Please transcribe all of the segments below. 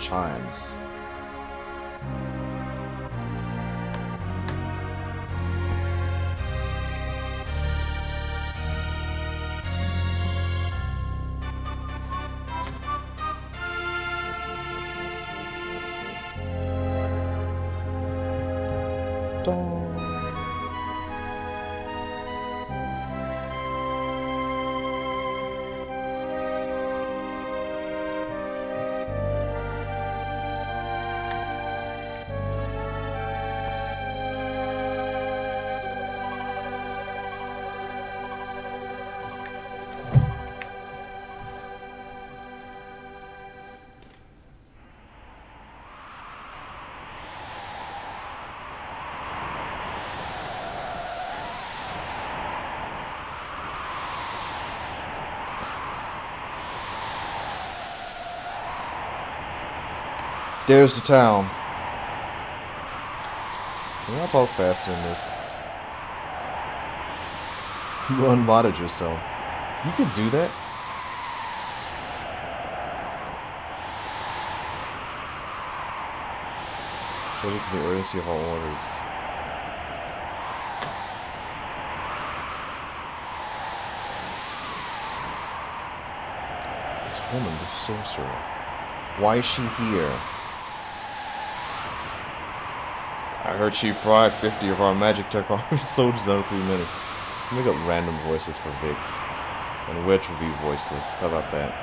Chimes. Dong. There's the town. I'll talk faster than this. You unmodded yourself. You can do that? So we can the urgency of our orders. This woman, this sorcerer. Why is she here? I heard she fried 50 of our Magitek Armors soldiers in 3 minutes. Let's make up random voices for Vix. And Wedge will be voiceless. How about that?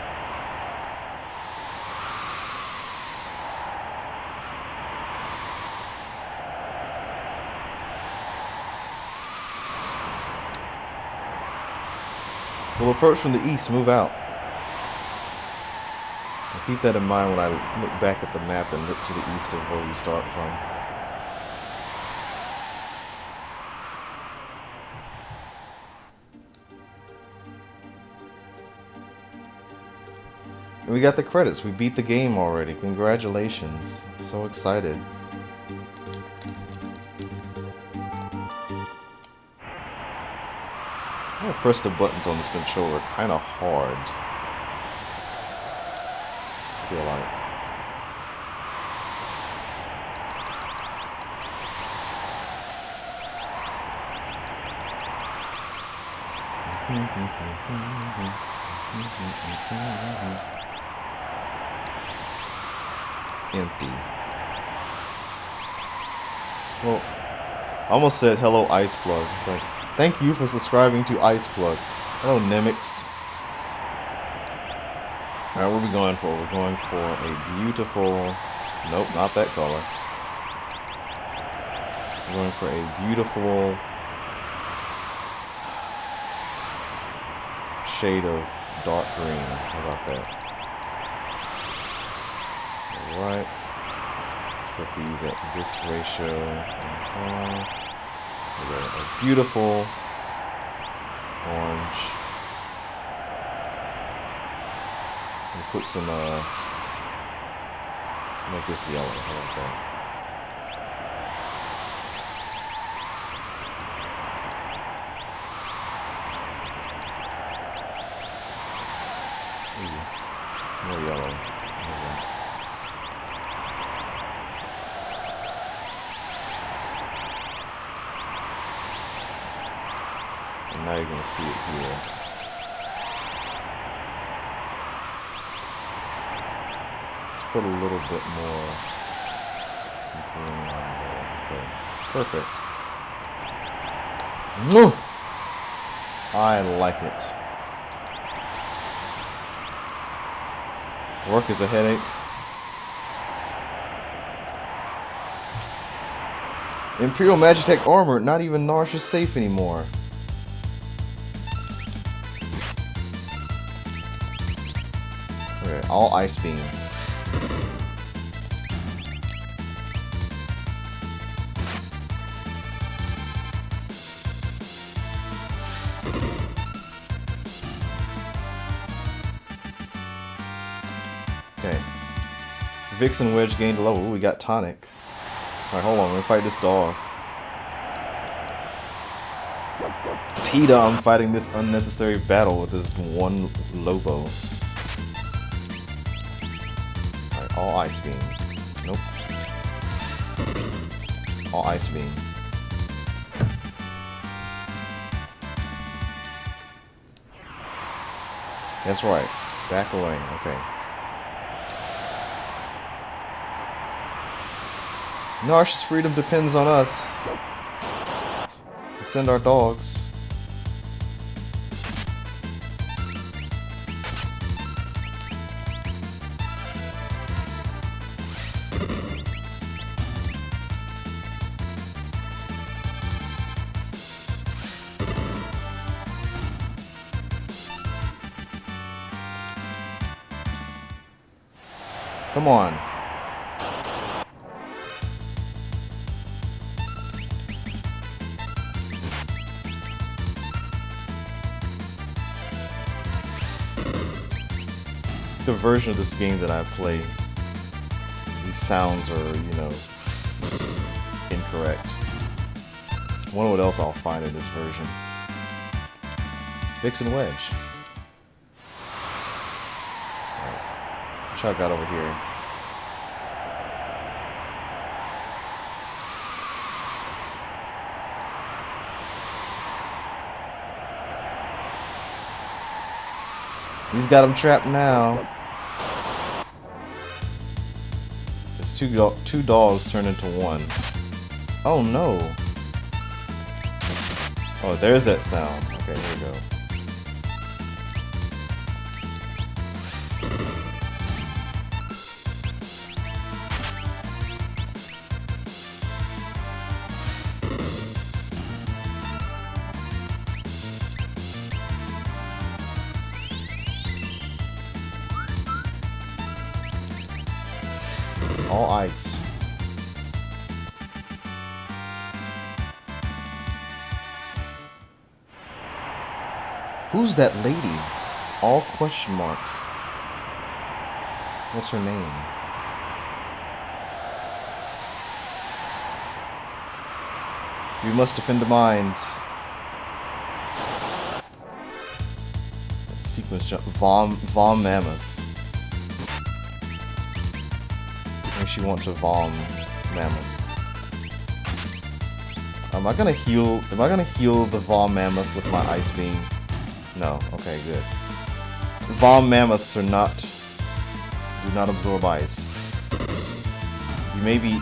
We'll approach from the east, move out. I'll keep that in mind when I look back at the map and look to the east of where we start from. And we got the credits. We beat the game already. Congratulations. So excited. I'm gonna press the buttons on this controller kind of hard. I feel like. Empty. Well, I almost said hello Ice Plug. It's like, thank you for subscribing to Ice Plug. Hello Nemix. Alright, what are we going for? We're going for a beautiful... Nope, not that color. We're going for a beautiful shade of dark green. How about that? Alright. Let's put these at this ratio. A beautiful orange. And put some, make this yellow. How about that? Ooh, more yellow. And now you're going to see it here. Let's put a little bit more green on there. Okay, perfect. I like it. Work is a headache. Imperial Magitek Armor, not even Narshe is safe anymore. Okay, all Ice Beam. Okay. Vixen Wedge gained a level. Ooh, we got Tonic. Alright, hold on. We're gonna fight this dog. PETA, I'm fighting this unnecessary battle with this one Lobo. Alright, all Ice Beam. Nope. All Ice Beam. That's right. Back away. Okay. Narshe's freedom depends on us. We send our dogs. Come on. The version of this game that I play, these sounds are, you know, incorrect. I wonder what else I'll find in this version. Vixen Wedge. Alright. What y'all got over here? You've got him trapped now. There's two dogs turned into one. Oh no. Oh, there's that sound. Okay, here we go. All ice. Who's that lady? All question marks. What's her name? We must defend the mines. Sequence jump. Vom Mammoth. She wants a Vom Mammoth. Am I gonna heal the Vom Mammoth with my Ice Beam? No. Okay, good. Vom Mammoths do not absorb ice. You may be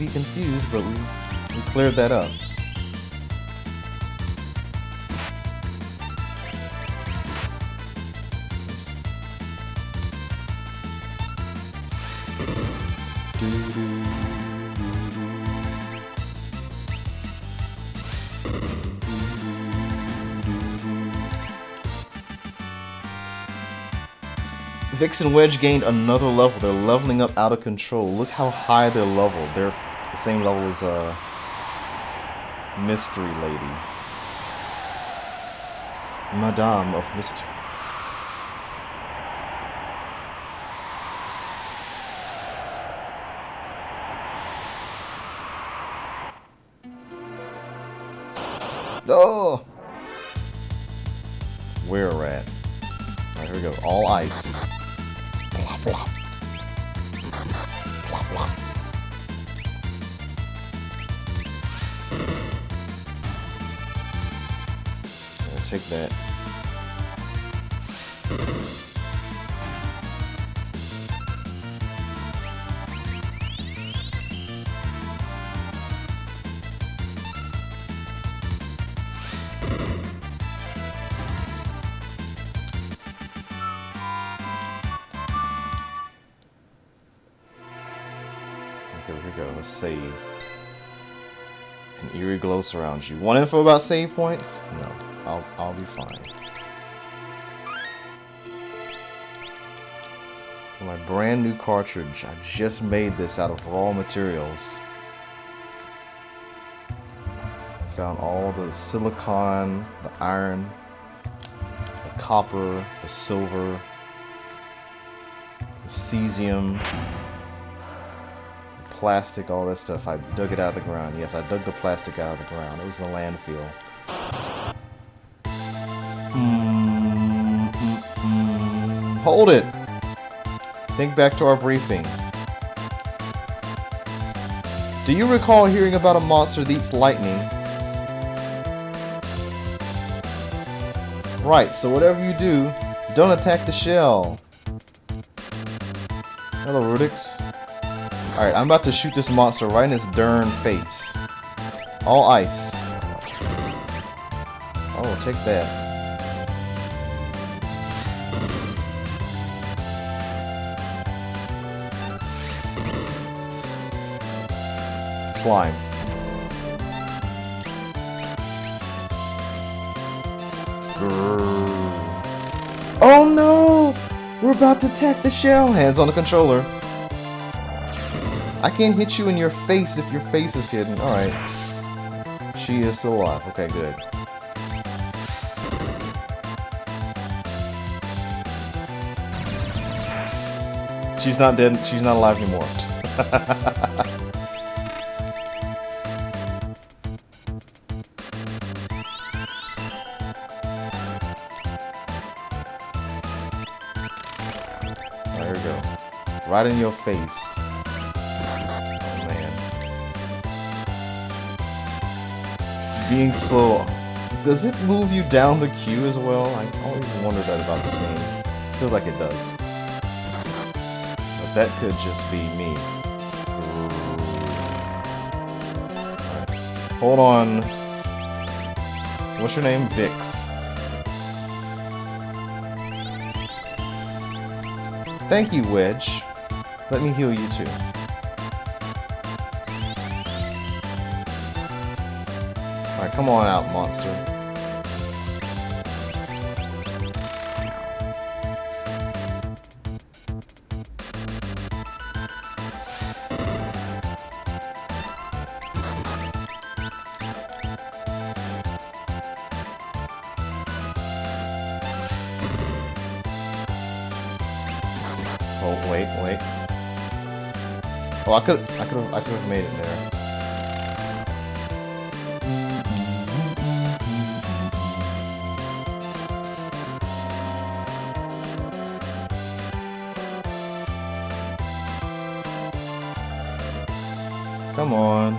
confused, but we cleared that up. Vixen Wedge gained another level. They're leveling up out of control. Look how high they're leveled. They're the same level as Mystery Lady. Madame of Mystery. Oh! Where rat? Alright, here we go. All ice. Blop, blop. Blop, blop. I'll take that. Okay, here we go. Let's save. An eerie glow surrounds you. Want info about save points? No, I'll be fine. So my brand new cartridge. I just made this out of raw materials. Found all the silicon, the iron, the copper, the silver, the cesium, the plastic, all that stuff. I dug it out of the ground. Yes, I dug the plastic out of the ground. It was in the landfill. Hold it! Think back to our briefing. Do you recall hearing about a monster that eats lightning? Right, so whatever you do, don't attack the shell. Hello, Rudix. Alright, I'm about to shoot this monster right in its darn face. All ice. Oh, take that. Slime. Oh no! We're about to attack the shell! Hands on the controller. I can't hit you in your face if your face is hidden. Alright. She is still alive. Okay, good. She's not dead. She's not alive anymore. Right in your face. Oh man. Just being slow. Does it move you down the queue as well? I always wondered that about this game. Feels like it does. But that could just be me. Right. Hold on. What's your name? Vix. Thank you, Wedge. Let me heal you too. Alright, come on out, monster. Oh, wait. Oh, I could have made it there. Come on.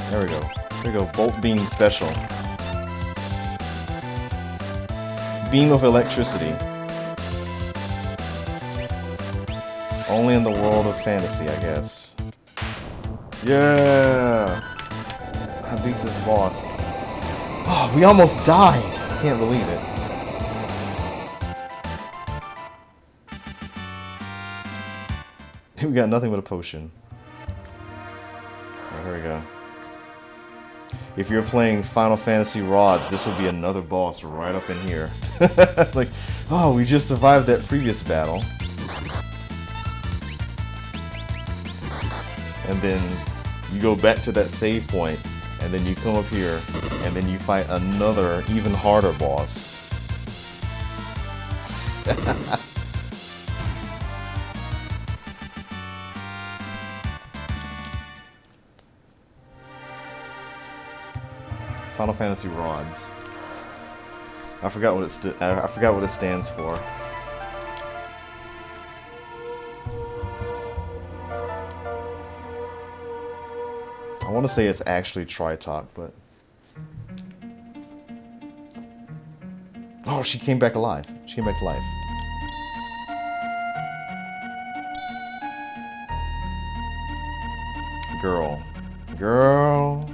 There we go. There we go. Bolt beam special. Beam of electricity. Only in the world of fantasy, I guess. Yeah! I beat this boss. Oh, we almost died! I can't believe it. We got nothing but a potion. Alright, here we go. If you're playing Final Fantasy Rods, this will be another boss right up in here. Like, oh, we just survived that previous battle. And then you go back to that save point, and then you come up here, and then you fight another, even harder boss. Final Fantasy Rods. I forgot what it I forgot what it stands for. I want to say it's actually Tritok, but... Oh, she came back alive. She came back to life. Girl. Girl.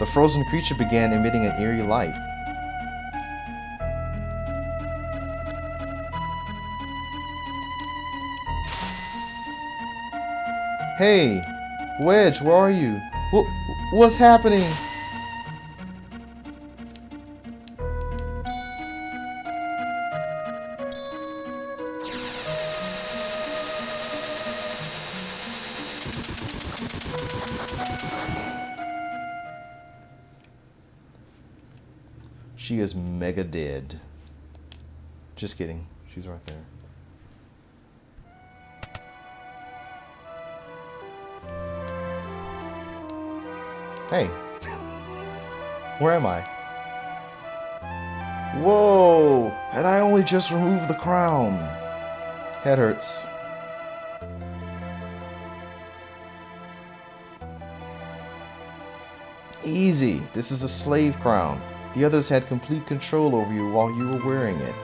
The frozen creature began emitting an eerie light. Hey, Wedge, where are you? What's happening? She is mega dead. Just kidding. She's right there. Hey. Where am I? Whoa! And I only just removed the crown. Head hurts. Easy. This is a slave crown. The others had complete control over you while you were wearing it.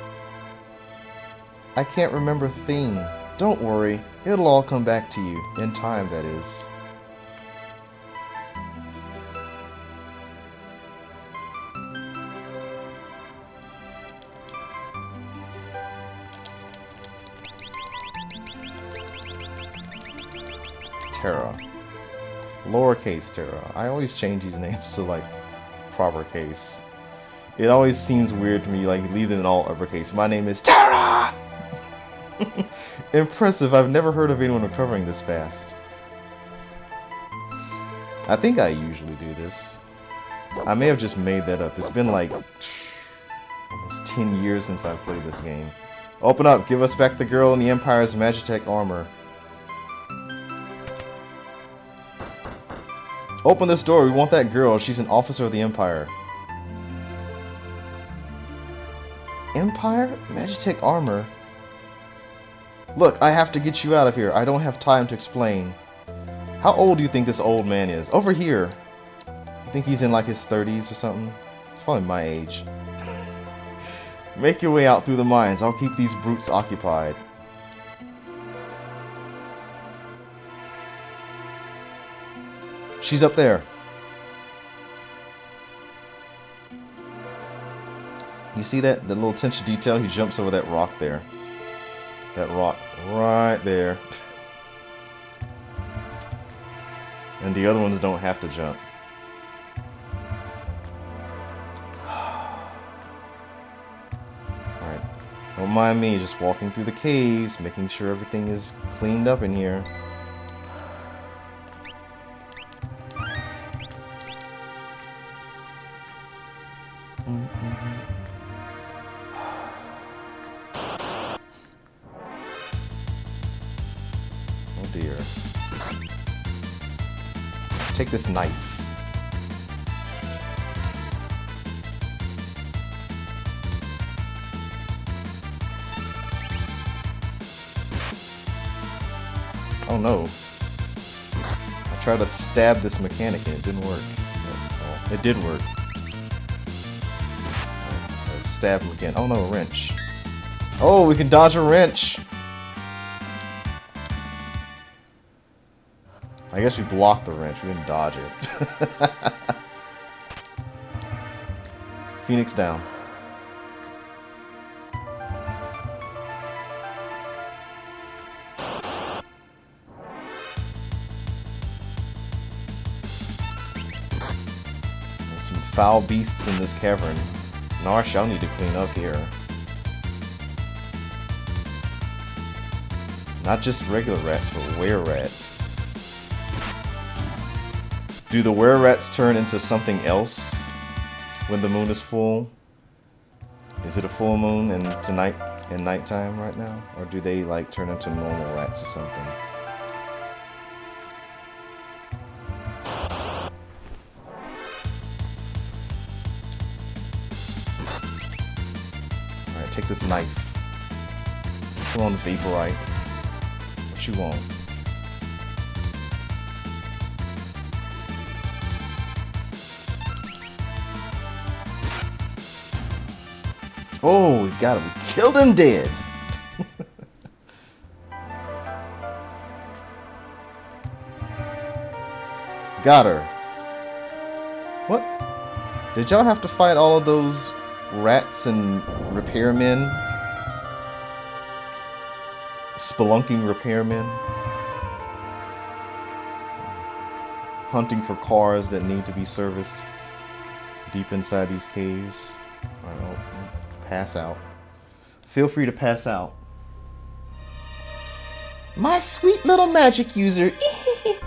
I can't remember a thing. Don't worry. It'll all come back to you. In time, that is. Terra. Lowercase Terra. I always change these names to like proper case. It always seems weird to me, like leaving it all uppercase. My name is Terra! Impressive. I've never heard of anyone recovering this fast. I think I usually do this. I may have just made that up. It's been like almost 10 years since I've played this game. Open up. Give us back the girl in the Empire's Magitek armor. Open this door. We want that girl. She's an officer of the Empire. Empire? Magitek armor? Look, I have to get you out of here. I don't have time to explain. How old do you think this old man is? Over here. You think he's in like his 30s or something? He's probably my age. Make your way out through the mines. I'll keep these brutes occupied. She's up there. You see that? The little attention to detail? He jumps over that rock there. That rock right there. And the other ones don't have to jump. Alright. Don't mind me, just walking through the caves, making sure everything is cleaned up in here. Dear. Take this knife. Oh no. I tried to stab this mechanic and it didn't work. Oh, it did work. I stabbed him again. Oh no, a wrench. Oh, we can dodge a wrench. I guess we blocked the wrench, we didn't dodge it. Phoenix down. There's some foul beasts in this cavern. Narshe, I'll need to clean up here. Not just regular rats, but were-rats. Do the were-rats turn into something else when the moon is full? Is it a full moon and tonight and nighttime right now? Or do they like turn into normal rats or something? Alright, take this knife. Come on, Vaporite. What you want? Oh, we got him. We killed him dead. Got her. What? Did y'all have to fight all of those rats and repairmen? Spelunking repairmen? hunting for cars that need to be serviced deep inside these caves. Alright, pass out. Feel free to pass out. My sweet little magic user.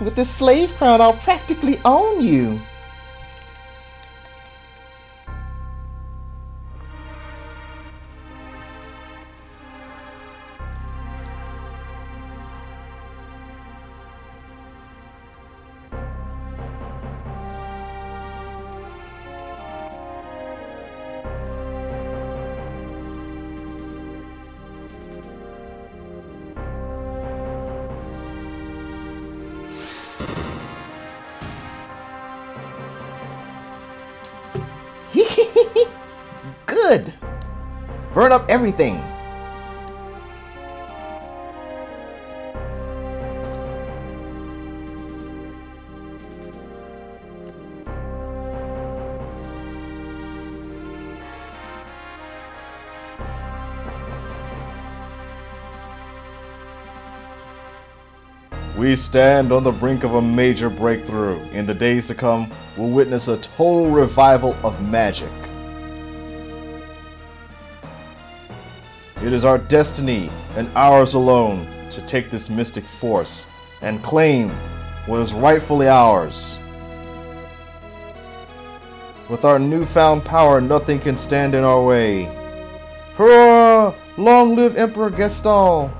With this slave crown, I'll practically own you. Good! Burn up everything! We stand on the brink of a major breakthrough. In the days to come, we'll witness a total revival of magic. It is our destiny, and ours alone, to take this mystic force and claim what is rightfully ours. With our newfound power, nothing can stand in our way. Hurrah! Long live Emperor Gaston!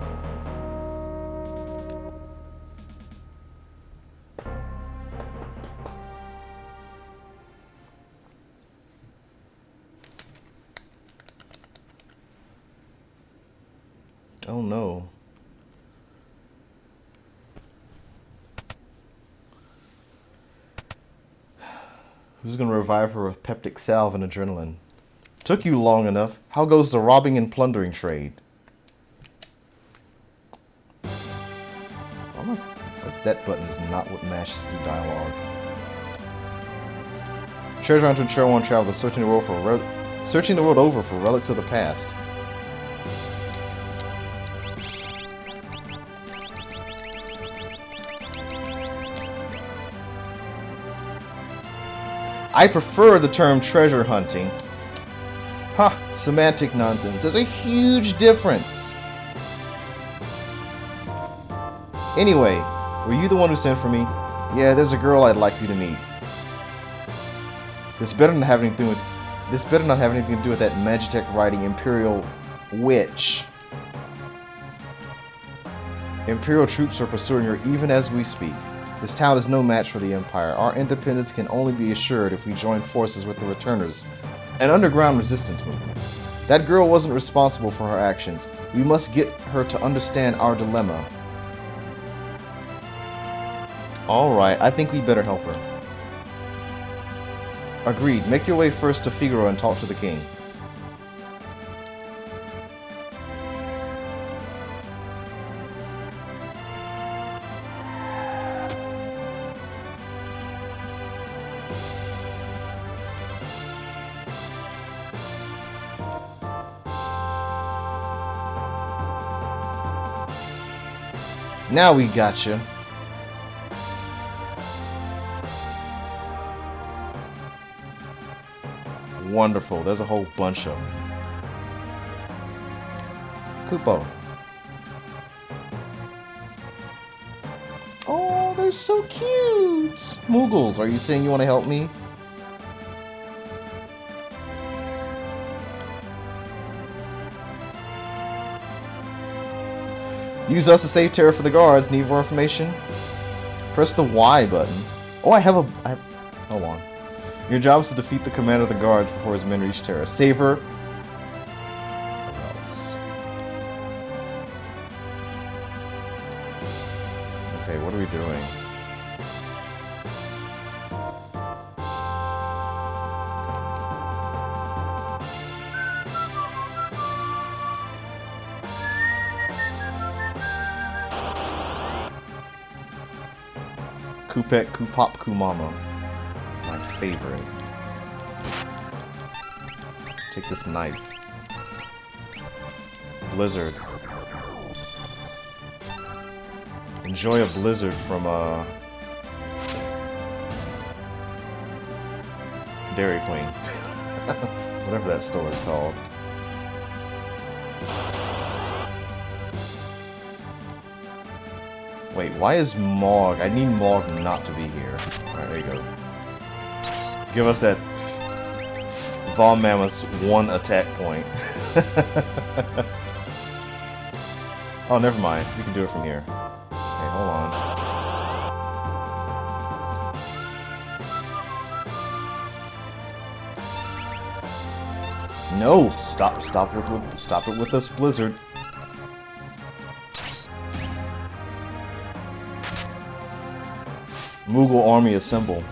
Oh no. Who's gonna revive her with peptic salve and adrenaline? Took you long enough. How goes the robbing and plundering trade? That button is not what mashes through dialogue. Treasure hunter and Trail 1 traveler searching the world over for relics of the past. I prefer the term treasure hunting. Ha! Semantic nonsense. There's a huge difference. Anyway, were you the one who sent for me? Yeah, there's a girl I'd like you to meet. This better not have anything to do with that Magitek writing Imperial Witch. Imperial troops are pursuing her even as we speak. This town is no match for the Empire. Our independence can only be assured if we join forces with the Returners, an underground resistance movement. That girl wasn't responsible for her actions. We must get her to understand our dilemma. Alright, I think we better help her. Agreed. Make your way first to Figaro and talk to the king. Now we gotcha. Wonderful. There's a whole bunch of them. Kupo. Oh, they're so cute. Moogles, are you saying you want to help me? Use us to save Terra for the guards. Need more information? Press the Y button. Oh, hold on. Your job is to defeat the commander of the guards before his men reach Terra. Save her. What else? Okay, what are we doing? Kupek, Kupop, Kumama. My favorite. Take this knife. Blizzard. Enjoy a blizzard from Dairy Queen. Whatever that store is called. Wait, why is Mog? I need Mog not to be here. Alright, there you go. Give us that Von Mammoth's one attack point. Oh, never mind. We can do it from here. Okay, hold on. No! Stop it with this blizzard. Moogle army assemble.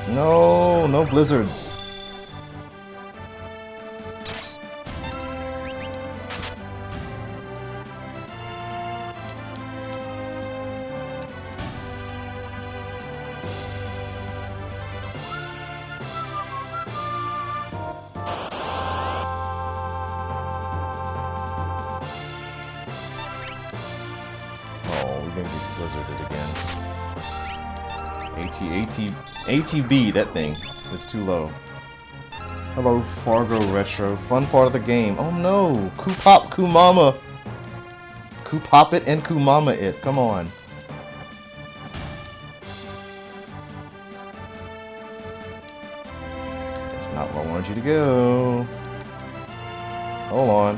No, no blizzards. ATB, that thing is too low. Hello, Fargo Retro. Fun part of the game. Oh no! Coopop, Kumama! Coopop it and Kumama it. Come on. That's not where I wanted you to go. Hold on.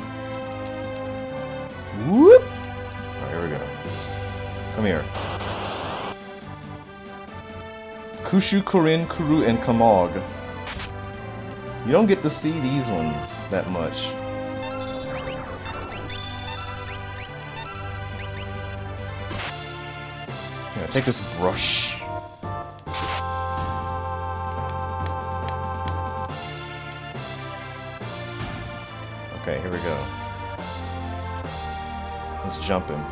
Whoop! Alright, here we go. Come here. Kushu, Korin, Kuru, and Kamog. You don't get to see these ones that much. Here, take this brush. Okay, here we go. Let's jump him.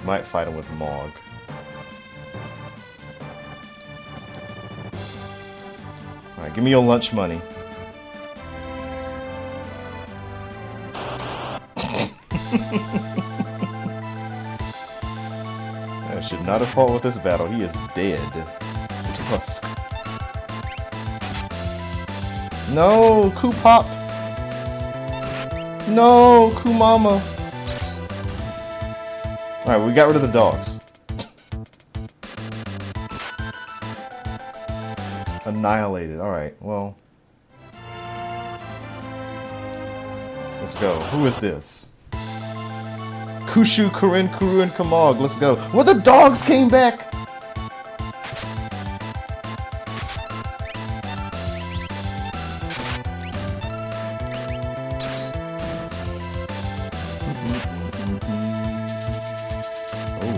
Might fight him with Mog. Alright, give me your lunch money. I should not have fought with this battle. He is dead. Tusk. No, Coopop. No, Kumama. Alright, we got rid of the dogs. Annihilated. Alright, well. Let's go. Who is this? Kushu, Korin, Kuru, and Kamog. Let's go. Well, the dogs came back!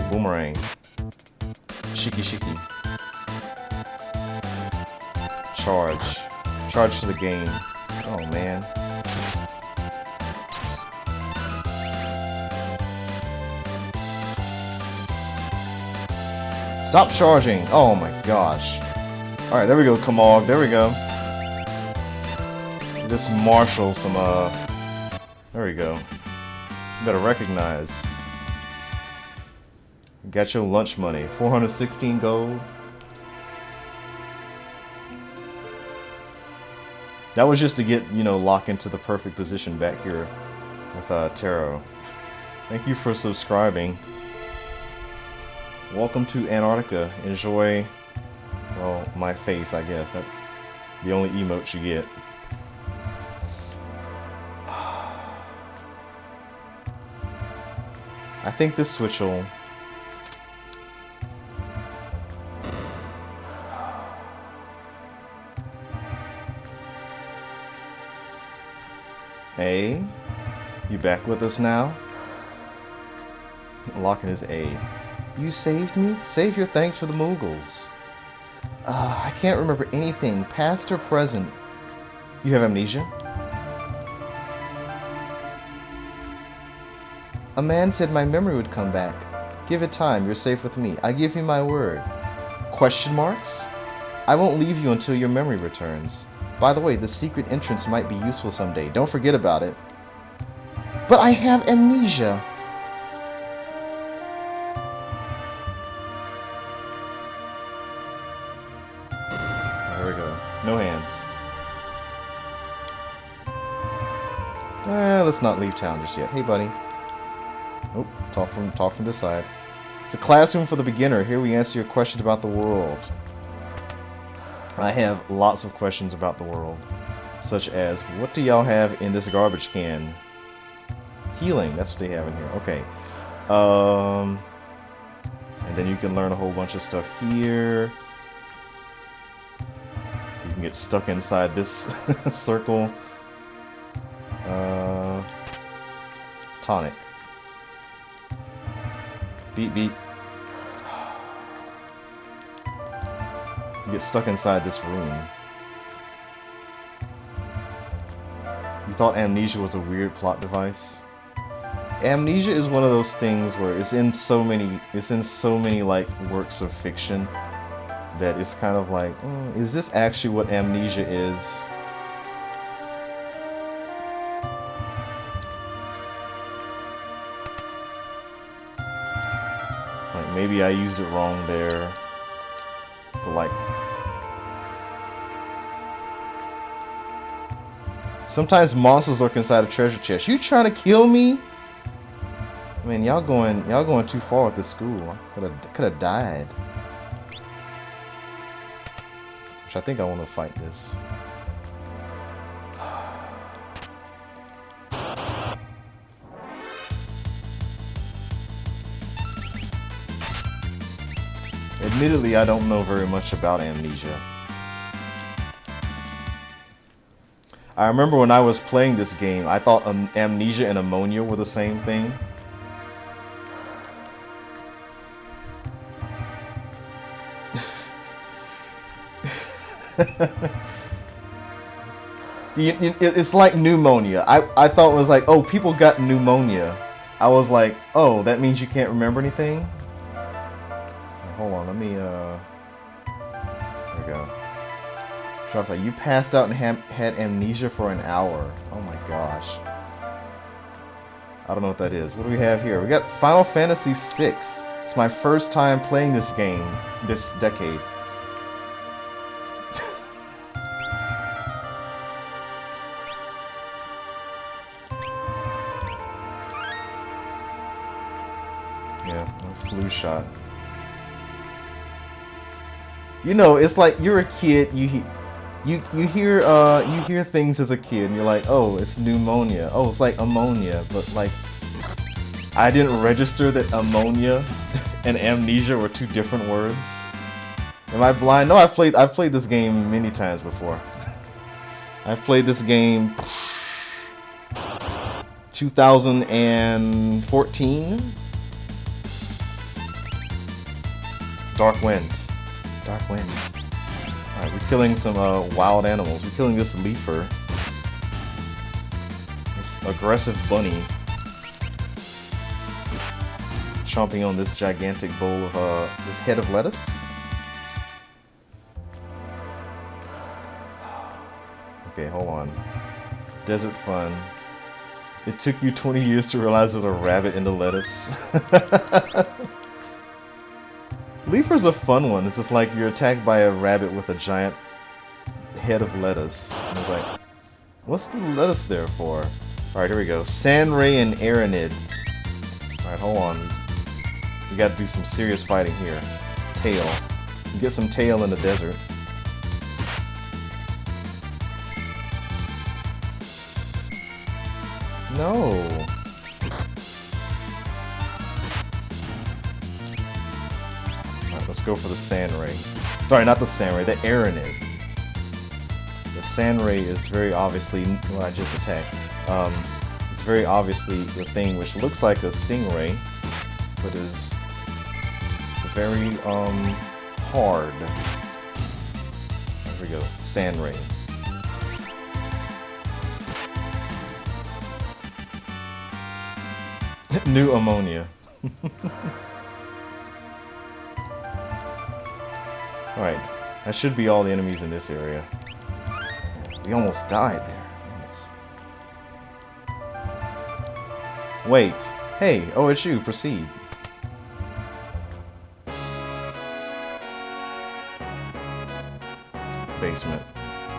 Boomerang. Shiki Shiki. Charge. Charge to the game. Oh man. Stop charging. Oh my gosh. Alright, there we go, Kamog. There we go. Just marshal some, there we go. You better recognize. Got your lunch money. 416 gold. That was just to get, you know, Locke into the perfect position back here with Taro. Thank you for subscribing. Welcome to Antarctica. Enjoy, well, my face, I guess. That's the only emote you get. I think this switch will... A? You back with us now? Locking his A. You saved me? Save your thanks for the Mughals. I can't remember anything, past or present. You have amnesia? A man said my memory would come back. Give it time, you're safe with me. I give you my word. Question marks? I won't leave you until your memory returns. By the way, the secret entrance might be useful someday. Don't forget about it. But I have amnesia. There we go. No hands. Let's not leave town just yet. Hey, buddy. Oh, talk from this side. It's a classroom for the beginner. Here we answer your questions about the world. I have lots of questions about the world. Such as, what do y'all have in this garbage can? Healing, that's what they have in here. Okay. And then you can learn a whole bunch of stuff here. You can get stuck inside this circle. Tonic. Beep, beep. You get stuck inside this room. You thought amnesia was a weird plot device? Amnesia is one of those things where it's in so many like works of fiction that it's kind of like, is this actually what amnesia is? Like maybe I used it wrong there, but like sometimes monsters lurk inside a treasure chest. You trying to kill me? Man, y'all going too far with this school. Could have died. Which I think I want to fight this. Admittedly, I don't know very much about amnesia. I remember when I was playing this game, I thought amnesia and ammonia were the same thing. It's like pneumonia. I thought it was like, oh, people got pneumonia. I was like, oh, that means you can't remember anything? Hold on, let me, there we go. Sharp's like, you passed out and had amnesia for an hour. Oh my gosh. I don't know what that is. What do we have here? We got Final Fantasy VI. It's my first time playing this game this decade. Yeah, a flu shot. You know, it's like you're a kid. You hear things as a kid, and you're like, oh, it's pneumonia. Oh, it's like ammonia. But like, I didn't register that ammonia and amnesia were two different words. Am I blind? No, I've played this game many times before. I've played this game 2014. Dark Wind. Dark Wind. Alright, we're killing some wild animals. We're killing this leafer. This aggressive bunny. Chomping on this gigantic bowl of, this head of lettuce. Okay, hold on. Desert fun. It took you 20 years to realize there's a rabbit in the lettuce. Leafer's a fun one. It's just like you're attacked by a rabbit with a giant head of lettuce. And it's like, what's the lettuce there for? Alright, here we go. Sandray and Aranid. Alright, hold on. We gotta do some serious fighting here. Tail. You get some tail in the desert. No. Let's go for the Sandray. Sorry, not the Sandray, the Aranid. The Sandray is very obviously what I just attacked. It's very obviously the thing which looks like a stingray, but is very hard. There we go, Sandray. New ammonia. Alright, that should be all the enemies in this area. We almost died there. Goodness. Wait. Hey, oh, it's you. Proceed. Basement.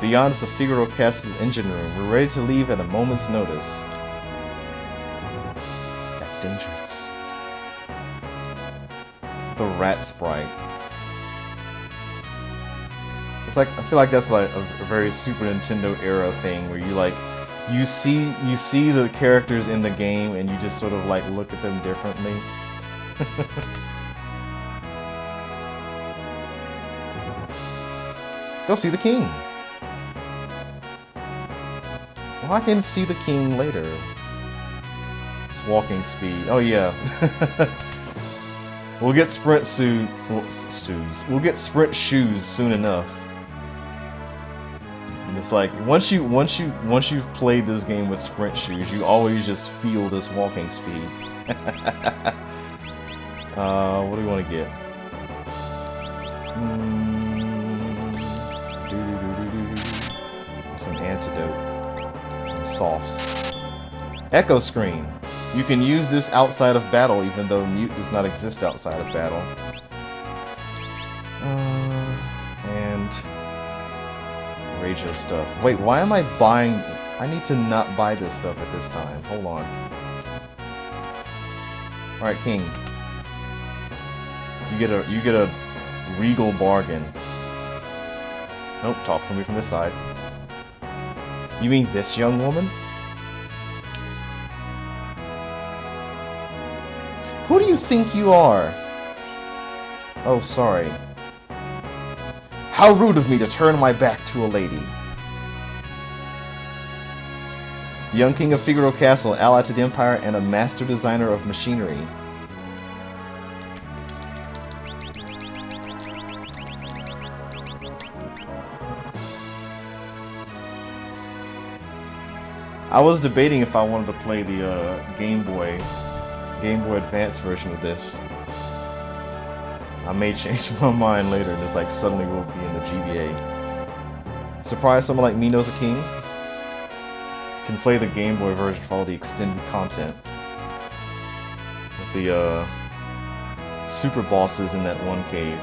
Beyond is the Figaro Castle engine room. We're ready to leave at a moment's notice. That's dangerous. The rat sprite. It's like, I feel like that's like a very Super Nintendo era thing where you like you see the characters in the game and you just sort of like look at them differently. Go see the king. Well, I can see the king later. It's walking speed. Oh yeah. We'll get sprint We'll get sprint shoes soon enough. And it's like once you've played this game with sprint shoes, you always just feel this walking speed. What do we want to get? Some antidote. Some softs. Echo screen. You can use this outside of battle, even though mute does not exist outside of battle. And radio stuff. Wait, why am I buying? I need to not buy this stuff at this time. Hold on. All right, King. You get a regal bargain. Nope, talk for me from this side. You mean this young woman? Who do you think you are? Oh, sorry. How rude of me to turn my back to a lady. The young king of Figaro Castle, allied to the Empire and a master designer of machinery. I was debating if I wanted to play the Game Boy Advance version of this. I may change my mind later and just like suddenly we'll be in the GBA. Surprise, someone like me knows a king? Can play the Game Boy version for all the extended content. With the super bosses in that one cave.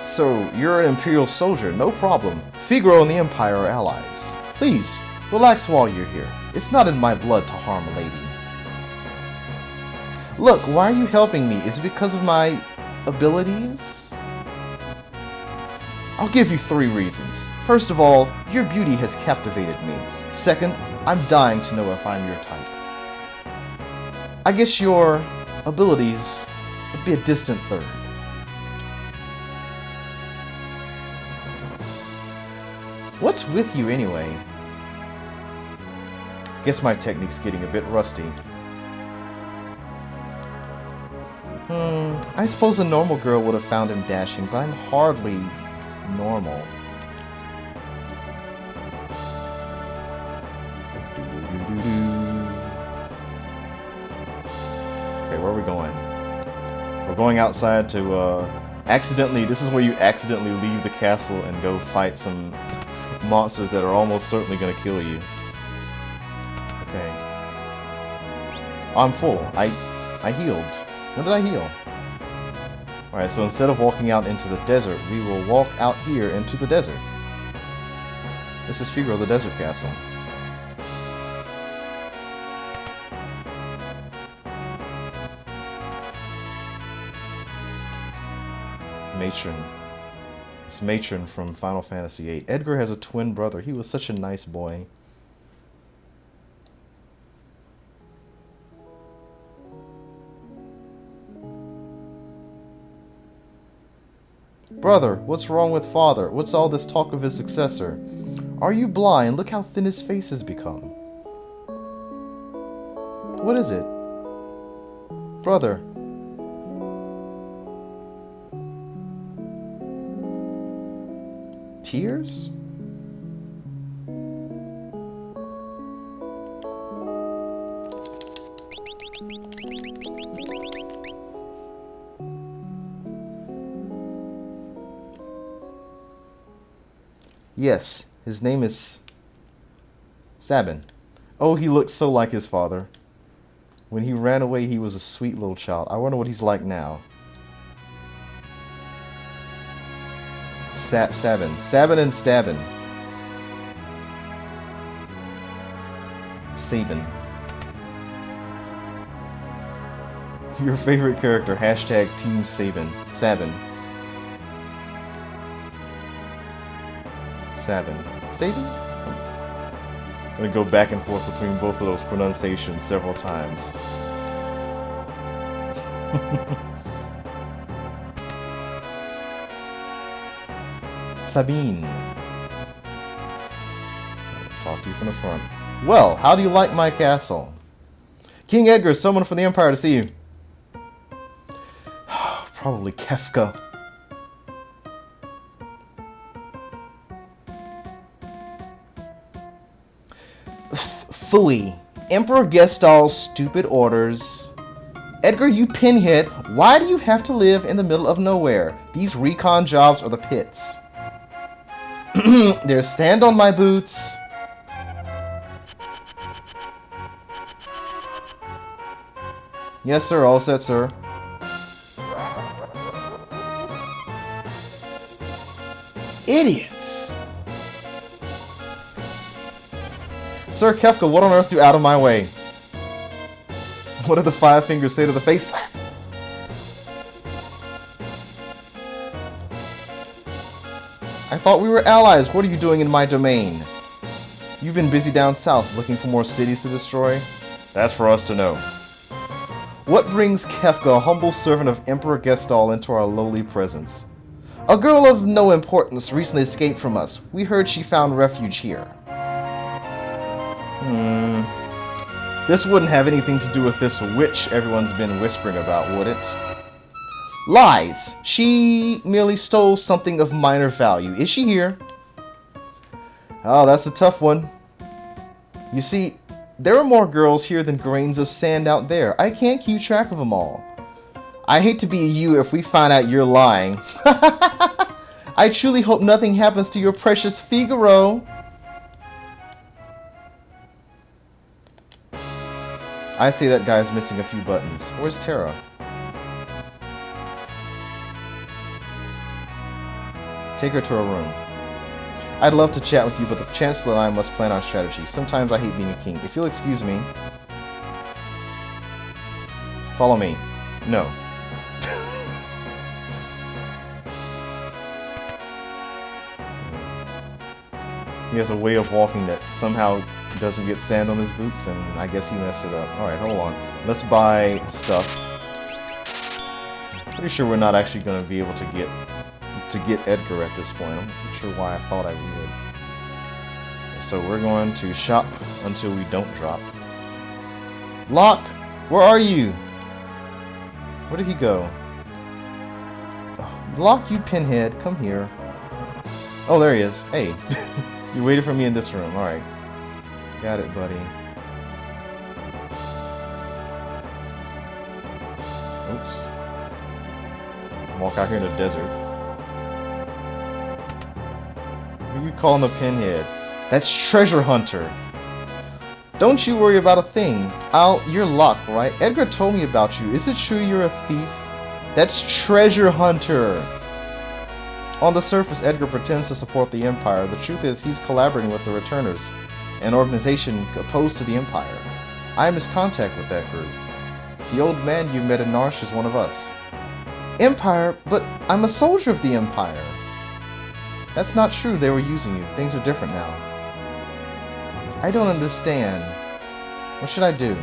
So, you're an Imperial soldier, no problem. Figaro and the Empire are allies. Please, relax while you're here. It's not in my blood to harm a lady. Look, why are you helping me? Is it because of my abilities? I'll give you 3 reasons. First of all, your beauty has captivated me. Second, I'm dying to know if I'm your type. I guess your abilities would be a distant third. What's with you anyway? Guess my technique's getting a bit rusty. I suppose a normal girl would have found him dashing, but I'm hardly normal. Okay, where are we going? We're going outside to, accidentally, this is where you accidentally leave the castle and go fight some monsters that are almost certainly going to kill you. Okay. I'm full. I healed. When did I heal? Alright, so instead of walking out into the desert, we will walk out here into the desert. This is Figaro, the Desert Castle. Matron. It's Matron from Final Fantasy VIII. Edgar has a twin brother. He was such a nice boy. Brother, what's wrong with father? What's all this talk of his successor? Are you blind? Look how thin his face has become. What is it? Brother. Tears? Yes, his name is Sabin. Oh, he looks so like his father. When he ran away, he was a sweet little child. I wonder what he's like now. Sabin. Sabin and Stabin. Sabin. Your favorite character. Hashtag Team Sabin. Sabin. Sabin. Sabin? I'm going to go back and forth between both of those pronunciations several times. Sabin. Talk to you from the front. Well, how do you like my castle? King Edgar, someone from the Empire to see you. Probably Kefka. Phooey. Emperor Gestall's stupid orders. Edgar, you pinhead, why do you have to live in the middle of nowhere? These recon jobs are the pits. There's sand on my boots. Yes, sir. All set, sir. Idiots! Sir Kefka, what on earth do out of my way? What did the five fingers say to the face? I thought we were allies. What are you doing in my domain? You've been busy down south looking for more cities to destroy? That's for us to know. What brings Kefka, a humble servant of Emperor Gestall, into our lowly presence? A girl of no importance recently escaped from us. We heard she found refuge here. This wouldn't have anything to do with this witch everyone's been whispering about, would it? Lies! She merely stole something of minor value. Is she here? Oh, that's a tough one. You see, there are more girls here than grains of sand out there. I can't keep track of them all. I hate to be you if we find out you're lying. I truly hope nothing happens to your precious Figaro. I see that guy's missing a few buttons. Where's Terra? Take her to her room. I'd love to chat with you, but the Chancellor and I must plan our strategy. Sometimes I hate being a king. If you'll excuse me. Follow me. No. He has a way of walking that somehow doesn't get sand on his boots, and I guess he messed it up. Alright, hold on. Let's buy stuff. Pretty sure we're not actually going to be able to get Edgar at this point. I'm not sure why I thought I would. So we're going to shop until we don't drop. Locke, where are you? Where did he go? Oh, Locke, you pinhead, come here. Oh, there he is. Hey, you waited for me in this room. Alright. Got it, buddy. Oops. Walk out here in the desert. Who are you calling a pinhead? That's Treasure Hunter. Don't you worry about a thing. You're Locke, right? Edgar told me about you. Is it true you're a thief? That's Treasure Hunter. On the surface, Edgar pretends to support the Empire. The truth is, he's collaborating with the Returners, an organization opposed to the Empire. I am his contact with that group. The old man you met in Narshe is one of us. Empire? But I'm a soldier of the Empire. That's not true. They were using you. Things are different now. I don't understand. What should I do?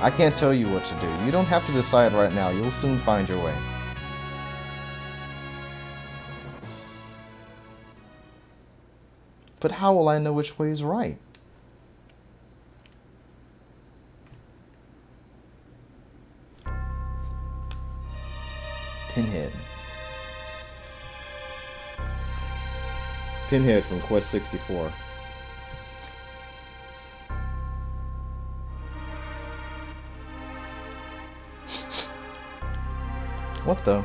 I can't tell you what to do. You don't have to decide right now. You'll soon find your way. But how will I know which way is right? Pinhead. Pinhead from Quest 64. What the?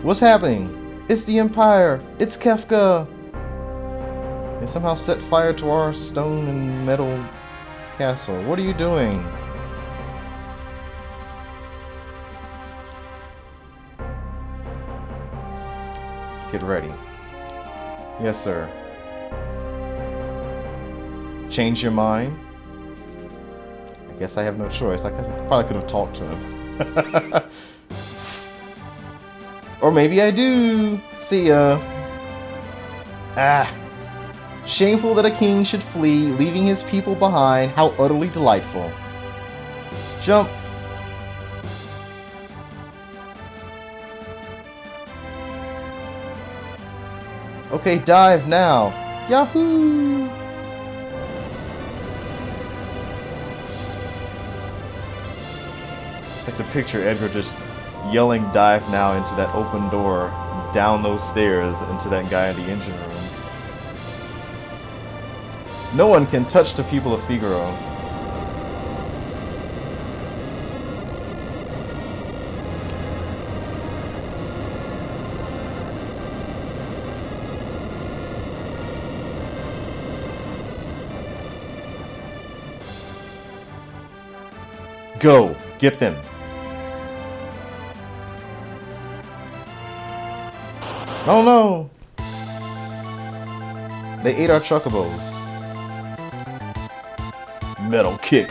What's happening? It's the Empire! It's Kefka! They somehow set fire to our stone and metal castle. What are you doing? Get ready. Yes, sir. Change your mind? I guess I have no choice. I probably could have talked to him. Or maybe I do. See ya. Ah. Shameful that a king should flee, leaving his people behind. How utterly delightful. Jump. Okay, dive now. Yahoo! Like to picture Edgar just yelling dive now into that open door, down those stairs into that guy in the engine room. No one can touch the people of Figaro. Go! Get them! Oh no! They ate our chocobos. Metal kick.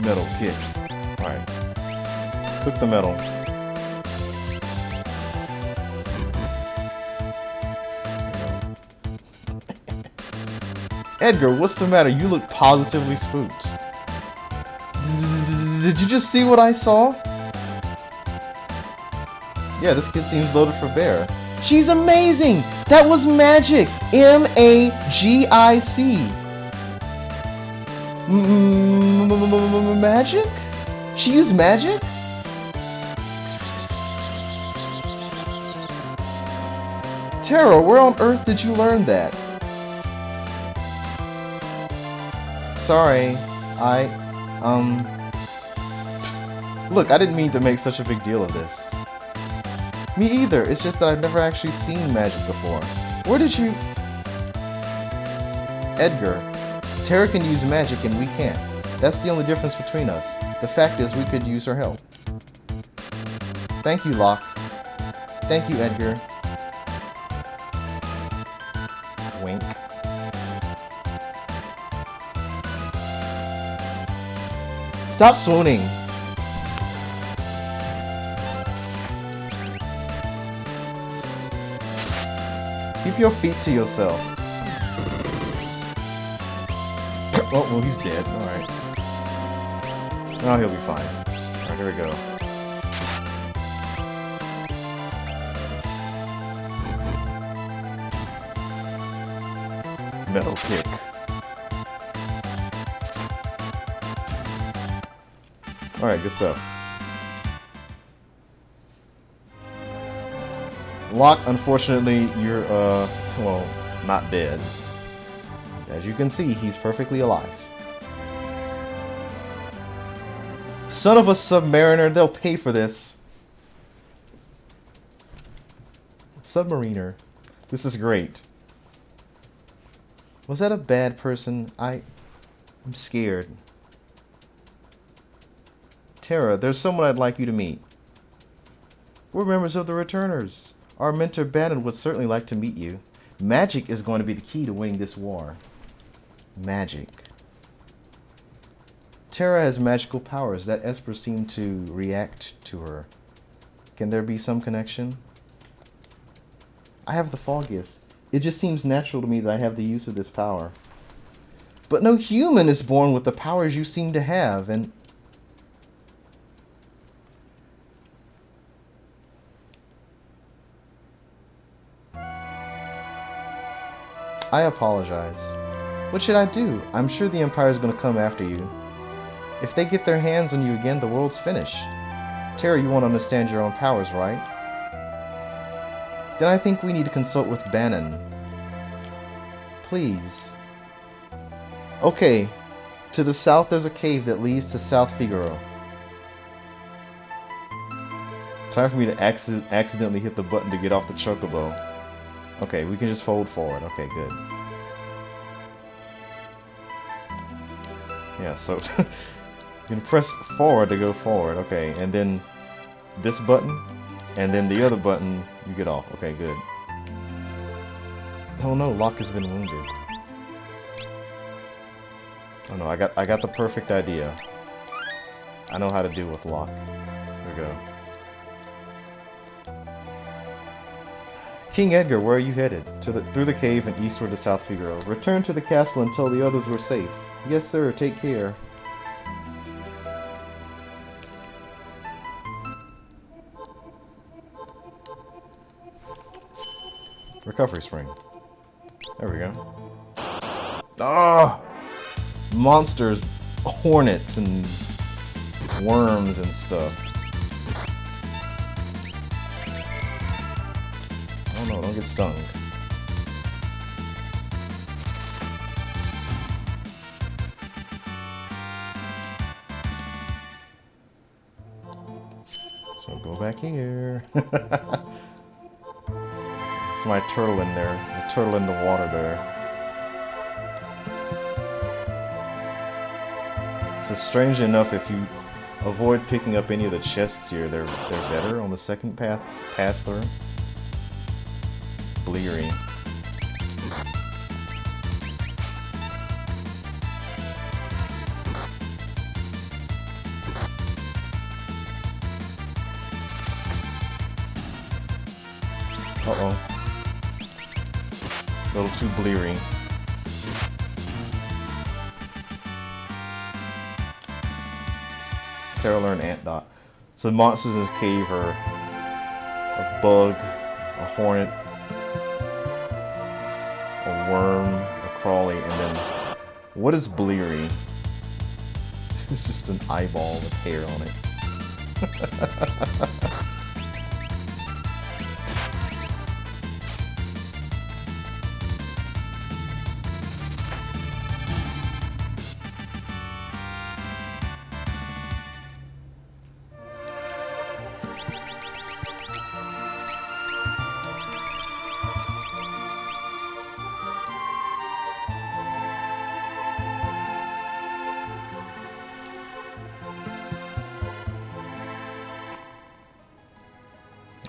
Metal kick. Alright. Cook the metal. Edgar, what's the matter? You look positively spooked. Did you just see what I saw? Yeah, this kid seems loaded for bear. She's amazing! That was magic! M-A-G-I-C. Magic? She used magic? Terra, where on earth did you learn that? Sorry, Look, I didn't mean to make such a big deal of this. Me either, it's just that I've never actually seen magic before. Where did you... Edgar, Terra can use magic and we can't. That's the only difference between us. The fact is we could use her help. Thank you, Locke. Thank you, Edgar. Wink. Stop swooning! Keep your feet to yourself. Oh, well, he's dead. Alright. Oh, he'll be fine. Alright, here we go. Metal kick. Alright, good stuff. Locke, unfortunately, you're, well, not dead. As you can see, he's perfectly alive. Son of a submariner, they'll pay for this. Submariner. This is great. Was that a bad person? I'm scared. Terra, there's someone I'd like you to meet. We're members of the Returners. Our mentor Banon would certainly like to meet you. Magic is going to be the key to winning this war. Magic. Terra has magical powers. That Esper seemed to react to her. Can there be some connection? I have the foggiest. It just seems natural to me that I have the use of this power. But no human is born with the powers you seem to have, and... I apologize. What should I do? I'm sure the Empire is going to come after you. If they get their hands on you again, the world's finished. Terra, you won't understand your own powers, right? Then I think we need to consult with Banon. Please. Okay. To the south there's a cave that leads to South Figaro. Time for me to accidentally hit the button to get off the chocobo. Okay, we can just fold forward. Okay, good. Yeah, so you can press forward to go forward. Okay, and then this button, and then the other button, you get off. Okay, good. Oh no, Locke has been wounded. Oh no, I got the perfect idea. I know how to deal with Locke. Here we go. King Edgar, where are you headed? Through the cave and eastward to South Figaro. Return to the castle until the others were safe. Yes, sir. Take care. Recovery spring. There we go. Ah! Monsters, hornets, and worms and stuff. Oh no, don't get stung. So go back here. There's my turtle in there. A turtle in the water there. So strangely enough, if you avoid picking up any of the chests here, they're better on the second pass through. Bleary. Uh-oh. A little too bleary. TunnelArmr Ant Dot. So the monsters in this cave are a bug, a hornet, a worm, a crawly, and then what is bleary? It's just an eyeball with hair on it.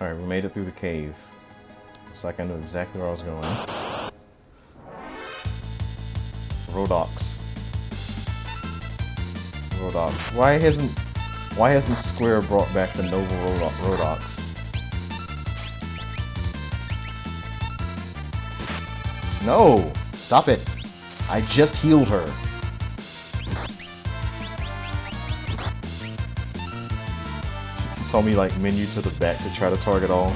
Alright, we made it through the cave. Looks like I know exactly where I was going. Rodox. Why hasn't Square brought back the noble Rodox? No! Stop it! I just healed her. Saw me like menu to the back to try to target all.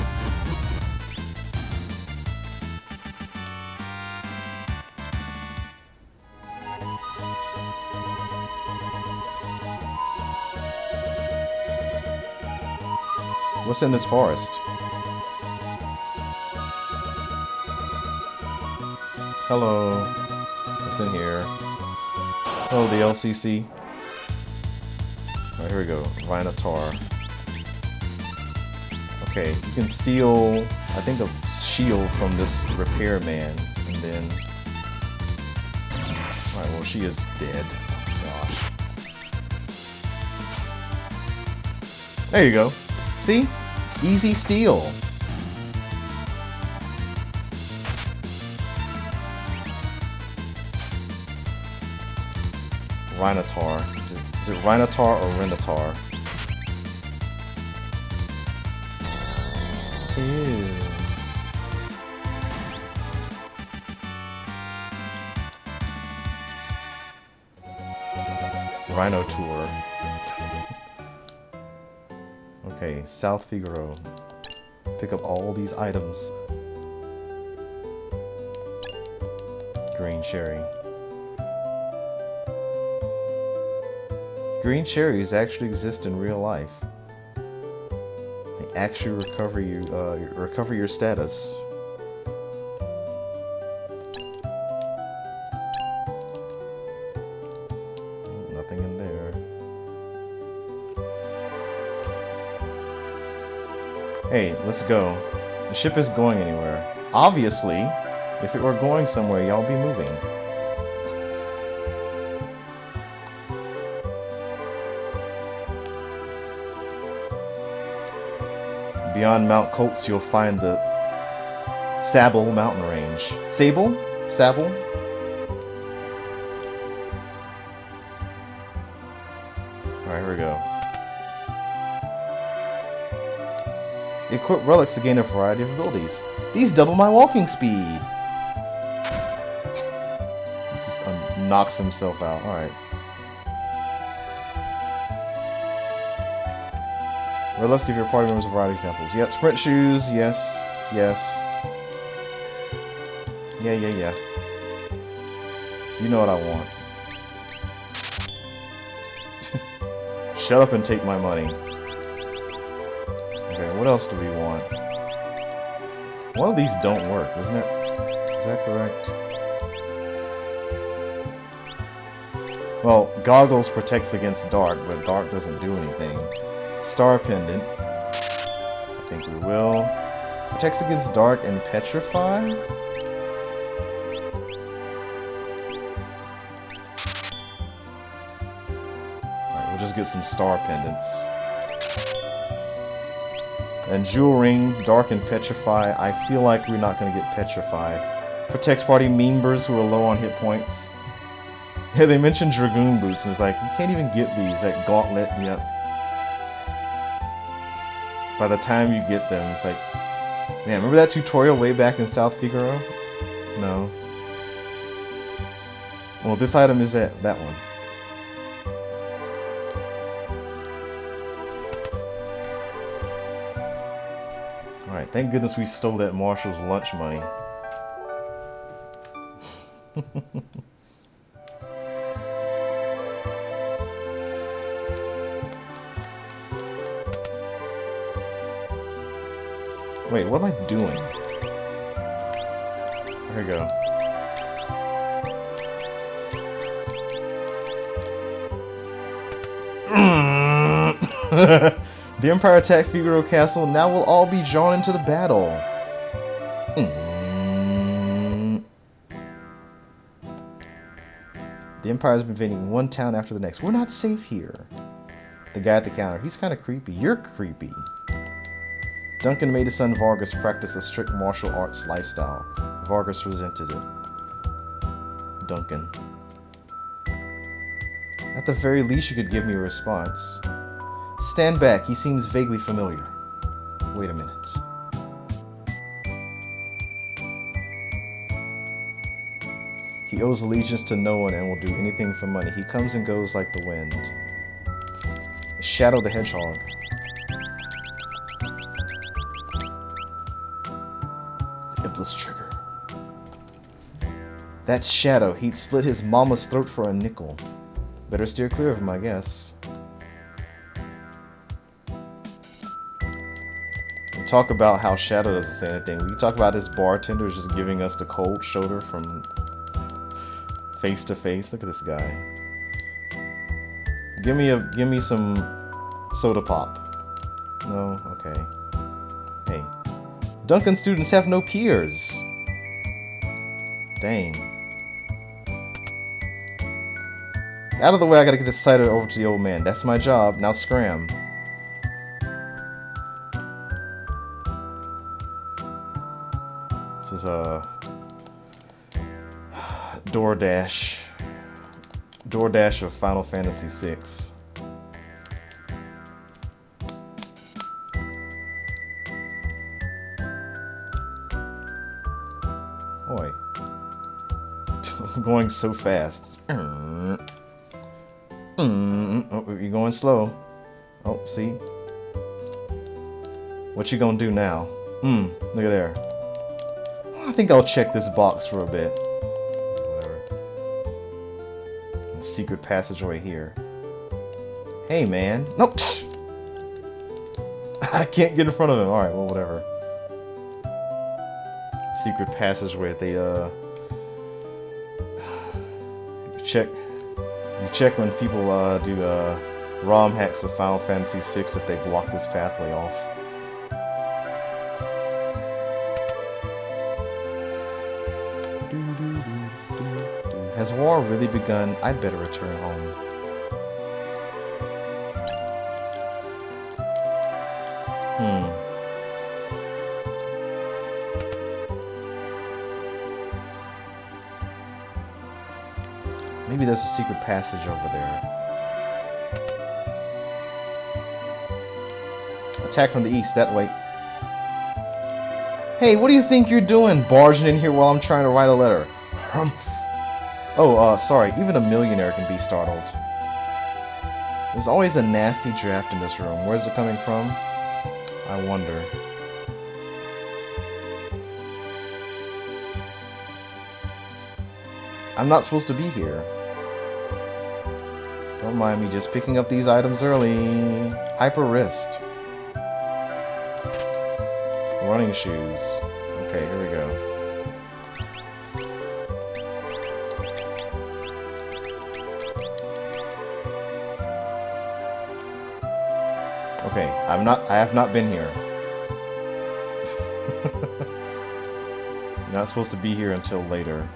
What's in this forest? Hello. What's in here? Oh, the LCC. Alright, here we go. Rhinotaur. Okay, you can steal, I think, a shield from this repairman, and then... Alright, well, she is dead. Gosh. There you go. See? Easy steal. Rhinotaur. Is it Rhinotaur or Rhinotaur? Ew. Rhino Tour. Okay, South Figaro. Pick up all these items. Green cherry. Green cherries actually exist in real life. The actually recover your status. Nothing in there. Hey, let's go. The ship isn't going anywhere. Obviously, if it were going somewhere, y'all be moving. Beyond Mount Kolts, you'll find the Sabin mountain range. Sable? Sable? Alright, here we go. Equip relics to gain a variety of abilities. These double my walking speed! He just knocks himself out. Alright. Or let's give your party members a variety of examples. Yeah, sprint shoes, yes, yes. Yeah. You know what I want. Shut up and take my money. Okay, what else do we want? One of these don't work, isn't it? Is that correct? Well, goggles protects against dark, but dark doesn't do anything. Star pendant. I think we will. Protects against dark and petrify? Alright, we'll just get some star pendants. And jewel ring, dark and petrify. I feel like we're not going to get petrified. Protects party members who are low on hit points. Yeah, they mentioned dragoon boots, and it's like, you can't even get these. That gauntlet, yep. By the time you get them, it's like, man, remember that tutorial way back in South Figaro? No. Well, this item is that one. Alright, thank goodness we stole that Marshall's lunch money. Wait, what am I doing? Here we go. The Empire attacked Figaro Castle, and now we'll all be drawn into the battle. The Empire has been invading one town after the next. We're not safe here. The guy at the counter, he's kind of creepy. You're creepy. Duncan made his son Vargas practice a strict martial arts lifestyle. Vargas resented it. Duncan. At the very least, you could give me a response. Stand back, he seems vaguely familiar. Wait a minute. He owes allegiance to no one and will do anything for money. He comes and goes like the wind. Shadow the Hedgehog. Iblis Trigger. That's Shadow. He'd slit his mama's throat for a nickel. Better steer clear of him, I guess. We talk about how Shadow doesn't say anything. We talk about his bartender just giving us the cold shoulder from face to face. Look at this guy. Give me some soda pop. No? Okay. Hey. Duncan students have no peers. Dang. Out of the way, I gotta get this cider over to the old man. That's my job. Now scram. This is DoorDash. DoorDash of Final Fantasy VI. Oi. I'm going so fast. Oh, you're going slow. Oh, see? What you gonna do now? Look at there. I think I'll check this box for a bit. Whatever. A secret passageway here. Hey, man. Nope. I can't get in front of him. Alright, well, whatever. Secret passageway at the, You check when people, do, ROM hacks of Final Fantasy VI if they block this pathway off. Has war really begun? I'd better return home. Maybe there's a secret passage over there. Attack from the east, that way. Hey, what do you think you're doing, barging in here while I'm trying to write a letter? Humph. Oh, sorry, even a millionaire can be startled. There's always a nasty draft in this room. Where's it coming from? I wonder. I'm not supposed to be here. Don't mind me just picking up these items early. Hyper wrist. Running shoes. Okay, here we go. Okay, I have not been here. Not supposed to be here until later.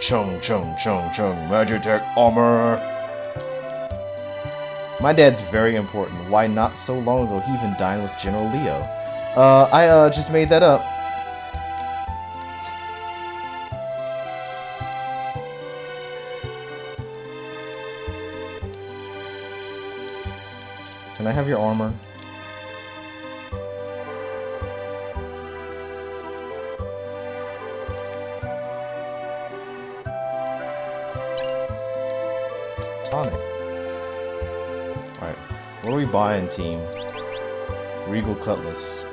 Chung, chung, chung, chung, Magitek Armor. My dad's very important. Why not so long ago he even dined with General Leo? I just made that up. Can I have your armor? Tonic. Alright. What are we buying, team? Regal Cutlass.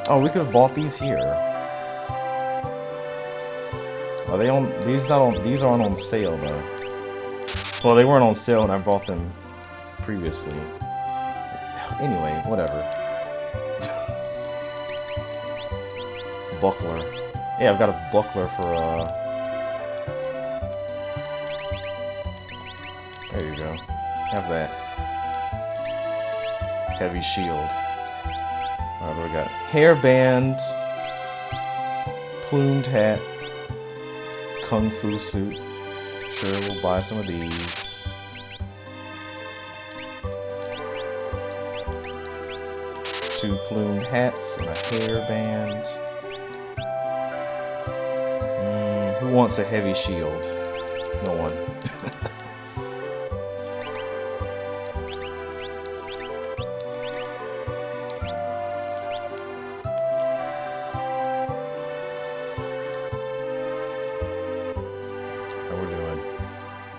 Oh, we could have bought these here. Are they on? These aren't on sale though. Well, they weren't on sale when I bought them previously. Anyway, whatever. Buckler. Yeah, I've got a buckler for there you go. Have that. Heavy shield. Alright, what do we got? Hairband. Plumed hat. Kung Fu suit. Sure, we'll buy some of these. Two plumed hats and a hairband. Who wants a heavy shield? No one.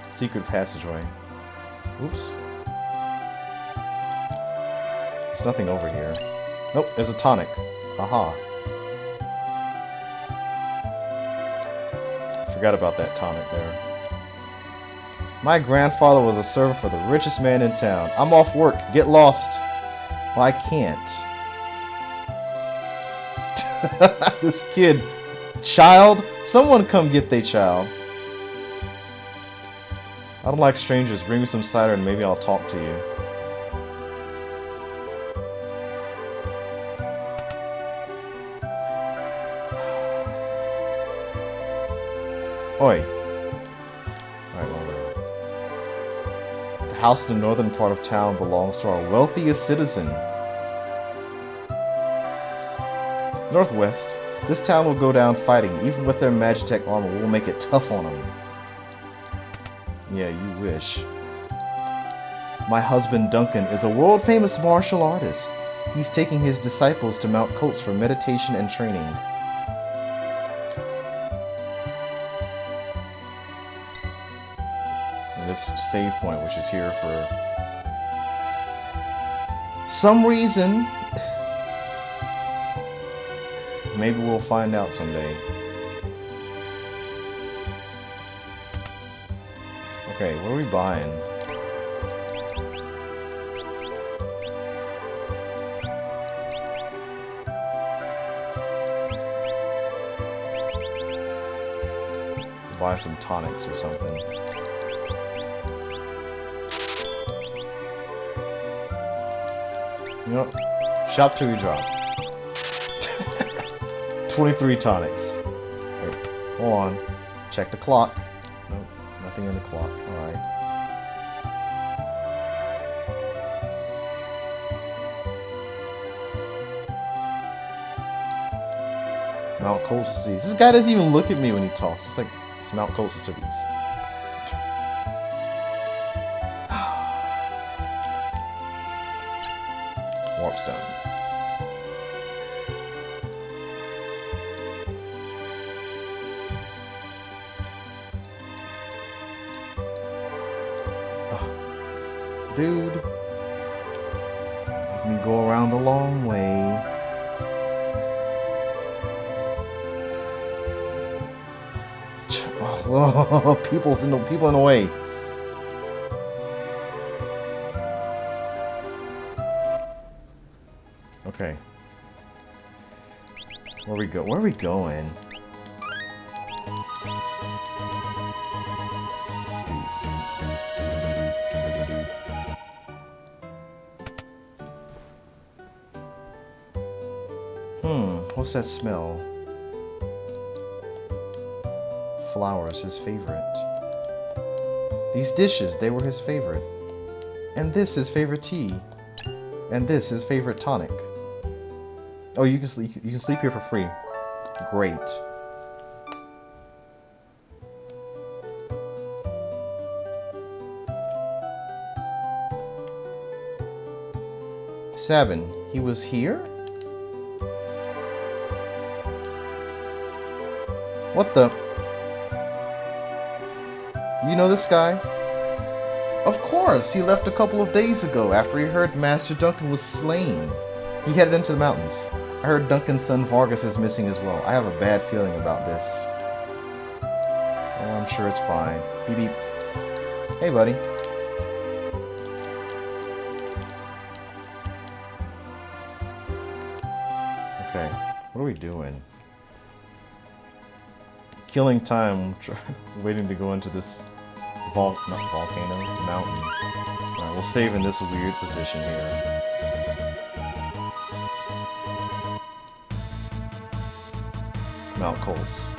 Secret passageway. Oops. There's nothing over here. Nope, there's a tonic. Aha. Forgot about that tonic there. My grandfather was a servant for the richest man in town. I'm off work. Get lost. Well, I can't. This kid. Child? Someone come get their child. I don't like strangers. Bring me some cider and maybe I'll talk to you. Oi. Alright, well, the house in the northern part of town belongs to our wealthiest citizen. Northwest. This town will go down fighting. Even with their Magitek armor, we'll make it tough on them. Yeah, you wish. My husband Duncan is a world-famous martial artist. He's taking his disciples to Mount Kolts for meditation and training. And this save point, which is here for some reason. Maybe we'll find out someday. Okay, what are we buying? Buy some tonics or something. You know, shop till you drop. 23 tonics. Wait, hold on. Check the clock. Nope, nothing in the clock. Alright. Mount Kolts disease. This guy doesn't even look at me when he talks. It's like, it's Mount Kolts disease. Warpstone. Dude, let me go around the long way. Oh, people in the way. Okay. Where we go? Where are we going? What's that smell? Flowers, his favorite. These dishes, they were his favorite. And this his favorite tea. And this his favorite tonic. Oh, you can sleep here for free. Great. Sabin, he was here? What the? You know this guy? Of course, he left a couple of days ago after he heard Master Duncan was slain. He headed into the mountains. I heard Duncan's son Vargas is missing as well. I have a bad feeling about this. Oh, I'm sure it's fine. Beep beep. Hey, buddy. Okay, what are we doing? Killing time, waiting to go into this volcano, mountain. Alright, we'll save in this weird position here. Mount Kolts.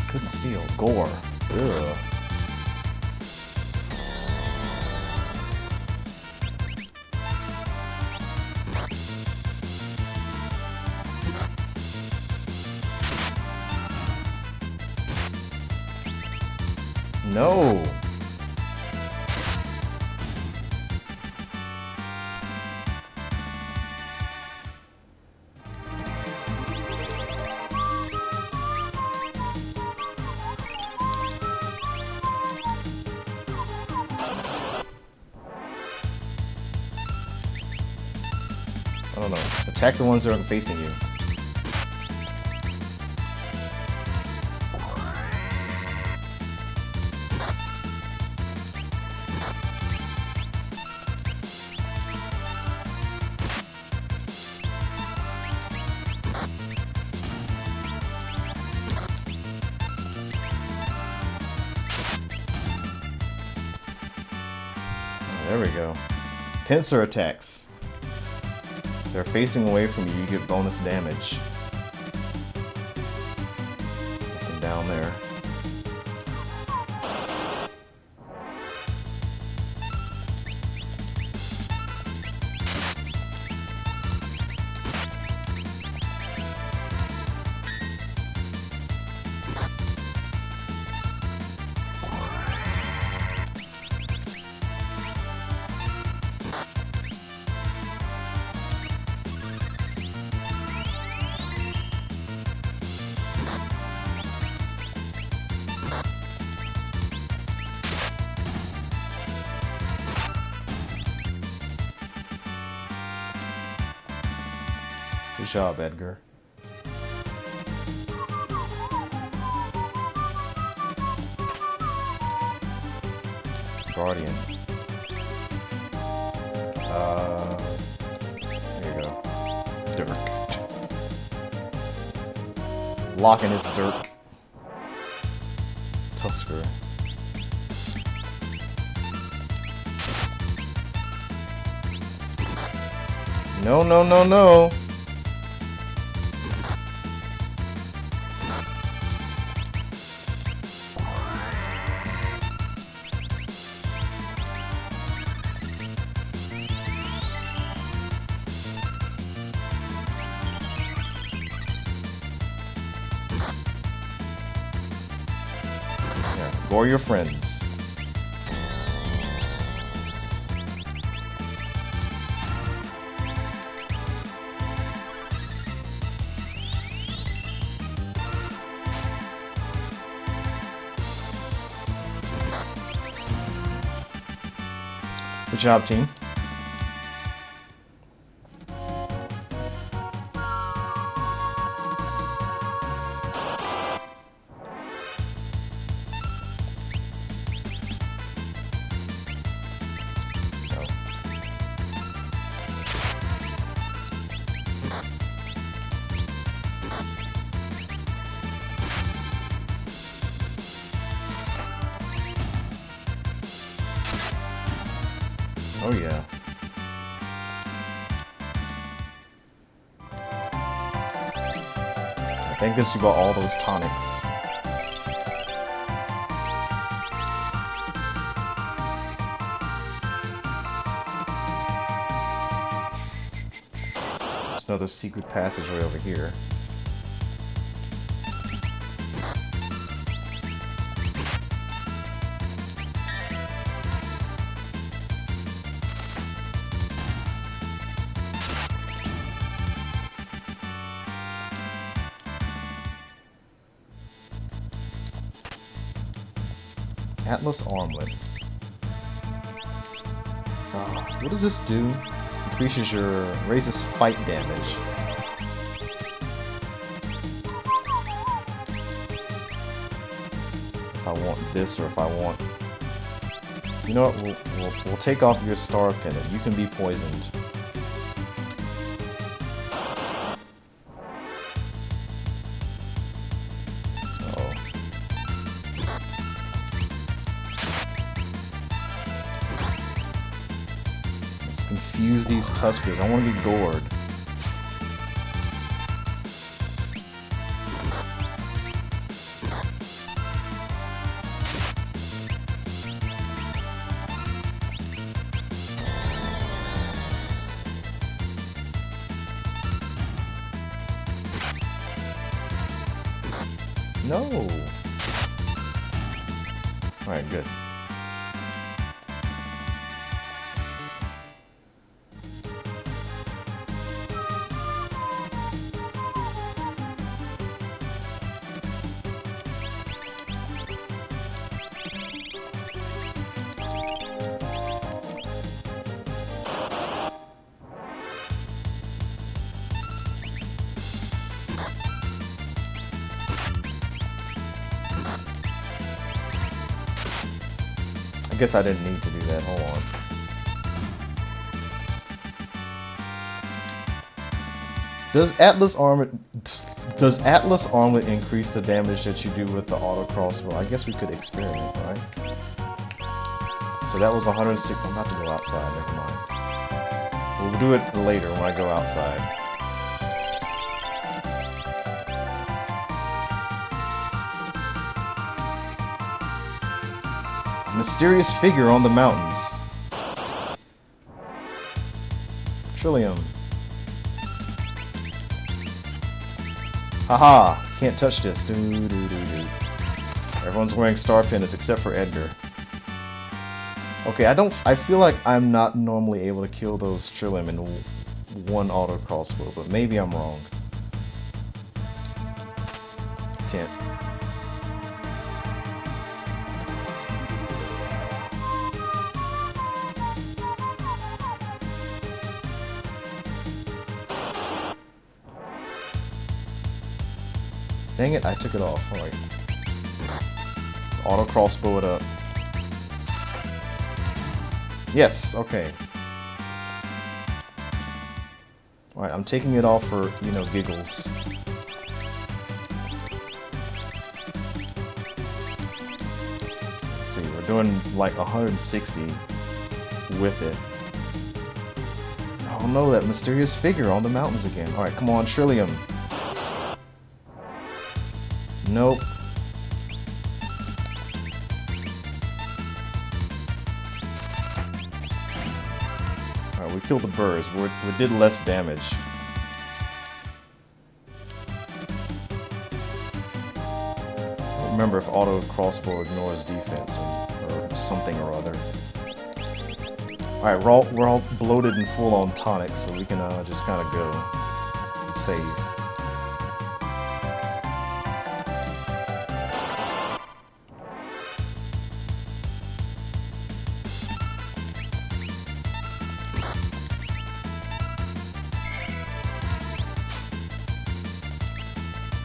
Couldn't steal. Gore. Ugh. No. I don't know. Attack the ones that aren't facing you. There we go. Pincer attacks. If they're facing away from you, you get bonus damage. And down there. Good job, Edgar. Guardian. There you go. Dirk. Locking his Dirk. Tusker. No, no, no, no. Or your friends. Good job, team. Oh yeah. Thank goodness you bought all those tonics. There's another secret passageway over here. Atlas Armlet. What does this do? Raises fight damage. If I want this, or if I want, you know what? We'll take off your star pendant. You can be poisoned. Use these Tuskers. I want to be gored. No. All right, good. I guess I didn't need to do that. Hold on. Does Atlas Armlet increase the damage that you do with the auto crossbow? I guess we could experiment, right? So that was 106. I'm about to go outside. Never mind. We'll do it later when I go outside. Mysterious figure on the mountains. Trillium. Haha! Can't touch this. Everyone's wearing star pendants except for Edgar. Okay, I feel like I'm not normally able to kill those Trillium in one auto crossbow, but maybe I'm wrong. 10. Dang it, I took it off. Alright. Let's auto crossbow it up. Yes, okay. Alright, I'm taking it off for, you know, giggles. Let's see, we're doing like 160 with it. Oh no, that mysterious figure on the mountains again. Alright, come on, Trillium. Nope. Alright, we killed the birds. We did less damage. I don't remember if auto crossbow ignores defense or something or other. Alright, we're all bloated and full on tonics, so we can just kind of go save.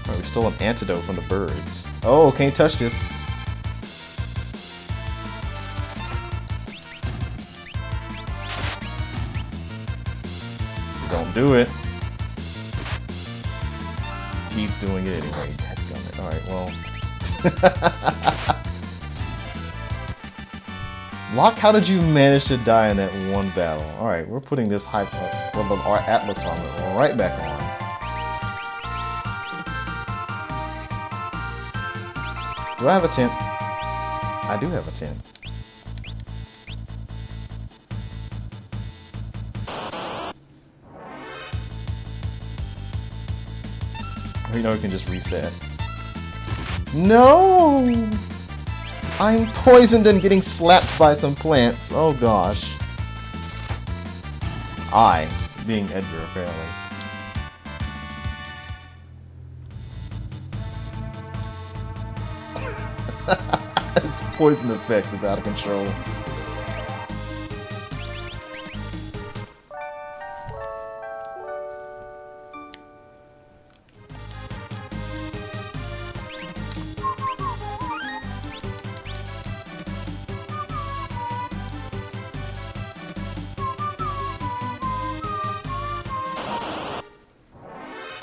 Alright, we stole an antidote from the birds. Oh, can't touch this. Don't do it. Keep doing it anyway. Alright, well. Locke, how did you manage to die in that one battle? Alright, we're putting this our Atlas armor right back on. Do I have a tent? I do have a tent. You know, we can just reset. No! I'm poisoned and getting slapped by some plants. Oh gosh. I, being Edgar, apparently. This poison effect is out of control.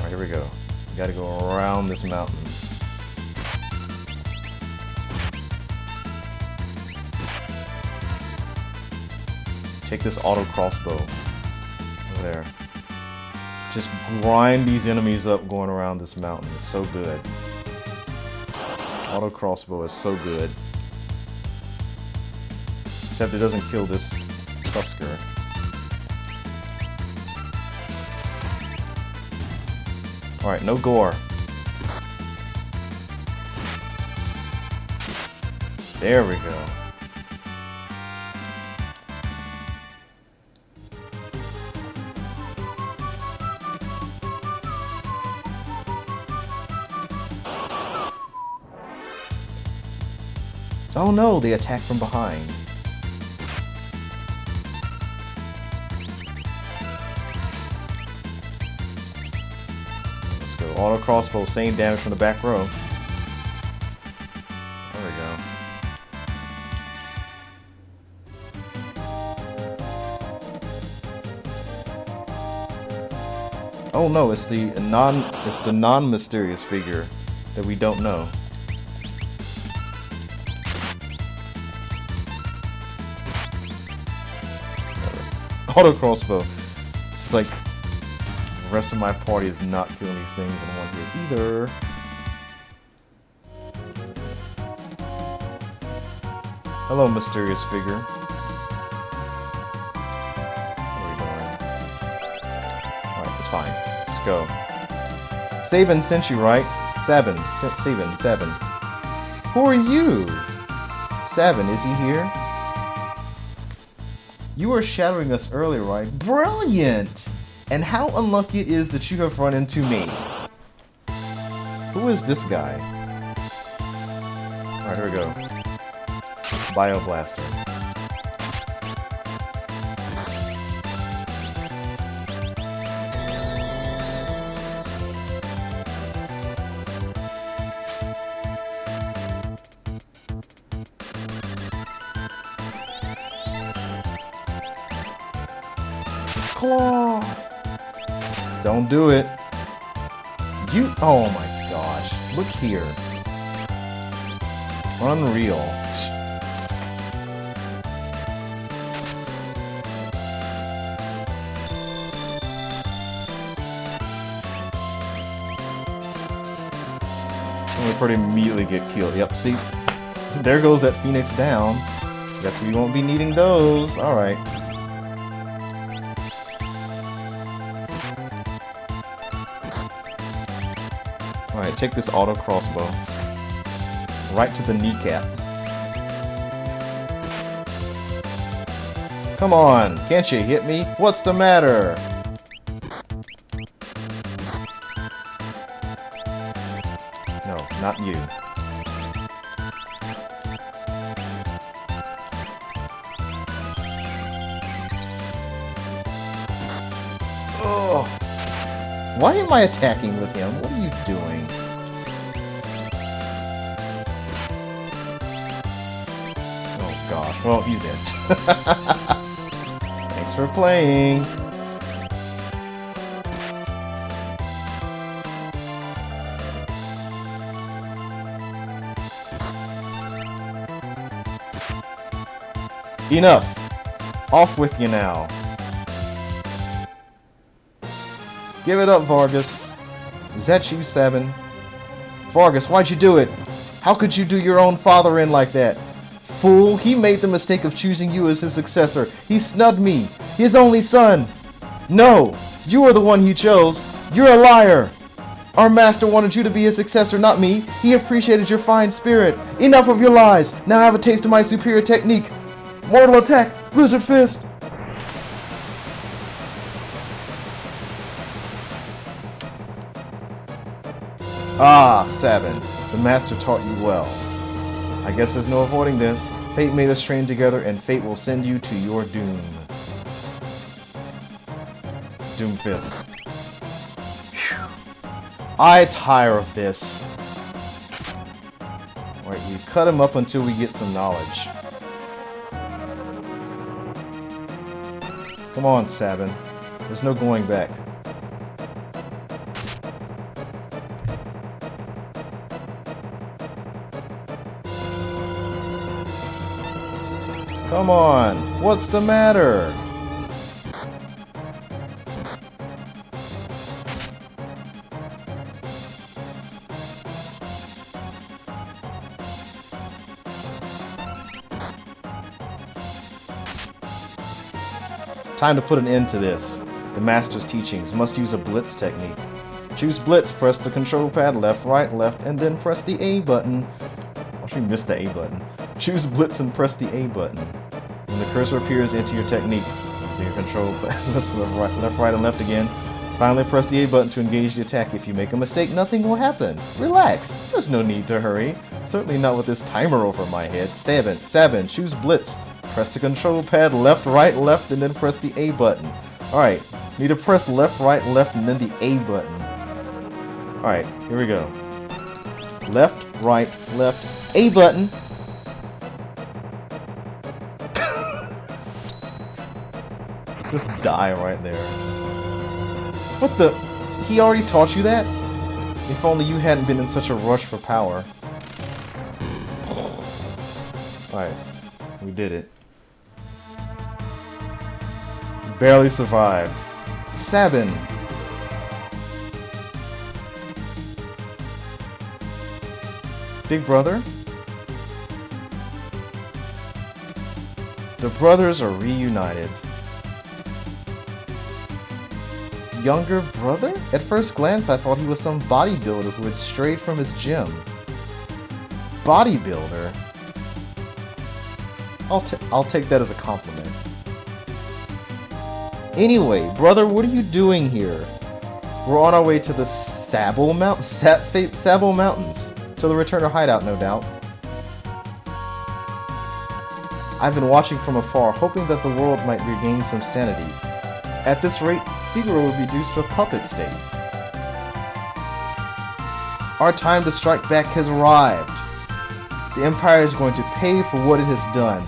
Here we go. We gotta go around this mountain. Take this auto crossbow over there. Just grind these enemies up going around this mountain. It's so good. Auto crossbow is so good. Except it doesn't kill this Tusker. Alright, no gore. There we go. Oh no, they attack from behind. Auto crossbow, same damage from the back row. There we go. Oh no, it's the non-mysterious figure that we don't know. Auto crossbow. It's like the rest of my party is not killing these things in one hit either. Hello, mysterious figure. Where are we going? Alright, it's fine. Let's go. Sabin sent you, right? Sabin. Sabin. Who are you? Sabin, is he here? You were shadowing us earlier, right? Brilliant! And how unlucky it is that you have run into me. Who is this guy? Alright, here we go. Bioblaster. Claw! Don't do it. You... Oh my gosh. Look here. Unreal. We pretty immediately get killed. Yep, see? There goes that Phoenix down. Guess we won't be needing those. Alright. Alright, take this auto crossbow. Right to the kneecap. Come on, can't you hit me? What's the matter? No, not you. Oh, why am I attacking with him? What are you doing? Oh gosh, well, you did. Thanks for playing. Enough! Off with you now. Give it up, Vargas. Was that you, Sabin? Vargas, why'd you do it? How could you do your own father in like that? Fool, he made the mistake of choosing you as his successor. He snubbed me, his only son. No, you are the one he chose. You're a liar. Our master wanted you to be his successor, not me. He appreciated your fine spirit. Enough of your lies. Now have a taste of my superior technique. Mortal attack, Blizzard Fist. Ah, Sabin, the master taught you well. I guess there's no avoiding this. Fate made us train together, and fate will send you to your doom. Doom Fist. Whew. I tire of this. Alright, we cut him up until we get some knowledge. Come on, Sabin. There's no going back. Come on, what's the matter? Time to put an end to this. The master's teachings must use a blitz technique. Choose blitz, press the control pad left, right, left, and then press the A button. Actually missed the A button. Choose blitz and press the A button. When the cursor appears, enter your technique. Using your control pad left, right, and left again. Finally press the A button to engage the attack. If you make a mistake, nothing will happen. Relax. There's no need to hurry. Certainly not with this timer over my head. Sabin, choose blitz. Press the control pad left, right, left, and then press the A button. Alright, need to press left, right, left, and then the A button. Alright, here we go. Left, right, left, A button. Just die right there. What the? He already taught you that? If only you hadn't been in such a rush for power. Alright, we did it. Barely survived. Sabin! Big brother? The brothers are reunited. Younger brother? At first glance, I thought he was some bodybuilder who had strayed from his gym. Bodybuilder? I'll take that as a compliment. Anyway, brother, what are you doing here? We're on our way to the Sable Mountains, to the returner hideout, no doubt. I've been watching from afar, hoping that the world might regain some sanity. At this rate, Figaro will be reduced to a puppet state. Our time to strike back has arrived. The Empire is going to pay for what it has done.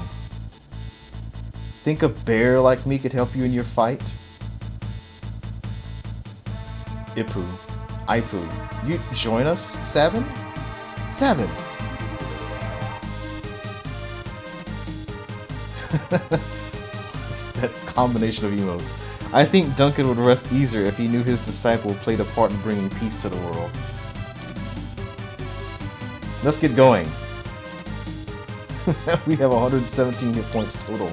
Think a bear like me could help you in your fight? Ipu. Ipu. You join us, Sabin? Sabin! It's that combination of emotes. I think Duncan would rest easier if he knew his disciple played a part in bringing peace to the world. Let's get going. We have 117 hit points total.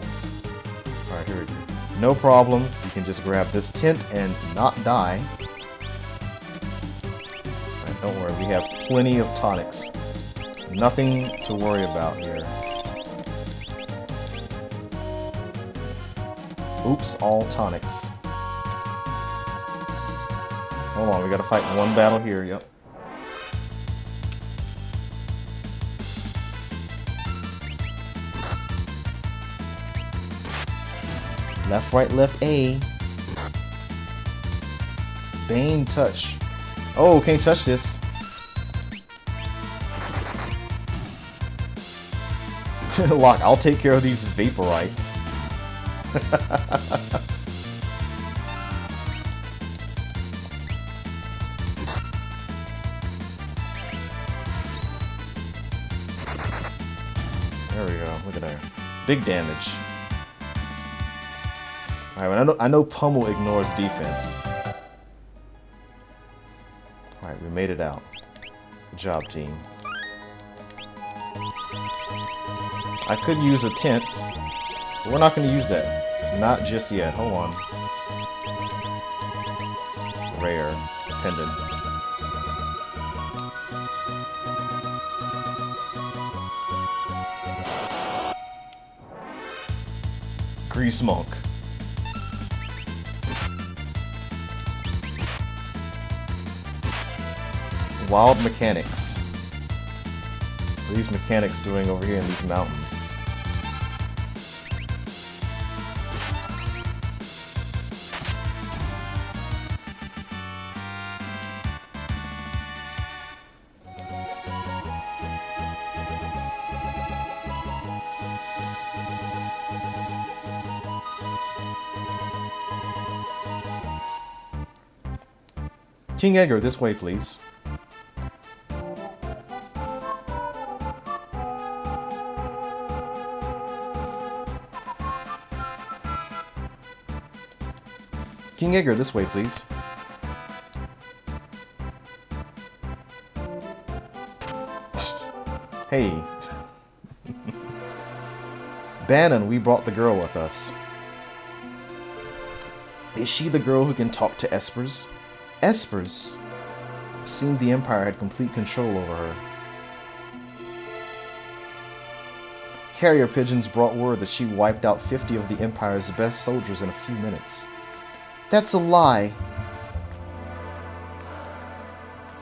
Alright, here we go. No problem. You can just grab this tent and not die. Alright, don't worry. We have plenty of tonics. Nothing to worry about here. Oops, all tonics. Hold on, we gotta fight one battle here, yep. Left, right, left, A. Bane touch. Oh, can't touch this. Locke, I'll take care of these vaporites. There we go. Look at that. Big damage. Alright, I know Pummel ignores defense. Alright, we made it out. Good job, team. I could use a tent, but we're not going to use that. Not just yet. Hold on. Rare. Pendant. Grease Monk. Wild mechanics. What are these mechanics doing over here in these mountains? King Edgar, this way, please. King Edgar, this way, please. Hey. Banon, we brought the girl with us. Is she the girl who can talk to espers? Espers? It seemed the Empire had complete control over her. Carrier pigeons brought word that she wiped out 50 of the Empire's best soldiers in a few minutes. That's a lie.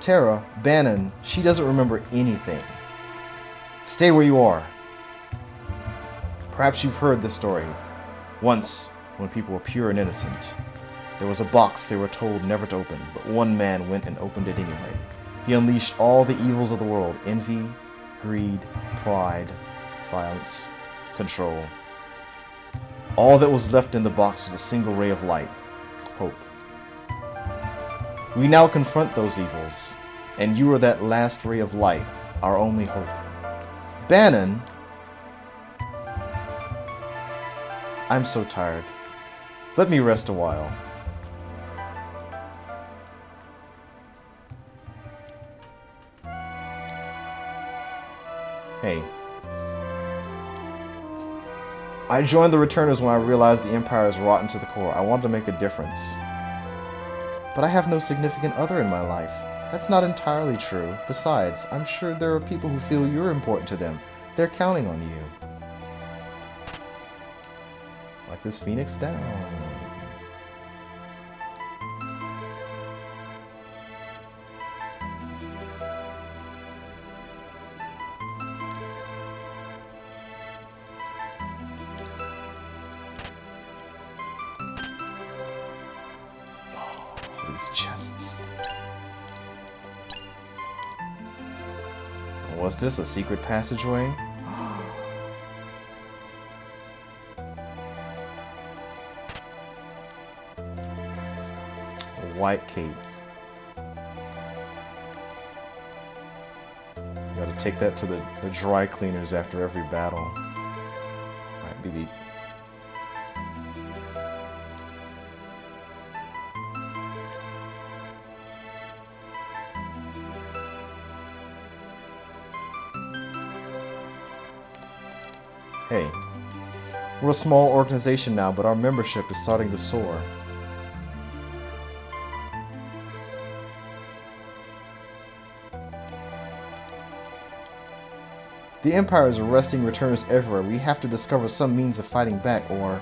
Terra, Banon, she doesn't remember anything. Stay where you are. Perhaps you've heard this story. Once, when people were pure and innocent, there was a box they were told never to open, but one man went and opened it anyway. He unleashed all the evils of the world: envy, greed, pride, violence, control. All that was left in the box was a single ray of light: hope. We now confront those evils, and you are that last ray of light, our only hope. Banon! I'm so tired. Let me rest a while. Hey. I joined the Returners when I realized the Empire is rotten to the core. I wanted to make a difference. But I have no significant other in my life. That's not entirely true. Besides, I'm sure there are people who feel you're important to them. They're counting on you. Like this Phoenix down. Chests. What's this? A secret passageway? A white cape. We'll take that to the dry cleaners after every battle. Alright, BB. Hey, we're a small organization now, but our membership is starting to soar. The Empire is arresting returners everywhere. We have to discover some means of fighting back, or...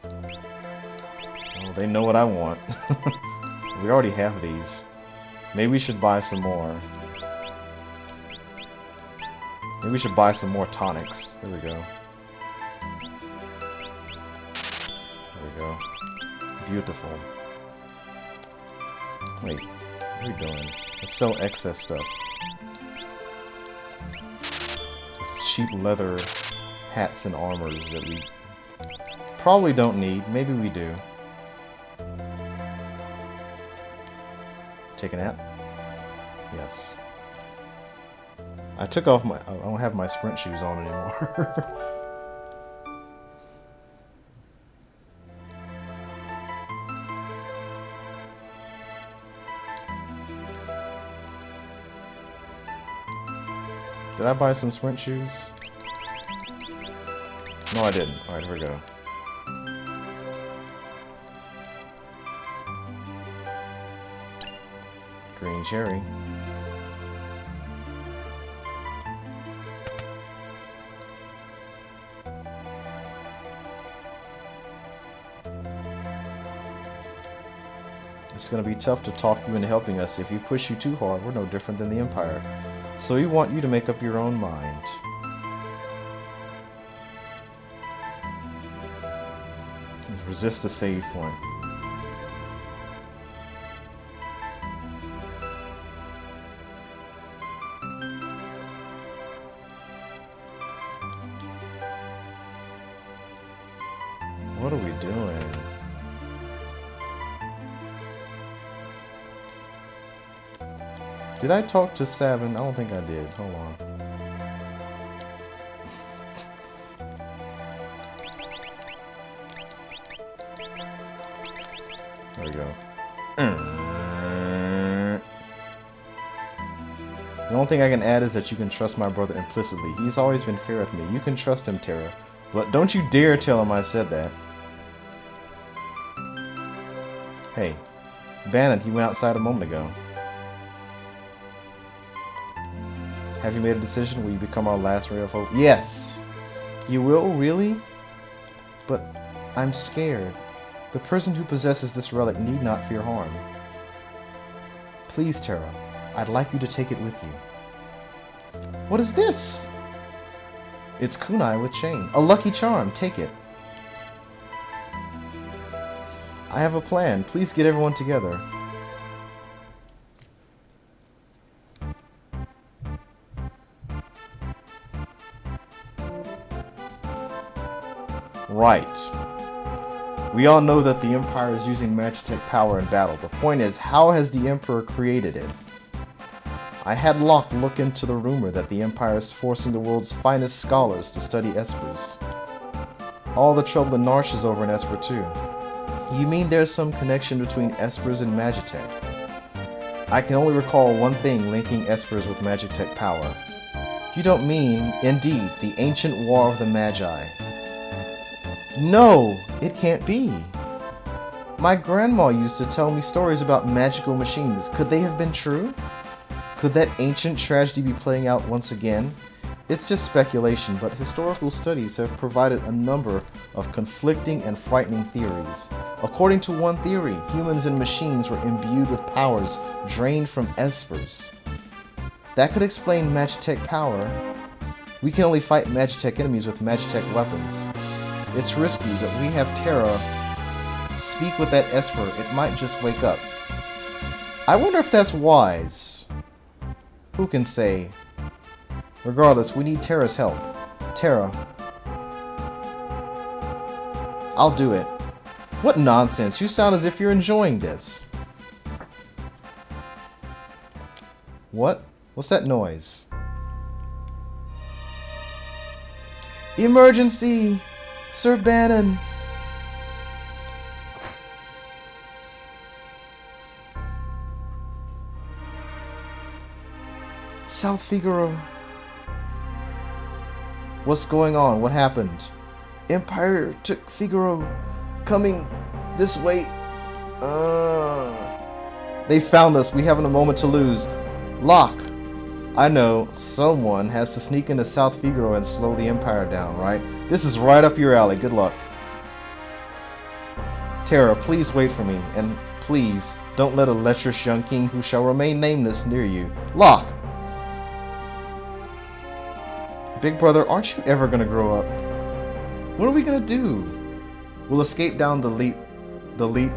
Oh, they know what I want. We already have these. Maybe we should buy some more. Maybe we should buy some more tonics. There we go. There we go. Beautiful. Wait, what are we doing? Let's sell excess stuff. Cheap leather hats and armors that we probably don't need. Maybe we do. Take a nap? Yes. I took off my... I don't have my sprint shoes on anymore. Did I buy some sprint shoes? No, I didn't. Alright, here we go. Green cherry. It's gonna be tough to talk you into helping us. If you push you too hard, we're no different than the Empire. So we want you to make up your own mind. Resist the save point. What are we doing? Did I talk to Sabin? I don't think I did. Hold on. There we go. The only thing I can add is that you can trust my brother implicitly. He's always been fair with me. You can trust him, Terra. But don't you dare tell him I said that. Hey, Banon, he went outside a moment ago. Have you made a decision? Will you become our last ray of hope? Yes! You will? Really? But I'm scared. The person who possesses this relic need not fear harm. Please, Terra. I'd like you to take it with you. What is this? It's kunai with chain. A lucky charm. Take it. I have a plan. Please get everyone together. Right. We all know that the Empire is using Magitek power in battle. The point is, how has the Emperor created it? I had Locke look into the rumor that the Empire is forcing the world's finest scholars to study espers. All the trouble in Narshe is over in Esper too. You mean there's some connection between espers and Magitek? I can only recall one thing linking espers with Magitek power. You don't mean, indeed, the ancient war of the Magi. No, it can't be. My grandma used to tell me stories about magical machines. Could they have been true? Could that ancient tragedy be playing out once again? It's just speculation, but historical studies have provided a number of conflicting and frightening theories. According to one theory, humans and machines were imbued with powers drained from espers. That could explain Magitek power. We can only fight Magitek enemies with Magitek weapons. It's risky, but we have Terra speak with that esper. It might just wake up. I wonder if that's wise. Who can say? Regardless, we need Terra's help. Terra. I'll do it. What nonsense. You sound as if you're enjoying this. What? What's that noise? Emergency! Sir Banon! South Figaro. What's going on? What happened? Empire took Figaro. Coming this way. They found us. We haven't a moment to lose. Locke. I know. Someone has to sneak into South Figaro and slow the Empire down, right? This is right up your alley. Good luck. Terra, please wait for me. And please, don't let a lecherous young king who shall remain nameless near you. Locke! Big brother, aren't you ever gonna grow up? What are we gonna do? We'll escape down the Lete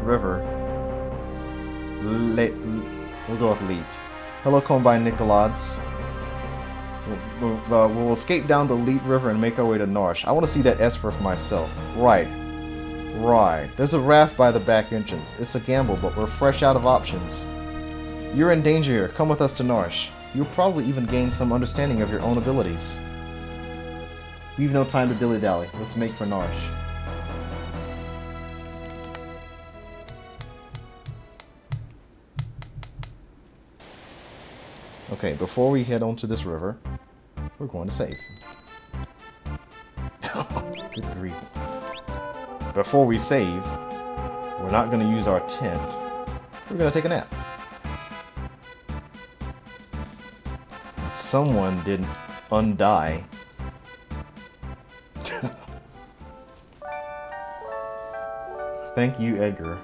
River. We'll go with Lete. Hello, Combine Nicolads. We'll escape down the Lete River and make our way to Narshe. I want to see that Esper for myself. Right. There's a raft by the back entrance. It's a gamble, but we're fresh out of options. You're in danger here. Come with us to Narshe. You'll probably even gain some understanding of your own abilities. We've no time to dilly-dally. Let's make for Narshe. Okay, before we head onto this river, we're going to save. Good grief. Before we save, we're not going to use our tent. We're going to take a nap. Someone didn't undie. Thank you, Edgar.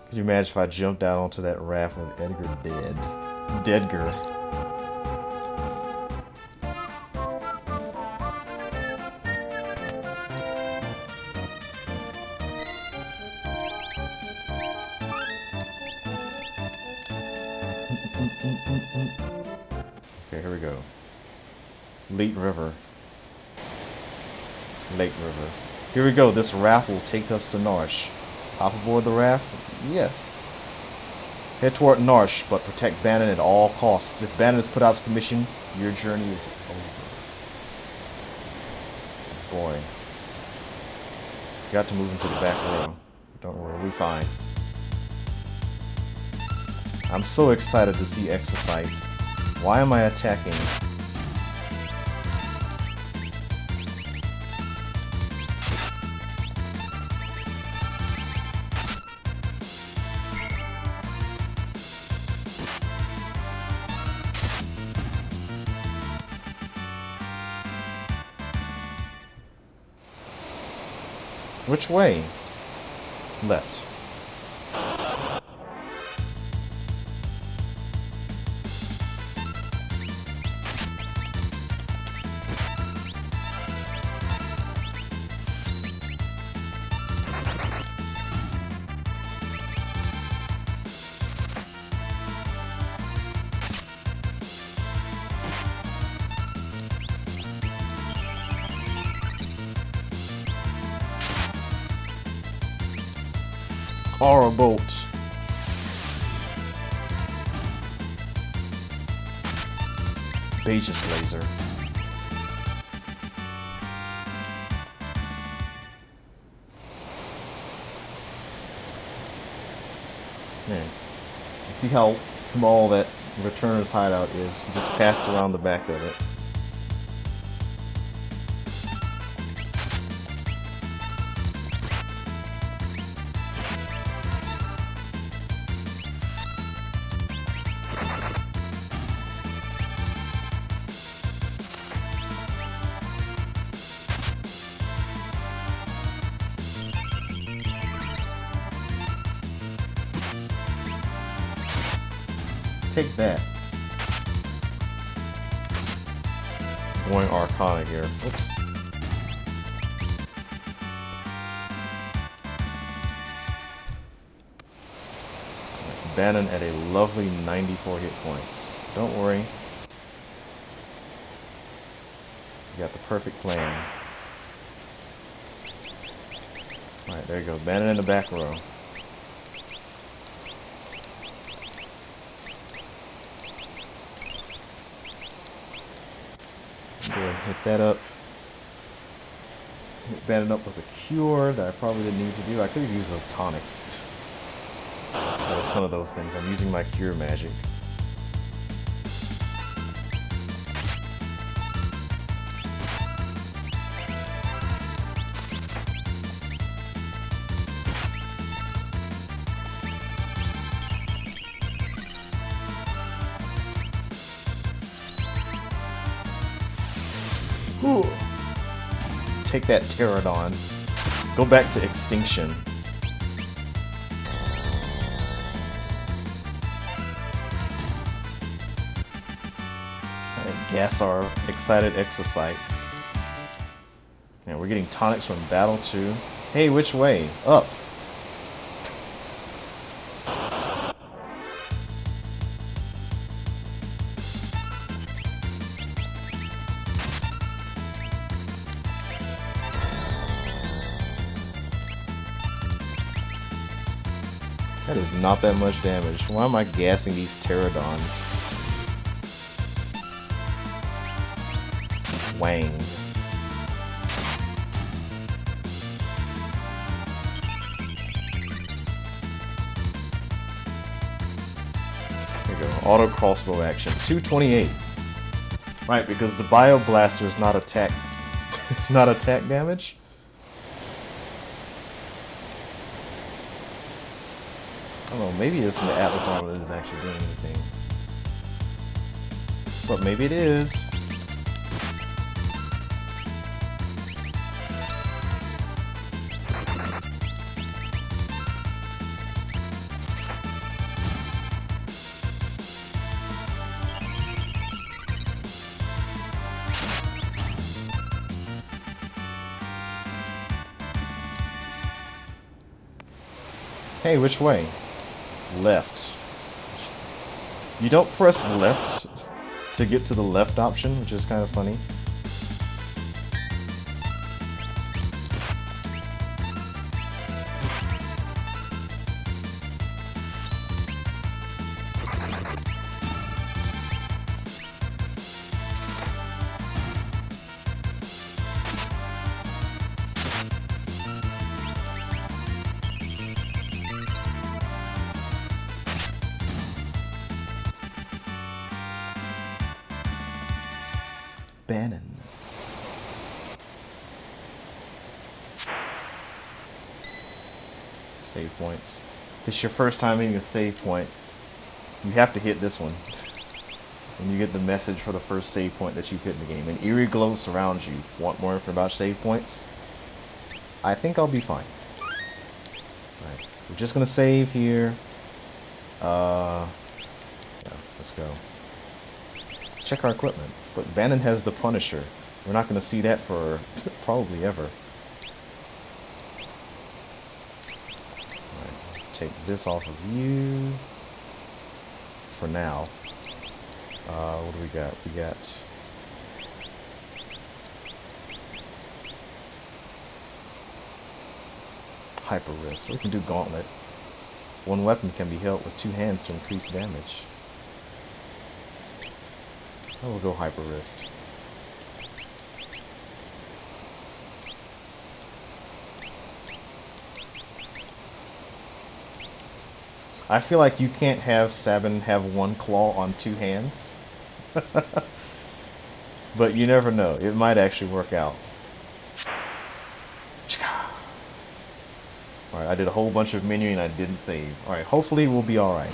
Could you imagine if I jumped out onto that raft with Edgar dead? Deadgar. Okay, here we go. Lete River. Lake River. Here we go. This raft will take us to Narshe. Hop aboard the raft? Yes. Head toward Narshe, but protect Banon at all costs. If Banon is put out of commission, your journey is over. Boy. Got to move into the back row. Don't worry, we'll be fine. I'm so excited to see Exocite. Why am I attacking? Which way? Left. Aura bolt. Bage's laser. Man, you see how small that returner's hideout is? We just passed around the back of it. Take that. Going Arcana here. Oops. Banon at a lovely 94 hit points. Don't worry. You got the perfect plan. Alright, there you go. Banon in the back row. Hit that up. Hit Banon up with a cure that I probably didn't need to do. I could have used a tonic. Got a ton of those things. I'm using my cure magic. Ooh. Take that Pterodon. Go back to extinction. Gas our excited exocyte. And we're getting tonics from battle too. Hey, which way? Up. That is not that much damage. Why am I gassing these Pterodons? Wang. There you go. Auto crossbow action. 228. Right, because the Bio Blaster is not attack. It's not attack damage. I don't know, maybe it's the Atlas armor that is actually doing anything. But maybe it is. Hey, which way? Left. You don't press left to get to the left option, which is kind of funny. Banon. Save points. This is your first time hitting a save point. You have to hit this one. And you get the message for the first save point that you've hit in the game. An eerie glow surrounds you. Want more information about save points? I think I'll be fine. Alright. We're just gonna save here. Yeah, let's go. Let's check our equipment. But Banon has the Punisher. We're not going to see that for probably ever. Alright, take this off of you. For now. What do we got? We got... Hyper Wrist. We can do Gauntlet. One weapon can be held with two hands to increase damage. I will go Hyper Wrist. I feel like you can't have Sabin have one claw on two hands. But you never know. It might actually work out. Alright, I did a whole bunch of menu and I didn't save. Alright, hopefully we'll be alright.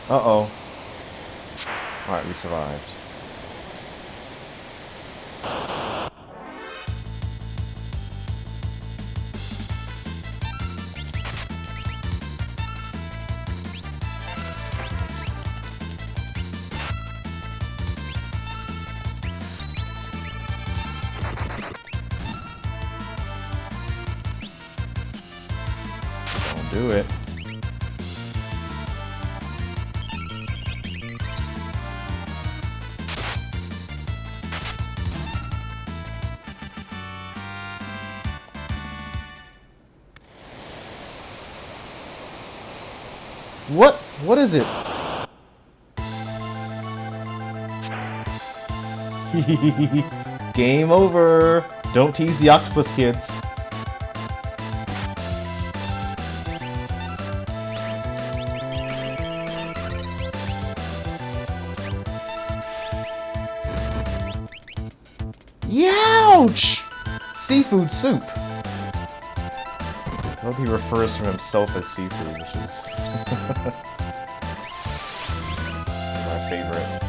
Uh-oh. Alright, we survived. Don't do it. What? What is it? Game over. Don't tease the octopus, kids. Youch! Seafood soup. I hope he refers to himself as seafood, which is my favorite.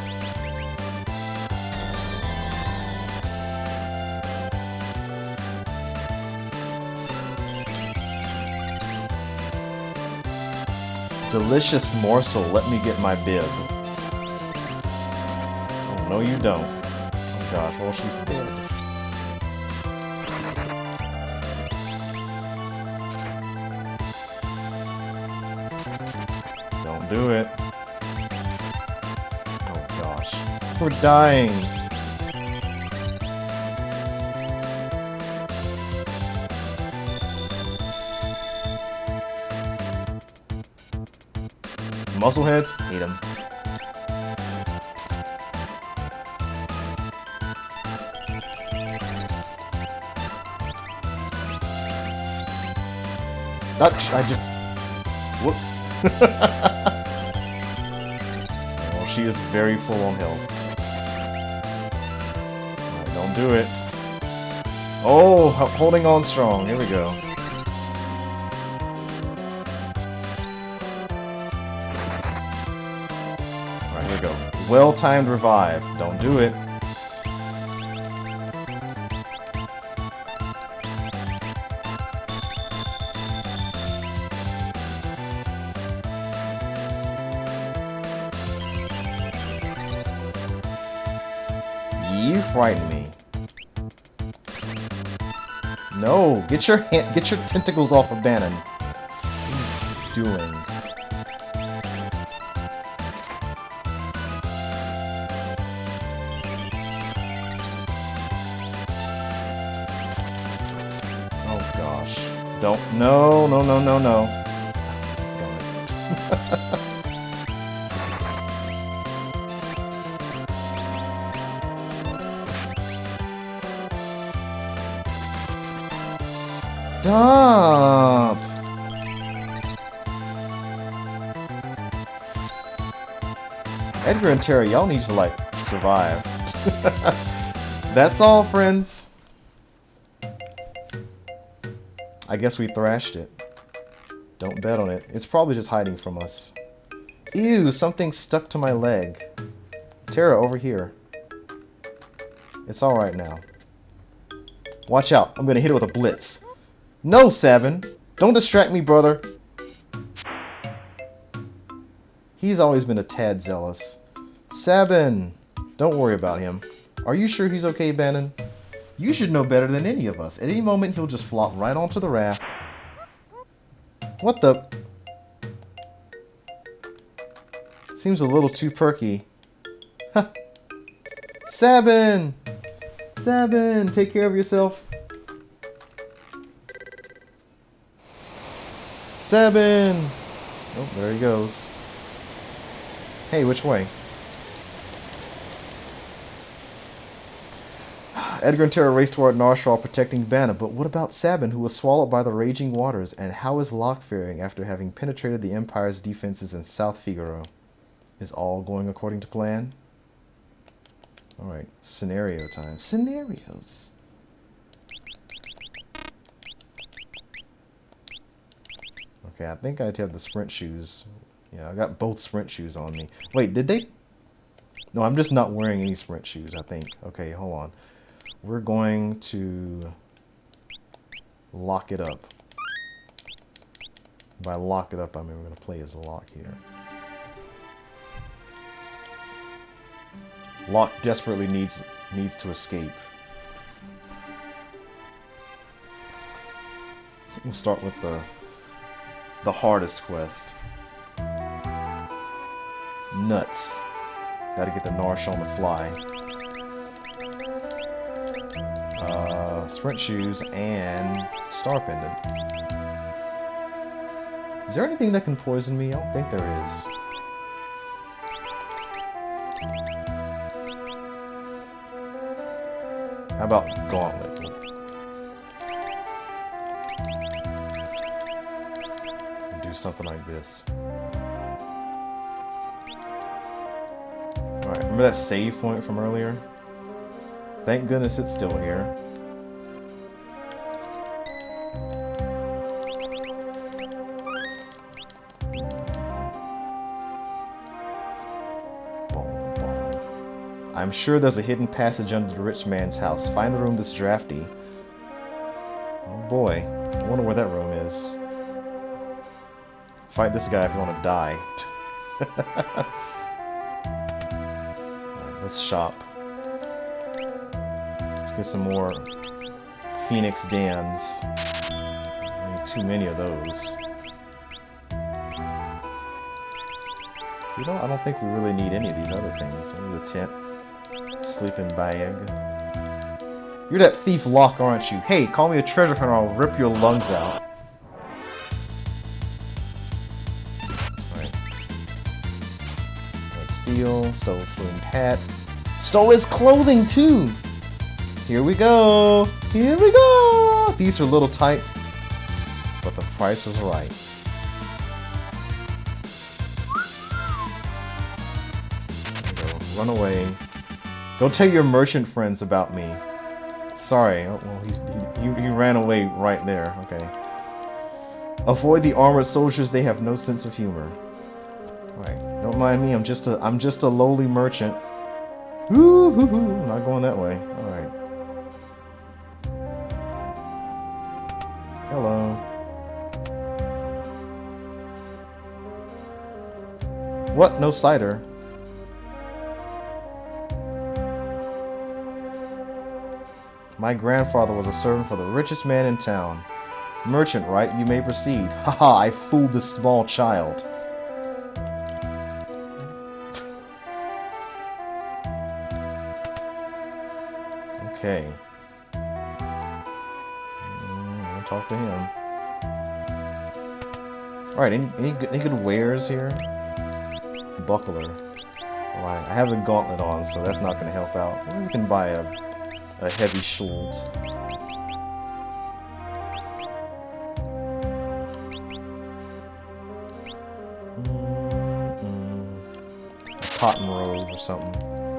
Delicious morsel, let me get my bib. Oh, no you don't. Oh gosh, well she's dead. Don't do it. Oh gosh. We're dying. Muscleheads? Hate them. I just... Whoops. Well, she is very full on health. Right, don't do it. Oh, holding on strong. Here we go. Alright, here we go. Well-timed revive. Don't do it. You frighten me. No, get your tentacles off of Banon. What are you doing? Oh gosh. Don't. No, no, no, no, no. Stop! Edgar and Terra, y'all need to, like, survive. That's all, friends. I guess we thrashed it. Don't bet on it. It's probably just hiding from us. Ew, something stuck to my leg. Terra, over here. It's alright now. Watch out. I'm gonna hit it with a blitz. No, Sabin. Don't distract me, brother. He's always been a tad zealous. Sabin! Don't worry about him. Are you sure he's okay, Banon? You should know better than any of us. At any moment, he'll just flop right onto the raft. What the... Seems a little too perky. Huh. Sabin! Sabin! Take care of yourself. Sabin! Oh, there he goes. Hey, which way? Edgar and Terra race toward Narshe while protecting Banon, but what about Sabin, who was swallowed by the raging waters? And how is Locke faring after having penetrated the Empire's defenses in South Figaro? Is all going according to plan? Alright, scenario time. Scenarios! Okay, I think I have the sprint shoes. Yeah, I got both sprint shoes on me. Wait, did they... No, I'm just not wearing any sprint shoes, I think. Okay, hold on. We're going to lock it up. By lock it up, I mean we're going to play as Locke here. Locke desperately needs to escape. We'll start with the hardest quest. Nuts. Gotta get the Narshe on the fly. Sprint shoes and star pendant. Is there anything that can poison me? I don't think there is. How about Gauntlet? Do something like this. Alright, remember that save point from earlier? Thank goodness it's still here. I'm sure there's a hidden passage under the rich man's house. Find the room that's drafty. Oh boy. I wonder where that room is. Fight this guy if you want to die. Right, let's shop. Let's get some more Phoenix Dans. I need too many of those. You know, I don't think we really need any of these other things. Maybe the tent. Sleeping bag. You're that thief Locke, aren't you? Hey, call me a treasure hunter, I'll rip your lungs out. Alright. Steal, stole a plumed hat. Stole his clothing too! Here we go! Here we go! These are a little tight, but the price was right. There we go. Run away. Go tell your merchant friends about me. Sorry. Oh, well, he ran away right there. Okay. Avoid the armored soldiers. They have no sense of humor. Right. Don't mind me. I'm just a lowly merchant. Woo hoo hoo. I'm not going that way. All right. Hello. What? No cider. My grandfather was a servant for the richest man in town. Merchant, right? You may proceed. Haha, I fooled this small child. Okay. I'll talk to him. Alright, any good wares here? Buckler. Alright, I have a gauntlet on, so that's not going to help out. Well, you can buy a heavy shield. A cotton robe or something.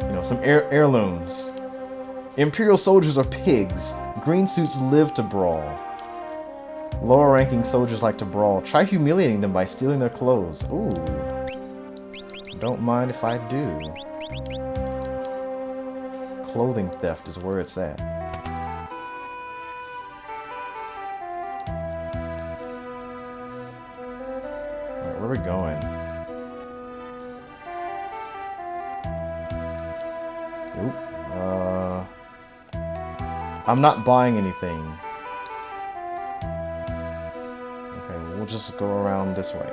You know, some heirlooms. Imperial soldiers are pigs. Green suits live to brawl. Lower ranking soldiers like to brawl. Try humiliating them by stealing their clothes. Ooh. Don't mind if I do. Clothing theft is where it's at. Alright, where are we going? Oop. I'm not buying anything. Okay, we'll just go around this way.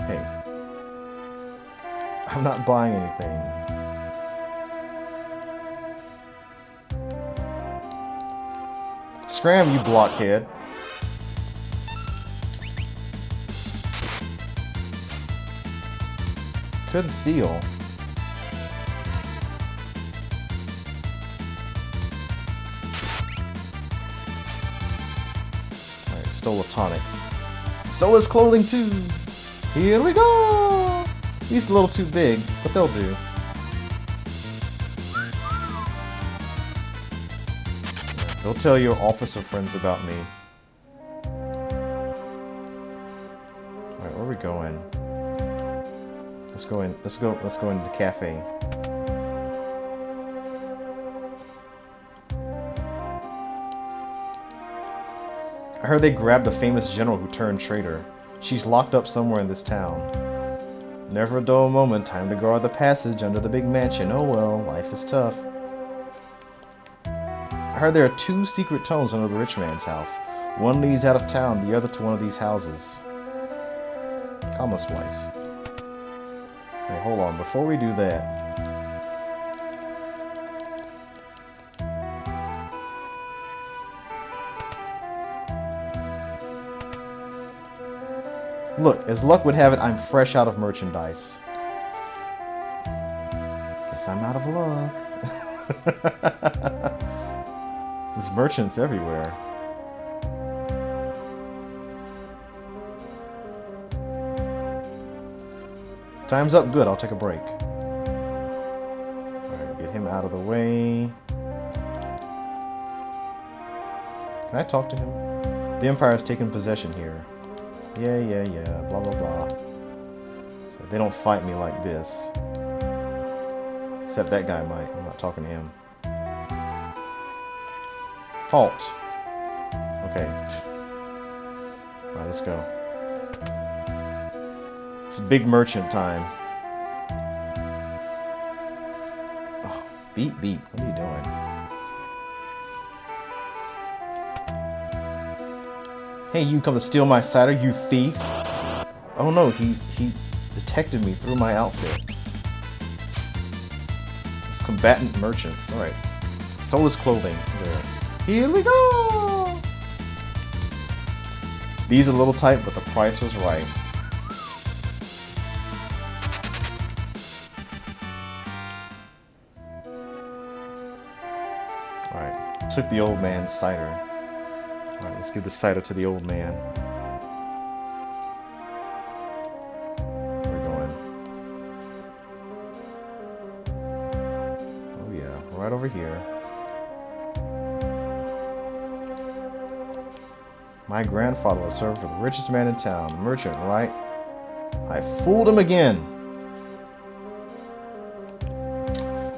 Hey. I'm not buying anything. Scram, you blockhead. Couldn't steal. Alright, stole a tonic. Stole his clothing too! Here we go! He's a little too big, but they'll do. Go tell your officer friends about me. Alright, where are we going? Let's go into the cafe. I heard they grabbed a famous general who turned traitor. She's locked up somewhere in this town. Never a dull moment, time to guard the passage under the big mansion. Oh well, life is tough. I heard there are 2 secret tunnels under the rich man's house. One leads out of town, the other to one of these houses. Comma splice. Hey, hold on, before we do that. Look, as luck would have it, I'm fresh out of merchandise. Guess I'm out of luck. merchants everywhere. Time's up. Good. I'll take a break. Alright, get him out of the way. Can I talk to him? The Empire's taken possession here. Yeah. Blah, blah, blah. So they don't fight me like this. Except that guy might. I'm not talking to him. Halt. Okay. Alright, let's go. It's big merchant time. Oh, beep. What are you doing? Hey, you come to steal my cider, you thief! Oh no, he detected me through my outfit. It's combatant merchants. Alright. Stole his clothing. There. Here we go! These are a little tight, but the price was right. Alright. Took the old man's cider. Alright, let's give the cider to the old man. Where are we going? Oh yeah, right over here. My grandfather was served for the richest man in town. Merchant, right? I fooled him again.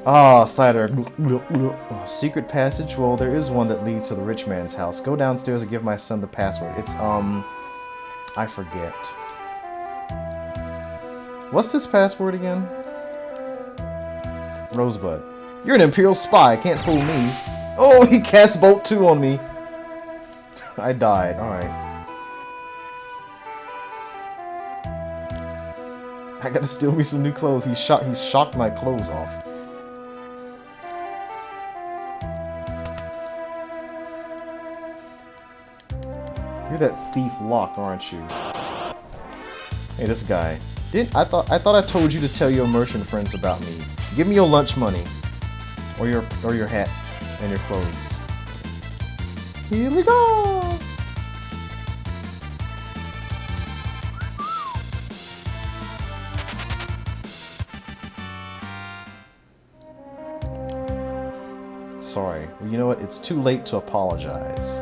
Ah, cider. Oh, secret passage? Well, there is one that leads to the rich man's house. Go downstairs and give my son the password. It's, I forget. What's this password again? Rosebud. You're an Imperial spy. Can't fool me. Oh, he cast Bolt 2 on me. I died. Alright. I gotta steal me some new clothes. He's shocked my clothes off. You're that thief Locke, aren't you? Hey, this guy. I thought I told you to tell your merchant friends about me. Give me your lunch money. Or your hat and your clothes. Here we go! Sorry. Well, you know what? It's too late to apologize.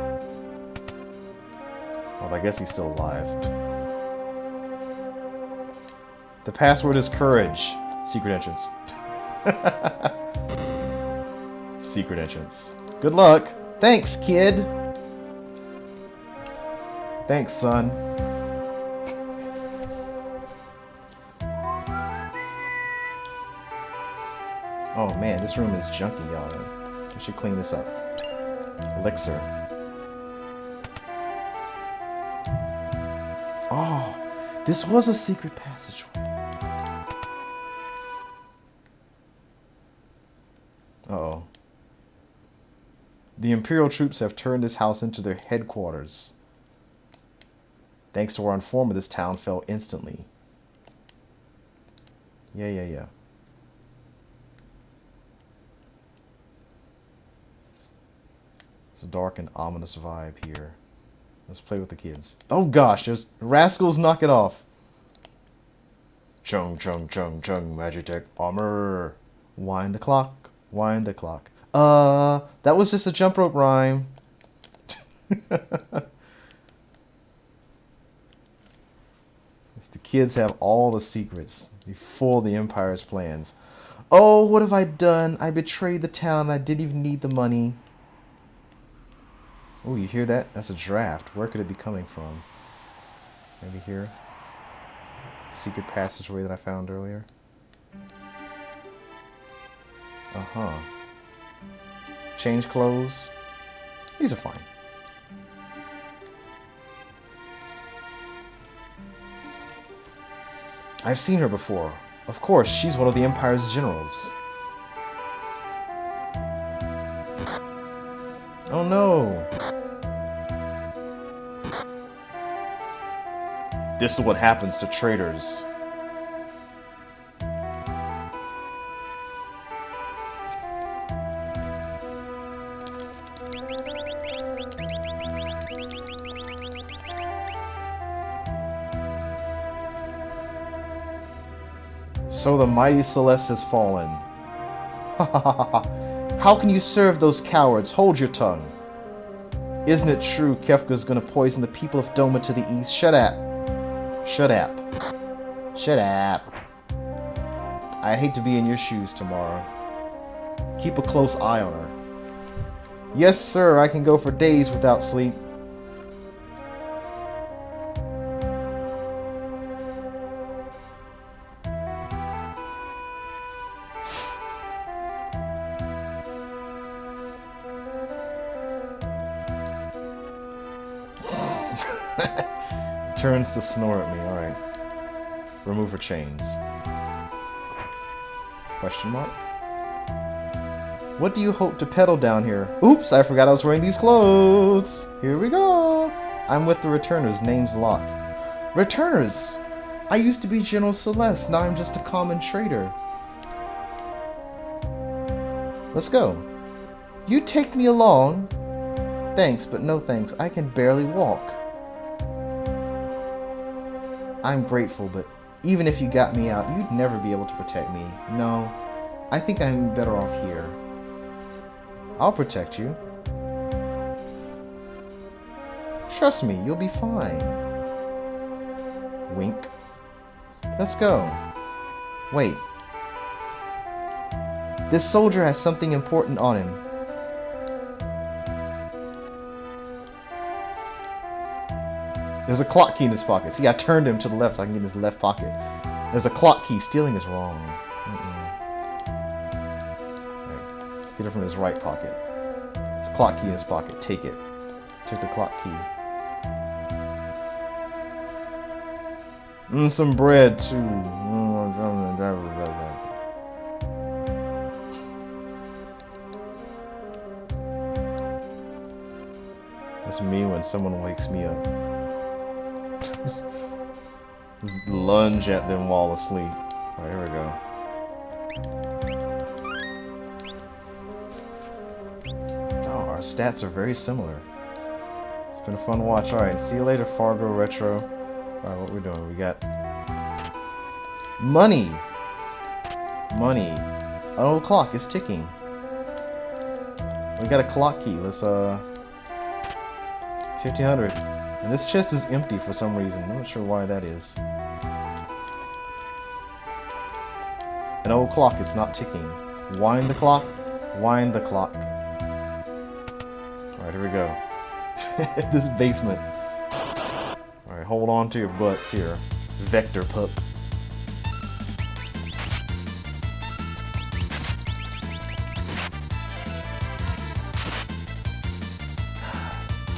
Well, I guess he's still alive. The password is courage. Secret entrance. Secret entrance. Good luck. Thanks, kid. Thanks, son. Oh man, this room is junky, y'all. We should clean this up. Elixir. Oh, this was a secret passageway. Uh-oh. The Imperial troops have turned this house into their headquarters. Thanks to our informant, this town fell instantly. Yeah. It's a dark and ominous vibe here. Let's play with the kids. Oh gosh, there's rascals, knock it off. Chung, Magitek Armor. Wind the clock, wind the clock. That was just a jump rope rhyme. The kids have all the secrets before the Empire's plans. Oh, what have I done? I betrayed the town. I didn't even need the money. Oh, you hear that? That's a draft. Where could it be coming from? Maybe here? Secret passageway that I found earlier. Uh-huh. Change clothes. These are fine. I've seen her before. Of course, she's one of the Empire's generals. Oh no! This is what happens to traitors. So the mighty Celeste has fallen. Ha ha ha ha. How can you serve those cowards? Hold your tongue. Isn't it true Kefka's gonna poison the people of Doma to the east? Shut up. Shut up. Shut up. I'd hate to be in your shoes tomorrow. Keep a close eye on her. Yes, sir, I can go for days without sleep. Turns to snore at me. Alright. Remove her chains. Question mark? What do you hope to peddle down here? Oops, I forgot I was wearing these clothes. Here we go. I'm with the returners. Name's Locke. Returners! I used to be General Celeste. Now I'm just a common trader. Let's go. You take me along? Thanks, but no thanks. I can barely walk. I'm grateful, but even if you got me out, you'd never be able to protect me. No, I think I'm better off here. I'll protect you. Trust me, you'll be fine. Wink. Let's go. Wait. This soldier has something important on him. There's a clock key in his pocket. See, I turned him to the left so I can get in his left pocket. There's a clock key. Stealing is wrong. Right. Get it from his right pocket. There's a clock key in his pocket. Take it. Took the clock key. Some bread, too. That's me when someone wakes me up. Just lunge at them while asleep. Alright, here we go. Oh, our stats are very similar. It's been a fun watch. Alright, see you later, Fargo Retro. Alright, what we doing? We got money. Money. Oh, clock is ticking. We got a clock key. Let's 1500. And this chest is empty for some reason. I'm not sure why that is. An old clock, it's not ticking. Wind the clock. Wind the clock. Alright, here we go. This basement. Alright, hold on to your butts here. Vector pup.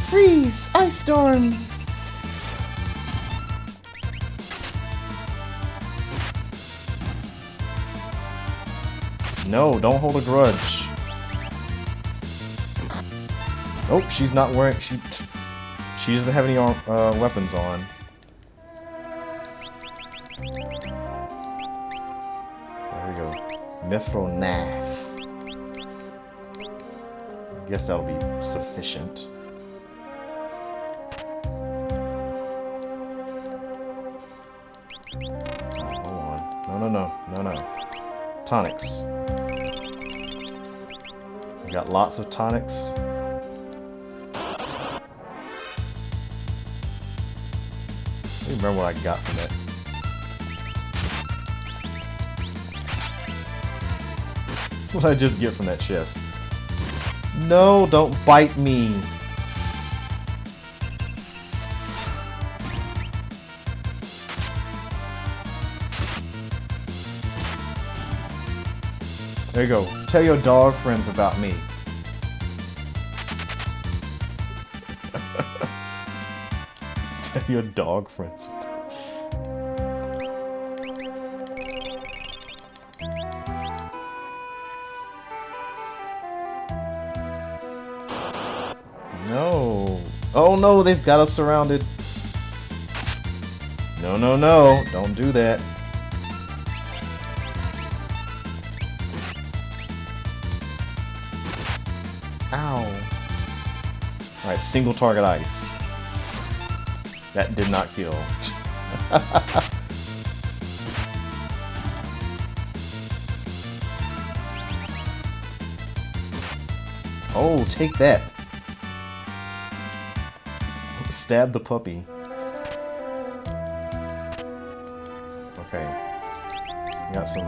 Freeze! Ice storm! No, don't hold a grudge. Oh, she's not wearing... She doesn't have any weapons on. There we go. Mithril Naf. I guess that'll be sufficient. No. Tonics. We got lots of tonics. I don't remember what I got from it. What did I just get from that chest? No, don't bite me. There you go. Tell your dog friends about me. Tell your dog friends. No. Oh no, they've got us surrounded. No. Don't do that. Ow. Alright, single target ice. That did not kill. Oh, take that. Stab the puppy. Okay. We got some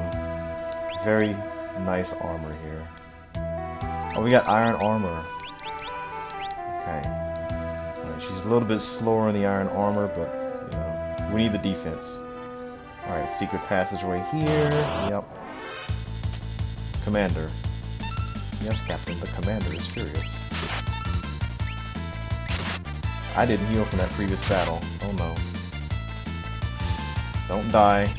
very nice armor here. Oh, we got iron armor. Okay. Alright, she's a little bit slower in the iron armor, but, you know, we need the defense. Alright, secret passageway here. Yep. Commander. Yes, Captain, the commander is furious. I didn't heal from that previous battle. Oh no. Don't die.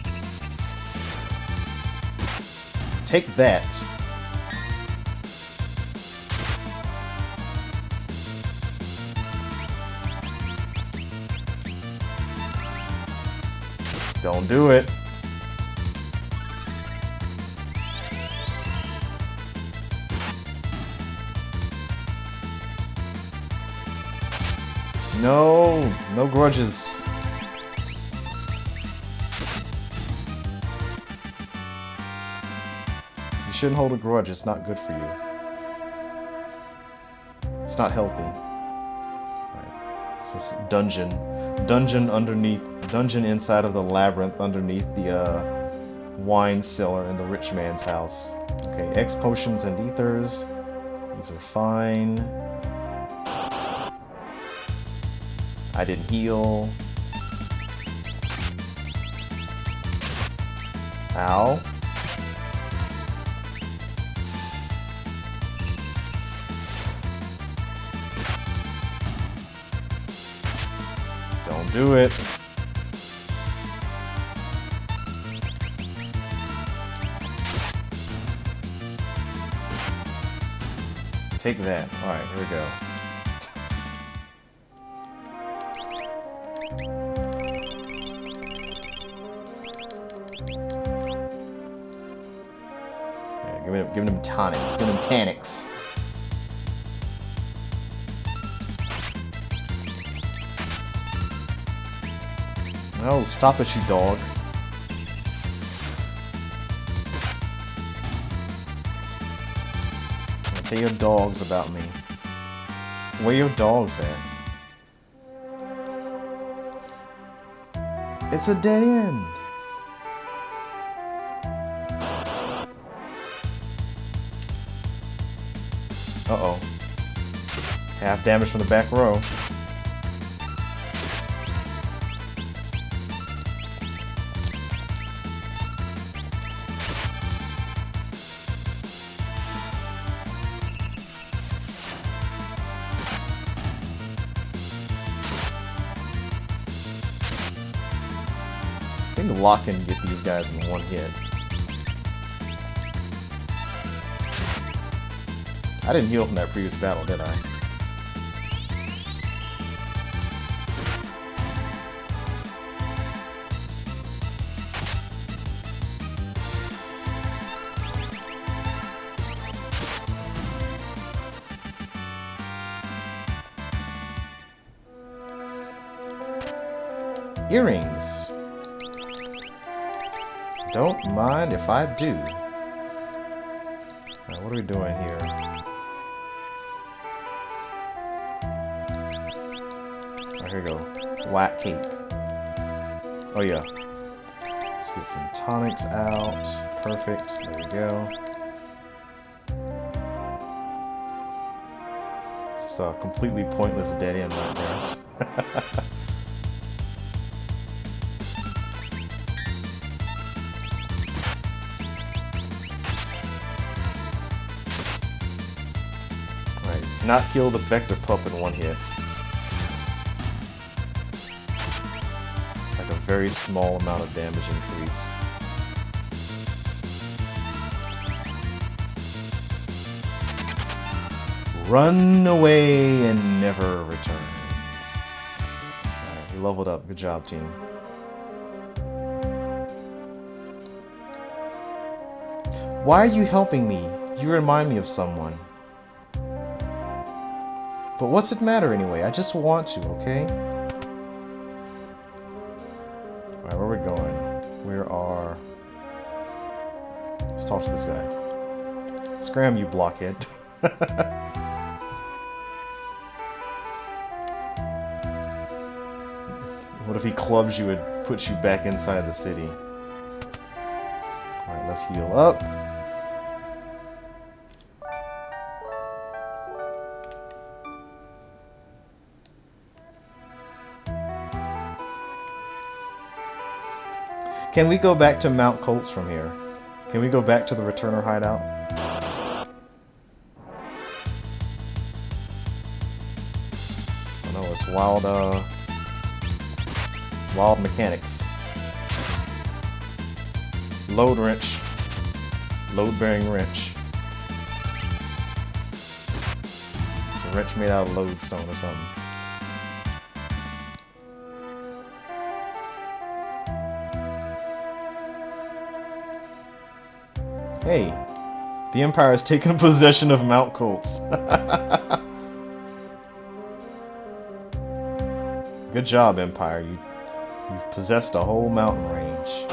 Take that. Don't do it. No, no grudges. You shouldn't hold a grudge, it's not good for you. It's not healthy. Right. It's just dungeon underneath, dungeon inside of the labyrinth underneath the wine cellar in the rich man's house. Okay, X potions and ethers. These are fine. I didn't heal. Ow. Don't do it. Take that. Alright, here we go. Giving him tonics. Giving him tanics. No, stop it, you dog. Tell your dogs about me. Where your dogs at? It's a dead end. Uh-oh. Half damage from the back row. I think Locke can get these guys in one hit. I didn't heal from that previous battle, did I? Earrings. Don't mind if I do. Alright, what are we doing here? Here we go. Black cape. Oh yeah. Let's get some tonics out. Perfect. There we go. It's a completely pointless dead end right there. Alright, not kill the vector pup in one hit. A very small amount of damage increase. Run away and never return. Alright, we leveled up. Good job, team. Why are you helping me? You remind me of someone. But what's it matter anyway? I just want to, okay? Alright, where are we going? We are... Let's talk to this guy. Scram, you blockhead. What if he clubs you and puts you back inside the city? Alright, let's heal up. Can we go back to Mount Kolts from here? Can we go back to the Returner hideout? Oh no, it's wild mechanics. Load wrench. Load-bearing wrench. It's a wrench made out of lodestone or something. Hey, the Empire has taken possession of Mount Kolts. Good job, Empire. You've possessed a whole mountain range.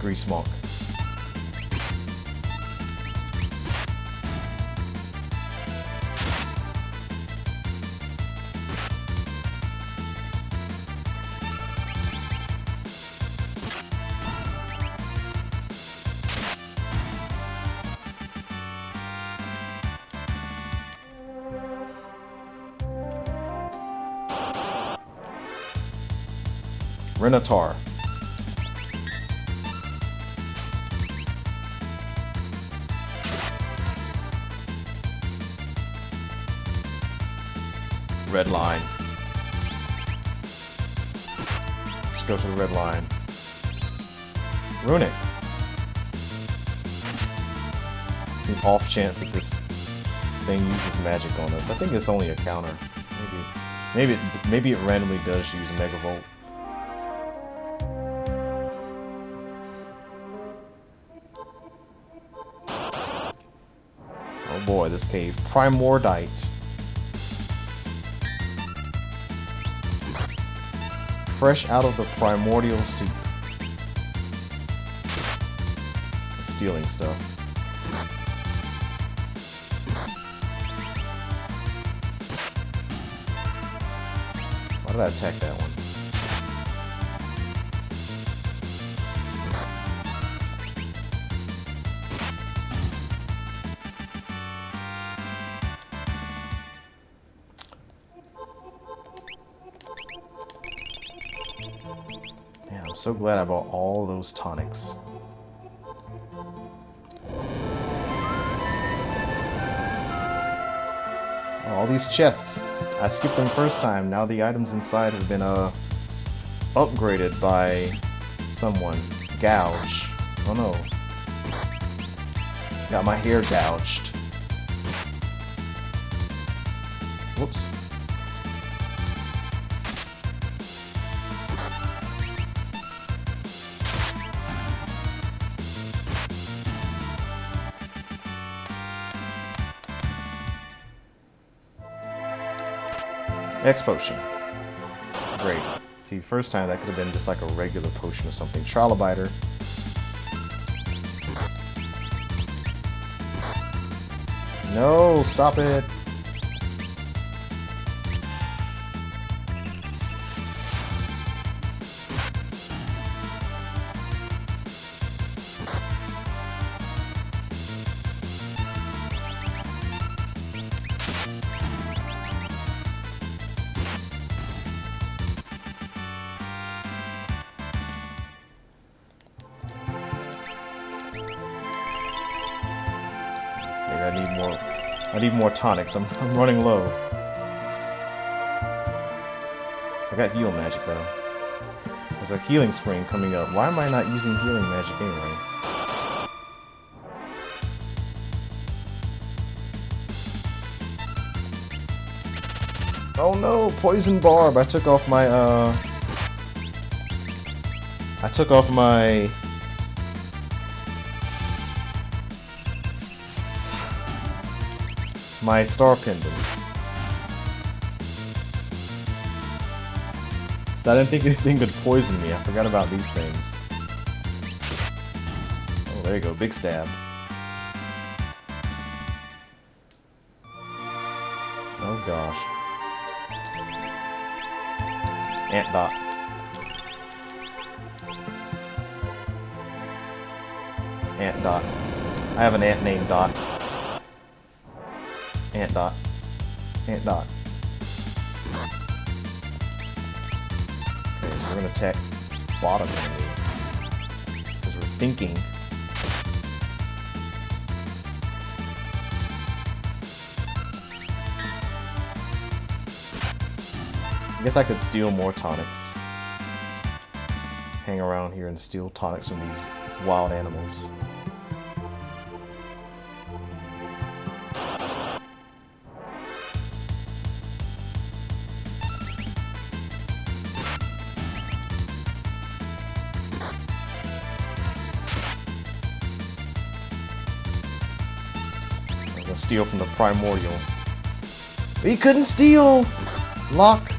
Grease Monk. Renatar. Red line. Let's go to the red line. Runic. It's an off chance that this thing uses magic on us. I think it's only a counter. Maybe it randomly does use Megavolt. Oh boy, this cave. Primordite. Fresh out of the primordial soup. Stealing stuff. Why did I attack that one? So glad I bought all those tonics. Oh, all these chests. I skipped them first time. Now the items inside have been upgraded by someone. Gouge. Oh no. Got my hair gouged. Whoops. X potion. Great. See, first time that could have been just like a regular potion or something. Trilobiter. No, stop it. I need more tonics. I'm running low. I got heal magic though. There's a healing spring coming up. Why am I not using healing magic anyway? Oh no, poison barb. I took off my star pendant. So I didn't think anything could poison me. I forgot about these things. Oh, there you go. Big stab. Oh gosh. Ant Dot. Ant Dot. I have an ant named Dot. Ant Dot. Ant Dot. Okay, so we're gonna attack this bottom enemy. Because we're thinking. I guess I could steal more tonics. Hang around here and steal tonics from these wild animals. I'm gonna steal from the primordial. He couldn't steal! Locke.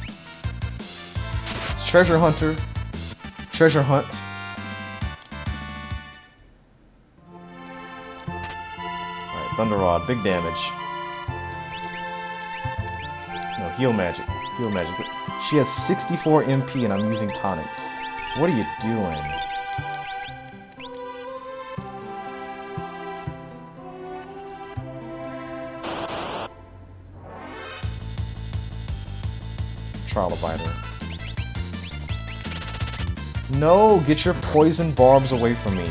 Treasure hunter. Treasure hunt. Alright, Thunder Rod, big damage. No, heal magic. Heal magic. She has 64 MP and I'm using tonics. What are you doing? Trilobiter. No, get your poison barbs away from me.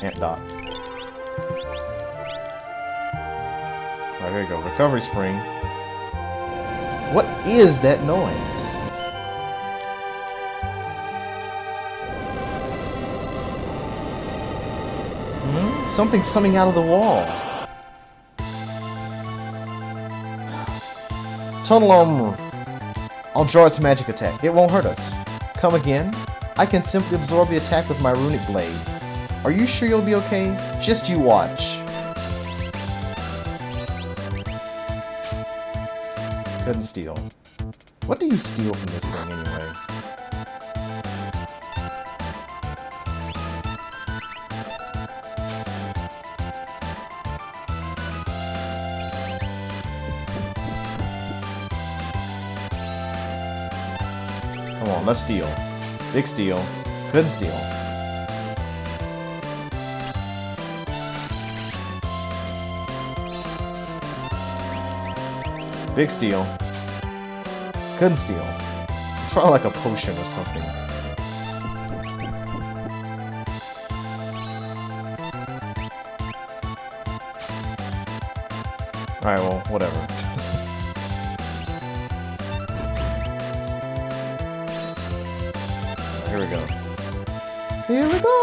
Ant Dot. Alright, here we go. Recovery spring. What is that noise? Hmm? Something's coming out of the wall. TunnelArmr. I'll draw its magic attack. It won't hurt us. Come again? I can simply absorb the attack with my runic blade. Are you sure you'll be okay? Just you watch. Couldn't steal. What do you steal from this thing anyway? Come on, let's steal. Big steal. Couldn't steal. Big steal. Couldn't steal. It's probably like a potion or something. Alright, well, whatever. Here we go. Here we go!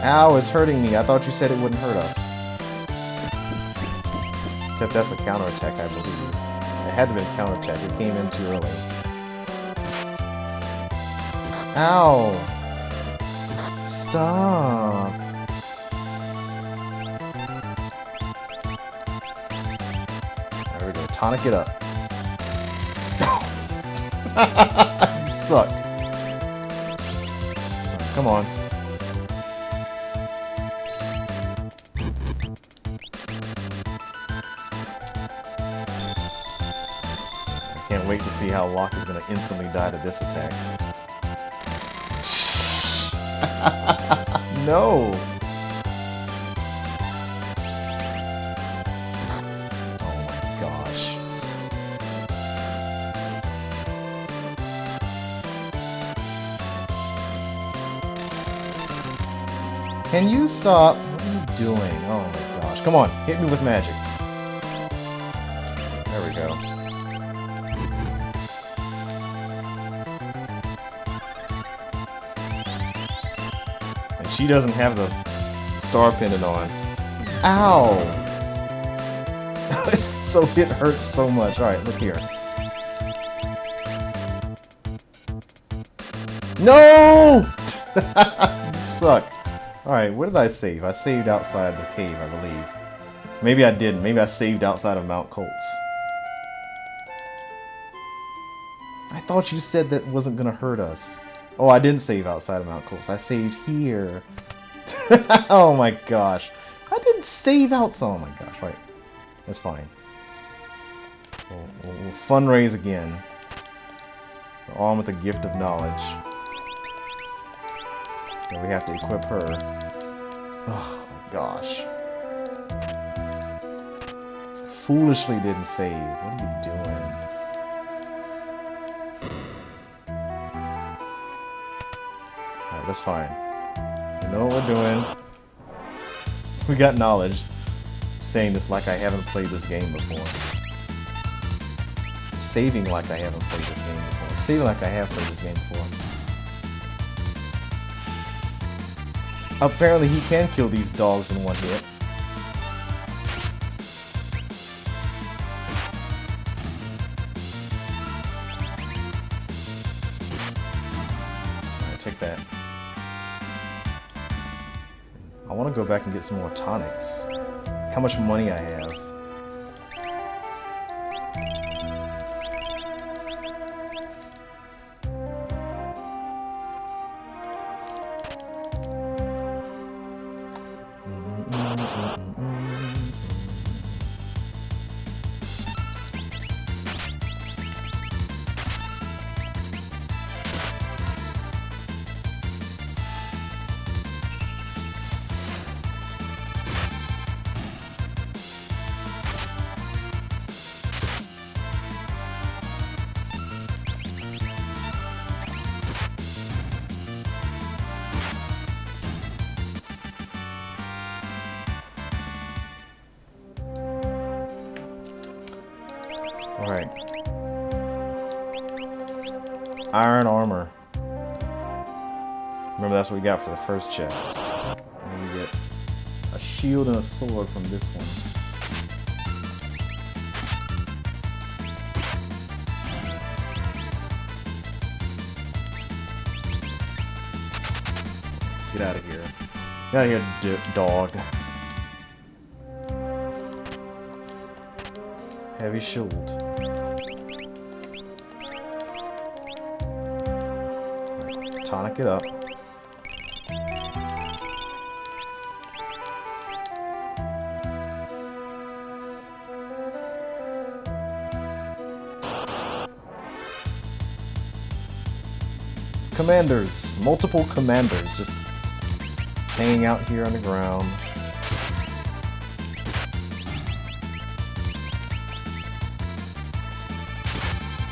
Ow, it's hurting me. I thought you said it wouldn't hurt us. Except that's a counterattack, I believe. It had to be a counterattack. It came in too early. Ow! Stop! There we go. Tonic it up. You suck. Come on. Can't wait to see how Locke is going to instantly die to this attack. No! Oh my gosh. Can you stop? What are you doing? Oh my gosh. Come on, hit me with magic. There we go. And she doesn't have the star pendant on. Ow! So it hurts so much. Alright, look here. No! You suck. Alright, where did I save? I saved outside the cave, I believe. Maybe I didn't. Maybe I saved outside of Mount Kolts. I thought you said that wasn't gonna hurt us. Oh, I didn't save outside of Mount Kolts. I saved here. Oh my gosh. I didn't save outside. Oh my gosh. Right. That's fine. We'll fundraise again. We're on with the gift of knowledge. And we have to equip her. Oh my gosh. Foolishly didn't save. What are you doing? Alright, that's fine. We know what we're doing. We got knowledge. Saying this like I haven't played this game before. Saving like I haven't played this game before. Saving like I have played this game before. Apparently he can kill these dogs in one hit. Alright, take that. I want to go back and get some more tonics. How much money I have. Alright. Iron armor. Remember, that's what we got for the first chest. And we get a shield and a sword from this one. Get out of here. Get out of here, dog. Heavy shield. Tonic it up. Commanders. Multiple commanders just hanging out here on the ground.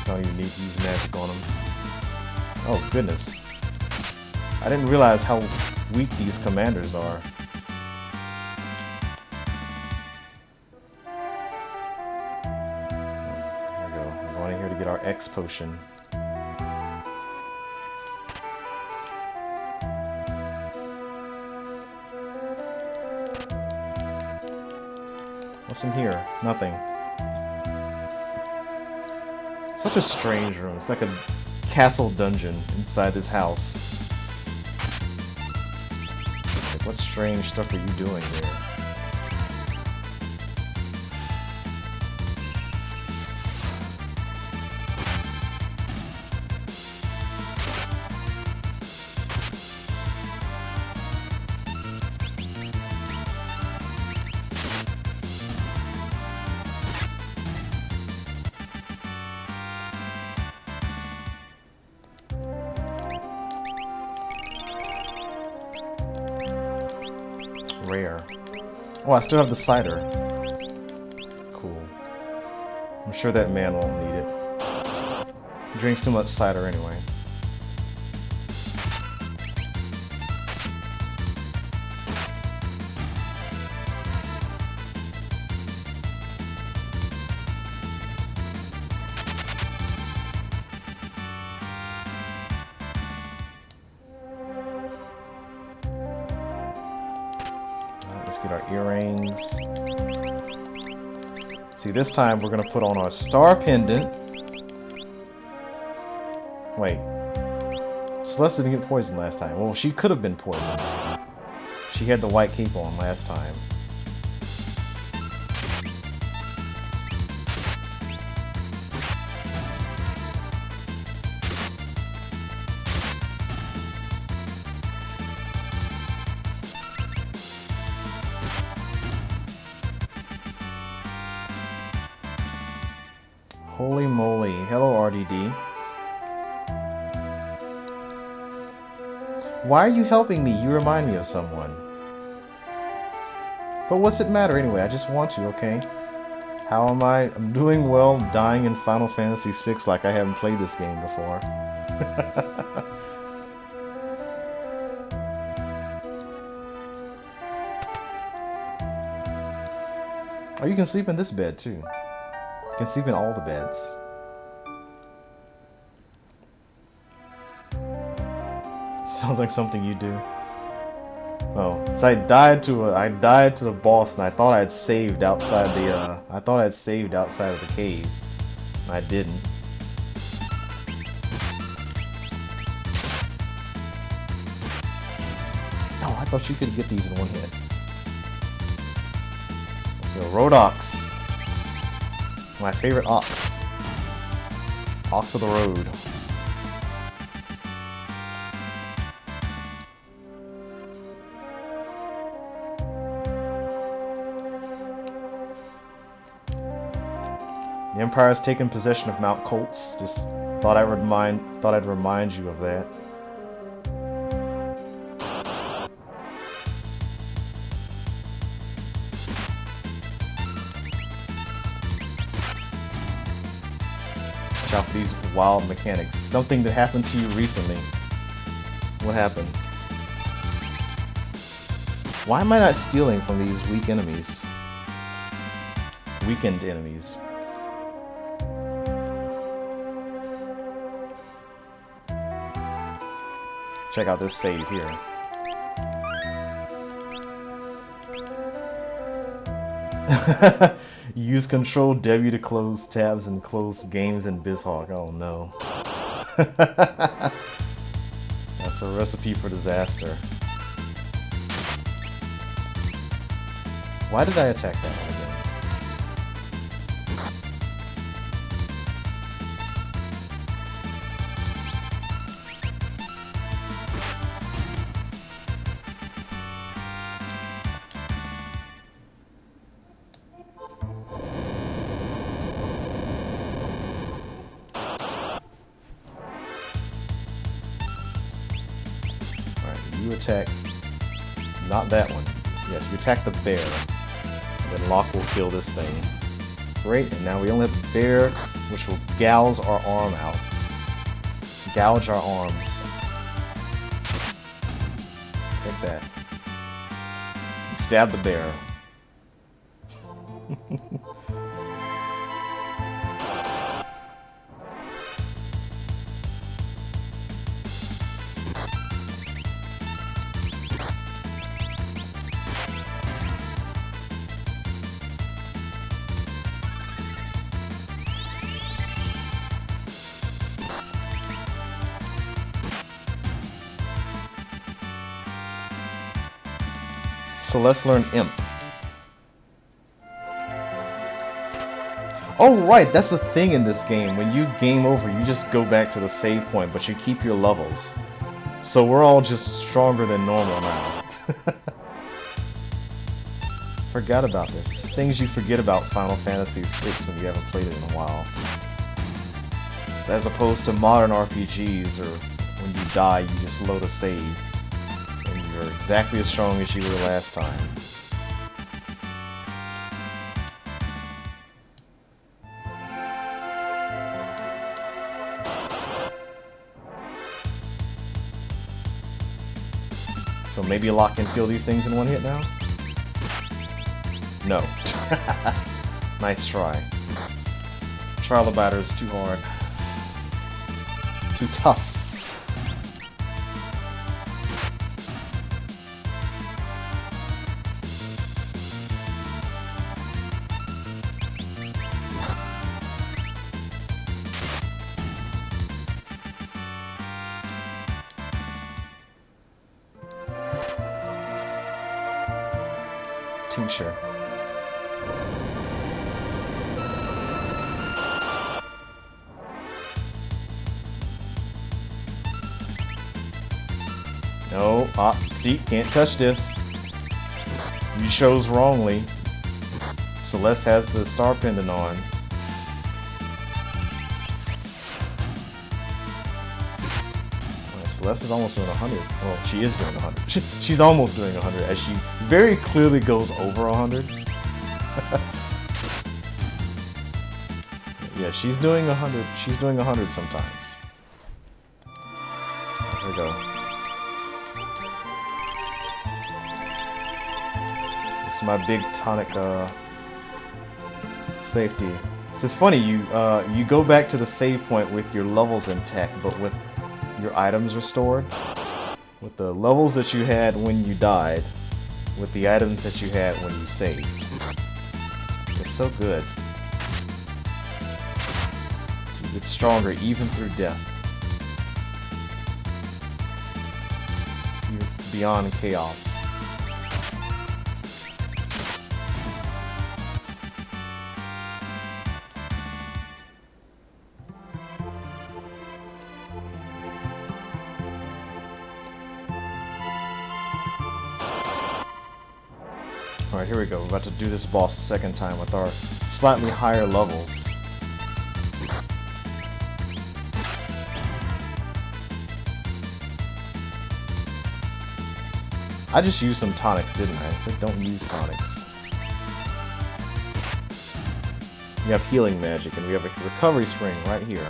Oh, you need to use magic on them. Oh, goodness. I didn't realize how weak these commanders are. There we go. We're going in here to get our X potion. What's in here? Nothing. Such a strange room. It's like a castle dungeon inside this house. Like, what strange stuff are you doing here? Rare. Oh, I still have the cider. Cool. I'm sure that man won't need it. He drinks too much cider anyway. Let's get our earrings. See, this time we're gonna put on our star pendant. Wait. Celeste didn't get poisoned last time. Well, she could have been poisoned. She had the white cape on last time. Holy moly. Hello, RDD. Why are you helping me? You remind me of someone. But what's it matter anyway? I just want you, okay? How am I? I'm doing well, dying in Final Fantasy VI like I haven't played this game before. Oh, you can sleep in this bed too. You can sleep in all the beds. Sounds like something you do. Oh, so I died to the boss, and I thought I had saved outside the of the cave. And I didn't. Oh, I thought you could get these in one hit. Let's go, Road Ox. My favorite ox. Ox of the road. The Empire has taken possession of Mount Kolts. Just thought I'd remind you of that. Watch out for these wild mechanics. Something that happened to you recently. What happened? Why am I not stealing from these weak enemies? Weakened enemies. Check out this save here. Use Control W to close tabs and close games in BizHawk. Oh no. That's a recipe for disaster. Why did I attack that one again? Attack, not that one. Yes, you attack the bear. And then Locke will kill this thing. Great, and now we only have the bear, which will gouge our arm out. Gouge our arms. Take that. Stab the bear. So let's learn Imp. Oh right, that's the thing in this game. When you game over, you just go back to the save point, but you keep your levels. So we're all just stronger than normal now. Forgot about this. Things you forget about Final Fantasy VI when you haven't played it in a while. So as opposed to modern RPGs, or when you die, you just load a save. And you're exactly as strong as you were last time. So maybe Locke can kill these things in one hit now? No. Nice try. Trial of Batter is too hard. Too tough. tincture. No, see, can't touch this. You chose wrongly. Celeste has the star pendant on. Well, Celeste is almost doing 100. Well, she is doing 100. She's almost doing 100, as she very clearly goes over 100. Yeah, she's doing 100. She's doing 100 sometimes. Here we go. It's my big tonic safety. So it's funny, you go back to the save point with your levels intact, but with your items restored. With the levels that you had when you died, with the items that you had when you saved. It's so good. So you get stronger even through death. You're beyond chaos. Alright, here we go. We're about to do this boss a second time with our slightly higher levels. I just used some tonics, didn't I? I said don't use tonics. We have healing magic, and we have a recovery spring right here.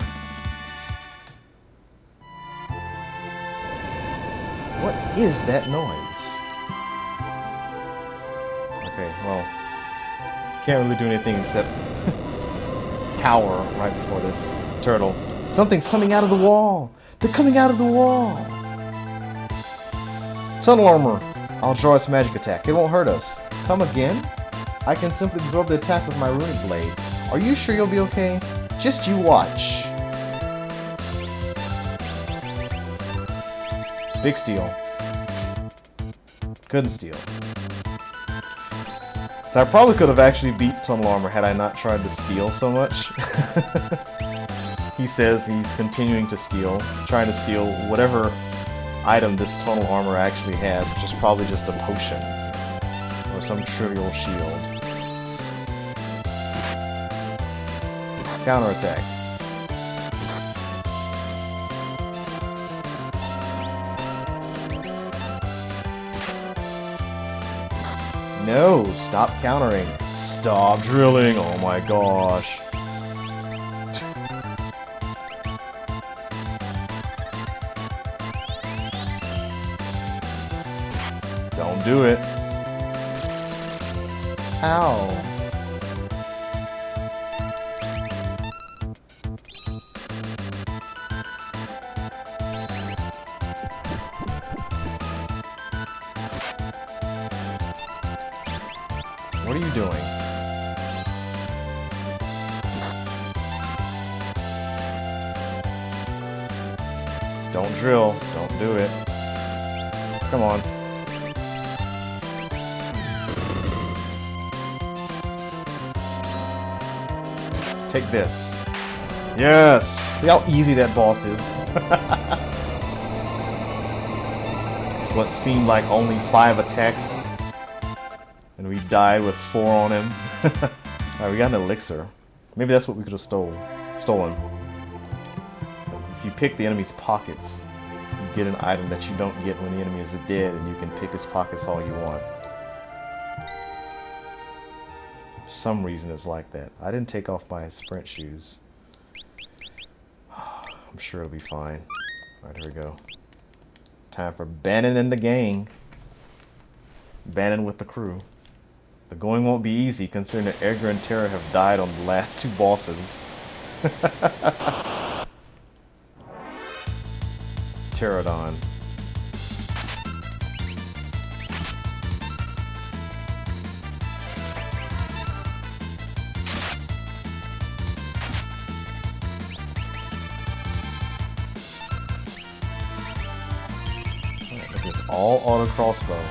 What is that noise? Okay, well, can't really do anything except cower right before this turtle. Something's coming out of the wall! They're coming out of the wall! TunnelArmr. I'll draw its magic attack. It won't hurt us. Come again? I can simply absorb the attack with my runic blade. Are you sure you'll be okay? Just you watch. Big steal. Couldn't steal. So I probably could have actually beat TunnelArmr had I not tried to steal so much. He says he's continuing to steal, trying to steal whatever item this TunnelArmr actually has, which is probably just a potion or some trivial shield. Counterattack. No, stop countering. Stop drilling. Oh my gosh. Don't do it. Ow. What are you doing? Don't drill. Don't do it. Come on. Take this. Yes! See how easy that boss is? It's what seemed like only 5 attacks. And we died with 4 on him. Alright, we got an elixir. Maybe that's what we could have stolen. If you pick the enemy's pockets, you get an item that you don't get when the enemy is dead, and you can pick his pockets all you want. For some reason it's like that. I didn't take off my sprint shoes. I'm sure it'll be fine. Alright, here we go. Time for Banon and the gang. Banon with the crew. The going won't be easy, considering that Edgar and Terra have died on the last 2 bosses. Pterodon. Alright, look at this all auto crossbow.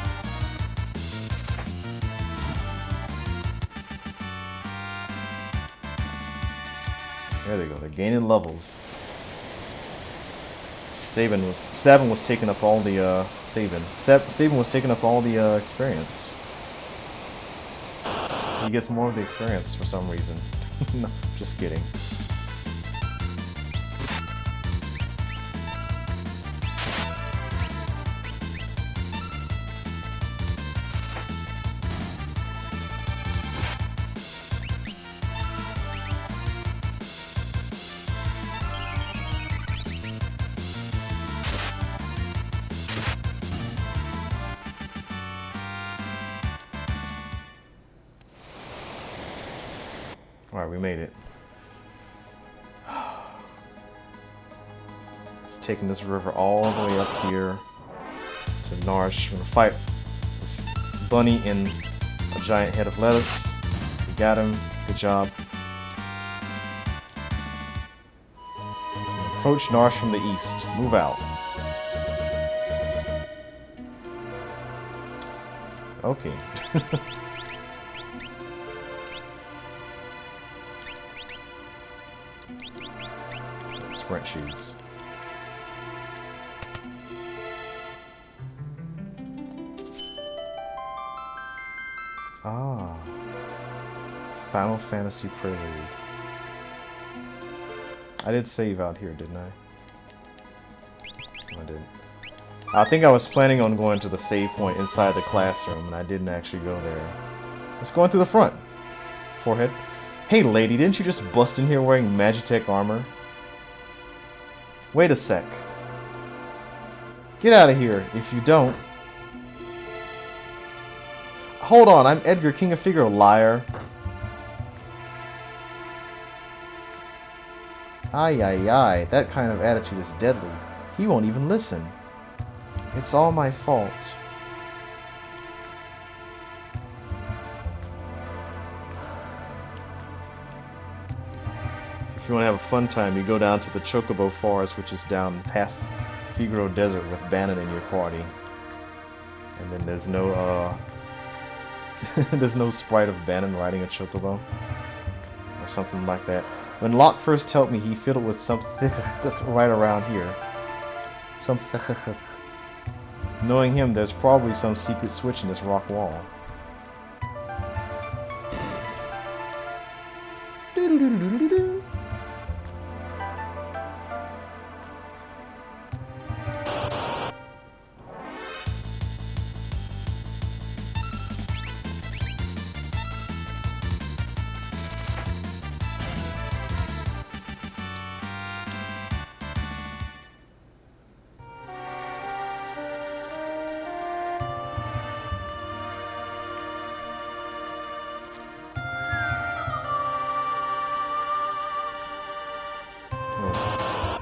There they go. They're gaining levels. Sabin was taking up all the Sabin was taking up all the experience. He gets more of the experience for some reason. No, just kidding. Alright, we made it. It's taking this river all the way up here to Narshe. We're gonna fight this bunny in a giant head of lettuce. We got him. Good job. Approach Narshe from the east. Move out. Okay. Sprint shoes. Ah. Final Fantasy Prelude. I did save out here, didn't I? I did. I think I was planning on going to the save point inside the classroom, and I didn't actually go there. Let's go in through the front. Forehead. Hey lady, didn't you just bust in here wearing Magitek armor? Wait a sec. Get out of here. If you don't... Hold on, I'm Edgar, King of Figaro, liar. Ay, ay, ay. That kind of attitude is deadly. He won't even listen. It's all my fault. If you want to have a fun time, you go down to the Chocobo Forest, which is down past Figaro Desert with Banon in your party. And then there's no, there's no sprite of Banon riding a Chocobo. Or something like that. When Locke first told me, he fiddled with something right around here. Something. Knowing him, there's probably some secret switch in this rock wall. Doo-doo-doo-doo-doo-doo.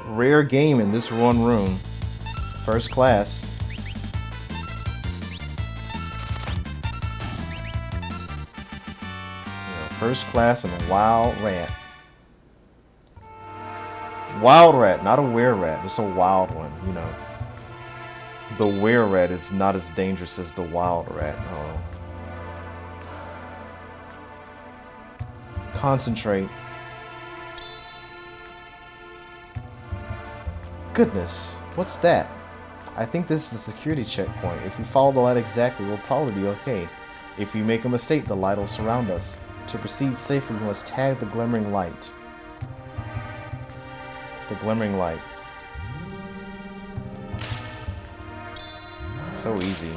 Rare game in this one room. First class. First class and a wild rat. Wild rat, not a were rat. Just a wild one, you know. The were rat is not as dangerous as the wild rat. Oh. Concentrate. Goodness, what's that? I think this is a security checkpoint. If we follow the light exactly, we'll probably be okay. If we make a mistake, the light will surround us. To proceed safely, we must tag the glimmering light. The glimmering light. So easy.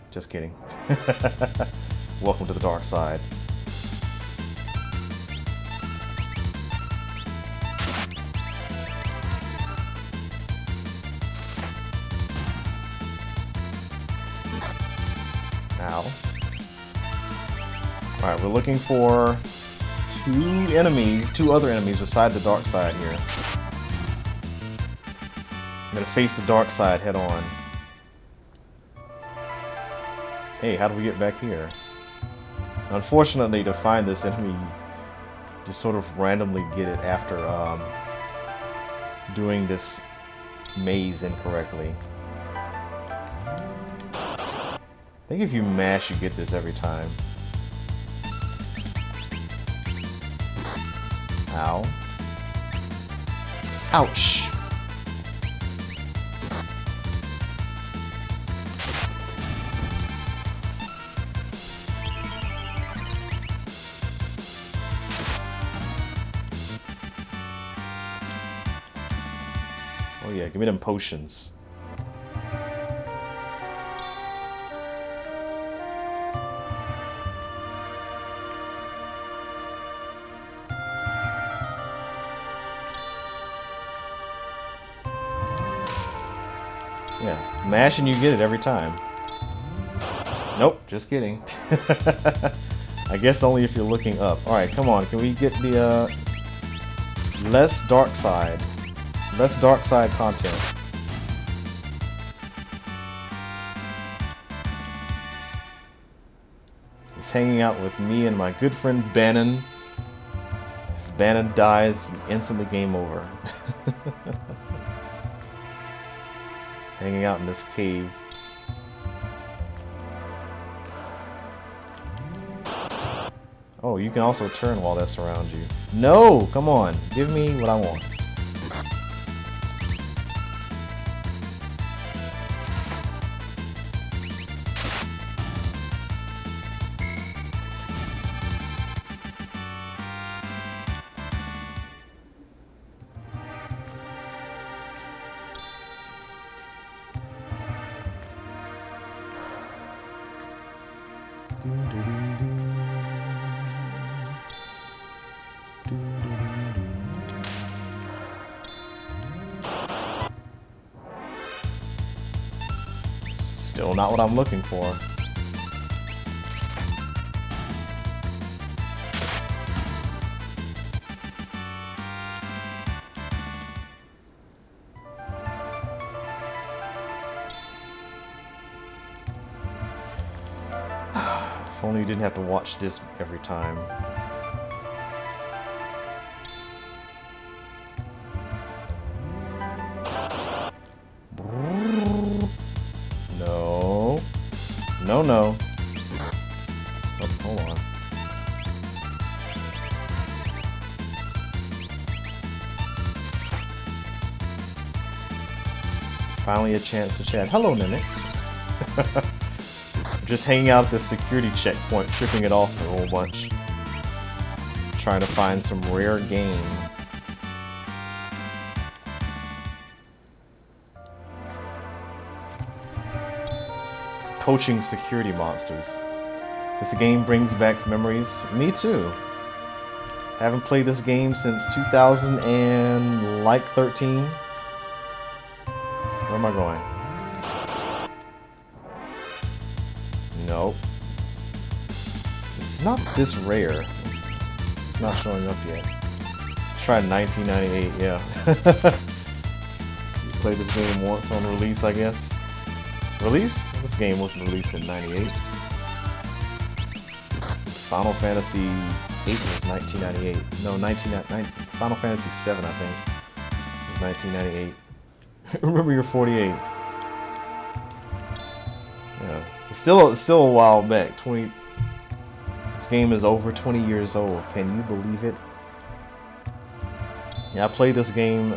Just kidding. Welcome to the dark side. Ow. Alright, we're looking for two other enemies beside the dark side here. I'm gonna face the dark side head on. Hey, how do we get back here? Unfortunately, to find this enemy, you just sort of randomly get it after doing this maze incorrectly. I think if you mash, you get this every time. Ow. Ouch. Oh yeah, give me them potions. Yeah, mash and you get it every time. Nope, just kidding. I guess only if you're looking up. Alright, come on, can we get the less dark side? Less dark side content. He's hanging out with me and my good friend Banon. If Banon dies, instantly game over. Hanging out in this cave. Oh, you can also turn while that's around you. No! Come on, give me what I want. Still not what I'm looking for. If only you didn't have to watch this every time. No. No, no. Oh, hold on. Finally a chance to chat. Hello, Ninix. Just hanging out at the security checkpoint, tripping it off a whole bunch. Trying to find some rare game. Poaching security monsters. This game brings back memories. Me too. Haven't played this game since 2013. Where am I going? Nope. This is not this rare. It's not showing up yet. Tried 1998, yeah. Played this game once on release, I guess. Release? This game wasn't released in 98. Final Fantasy 8 was 1998. No, Final Fantasy 7, I think, was 1998. Remember, you're 48. Yeah, it's still a while back. This game is over 20 years old. Can you believe it? Yeah, I played this game.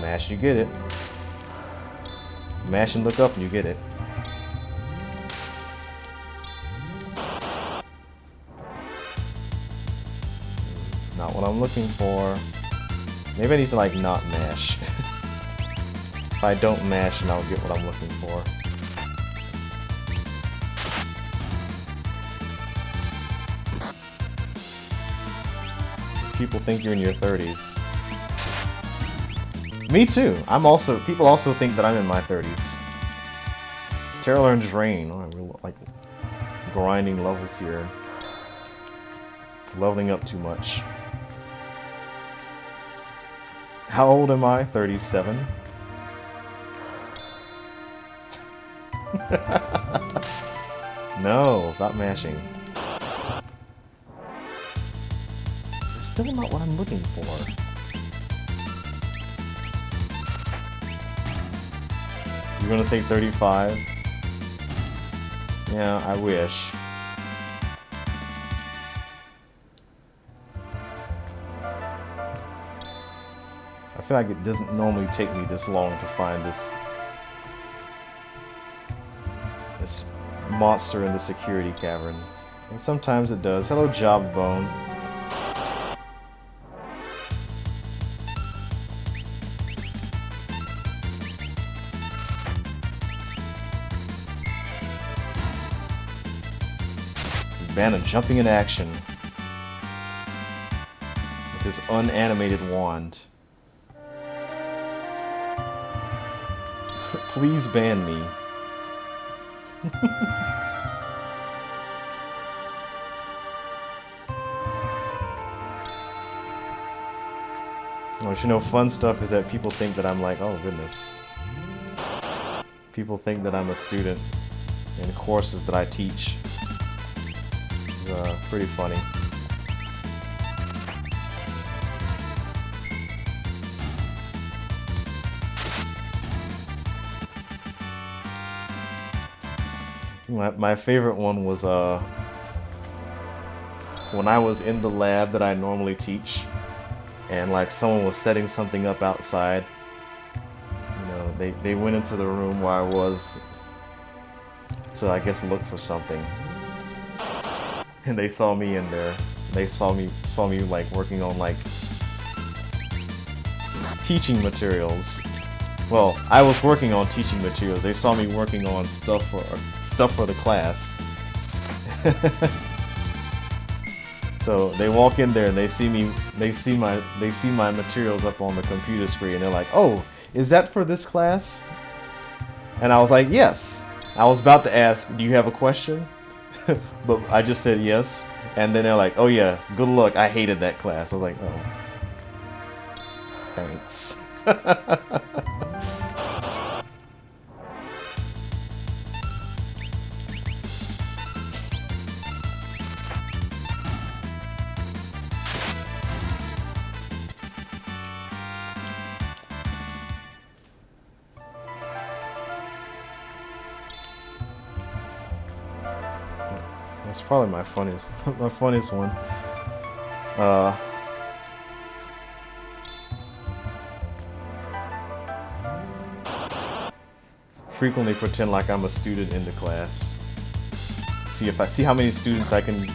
Mash, you get it. Mash and look up, and you get it. Not what I'm looking for. Maybe I need to like not mash. If I don't mash, then I'll get what I'm looking for. People think you're in your 30s. Me too. People also think that I'm in my 30s. TunnelArmr's Rain. Oh, I really like grinding levels here. Leveling up too much. How old am I? 37. No, stop mashing. This is still not what I'm looking for. You're gonna say 35? Yeah, I wish. feel like it doesn't normally take me this long to find this monster in the security cavern. And sometimes it does. Hello, Jobbone. Banon jumping in action with his unanimated wand. Please ban me. Well, you know, fun stuff is that people think that I'm like, oh goodness. People think that I'm a student in courses that I teach. It's pretty funny. My favorite one was when I was in the lab that I normally teach, and like someone was setting something up outside. You know, they went into the room where I was to, I guess, look for something, and they saw me in there. They saw me like working on like teaching materials. Well, I was working on teaching materials. They saw me working on stuff for the class. So they walk in there and they see my materials up on the computer screen. And they're like, "Oh, is that for this class?" And I was like, "Yes." I was about to ask, "Do you have a question?" But I just said yes. And then they're like, "Oh yeah, good luck. I hated that class." I was like, "Oh, thanks." That's probably my funniest one. Frequently pretend like I'm a student in the class. See how many students I can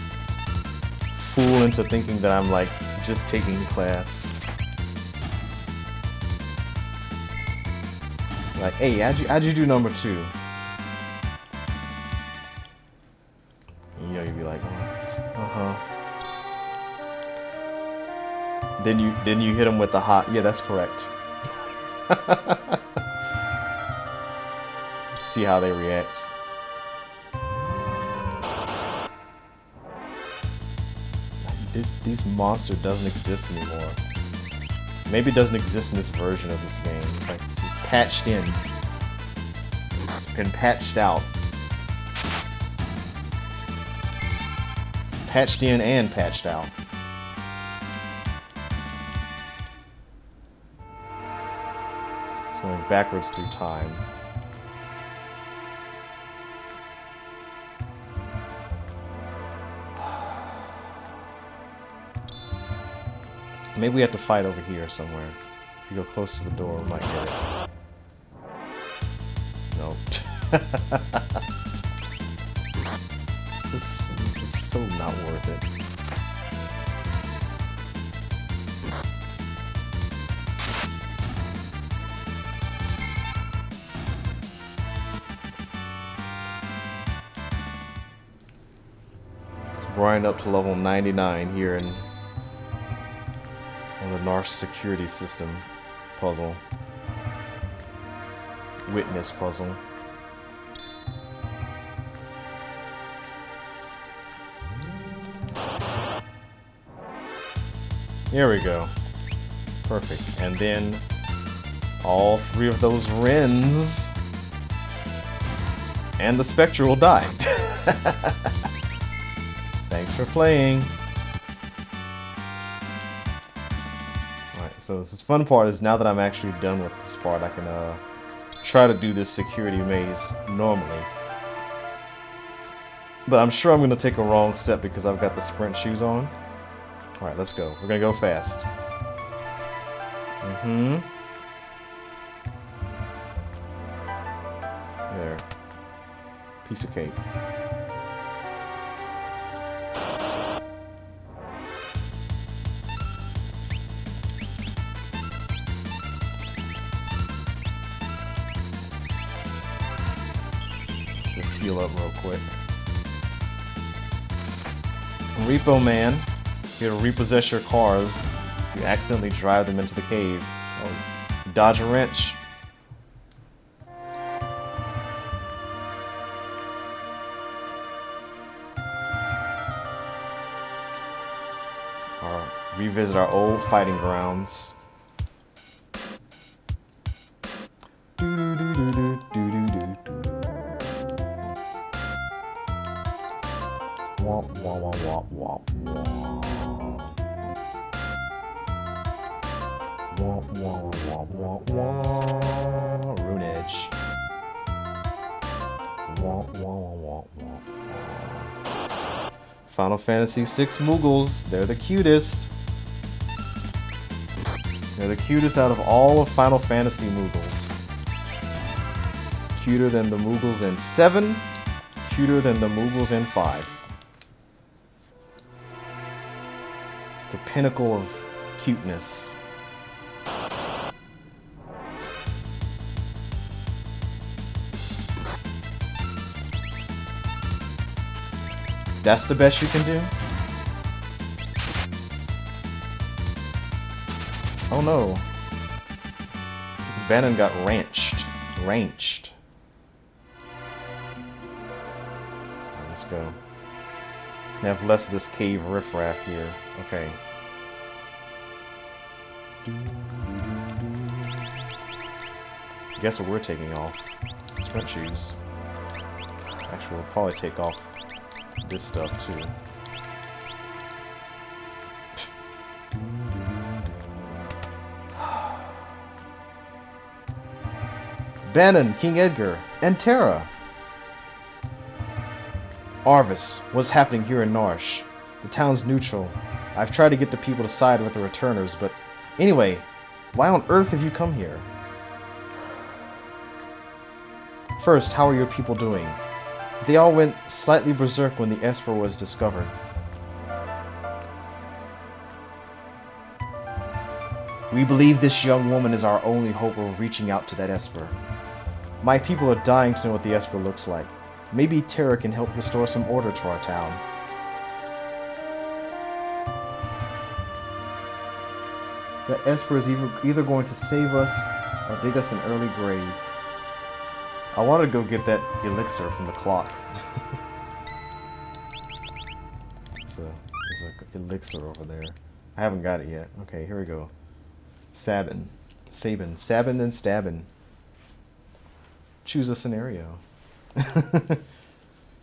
fool into thinking that I'm like just taking the class. Like, hey, how'd you do number 2? You know, you'd be like, uh-huh. Then you hit them with the hot, yeah, that's correct. See how they react. This monster doesn't exist anymore. Maybe it doesn't exist in this version of this game. It's like it's patched in. It's been patched out. Patched in and patched out. It's going backwards through time. Maybe we have to fight over here somewhere. If you go close to the door, we might get it. Nope. This is so not worth it. Let's grind up to level 99 here in on the Narshe security system puzzle. Witness puzzle. There we go. Perfect. And then all 3 of those Wrens and the Spectre will die. Thanks for playing. So the fun part is now that I'm actually done with this part, I can try to do this security maze normally. But I'm sure I'm going to take a wrong step because I've got the sprint shoes on. Alright, let's go. We're going to go fast. Mm-hmm. There. Piece of cake. Just heal up real quick. Repo Man. Here to repossess your cars. You accidentally drive them into the cave. Oh, dodge a wrench. Or revisit our old fighting grounds. Womp womp womp womp womp. Womp womp womp womp womp. Rune Edge. Womp womp womp womp womp. Final Fantasy VI Moogles. They're the cutest. They're the cutest out of all of Final Fantasy Moogles. Cuter than the Moogles in 7. Cuter than the Moogles in 5. It's the pinnacle of cuteness. That's the best you can do? Oh no. Banon got ranched. Let's go. Can have less of this cave riffraff here. Okay. Guess what we're taking off? Sprint shoes. Actually, we'll probably take off this stuff too. Banon, King Edgar, and Terra. Arvis, what's happening here in Narshe? The town's neutral. I've tried to get the people to side with the returners, but anyway, why on earth have you come here? First, how are your people doing? They all went slightly berserk when the Esper was discovered. We believe this young woman is our only hope of reaching out to that Esper. My people are dying to know what the Esper looks like. Maybe Terra can help restore some order to our town. The Esper is either going to save us or dig us an early grave. I want to go get that elixir from the clock. There's a elixir over there. I haven't got it yet. Okay, here we go. Sabin, and stabbin'. Choose a scenario.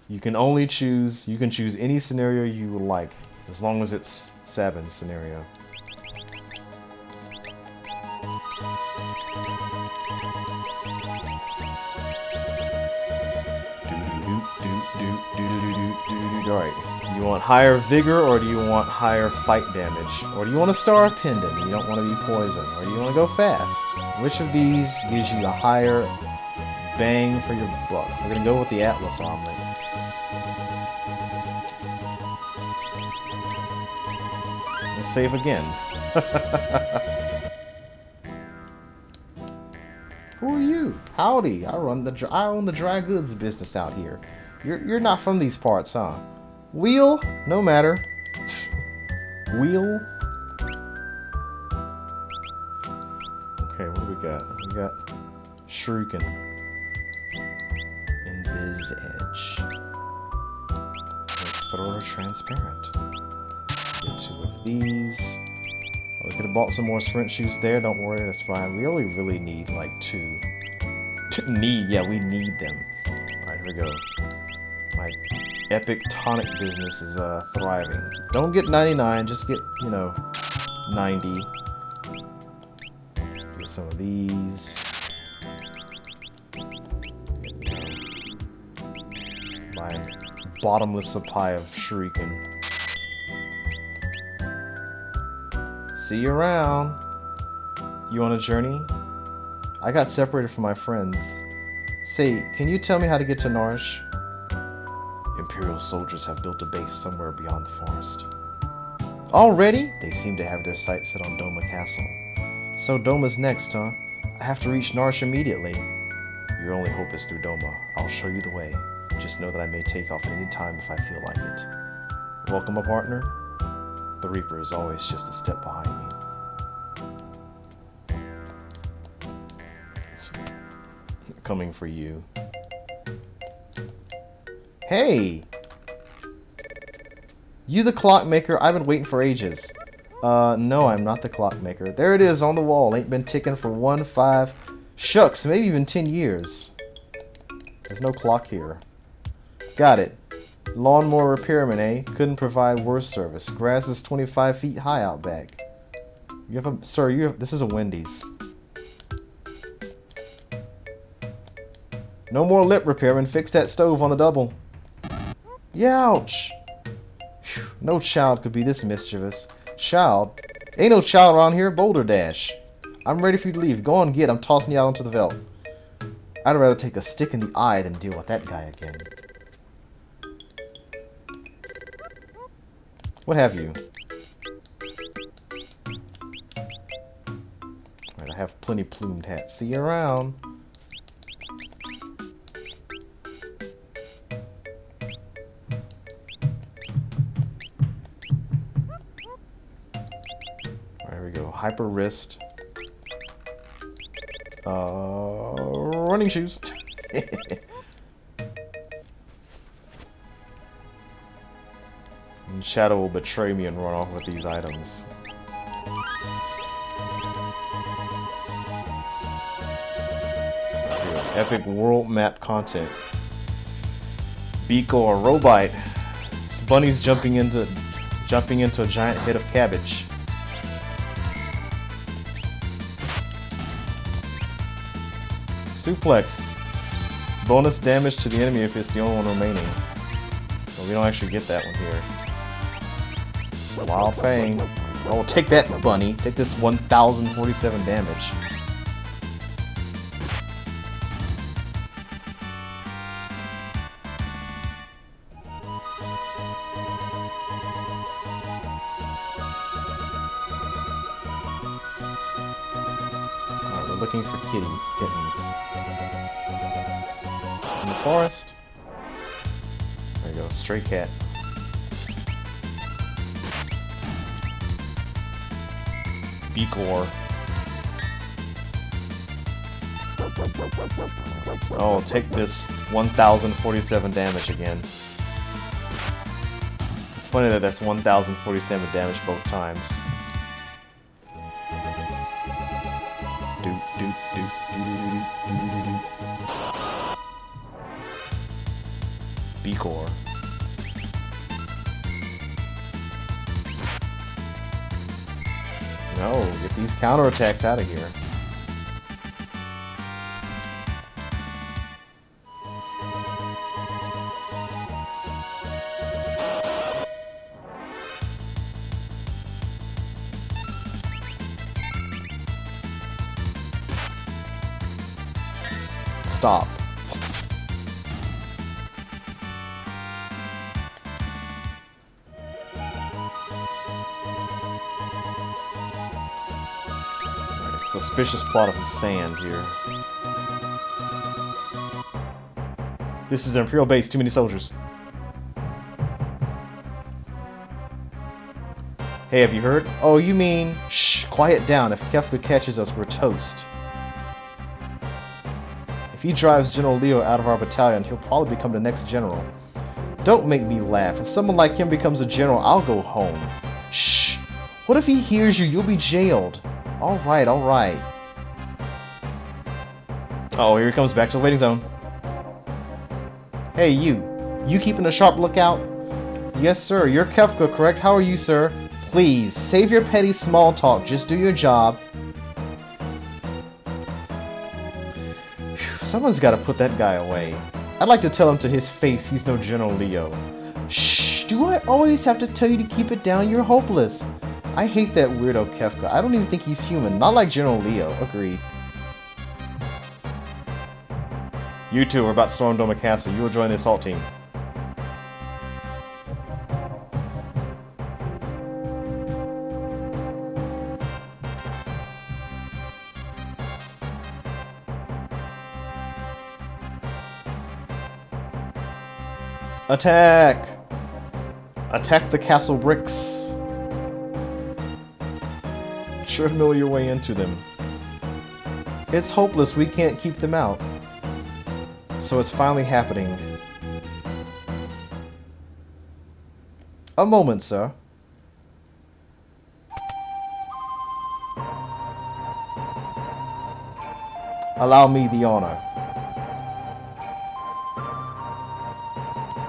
You can choose any scenario you would like, as long as it's Sabin's scenario. Alright, you want higher vigor, or do you want higher fight damage? Or do you want a star pendant and you don't want to be poisoned? Or do you want to go fast? Which of these gives you the higher bang for your buck? We're gonna go with the Atlas Omelet. Let's save again. Who are you? Howdy, I own the dry goods business out here. You're not from these parts, huh? Wheel? No matter. Wheel? Okay, what do we got? We got Shuriken. Invis Edge. Let's throw a transparent. Get 2 of these. Oh, we could have bought some more sprint shoes there. Don't worry, that's fine. We only really need like 2. Yeah, we need them. Alright, here we go. My epic tonic business is thriving. Don't get 99, just get, 90. Get some of these. My bottomless supply of Shuriken. See you around. You on a journey? I got separated from my friends. Say, can you tell me how to get to Narshe? Imperial soldiers have built a base somewhere beyond the forest. Already? They seem to have their sights set on Doma Castle. So Doma's next, huh? I have to reach Narshe immediately. Your only hope is through Doma. I'll show you the way. Just know that I may take off at any time if I feel like it. Welcome, a partner. The Reaper is always just a step behind me. Coming for you. Hey! You the clockmaker? I've been waiting for ages. No, I'm not the clockmaker. There it is on the wall. Ain't been ticking for 1, 5... Shucks, maybe even 10 years. There's no clock here. Got it. Lawnmower repairman, eh? Couldn't provide worse service. Grass is 25 feet high out back. You have a... Sir, you have... This is a Wendy's. No more lip repairman. Fix that stove on the double. Youch! Whew, no child could be this mischievous. Child? Ain't no child around here. Boulder Dash. I'm ready for you to leave. Go on, get. I'm tossing you out onto the veldt. I'd rather take a stick in the eye than deal with that guy again. What have you? Alright, I have plenty plumed hats. See you around. There we go. Hyper wrist. Running shoes. And Shadow will betray me and run off with these items. Epic world map content. Beako or Robite. This bunny's jumping into a giant head of cabbage. Suplex. Bonus damage to the enemy if it's the only one remaining. Well, we don't actually get that one here. Wild Fang. Oh, take that, bunny. Take this 1,047 damage. Alright, we're looking for kittens. In the forest. There you go, stray cat. Beakor. Oh, take this 1,047 damage again. It's funny that that's 1,047 damage both times. Beakor. No, get these counterattacks out of here. Stop. Suspicious plot of sand here. This is an Imperial base, too many soldiers. Hey, have you heard? Oh, you mean... Shh, quiet down. If Kefka catches us, we're toast. If he drives General Leo out of our battalion, he'll probably become the next general. Don't make me laugh. If someone like him becomes a general, I'll go home. Shh. What if he hears you? You'll be jailed. Alright, alright. Oh, here he comes back to the waiting zone. Hey, you. You keeping a sharp lookout? Yes, sir. You're Kefka, correct? How are you, sir? Please, save your petty small talk. Just do your job. Whew, someone's got to put that guy away. I'd like to tell him to his face he's no General Leo. Shh, do I always have to tell you to keep it down? You're hopeless. I hate that weirdo Kefka. I don't even think he's human. Not like General Leo. Agreed. You two are about to storm Doma Castle. You will join the assault team. Attack! Attack the castle bricks. Treadmill your way into them. It's hopeless, we can't keep them out. So it's finally happening. A moment, sir. Allow me the honor.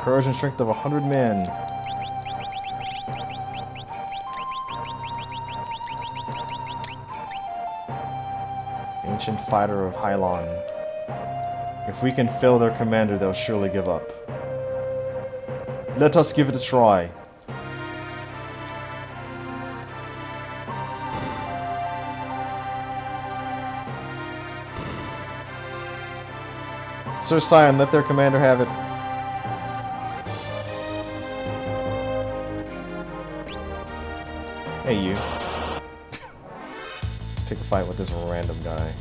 Courage and strength of 100 men. Ancient fighter of Hylon. If we can fail their commander, they'll surely give up. Let us give it a try. Sir Scion, let their commander have it. Hey, you. Let's pick a fight with this random guy.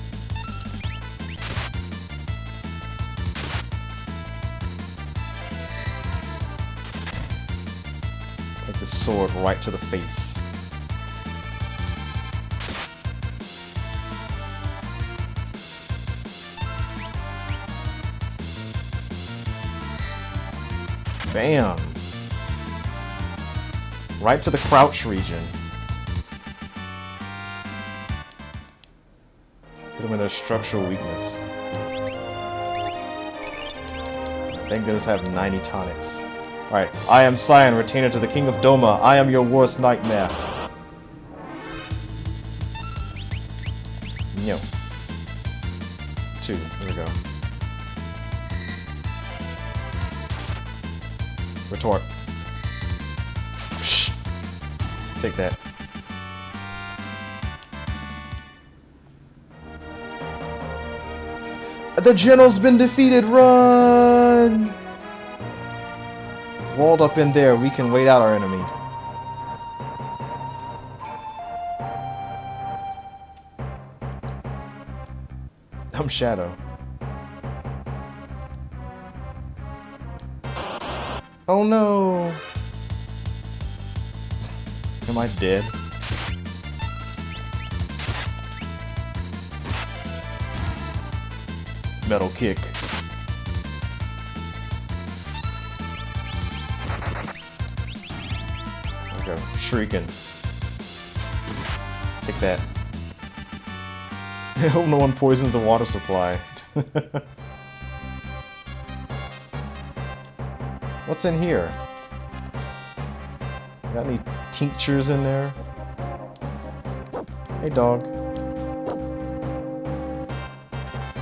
Take the sword right to the face. Bam! Right to the crouch region. Hit them with their structural weakness. Thank goodness I have 90 tonics. Alright, I am Scion, retainer to the King of Doma. I am your worst nightmare. No. 2, here we go. Retort. Shh. Take that. The general's been defeated. Run! Walled up in there. We can wait out our enemy. I'm Shadow. Oh no! Am I dead? Metal kick. Okay, shrieking. Take that. I hope no one poisons the water supply. What's in here? Got any tinctures in there? Hey, dog.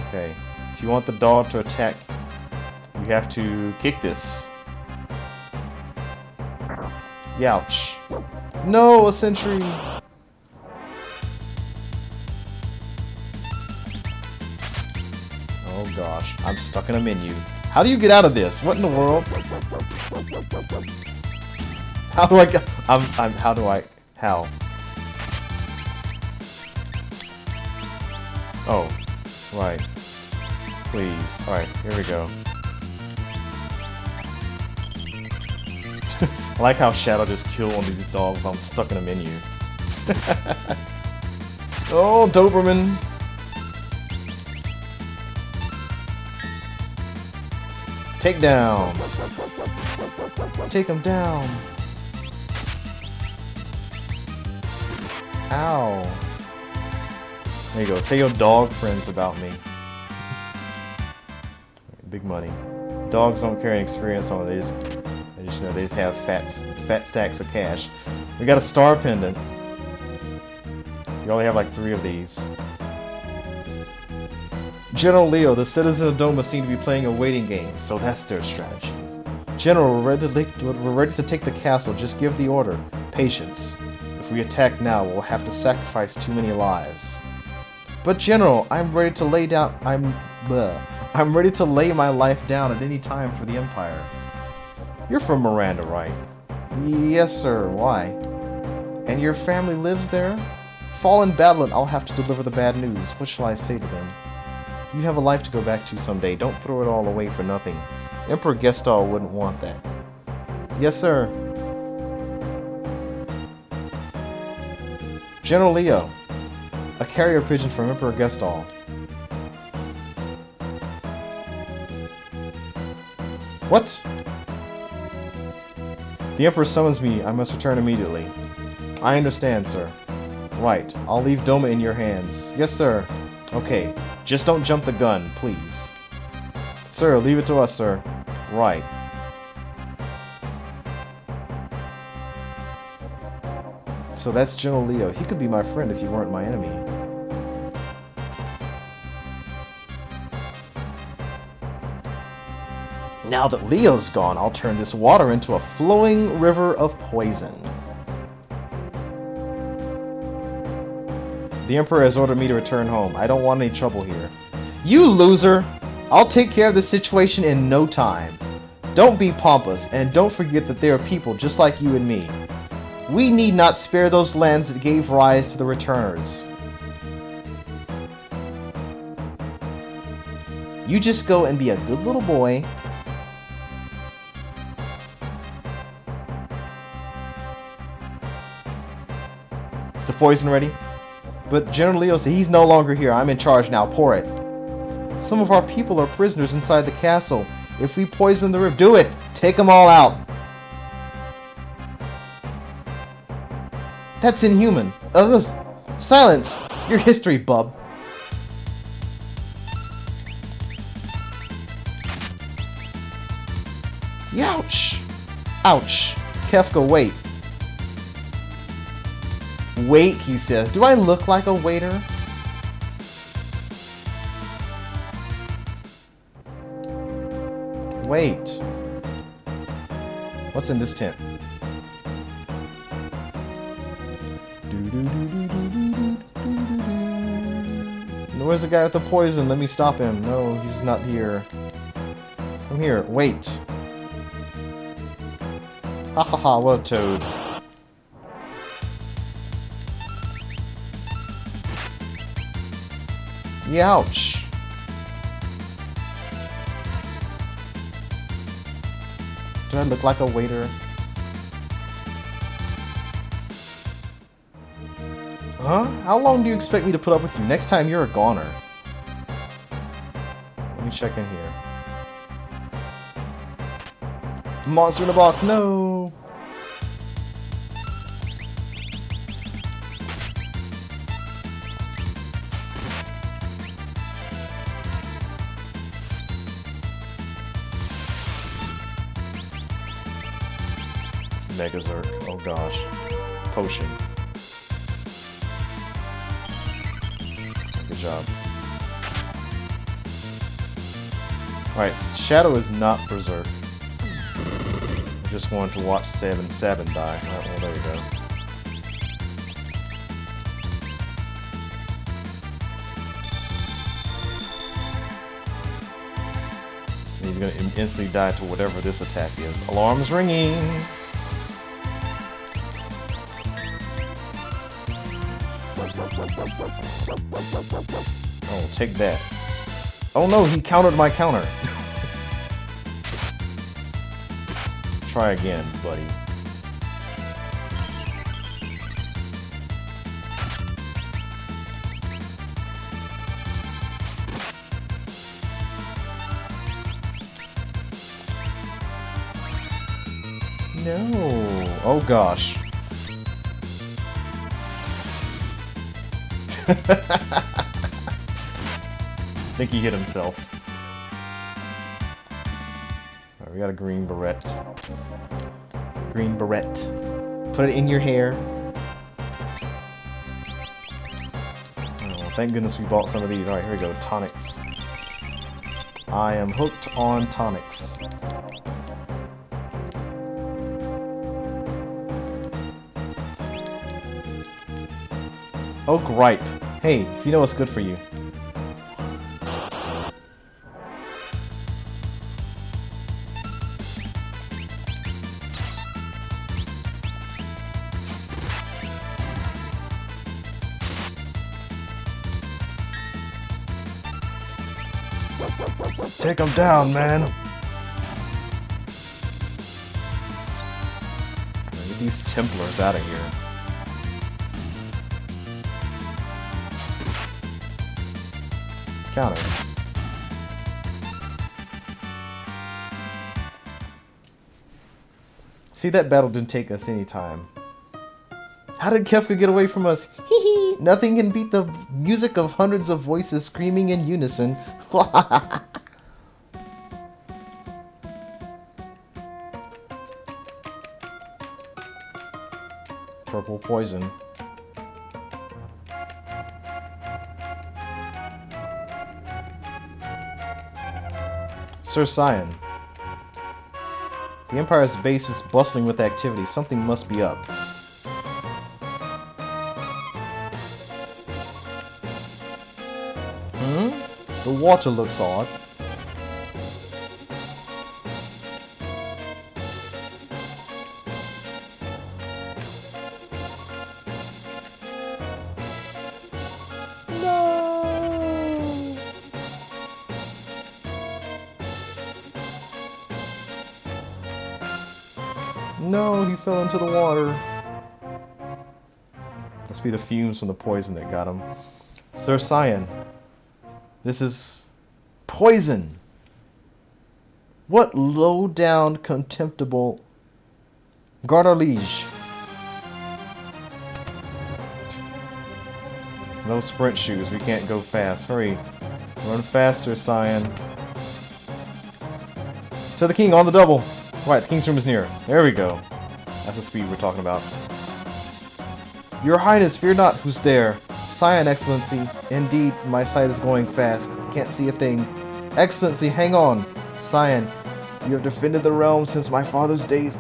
Okay. If you want the dog to attack, you have to kick this. Youch. No, a sentry! Oh gosh, I'm stuck in a menu. How do you get out of this? What in the world? How do I get... How? Oh, right. Please. Alright, here we go. I like how Shadow just killed one of these dogs while I'm stuck in a menu. Oh, Doberman! Take down! Take him down! Ow! There you go. Tell your dog friends about me. Big money. Dogs don't carry experience on it. They just have fat stacks of cash. We got a star pendant. We only have like 3 of these. General Leo, the citizens of Doma seem to be playing a waiting game, so that's their strategy. General, we're ready to take the castle. Just give the order. Patience. If we attack now, we'll have to sacrifice too many lives. But General, I'm ready to lay my life down at any time for the Empire. You're from Miranda, right? Yes, sir. Why? And your family lives there? Fall in battle and I'll have to deliver the bad news. What shall I say to them? You have a life to go back to someday. Don't throw it all away for nothing. Emperor Gestal wouldn't want that. Yes, sir. General Leo. A carrier pigeon from Emperor Gestal. What? The Emperor summons me. I must return immediately. I understand, sir. Right. I'll leave Doma in your hands. Yes, sir. Okay. Just don't jump the gun, please. Sir, leave it to us, sir. Right. So that's General Leo. He could be my friend if he weren't my enemy. Now that Leo's gone, I'll turn this water into a flowing river of poison. The Emperor has ordered me to return home. I don't want any trouble here. You loser! I'll take care of the situation in no time. Don't be pompous, and don't forget that there are people just like you and me. We need not spare those lands that gave rise to the returners. You just go and be a good little boy. Is the poison ready? But General Leo said he's no longer here. I'm in charge now. Pour it. Some of our people are prisoners inside the castle. If we poison the river, do it! Take them all out. That's inhuman. Ugh. Silence! Your history, bub. Youch! Ouch. Kefka, wait. Wait, he says. Do I look like a waiter? Wait. What's in this tent? Where's the guy with the poison? Let me stop him. No, he's not here. Come here. Wait. Ha ha ha, what a toad. Youch. Do I look like a waiter? Huh? How long do you expect me to put up with you? Next time you're a goner. Let me check in here. Monster in a box, no! Megazerk. Oh gosh. Potion. Good job. Alright, Shadow is not Berserk. I just wanted to watch Sabin die. Alright, well, there you go. He's gonna instantly die to whatever this attack is. Alarm's ringing! Oh, take that. Oh no, he countered my counter. Try again, buddy. No. Oh gosh. I think he hit himself. Alright, we got a green beret. Green beret. Put it in your hair. Oh, thank goodness we bought some of these. Alright, here we go. Tonics. I am hooked on tonics. Oh, gripe. Hey, if you know what's good for you. Take him down, man. Get these Templars out of here. Counter. See, that battle didn't take us any time. How did Kefka get away from us? Hee hee! Nothing can beat the music of hundreds of voices screaming in unison. Purple poison. Sir Cyan. The Empire's base is bustling with activity. Something must be up. The water looks odd. No! No, he fell into the water. Must be the fumes from the poison that got him. Sir Cyan. This is poison. What low-down, contemptible... Guard our liege. No sprint shoes. We can't go fast. Hurry. Run faster, Cyan. To the king on the double. Right, the king's room is near. There we go. That's the speed we're talking about. Your Highness, fear not. Who's there? Cyan, Excellency. Indeed, my sight is going fast. Can't see a thing. Excellency, hang on. Cyan, you have defended the realm since my father's days.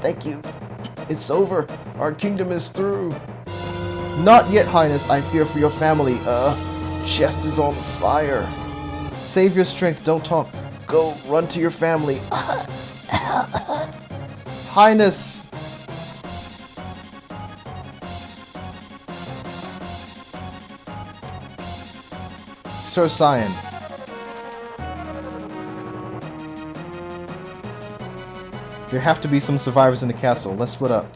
Thank you. It's over. Our kingdom is through. Not yet, Highness. I fear for your family. Chest is on fire. Save your strength. Don't talk. Go. Run to your family. Highness. Sir Cyan. There have to be some survivors in the castle. Let's split up.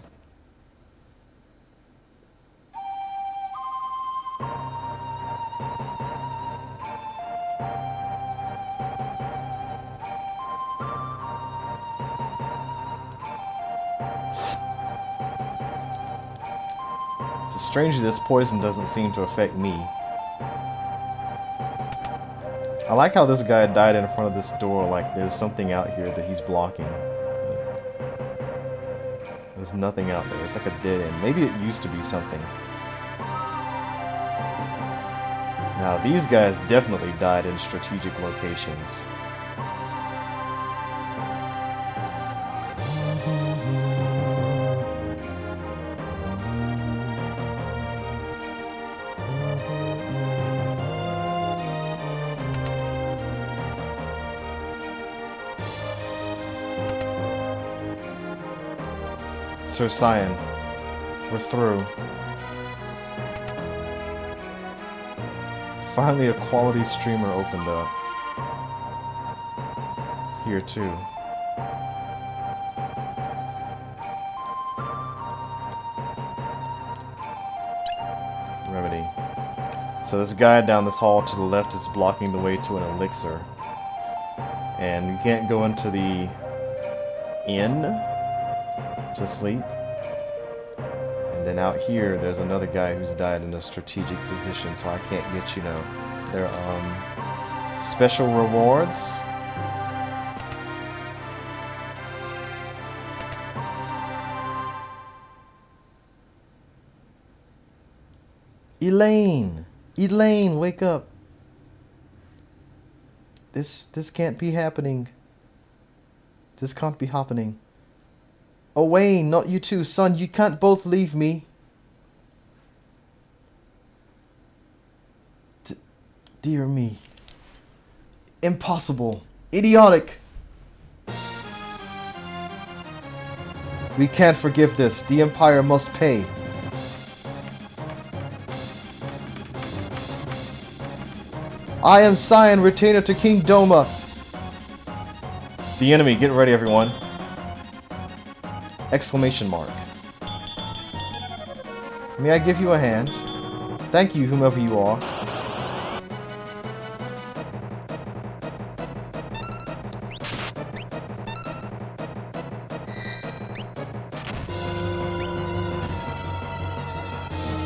So strangely, this poison doesn't seem to affect me. I like how this guy died in front of this door, like there's something out here that he's blocking. There's nothing out there. It's like a dead end. Maybe it used to be something. Now, these guys definitely died in strategic locations. Sir Cyan, we're through. Finally, a quality streamer opened up. Here too. Remedy. So this guy down this hall to the left is blocking the way to an elixir. And you can't go into the inn to sleep. And then out here, there's another guy who's died in a strategic position, so I can't get, you know, their special rewards. Elaine! Elaine, wake up! This can't be happening. This can't be happening. Oh, Wayne, not you too. Son, you can't both leave me. dear me. Impossible. Idiotic. We can't forgive this. The Empire must pay. I am Cyan, retainer to King Doma. The enemy, get ready everyone. Exclamation mark. May I give you a hand? Thank you, whomever you are.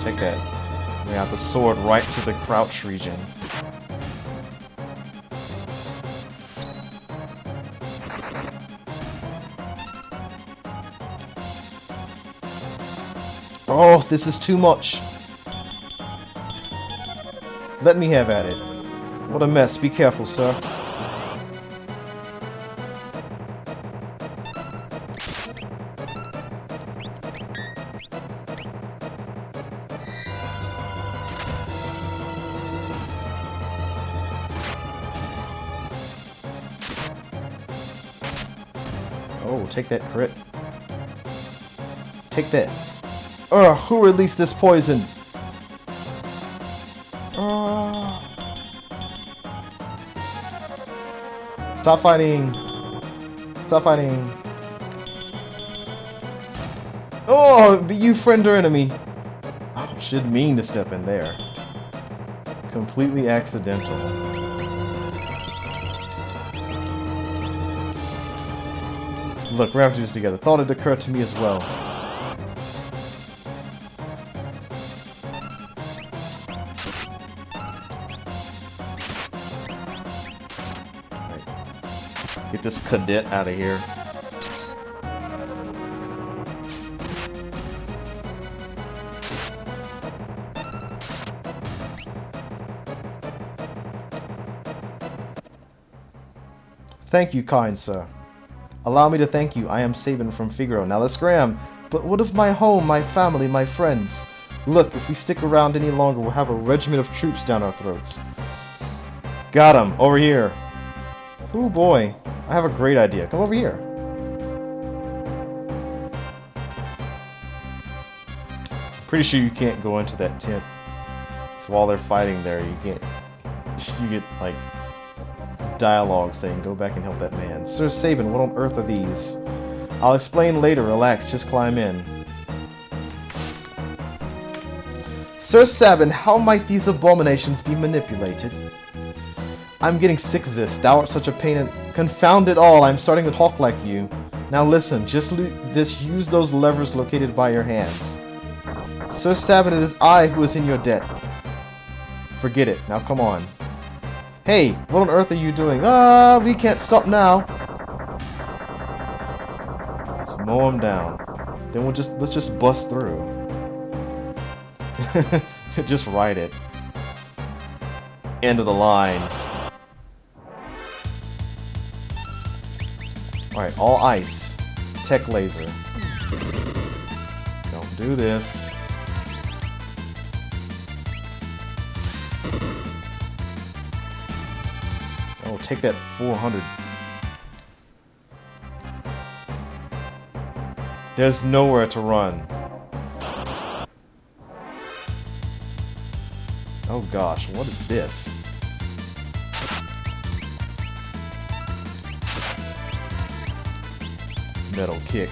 Take that. We got the sword right to the crouch region. Oh, this is too much. Let me have at it. What a mess. Be careful, sir. Oh, take that crit. Take that. Ugh, who released this poison? Stop fighting. Stop fighting. Oh, be you friend or enemy? Oh, should mean to step in there. Completely accidental. Look, we're having to do this together. Thought it occurred to me as well. Get this cadet out of here. Thank you, kind sir. Allow me to thank you. I am Sabin from Figaro. Now let's scram. But what of my home, my family, my friends? Look, if we stick around any longer, we'll have a regiment of troops down our throats. Got him. Over here. Oh boy. I have a great idea. Come over here. Pretty sure you can't go into that tent. So while they're fighting there, you can't... You get, like, dialogue saying, go back and help that man. Sir Sabin, what on earth are these? I'll explain later. Relax, just climb in. Sir Sabin, how might these abominations be manipulated? I'm getting sick of this. Thou art such a pain and... Confound it all, I'm starting to talk like you. Now listen, just use those levers located by your hands. Sir Sabin, it is I who is in your debt. Forget it. Now come on. Hey, what on earth are you doing? Ah, we can't stop now. Just mow him down. Then let's just bust through. Just ride it. End of the line. Alright, all ice. Tech laser. Don't do this. Oh, take that 400. There's nowhere to run. Oh gosh, what is this? Metal kick.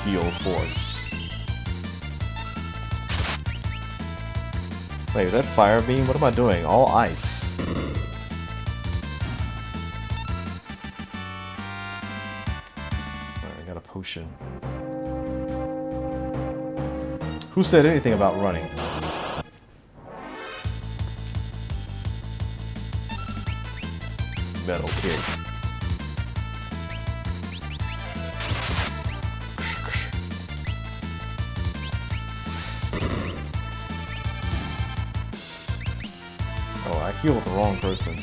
Heal force. Wait, is that fire beam? What am I doing? All ice. Alright, I got a potion. Who said anything about running? Metal kick. Oh, I healed the wrong person.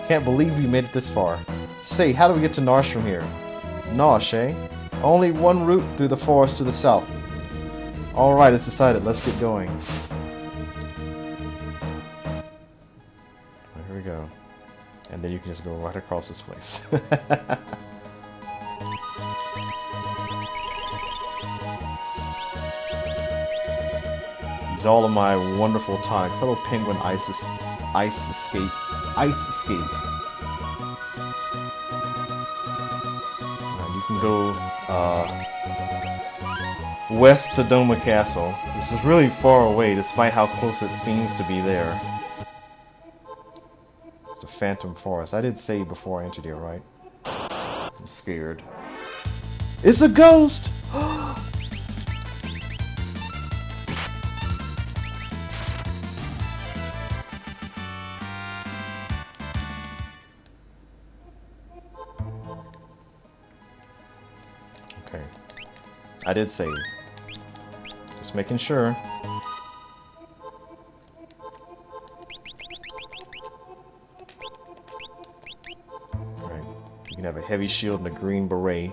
Can't believe we made it this far. Say, how do we get to Narshe from here? Narshe? Only one route through the forest to the south. Alright, it's decided. Let's get going. Here we go. And then you can just go right across this place. Use all of my wonderful tonics. Hello, penguin ice escape. Ice escape. You can go west to Doma Castle, which is really far away despite how close it seems to be there. It's the Phantom Forest. I did say before I entered here, right? I'm scared. It's a ghost! Okay. I did save. Just making sure. Alright. You can have a heavy shield and a green beret.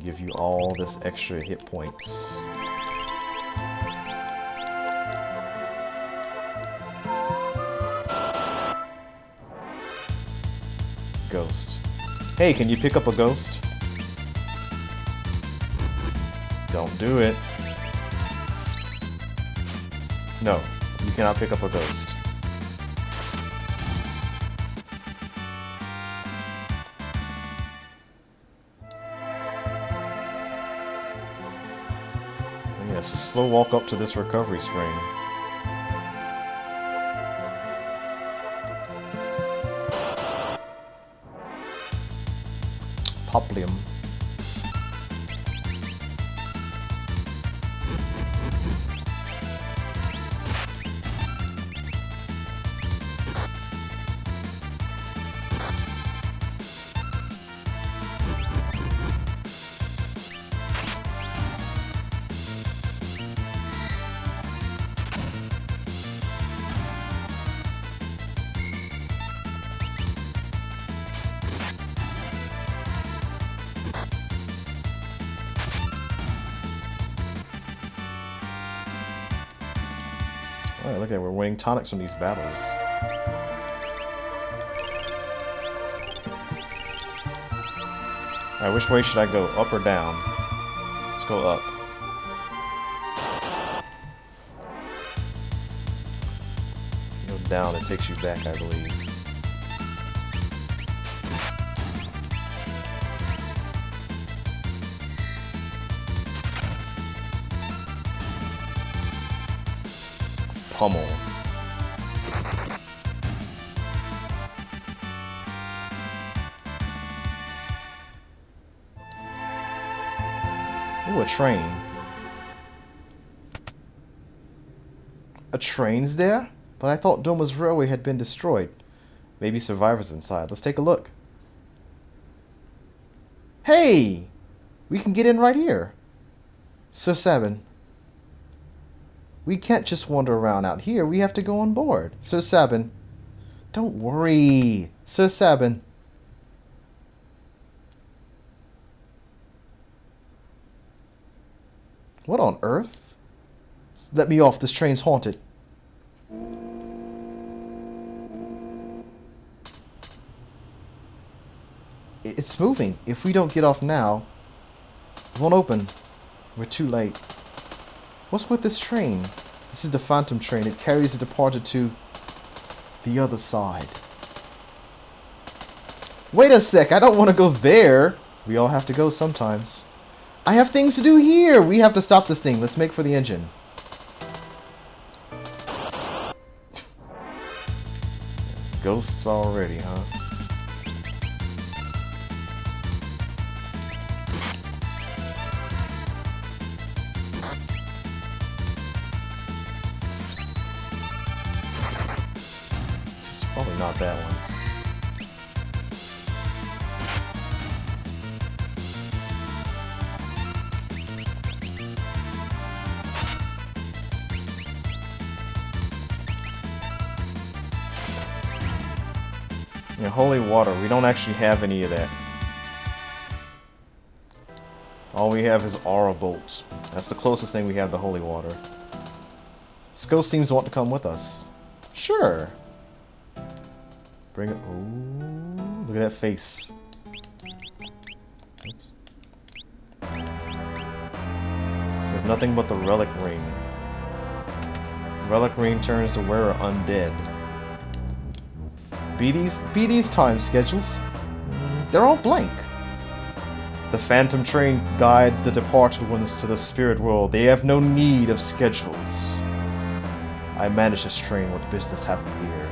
Give you all this extra hit points. Ghost. Hey, can you pick up a ghost? Don't do it. No, you cannot pick up a ghost. And yes, a slow walk up to this recovery spring. Poplium. Alright, look at it, we're winning tonics from these battles. Alright, which way should I go? Up or down? Let's go up. Go down, it takes you back, I believe. Pummel. Ooh, a train. A train's there? But I thought Doma's railway had been destroyed. Maybe survivors inside. Let's take a look. Hey! We can get in right here. Sir Sabin. We can't just wander around out here. We have to go on board. Sir Sabin. Don't worry. Sir Sabin. What on earth? Let me off. This train's haunted. It's moving. If we don't get off now, it won't open. We're too late. What's with this train? This is the Phantom train. It carries the departed to the other side. Wait a sec. I don't want to go there. We all have to go sometimes. I have things to do here. We have to stop this thing. Let's make for the engine. Ghosts already, huh? Probably not that one. Yeah, holy water. We don't actually have any of that. All we have is aura bolts. That's the closest thing we have to holy water. This ghost seems to want to come with us. Sure. Bring it. Oh, look at that face. Oops. So there's nothing but the relic ring. Relic ring turns the wearer undead. Be these time schedules? They're all blank. The phantom train guides the departed ones to the spirit world. They have no need of schedules. I manage this train. What business have we here?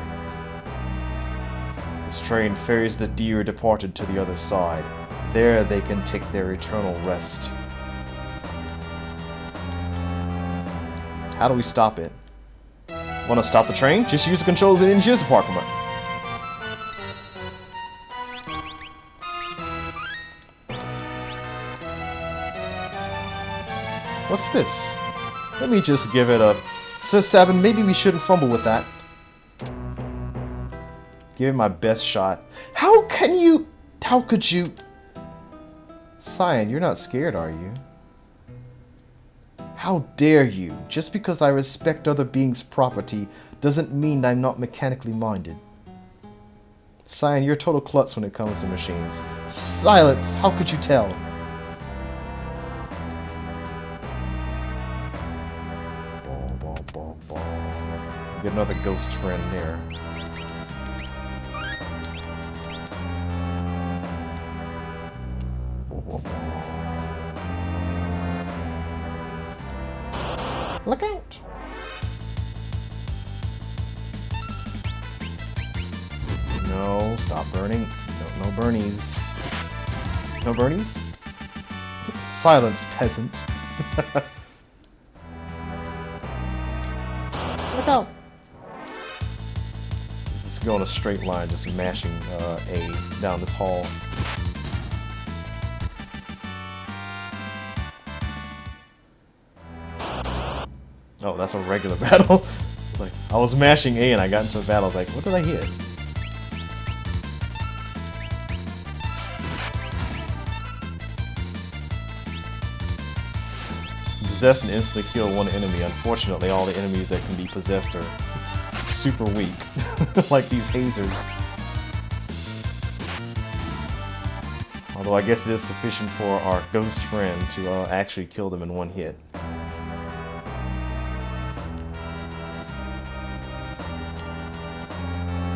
This train ferries the dear departed to the other side. There they can take their eternal rest. How do we stop it? Want to stop the train? Just use the controls in the engineer's apartment. What's this? Let me just give it a... So, Sabin, maybe we shouldn't fumble with that. Give it my best shot. How could you... Cyan, you're not scared, are you? How dare you? Just because I respect other beings' property doesn't mean I'm not mechanically minded. Cyan, you're a total klutz when it comes to machines. Silence! How could you tell? Get another ghost friend there. Look out! No, stop burning. No burnies. No burnies? Silence, peasant. Look out! Just go in a straight line, just mashing A down this hall. Oh, that's a regular battle. It's like I was mashing A and I got into a battle. I was like, what did I hit? Possess and instantly kill one enemy. Unfortunately, all the enemies that can be possessed are super weak, like these hazers. Although I guess it is sufficient for our ghost friend to actually kill them in one hit.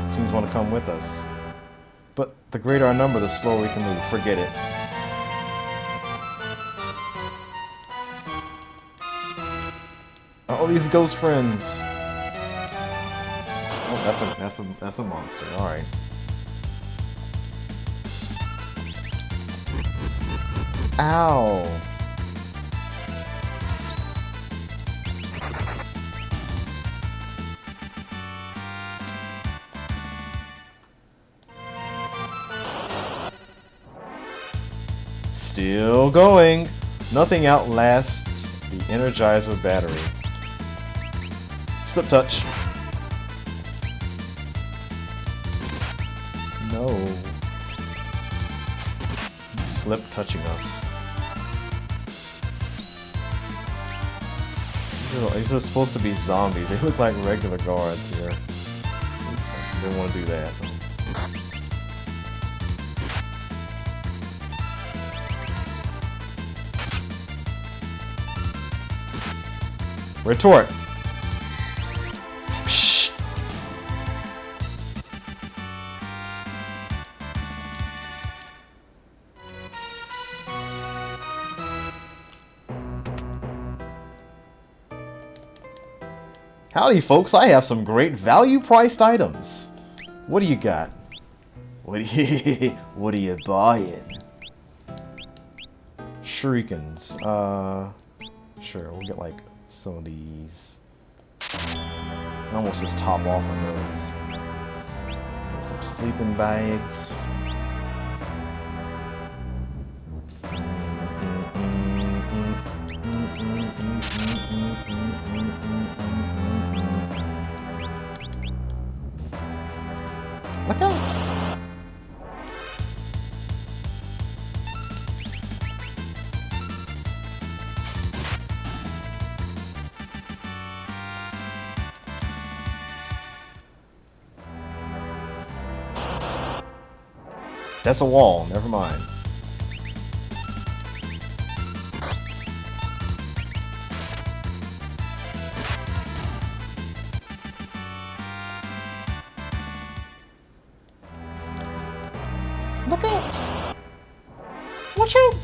Seems want to come with us. But the greater our number, the slower we can move. Forget it. Oh, these ghost friends. Oh, that's a monster. All right. Ow. Still going. Nothing outlasts the Energizer battery. Slip touch. No. Slip touching us. These are supposed to be zombies. They look like regular guards here. Oops, I didn't want to do that. Retort! Psst. Howdy folks, I have some great value-priced items. What do you got? What are you buying? Shurikens. Sure, we'll get like some of these. Almost just top off on those. Get some sleeping bags. Look out! That's a wall. Never mind. Look out! Watch out!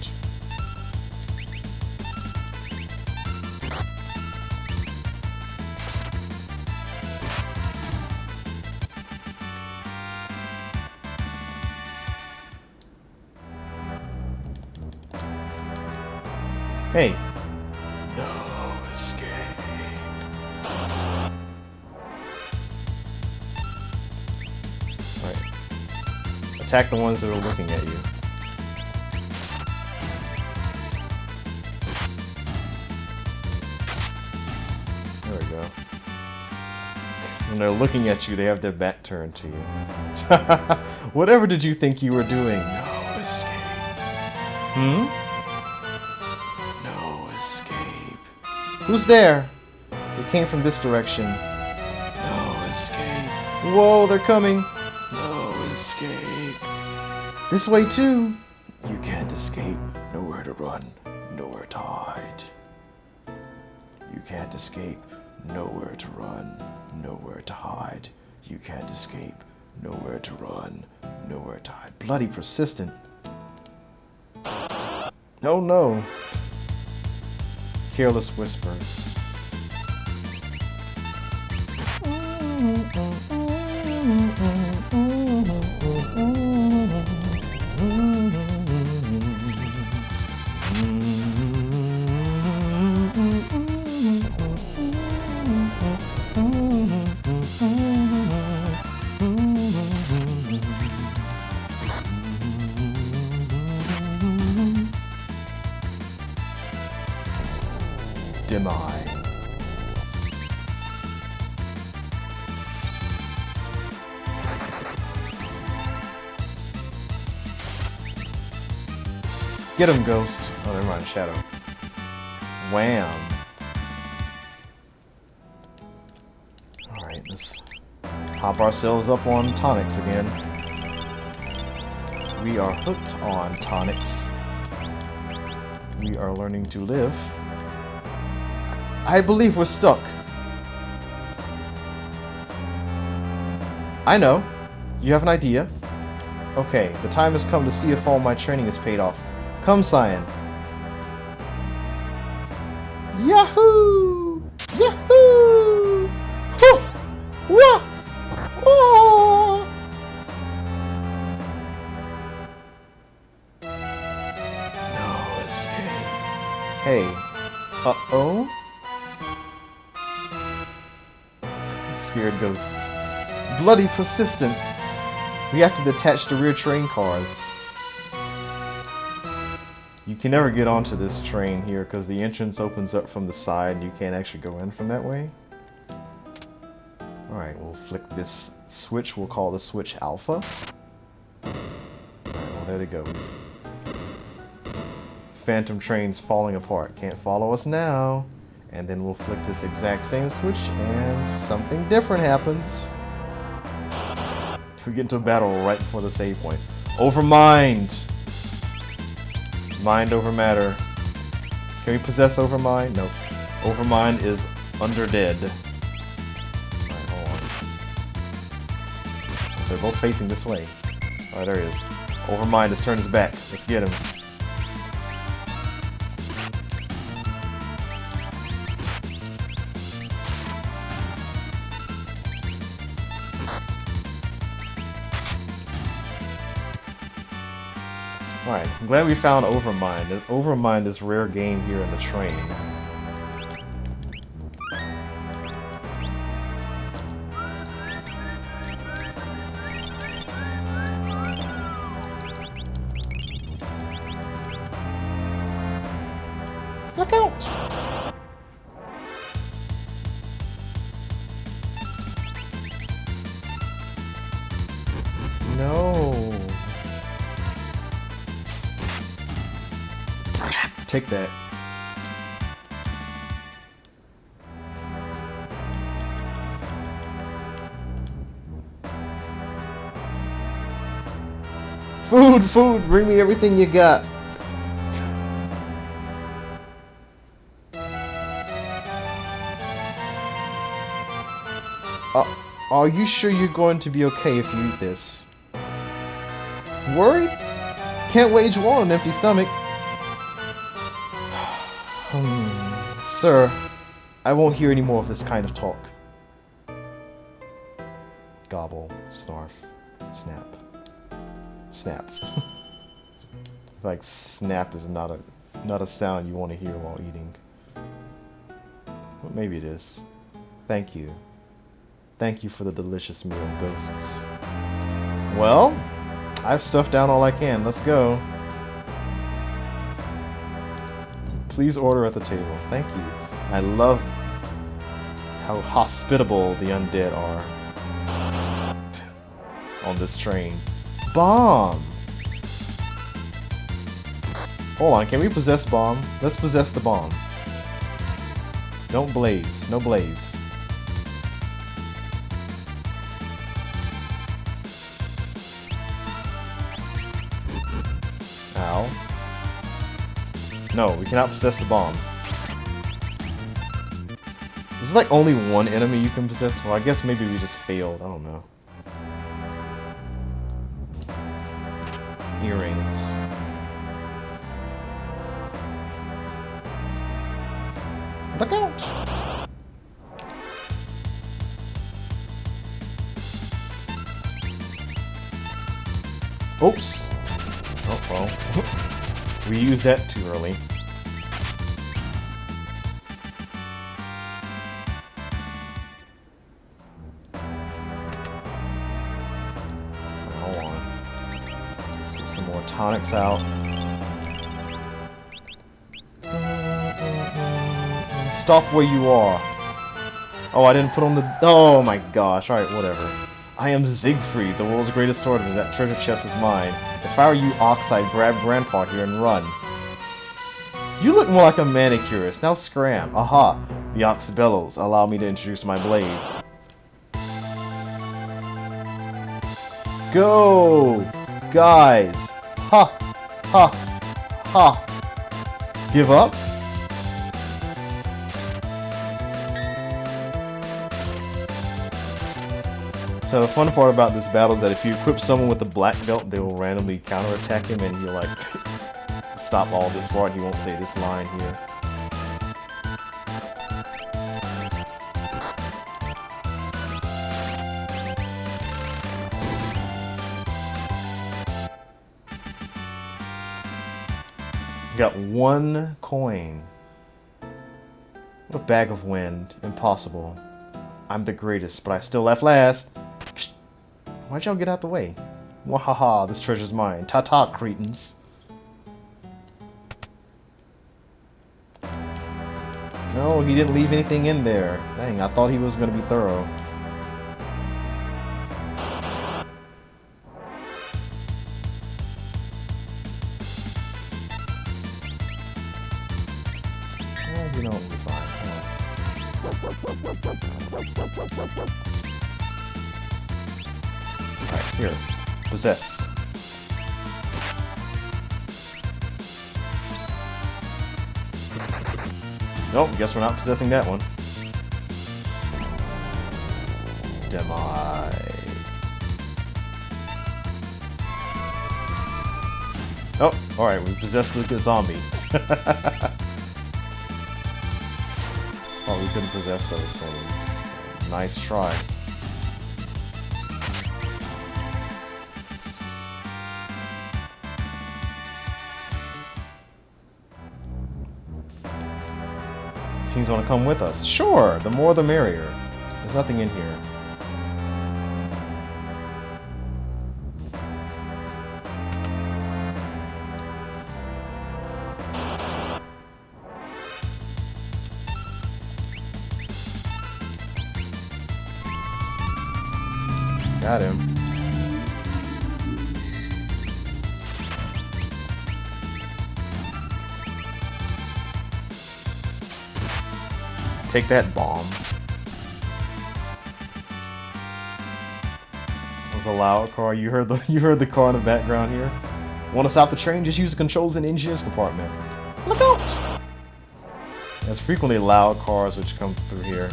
Hey. No escape. Right. Attack the ones that are looking at you. There we go. When they're looking at you, they have their back turned to you. Whatever did you think you were doing? No escape. Hmm? No escape. Who's there? It came from this direction. No escape. Whoa, they're coming. No escape. This way too. You can't escape. Nowhere to run. Nowhere to hide. You can't escape. Nowhere to run. Nowhere to hide. You can't escape. Nowhere to run. Nowhere to hide. Bloody persistent. Oh no. Careless whispers. Demi. Get him, Ghost. Oh, never mind, Shadow. Wham. Alright, let's hop ourselves up on tonics again. We are hooked on tonics. We are learning to live. I believe we're stuck. I know. You have an idea. Okay, the time has come to see if all my training is paid off. Come, Cyan. Yahoo! Yahoo! Hoo! Wah! Oh! No escape. Hey. Uh-oh? Scared ghosts. Bloody persistent. We have to detach the rear train cars. You can never get onto this train here because the entrance opens up from the side and you can't actually go in from that way. Alright, we'll flick this switch. We'll call the switch Alpha. Alright, well, there they go. Phantom train's falling apart. Can't follow us now. And then we'll flick this exact same switch and something different happens. We get into a battle right before the save point. Over mind! Mind over matter. Can we possess over mind? Nope. Over mind is under dead. Alright, hold on. They're both facing this way. Alright, there he is. Over mind has turned his back. Let's get him. Alright, I'm glad we found Overmind. Overmind is a rare game here in the train. Look out! No. Take that. Food, food, bring me everything you got. Are you sure you're going to be okay if you eat this? Worried? Can't wage war on an empty stomach. Sir, I won't hear any more of this kind of talk. Gobble, snarf, snap. Snap. Like snap is not a sound you want to hear while eating. Well, maybe it is. Thank you. Thank you for the delicious meal, ghosts. Well, I've stuffed down all I can. Let's go. Please order at the table. Thank you. I love how hospitable the undead are on this train. Bomb! Hold on, can we possess bomb? Let's possess the bomb. Don't blaze. No blaze. Ow. No, we cannot possess the bomb. This is like only one enemy you can possess? Well, I guess maybe we just failed. I don't know. Earrings. Look out! Oops. Oh, well. We used that too early. Hold on. Let's get some more tonics out. Stop where you are. Oh, I didn't put on the... Oh my gosh. Alright, whatever. I am Siegfried, the world's greatest swordsman. That treasure chest is mine. If I were you, Ox, I'd grab Grandpa here and run. You look more like a manicurist. Now scram. Aha. The Ox bellows. Allow me to introduce my blade. Go! Guys! Ha! Ha! Ha! Give up? So the fun part about this battle is that if you equip someone with the black belt, they will randomly counterattack him and he'll like stop all this part. He won't say this line here. Got one coin. What a bag of wind. Impossible. I'm the greatest, but I still left last. Why'd y'all get out the way? Wahaha, this treasure's mine. Ta-ta, cretins. No, he didn't leave anything in there. Dang, I thought he was gonna be thorough. You know, it'll be fine. Alright, here. Possess. Nope, guess we're not possessing that one. Demi. Oh, alright, we possessed the zombie. Oh, we couldn't possess those things. Nice try. Teams want to come with us. Sure, the more the merrier. There's nothing in here. Got him. Take that bomb. That was There's a loud car. You heard the car in the background here. Want to stop the train? Just use the controls in the engineer's compartment. Look out! There's frequently loud cars which come through here.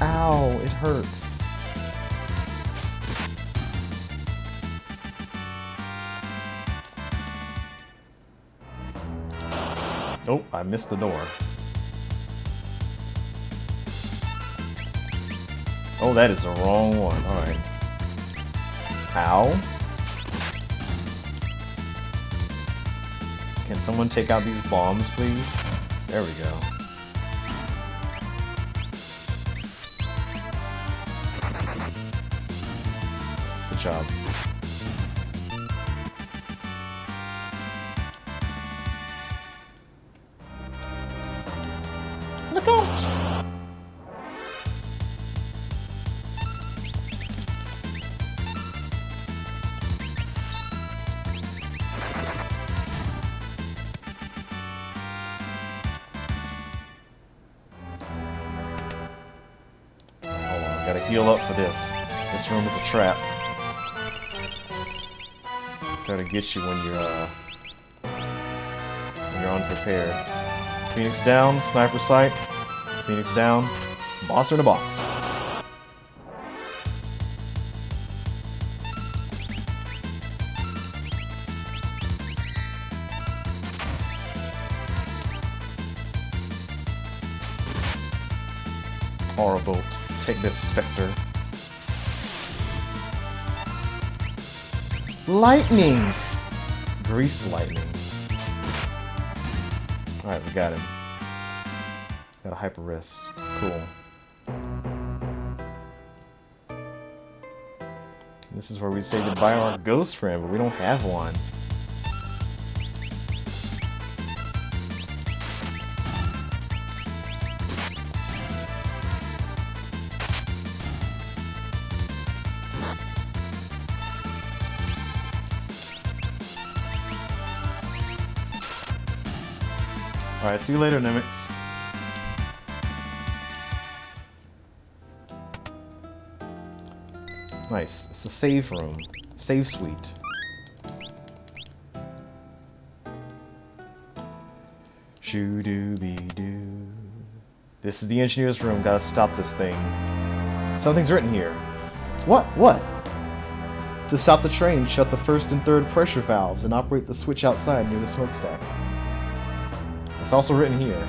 Ow, it hurts. Nope, I missed the door. Oh, that is the wrong one. Alright. Ow. Can someone take out these bombs, please? There we go. Good job. Look out! Gotta heal up for this. This room is a trap. It's there to get you when you're unprepared. Phoenix down, sniper sight. Phoenix down. Boss in a box. Aura bolt. Take this, Spectre. Lightning! Greased lightning. Alright, we got him. Got a hyper wrist. Cool. This is where we say goodbye to our ghost friend, but we don't have one. Alright, see you later, Nemix. Nice. It's a save room. Save suite. Shoo-doo-be-doo. This is the engineer's room. Gotta stop this thing. Something's written here. What? What? To stop the train, shut the first and third pressure valves and operate the switch outside near the smokestack. It's also written here.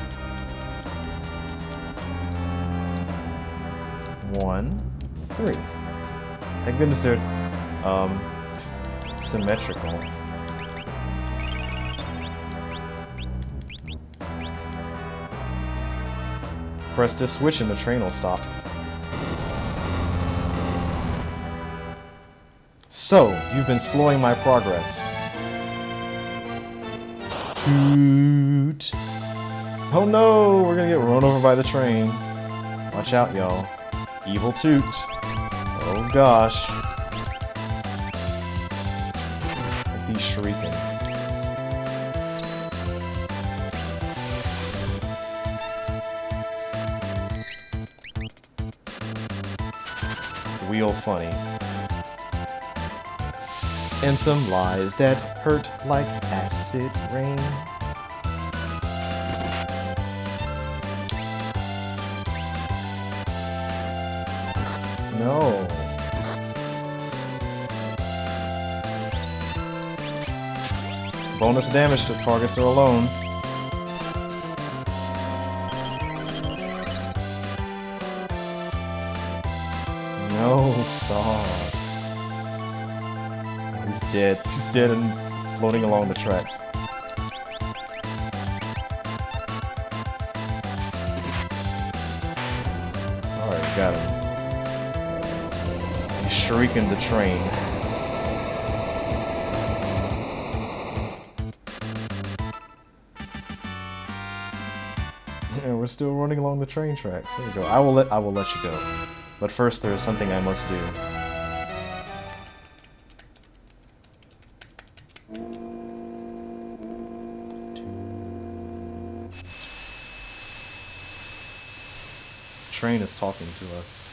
1, 3. Thank goodness they're symmetrical. Press this switch and the train will stop. So, you've been slowing my progress. Toot. Oh no, we're gonna get run over by the train. Watch out, y'all. Evil toot. Oh gosh. Like these shrieking. Real funny. And some lies that hurt like acid rain. No. Bonus damage to targets are alone. No, stop. He's dead. He's dead and floating along the tracks. Alright, got him. He's shrieking the train. Yeah, we're still running along the train tracks. There you go. I will let you go. But first there is something I must do. Train is talking to us.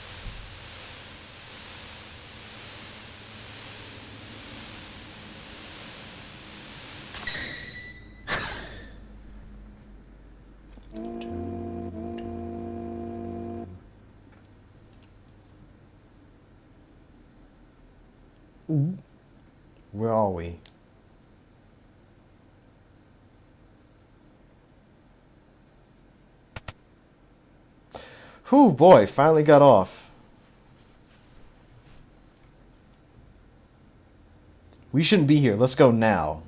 Where are we? Whew, boy, finally got off. We shouldn't be here. Let's go now.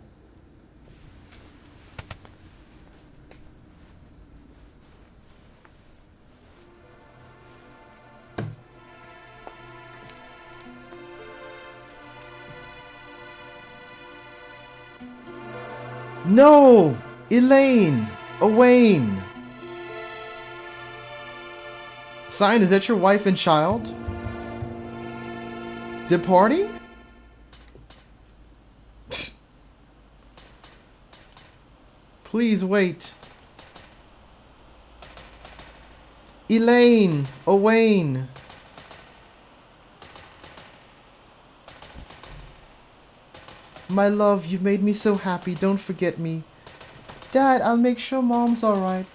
No! Elaine! Owain! Sign, is that your wife and child? Departing? Please wait. Elaine! Owain! My love, you've made me so happy. Don't forget me. Dad, I'll make sure Mom's alright.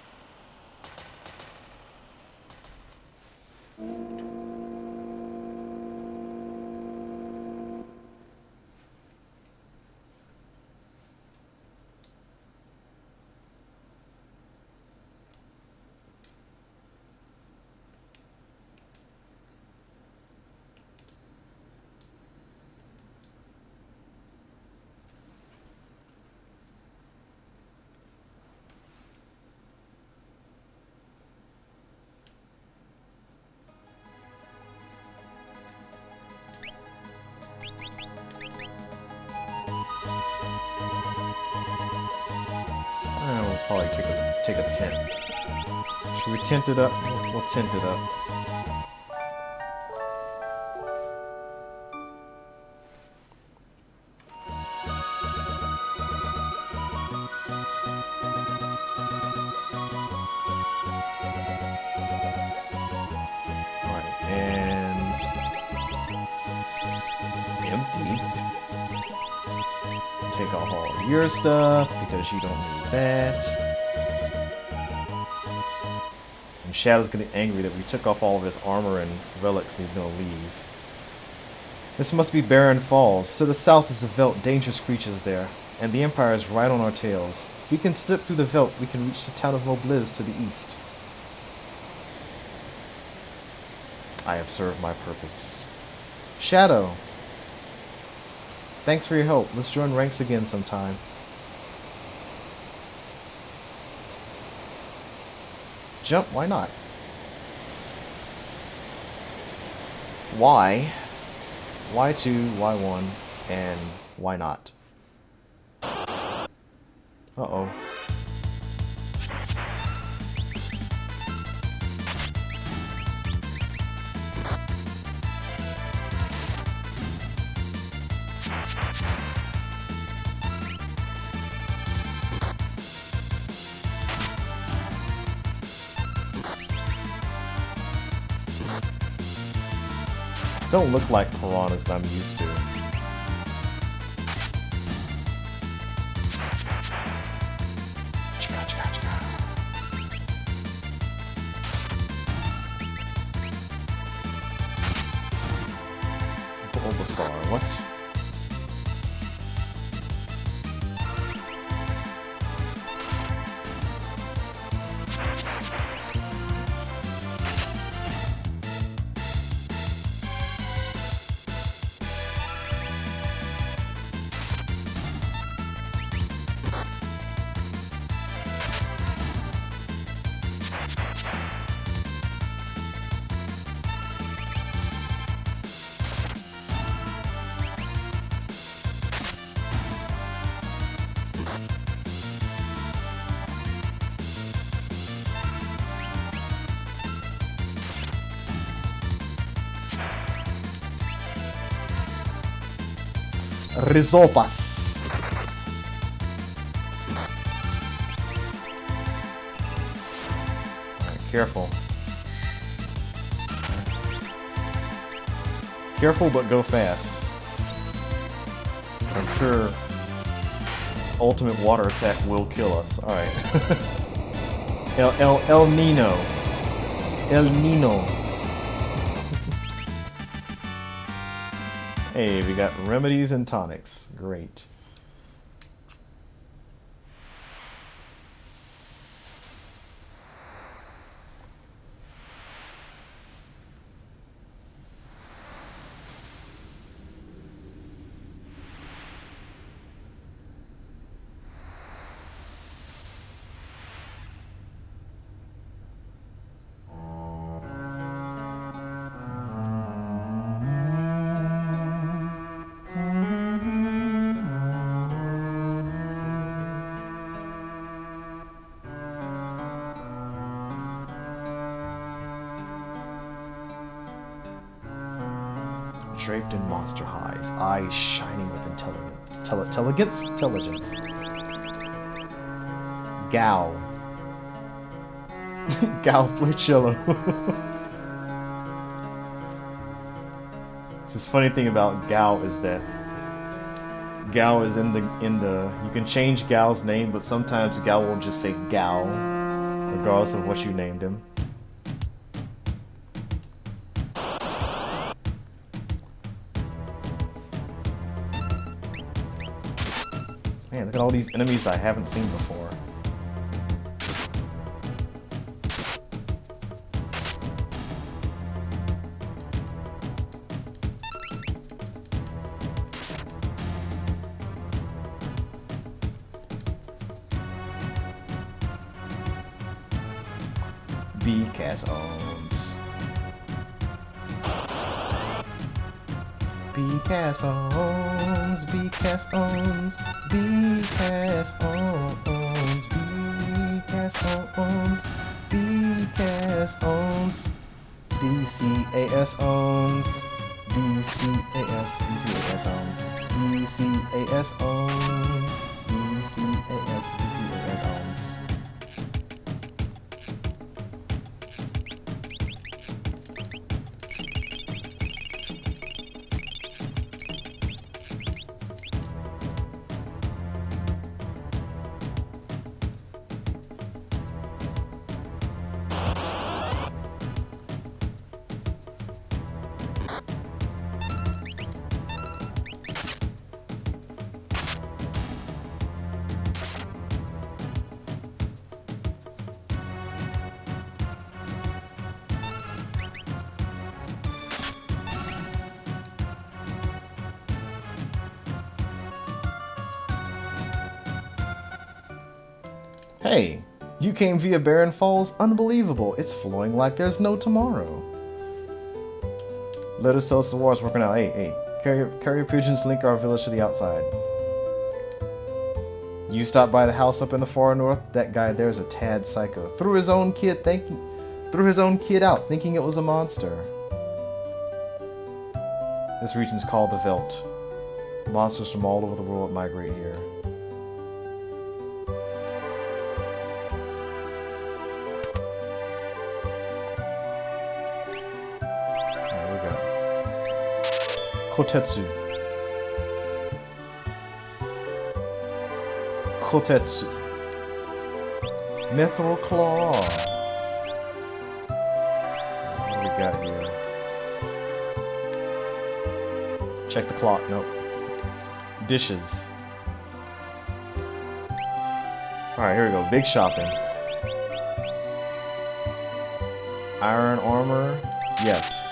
Probably take a tint. Should we tint it up? We'll tint it up. Alright, and empty. Take off all your stuff because you don't need that. And Shadow's getting angry that we took off all of his armor and relics and he's gonna leave. This must be Baren Falls. To the south is the Veldt, dangerous creatures there, and the Empire is right on our tails. If we can slip through the Veldt, we can reach the town of Mobliz to the east. I have served my purpose. Shadow! Thanks for your help. Let's join ranks again sometime. Jump? Why not? Why? Y2, Y1, and why not? Uh-oh. Don't look like piranhas that I'm used to. Bulbasaur, what? Risopas. Alright, careful. Careful, but go fast. I'm sure his ultimate water attack will kill us. Alright. El Nino. El Nino. Hey, we got remedies and tonics. Great. Draped in monster hides, eyes shining with intelligence. Gal. Gal play cello. This funny thing about Gal is that Gal is in the you can change Gal's name, but sometimes Gal will just say Gal, regardless of what you named him. Man, look at all these enemies I haven't seen before. B-Cast-Ons. B-Cast-Ons. B-Cast-Ons. B-Cast-Ons. B-Cast-Ons. B-Cast-Ons. B-C-A-S-Ons. B-C-A-S. B-C-A-S-Ons. B-C-A-S-Ons. B-C-A-S. B-C-A-S-Ons. Hey, you came via Baren Falls? Unbelievable. It's flowing like there's no tomorrow. Let us tell us the war's working out. Hey. Carrier pigeons link our village to the outside. You stopped by the house up in the far north? That guy there's a tad psycho. Threw his own kid out thinking it was a monster. This region's called the Veldt. Monsters from all over the world migrate here. Kotetsu. Mithril Claw. What do we got here? Check the clock. Nope. Dishes. Alright, here we go. Big shopping. Iron armor. Yes.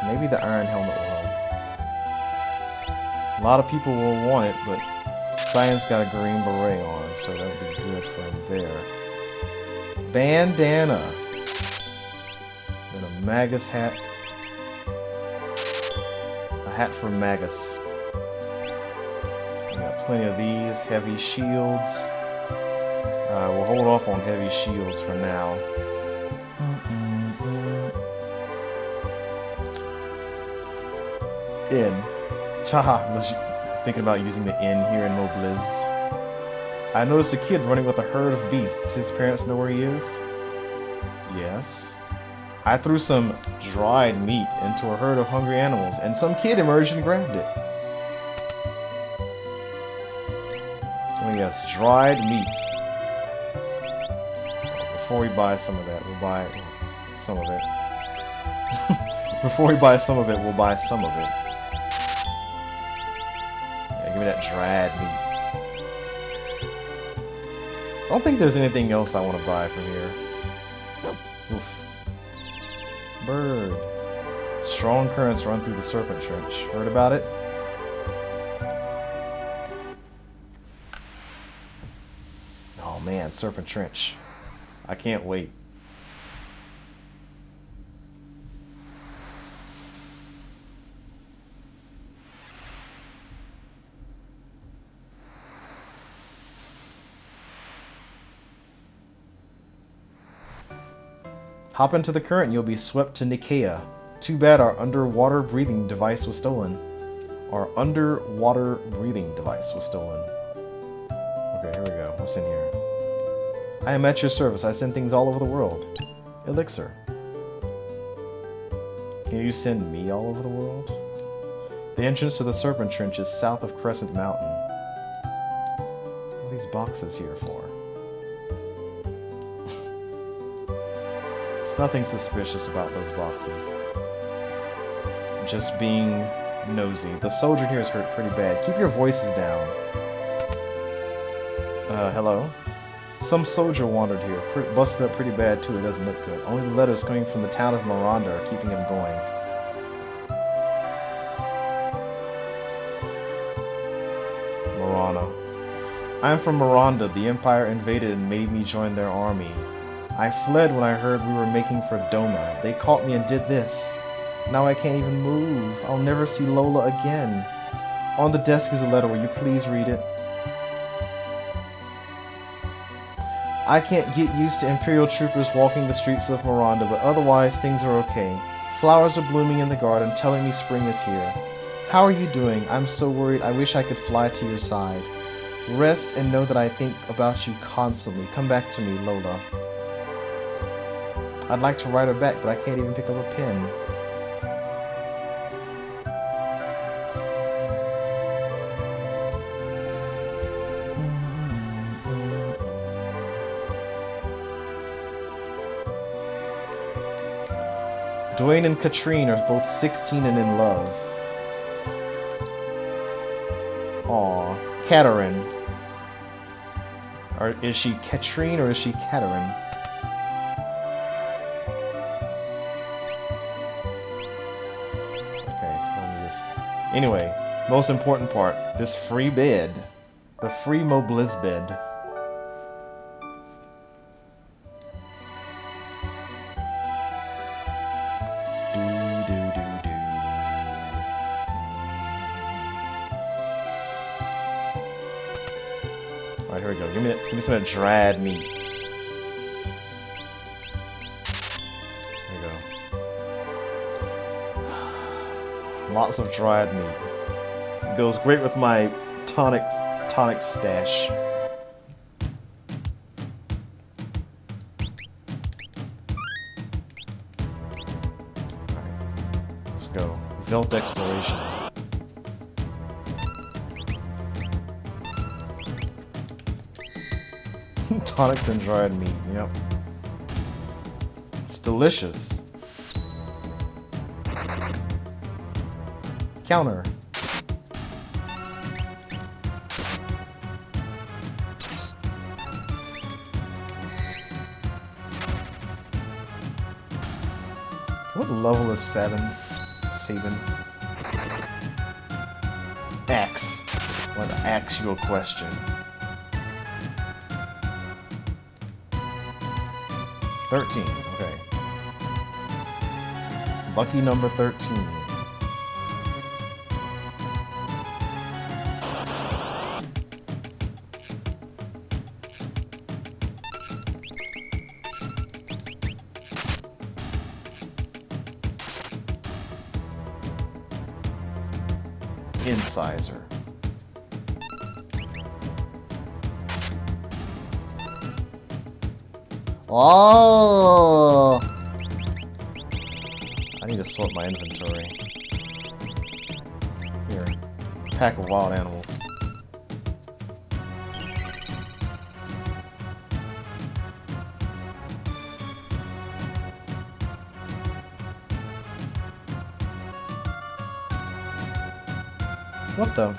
Maybe the iron helmet will help. A lot of people will want it, but Cyan's got a green beret on, so that would be good for him there. Bandana. Then a Magus hat. A hat for Magus. We got plenty of these. Heavy shields. We'll hold off on heavy shields for now. Inn. Haha, was thinking about using the inn here in Mobliz. I noticed a kid running with a herd of beasts. His parents know where he is? Yes. I threw some dried meat into a herd of hungry animals, and some kid emerged and grabbed it. Oh yes, dried meat. before we buy some of that, we'll buy some of it. Before we buy some of it, we'll buy some of it. Yeah, give me that dried meat. I don't think there's anything else I want to buy from here. Oof. Bird. Strong currents run through the Serpent Trench. Heard about it? Oh man, Serpent Trench. I can't wait. Hop into the current and you'll be swept to Nicaea. Too bad our underwater breathing device was stolen. Our underwater breathing device was stolen. Okay, here we go. What's in here? I am at your service. I send things all over the world. Elixir. Can you send me all over the world? The entrance to the Serpent Trench is south of Crescent Mountain. What are these boxes here for? There's nothing suspicious about those boxes. Just being nosy. The soldier here is hurt pretty bad. Keep your voices down. Hello? Some soldier wandered here. Busted up pretty bad too. It doesn't look good. Only the letters coming from the town of Miranda are keeping him going. Miranda. I am from Miranda. The Empire invaded and made me join their army. I fled when I heard we were making for Doma. They caught me and did this. Now I can't even move. I'll never see Lola again. On the desk is a letter. Will you please read it? I can't get used to Imperial troopers walking the streets of Miranda, but otherwise things are okay. Flowers are blooming in the garden, telling me spring is here. How are you doing? I'm so worried. I wish I could fly to your side. Rest and know that I think about you constantly. Come back to me, Lola. I'd like to write her back, but I can't even pick up a pen. Dwayne and Katrine are both 16 and in love. Aw, Katarine. Or is she Katrine or is she Katarine? Okay, let me just... Anyway, most important part. This free bed. The free Mobliz bed. Alright, here we go. Give me some of that dried meat. There we go. Lots of dried meat. It goes great with my tonic stash. Alright, let's go. Veld exploration. Tonics and dried meat, yep. It's delicious. Counter. What level is Sabin? Axe. I want to ask you a question. $13, okay. Lucky number 13. Incisor. Oh! I need to sort my inventory. Here. Pack of wild animals. What the?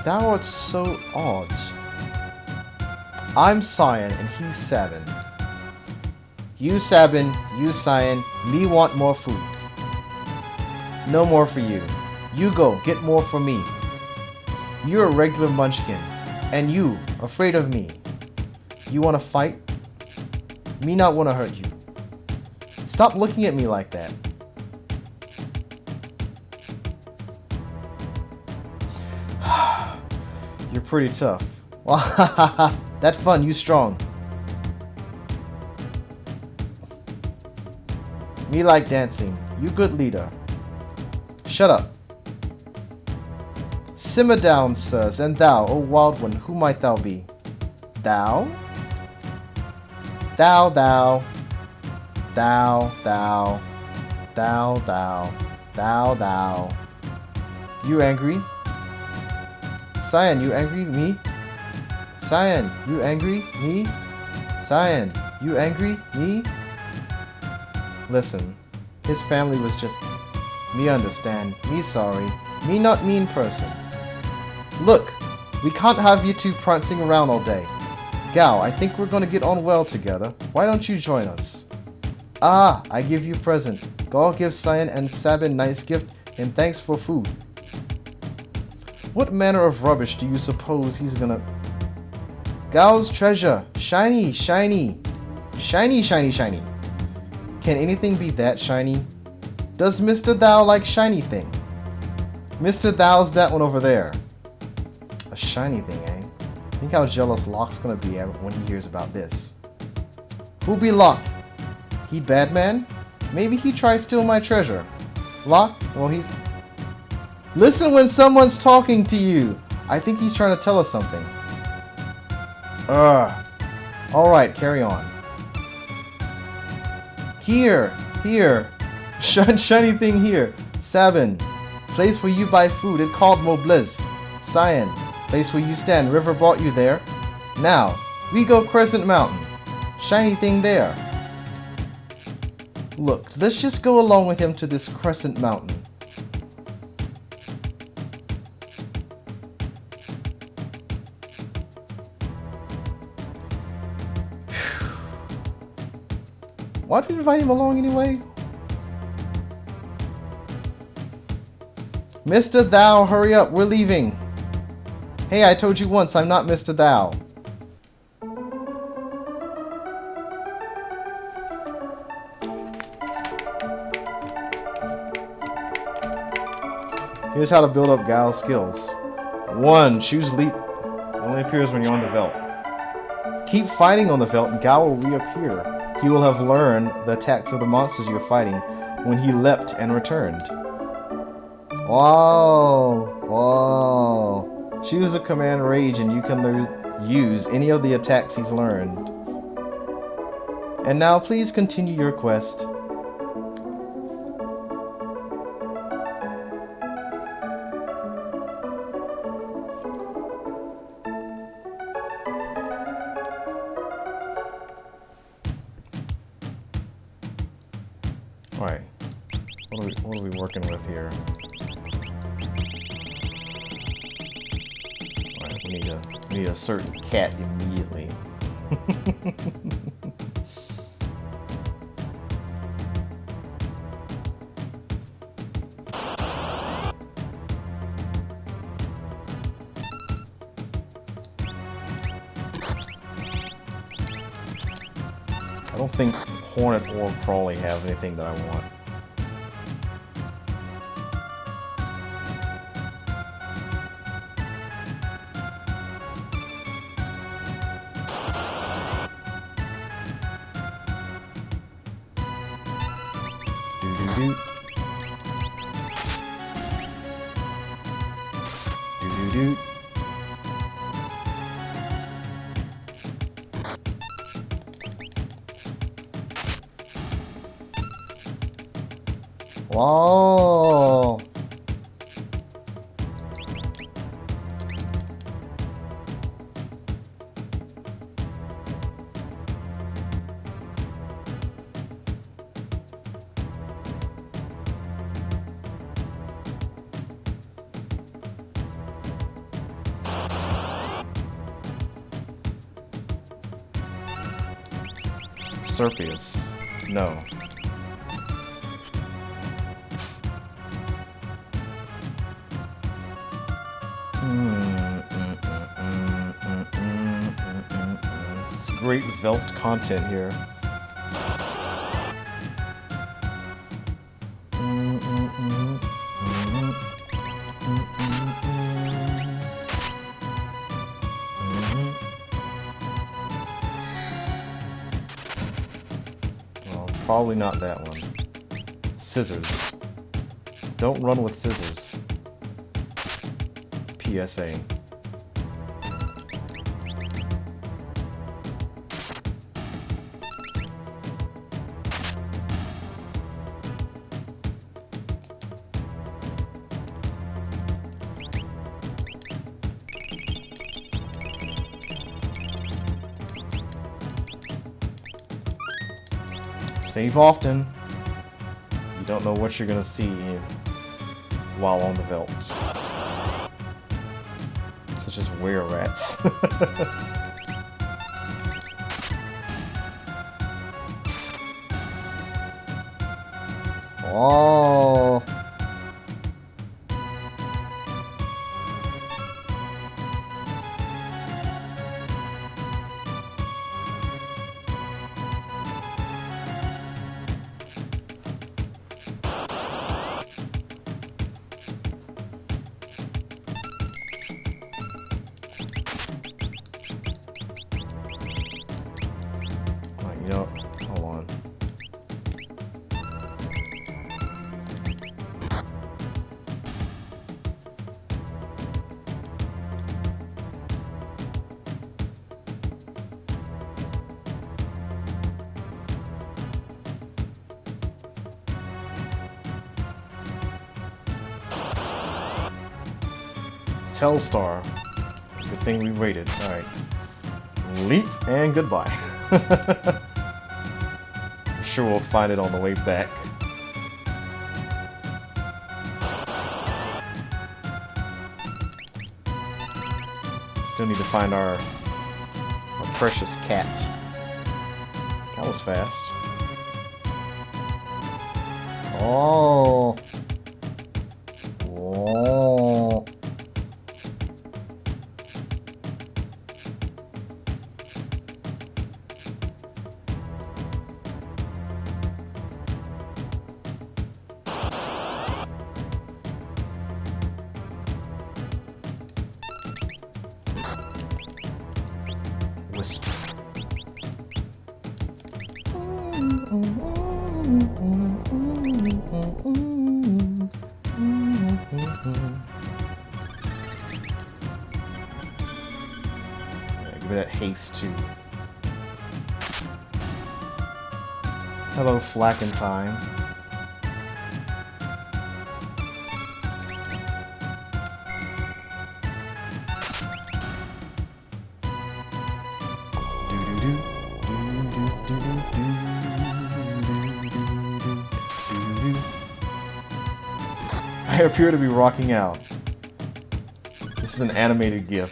Thou art so odd. I'm Cyan and he's Sabin. You Sabin, you Cyan, me want more food. No more for you. You go, get more for me. You're a regular munchkin. And you, afraid of me. You wanna fight? Me not wanna hurt you. Stop looking at me like that. You're pretty tough. That fun, you strong. Me like dancing. You good leader. Shut up. Simmer down, sirs, and thou, O wild one, who might thou be? Thou? Thou, thou. Thou, thou. Thou, thou. Thou, thou. You angry? Cyan, you angry? Me? Cyan, you angry? Me? Cyan, you angry? Me? Listen, his family was just... Me understand. Me sorry. Me not mean person. Look, we can't have you two prancing around all day. Gao, I think we're gonna get on well together. Why don't you join us? Ah, I give you present. Gao gives Cyan and Sabin nice gift and thanks for food. What manner of rubbish do you suppose he's gonna... Gao's treasure. Shiny, shiny. Shiny, shiny, shiny. Can anything be that shiny? Does Mr. Thou like shiny thing? Mr. Thou's that one over there. A shiny thing, eh? Think how jealous Locke's gonna be when he hears about this. Who be Locke? He bad man? Maybe he try steal my treasure. Locke? Well, he's... Listen when someone's talking to you! I think he's trying to tell us something. Alright, carry on. Here! Here! Shiny thing here! Sabin! Place where you buy food, it called Mobliz. Cyan! Place where you stand, river brought you there. Now, we go Crescent Mountain. Shiny thing there. Look, let's just go along with him to this Crescent Mountain. Why'd we invite him along anyway? Mr. Thou, hurry up, we're leaving. Hey, I told you once, I'm not Mr. Thou. Here's how to build up Gao's skills. 1. Choose leap. It only appears when you're on the veldt. Keep fighting on the veldt and Gao will reappear. He will have learned the attacks of the monsters you're fighting when he leapt and returned. Wow! Wow! Choose the command Rage and you can use any of the attacks he's learned. And now please continue your quest. Alright, what are we working with here? Alright, we need a certain cat immediately. I don't think Hornet or Crawley have anything that I want. Do-do-do. Do-do-do. Wow. Serpius. No. This is great Velt content here. Probably not that one. Scissors. Don't run with scissors. PSA. Save often. You don't know what you're gonna see while on the Velt. Such as were-rats. Oh. Hold on. Telstar. Good thing we waited. Alright. Leap and goodbye. I'm sure we'll find it on the way back. Still need to find our precious cat. That was fast. Oh. Oh. Whisper. Give me that haste too. Hello, Flacken Time. I appear to be rocking out. This is an animated GIF.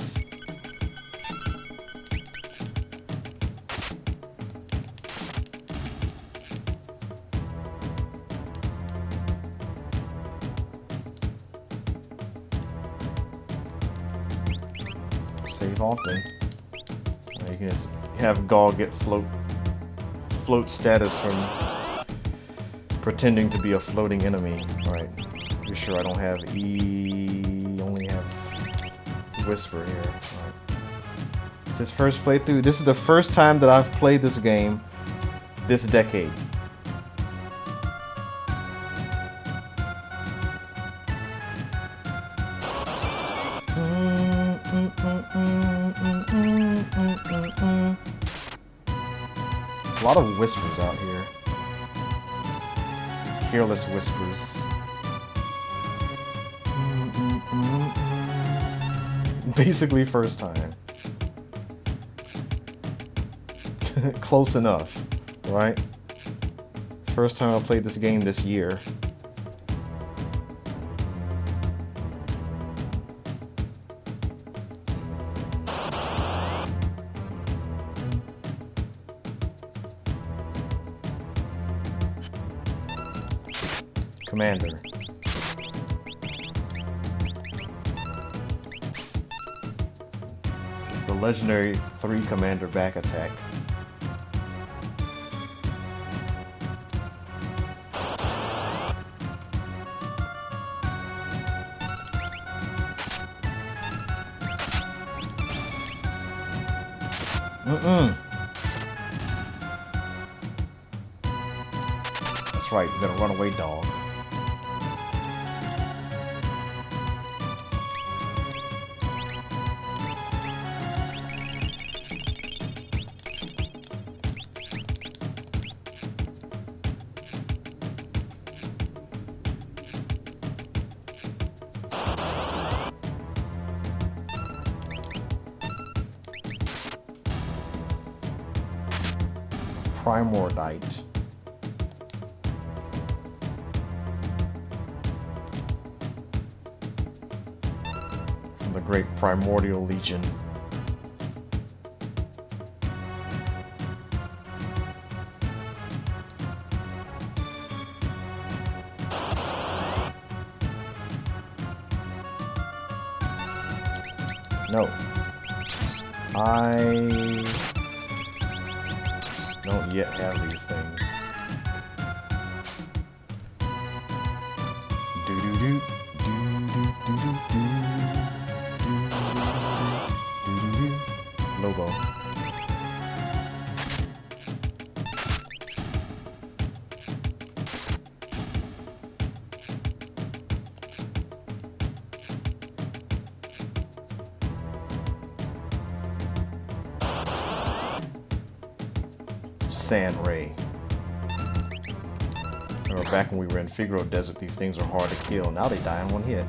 Save often. You can just have Gaul get float status from pretending to be a floating enemy. Alright. Pretty sure I don't have only have Whisper here. Alright. It's his first playthrough. This is the first time that I've played this game this decade. There's a lot of whispers out here. Careless whispers. Basically first time. Close enough, right? It's the first time I played this game this year. Commander. This is the legendary 3 commander back attack. That's right, you better run away, dog. Primordite. From the great Primordial Legion. No. I don't yet have these things. Do do do do do do do do do do. Lobo. Sand Ray. Remember back when we were in Figaro Desert, these things are hard to kill. Now they die in one hit.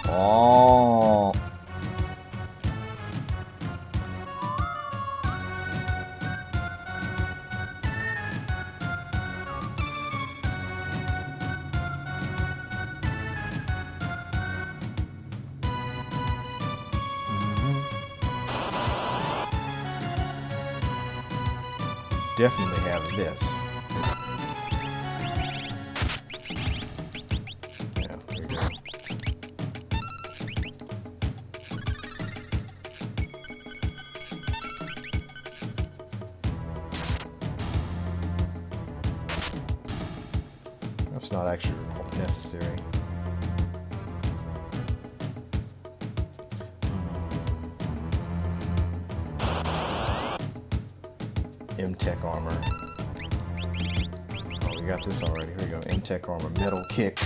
Oh. Definitely have this. Yeah, there you go. That's not actually necessary. M-Tek Armor. Oh, we got this already. Here we go. M-Tek Armor. Metal Kick.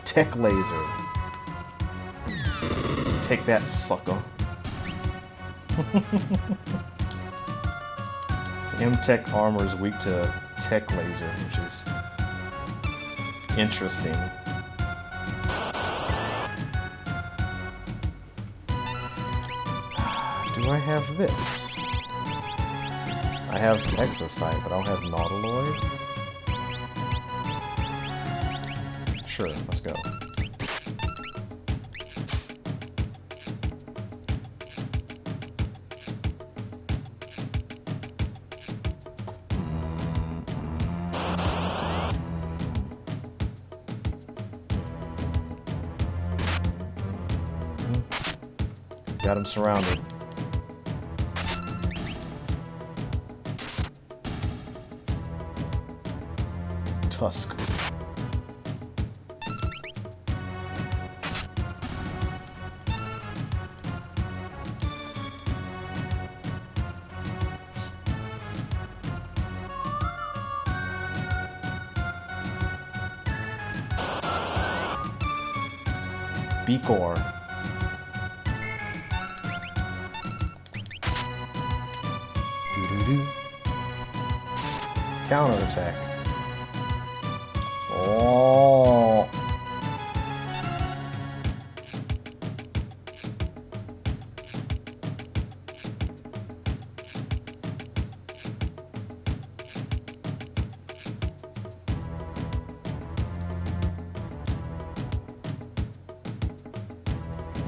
Tech Laser. Take that, sucker. So M-Tek Armor is weak to Tech Laser, which is interesting. Do I have this? I have Exocyte, but I don't have Nautiloid. Sure, let's go. Got him surrounded. Tusk. Beakor. Doo-doo-doo. Counterattack. Oh.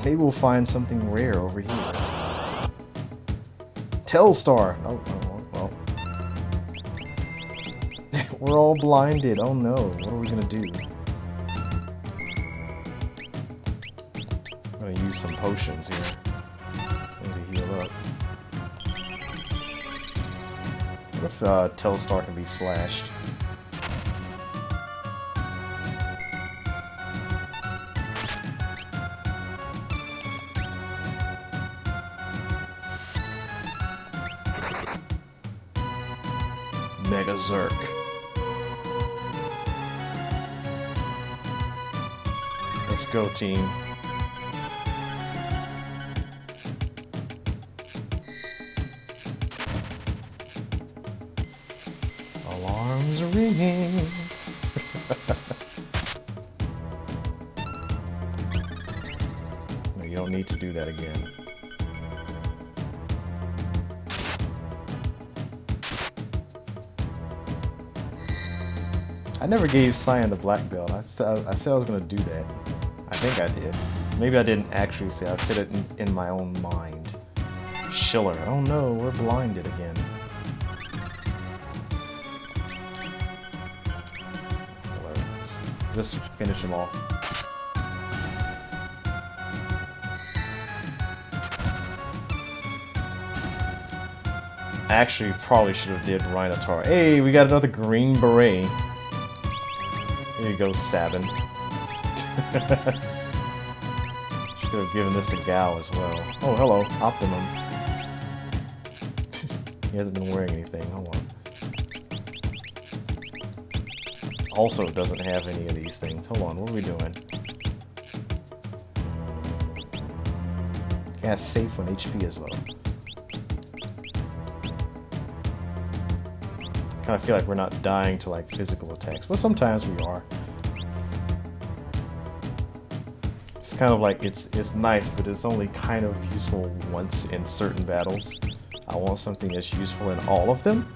Maybe we'll find something rare over here. Telstar! Oh, well. We're all blinded. Oh no, what are we gonna do? I'm gonna use some potions here. Maybe heal up. What if Telstar can be slashed? Mega Zerk. Let's go, team. Alarms are ringing. No, you don't need to do that again. I never gave Cyan the black belt. I said I was gonna do that. I think I did. Maybe I didn't actually say. I said it in my own mind. Schiller. Oh no, we're blinded again. Whatever. Just finish them all. Actually, probably should have did Rhinotaur. Hey, we got another green beret. Here you go, Sabin. Should have given this to Gao as well. Oh, hello, Optimum. He hasn't been wearing anything. Hold on. Also doesn't have any of these things. Hold on, what are we doing? Can't safe when HP is low. Kind of feel like we're not dying to like physical attacks, but sometimes we are. It's kind of like it's nice, but it's only kind of useful once in certain battles. I want something that's useful in all of them.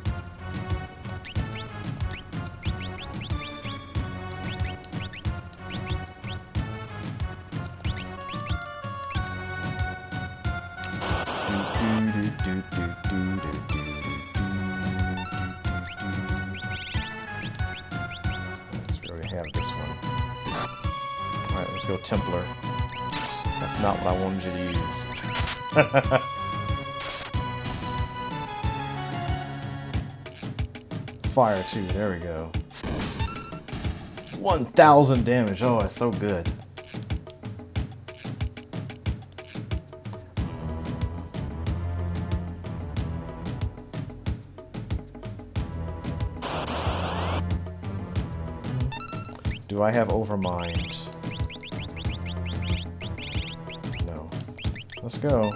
Templar. That's not what I wanted you to use. Fire 2, there we go. 1,000 damage, oh, that's so good. Do I have Overmind? Let's go.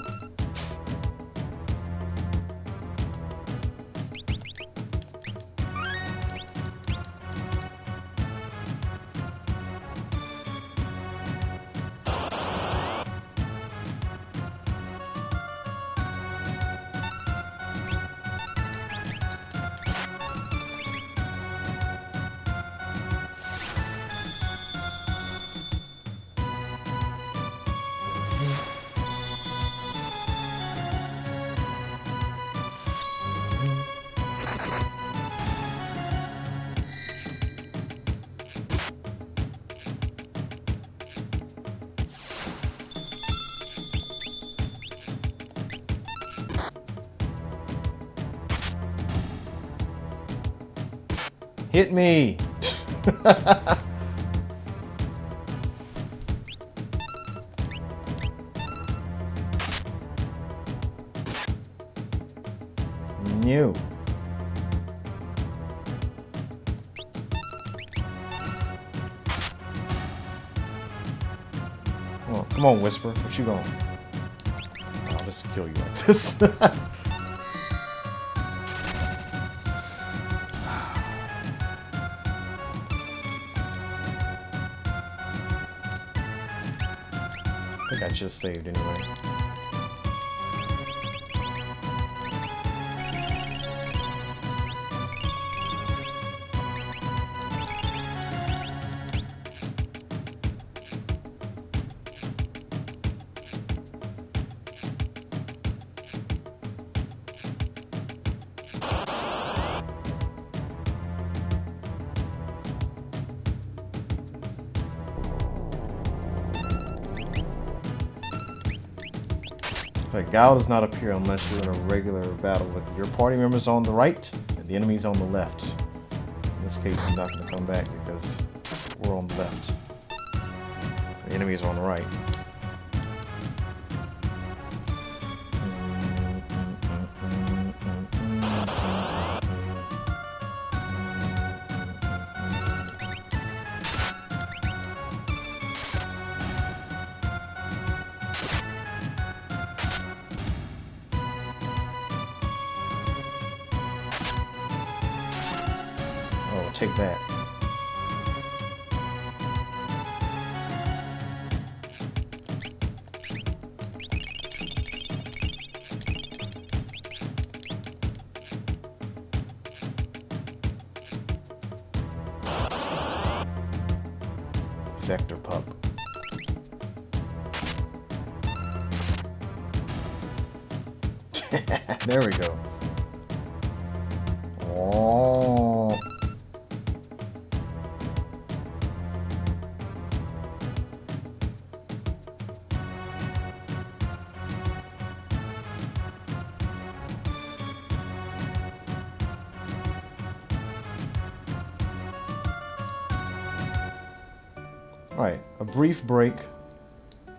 Hit me! New. Oh, come on, Whisper. What you going? I'll just kill you like this. I think I just saved anyway. But Gao does not appear unless you're in a regular battle with your party members on the right and the enemies on the left. In this case, he's not going to come back because we're on the left. The enemies are on the right. Oh, take that. Vector pup. There we go. Oh. Alright, a brief break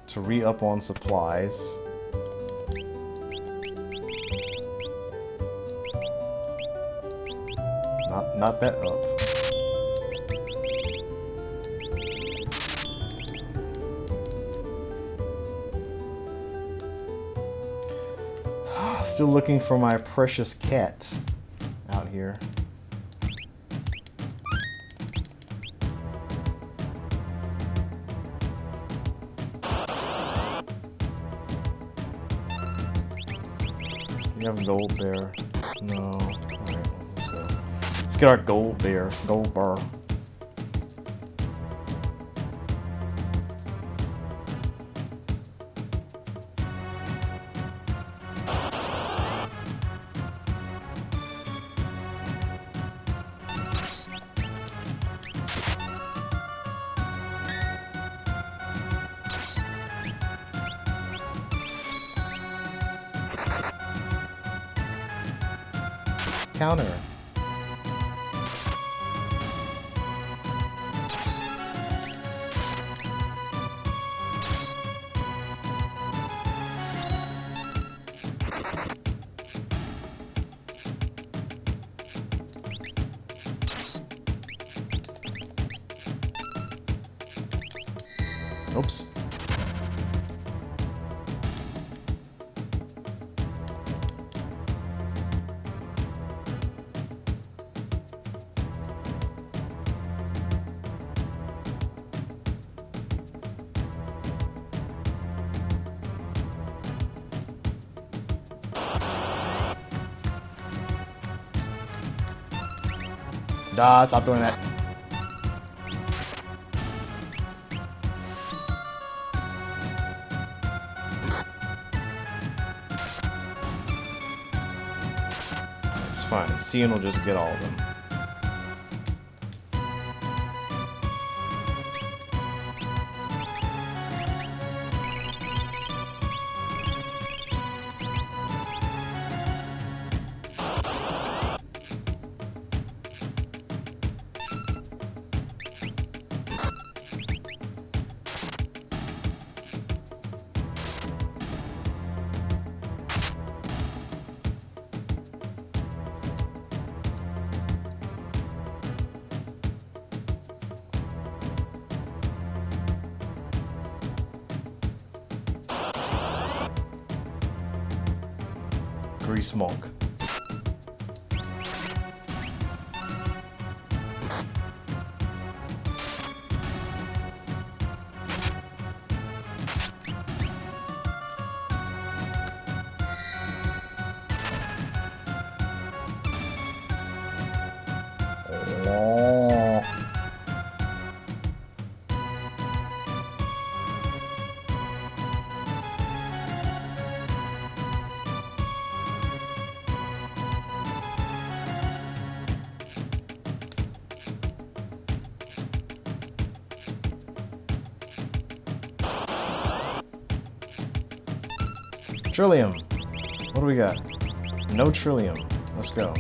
to re-up on supplies. Not that up. Still looking for my precious cat out here. You have gold there? No. Alright, let's go. Let's get our gold there. Gold bar. Counter. Oops. Nah, stop doing that. It's fine. Cian will just get all of them. Grease monk. Oh. Trillium. What do we got? No Trillium. Let's go.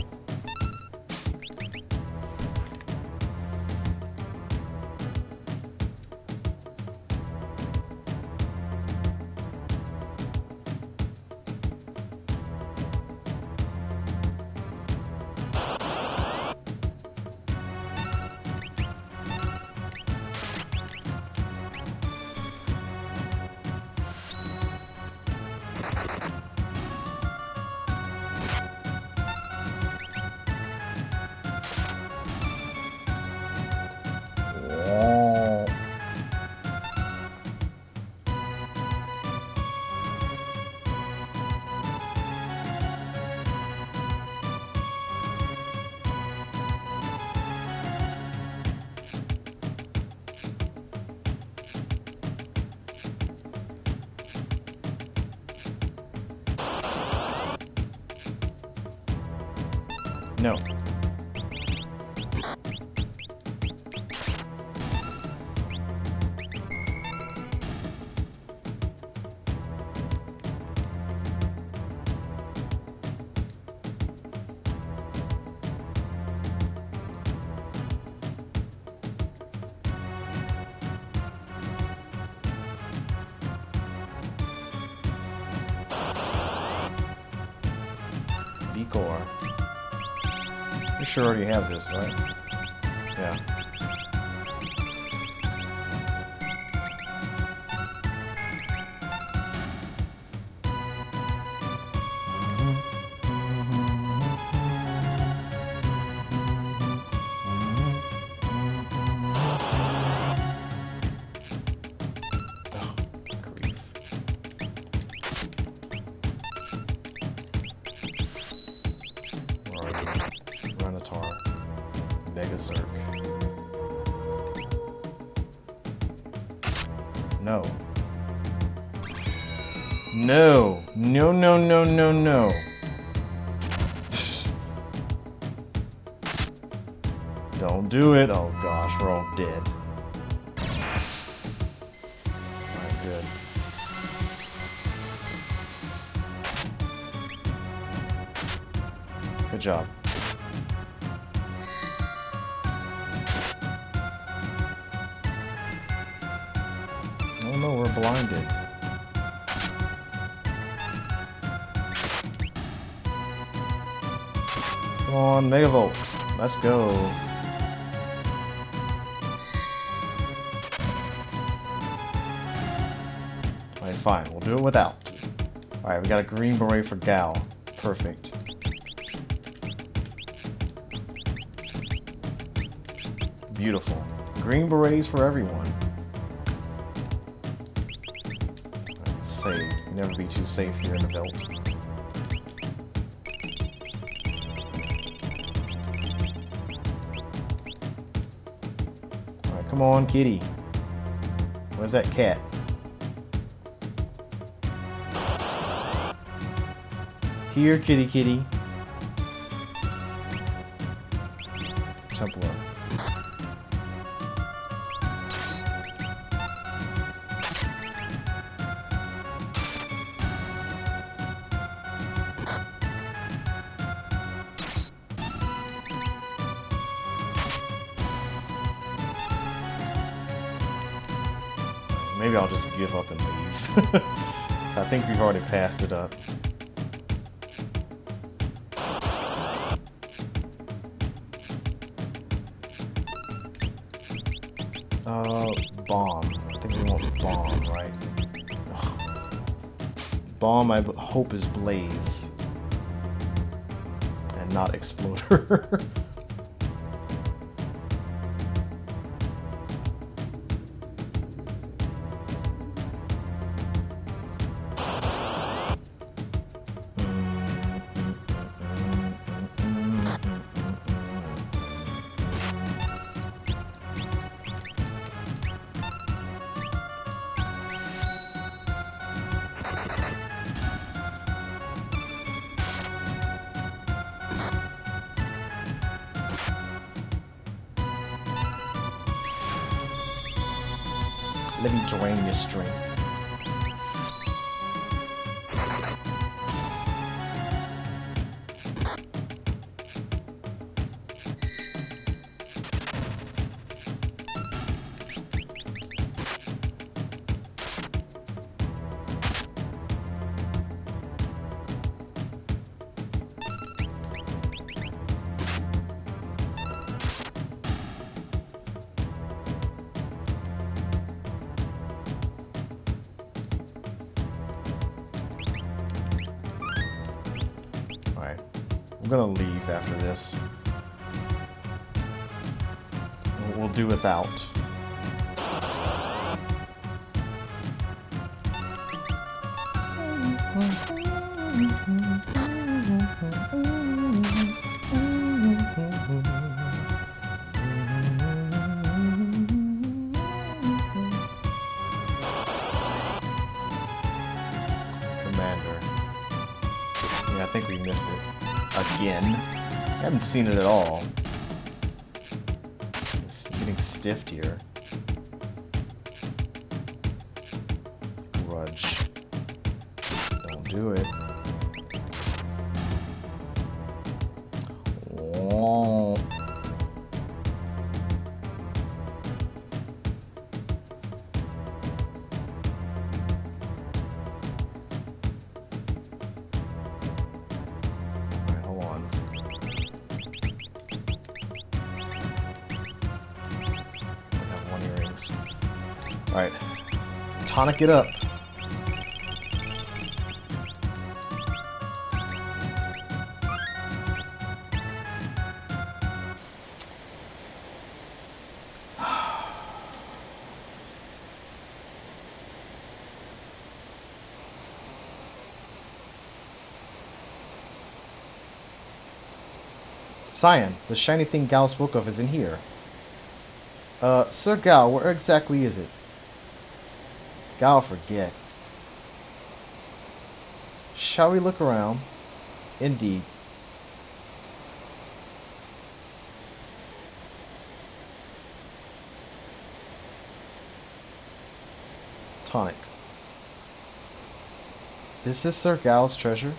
No. Decor. You sure already have this, right? Yeah. No. No. No, no, no, no, no. Don't do it. Oh gosh, we're all dead. Alright, good. Good job. Oh no, we're blinded. Come on, Megavolt. Let's go. Alright, fine. We'll do it without. Alright, we got a green beret for Gal. Perfect. Beautiful. Green berets for everyone. Safe. You never be too safe here in the belt. Alright, come on, kitty. Where's that cat? Here, kitty, kitty. Templar. Maybe I'll just give up and leave. So I think we've already passed it up. Bomb. I think we want bomb, right? Bomb, I hope, is blaze. And not exploder. Let me drain your strength. I'm gonna leave after this. We'll do without. Commander. Yeah, I think we missed it. Again? I haven't seen it at all. It's getting stiffed here. Grudge. Don't do it. Oh. Alright, hold on. I have one earrings. Alright. Tonic it up. Cyan, the shiny thing Gal spoke of is in here. Sir Gal, where exactly is it? Gal, forget. Shall we look around? Indeed. Tonic. This is Sir Gal's treasure?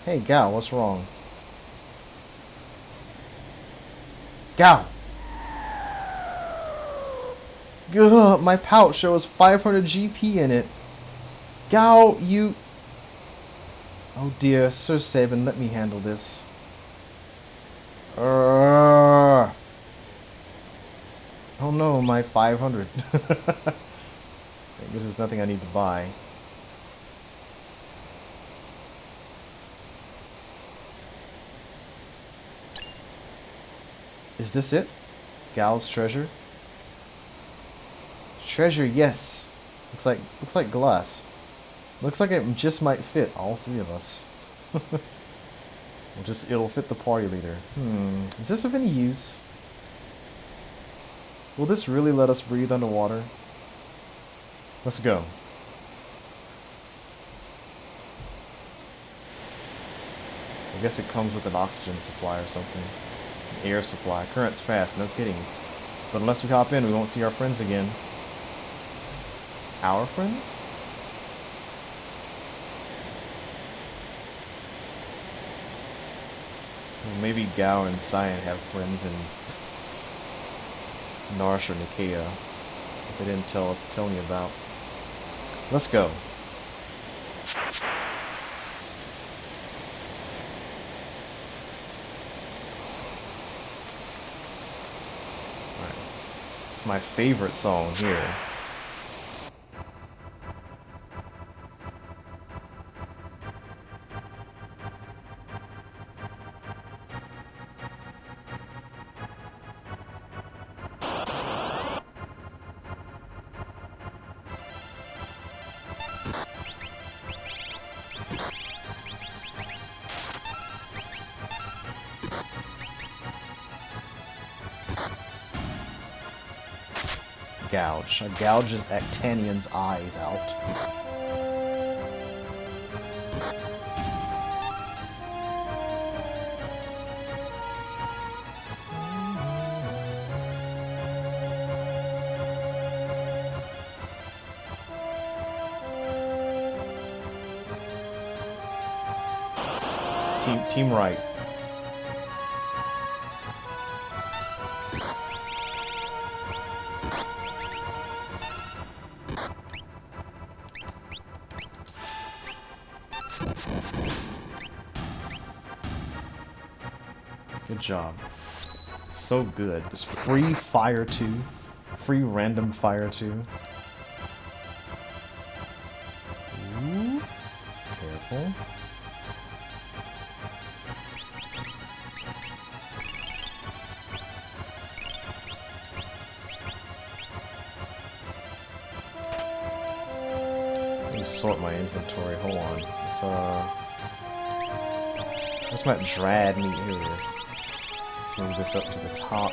Hey, Gal, what's wrong? Gal! Gah, my pouch shows 500 GP in it. Gal, you... Oh dear, Sir Sabin, let me handle this. Oh no, my 500. I guess there's nothing I need to buy. Is this it? Gal's treasure? Treasure, yes. Looks like glass. Looks like it just might fit all three of us. It'll fit the party leader. Is this of any use? Will this really let us breathe underwater? Let's go. I guess it comes with an oxygen supply or something. Air supply. Current's fast, no kidding. But unless we hop in, we won't see our friends again. Our friends? Well, maybe Gao and Cyan have friends in Narshe or Nicaea that they didn't tell me about. Let's go. It's my favorite song here. Gouge. I gouges Actanian's eyes out. Team right. Good job. So good. It's free fire 2. Free random fire 2. Ooh. Careful. Let me sort my inventory. Hold on. What's my dread meat? Here it is. Let's move this up to the top.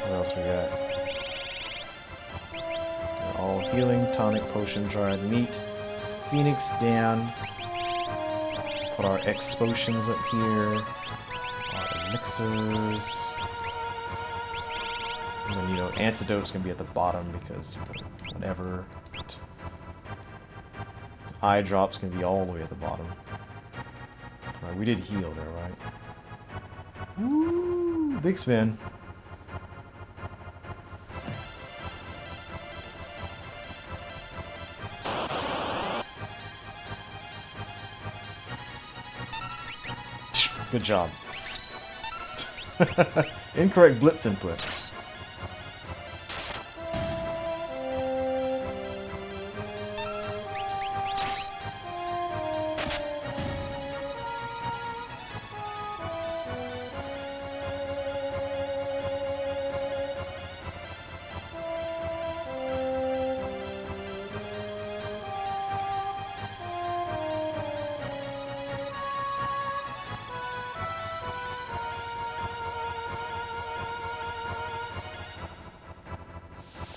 What else we got? All healing, tonic, potion, dried meat. Phoenix down. Put our X potions up here. Our elixirs. And then, you know, antidote's gonna be at the bottom because whatever. Eye drop's gonna be all the way at the bottom. Alright, we did heal there, right? Woo! Big spin. Good job. Incorrect blitz input.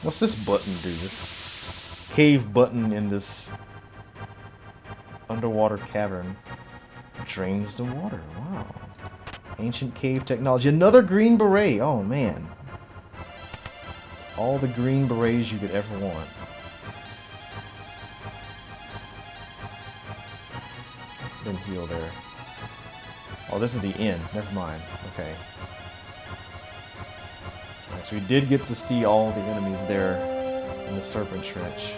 What's this button do? This cave button in this underwater cavern drains the water. Wow. Ancient cave technology. Another green beret. Oh man. All the green berets you could ever want. Then heal there. Oh, this is the inn. Never mind. Okay. So we did get to see all the enemies there in the Serpent Trench.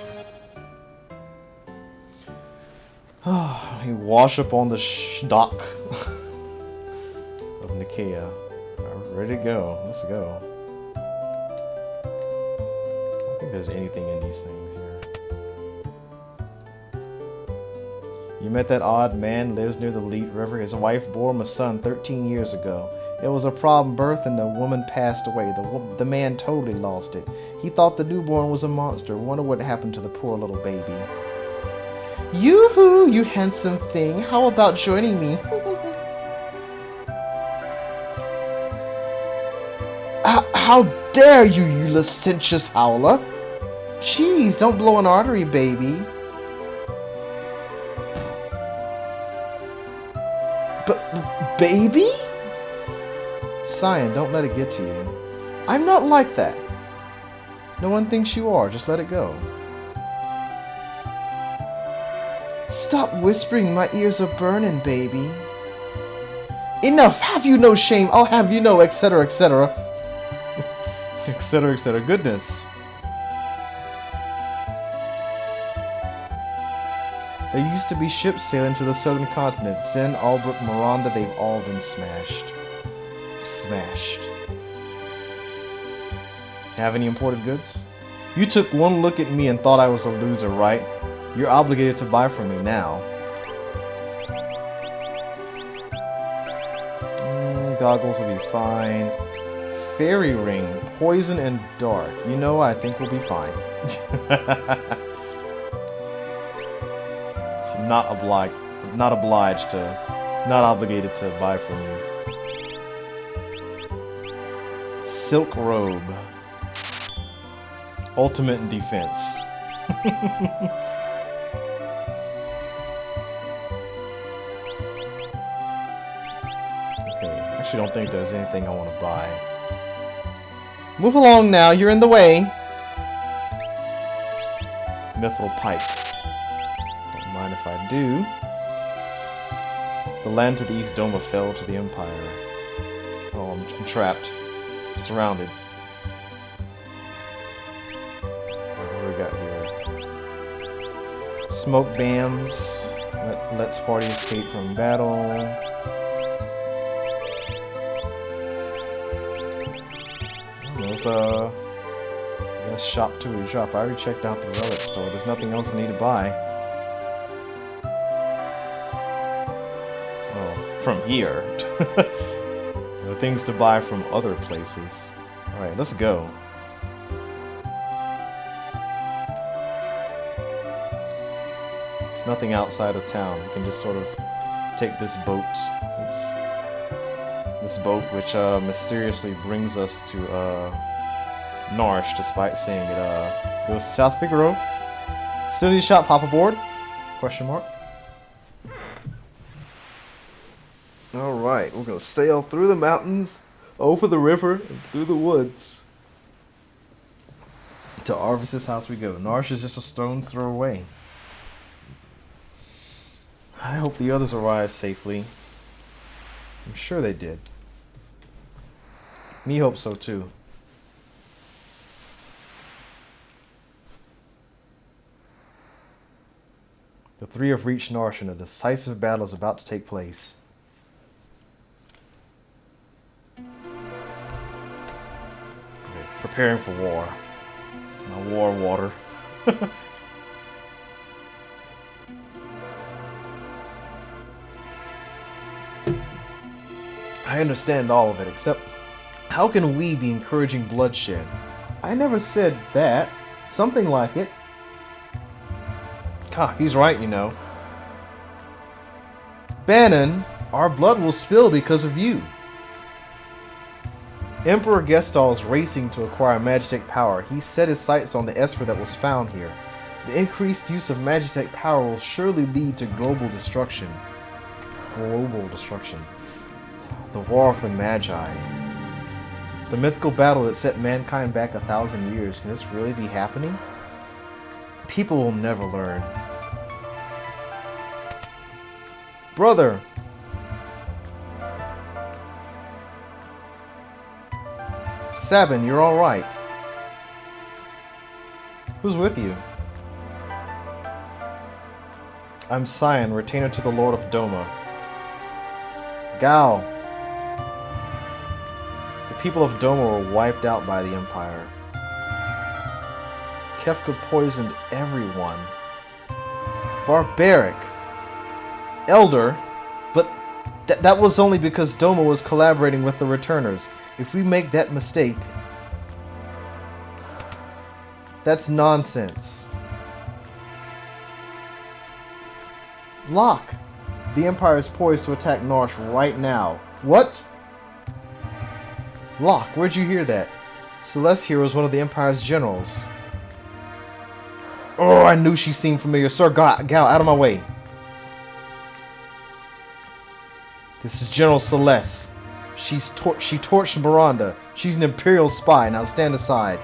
We wash up on the dock of Nicaea. Right, ready to go. Let's go. I don't think there's anything in these things here. You met that odd man, lives near the Lete River. His wife bore him a son 13 years ago. It was a problem birth and the woman passed away. The man totally lost it. He thought the newborn was a monster. Wonder what happened to the poor little baby. Yoo-hoo, you handsome thing. How about joining me? How dare you, you licentious howler? Jeez, don't blow an artery, baby. Baby? Cyan, don't let it get to you. I'm not like that. No one thinks you are. Just let it go. Stop whispering. My ears are burning, baby. Enough. Have you no shame? I'll have you know, etc., etc. Etc., etc. Goodness. There used to be ships sailing to the southern continent. Zen, Albrook, Miranda, they've all been smashed. Smashed. Have any imported goods? You took one look at me and thought I was a loser, right? You're obligated to buy from me now. Goggles will be fine. Fairy ring, poison and dark. You know, I think we'll be fine. So I'm not obligated to buy from you. Silk robe. Ultimate in defense. Okay, actually don't think there's anything I want to buy. Move along now, you're in the way. Mithril pipe. Don't mind if I do. The land to the east Doma fell to the Empire. Oh, I'm trapped. I'm surrounded. What do we got here? Smoke dams. Let's party escape from battle. Let's shop to a shop. I already checked out the relic store. There's nothing else I need to buy. Oh, from here. There are things to buy from other places. Alright, let's go. There's nothing outside of town. We can just sort of take this boat. Oops. This boat, which mysteriously brings us to Narshe, despite saying it goes to South Figaro. Still need to shop, hop aboard? Question mark. Alright, we're gonna sail through the mountains, over the river, and through the woods. To Arvis's house we go. Narshe is just a stone's throw away. I hope the others arrive safely. I'm sure they did. Me hope so too. The three have reached Narshe and a decisive battle is about to take place. Okay, preparing for war. My war water. I understand all of it, except how can we be encouraging bloodshed? I never said that. Something like it. Ha, he's right, you know. Banon, our blood will spill because of you. Emperor Gestal is racing to acquire Magitek power. He set his sights on the Esper that was found here. The increased use of Magitek power will surely lead to global destruction. Global destruction. The War of the Magi. The mythical battle that set mankind back 1,000 years. Can this really be happening? People will never learn. Brother! Sabin, you're alright. Who's with you? I'm Cyan, retainer to the Lord of Doma. Gao. The people of Doma were wiped out by the Empire. Kefka poisoned everyone. Barbaric. Elder. But that was only because Doma was collaborating with the Returners. If we make that mistake, that's nonsense. Locke. The Empire is poised to attack Narshe right now. What? Locke, where'd you hear that? Celeste here was one of the Empire's generals. Oh, I knew she seemed familiar. Sir Gao, out of my way. This is General Celeste. She torched Miranda. She's an Imperial spy. Now stand aside.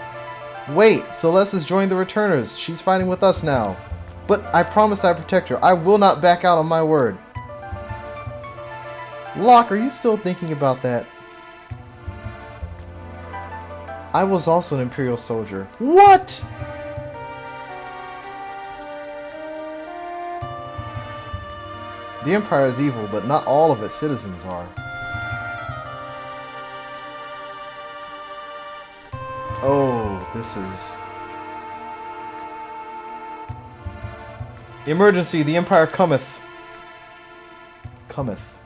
Wait, Celeste has joined the Returners. She's fighting with us now. But I promised I'd protect her. I will not back out on my word. Locke, are you still thinking about that? I was also an Imperial soldier. What? The Empire is evil, but not all of its citizens are. Oh, this is... Emergency, the Empire cometh. Cometh.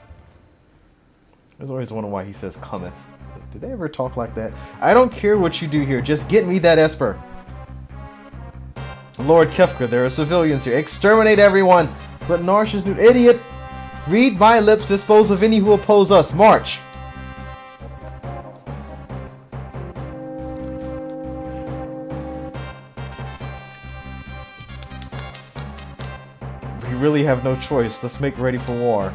I was always wondering why he says cometh. Did they ever talk like that? I don't care what you do here, just get me that Esper. Lord Kefka, there are civilians here. Exterminate everyone! But Narshe's new idiot! Read my lips, dispose of any who oppose us. March! We really have no choice. Let's make ready for war.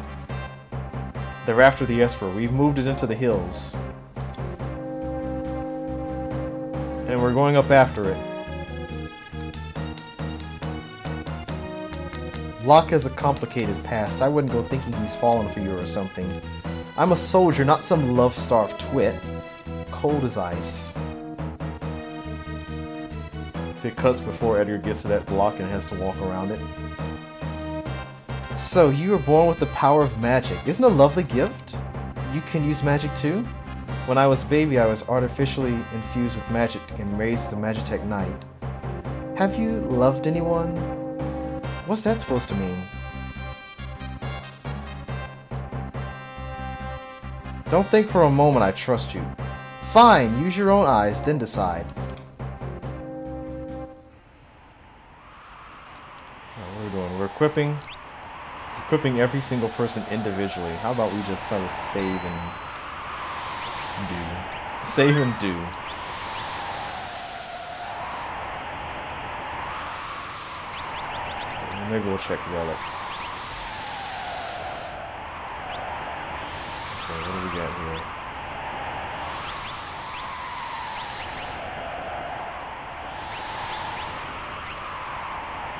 They're after the Esper. We've moved it into the hills. And we're going up after it. Locke has a complicated past. I wouldn't go thinking he's fallen for you or something. I'm a soldier, not some love-starved twit. Cold as ice. It cuts before Edgar gets to that block and has to walk around it. So, you were born with the power of magic. Isn't it a lovely gift? You can use magic too? When I was baby, I was artificially infused with magic and raised the Magitek Knight. Have you loved anyone? What's that supposed to mean? Don't think for a moment I trust you. Fine, use your own eyes, then decide. What are we doing? We're equipping every single person individually. How about we just sort of save and do? Save and do. Maybe we'll check relics. Okay, what do we got here?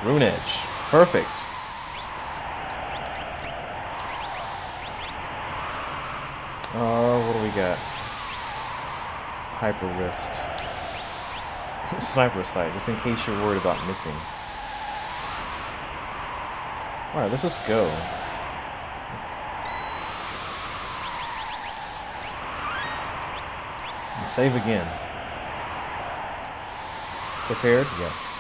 Rune Edge. Perfect. What do we got? Hyper Wrist. Sniper Sight, just in case you're worried about missing. Alright, let's just go. And save again. Prepared? Yes.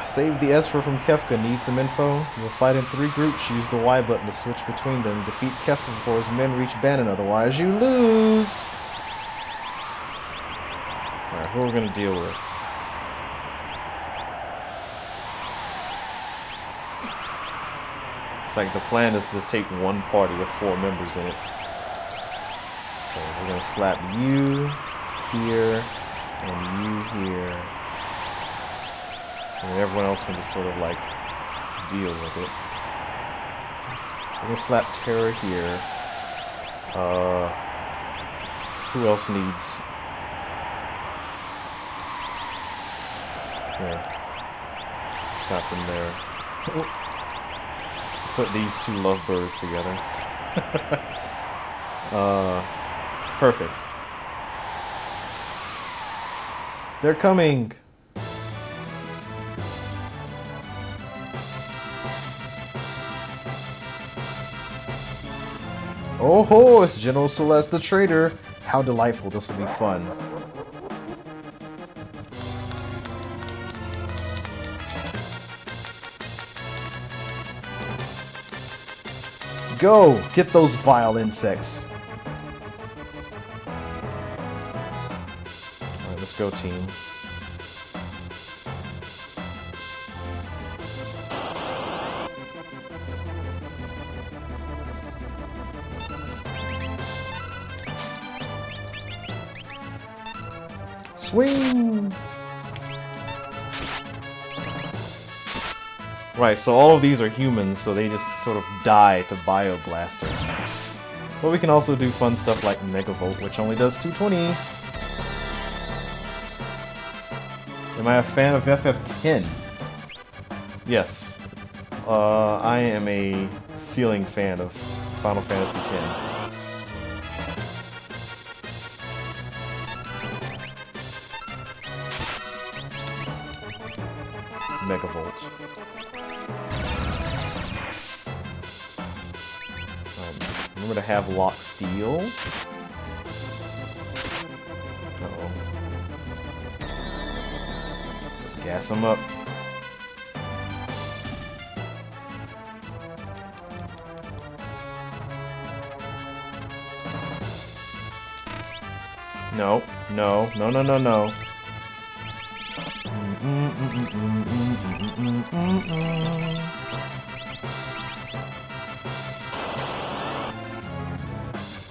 Save the Esper from Kefka. Need some info? You'll fight in 3 groups. Use the Y button to switch between them. Defeat Kefka before his men reach Banon, otherwise you lose. Alright, who are we gonna deal with? It's like the plan is to just take one party with 4 members in it. So we're gonna slap you here and you here. And everyone else can just sort of like deal with it. We're gonna slap Terra here. Who else needs? Here. Slap them there. Put these 2 lovebirds together. Perfect. They're coming! Oh ho, it's General Celeste the Traitor. How delightful, this will be fun. Go! Get those vile insects. Alright, let's go, team. Swing! Right, so all of these are humans, so they just sort of die to Bioblaster. But we can also do fun stuff like Megavolt, which only does 220. Am I a fan of FF10? Yes. I am a ceiling fan of Final Fantasy X. Megavolt. Remember to have Locke steal. Uh-oh. Gas him up. No, no, no, no, no, no.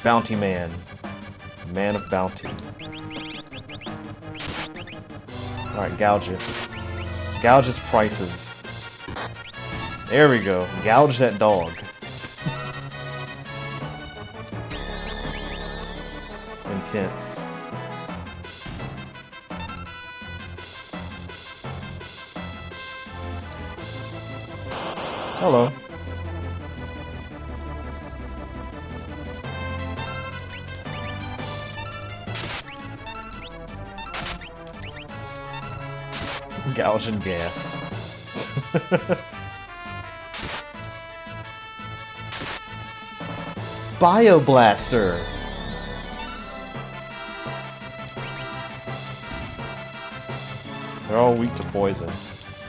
Bounty Man. Man of bounty. Alright, gouge it. Gouge his prices. There we go. Gouge that dog. Intense. Hello. Gouge and gas. Bioblaster. They're all weak to poison.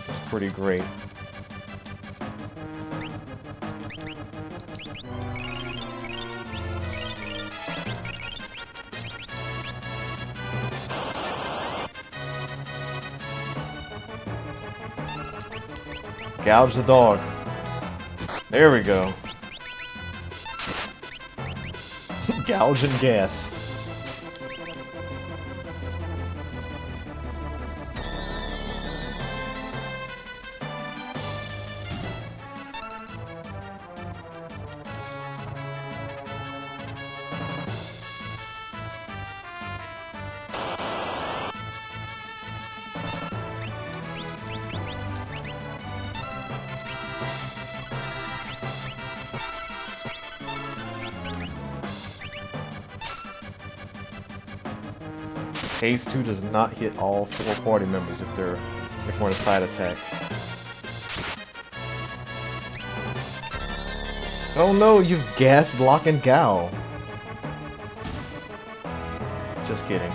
It's pretty great. Gouge the dog. There we go. Gouge and gas. Phase 2 does not hit all 4 party members if we're in a side attack. Oh no, you've gassed Locke and Gao. Just kidding.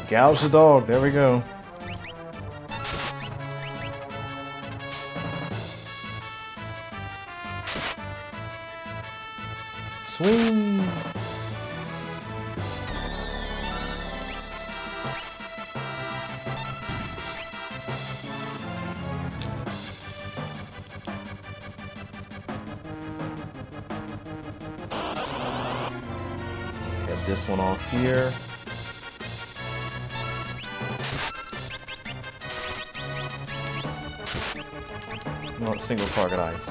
Gouge the dog, there we go. Swing! Get this one off here. Not single target ice.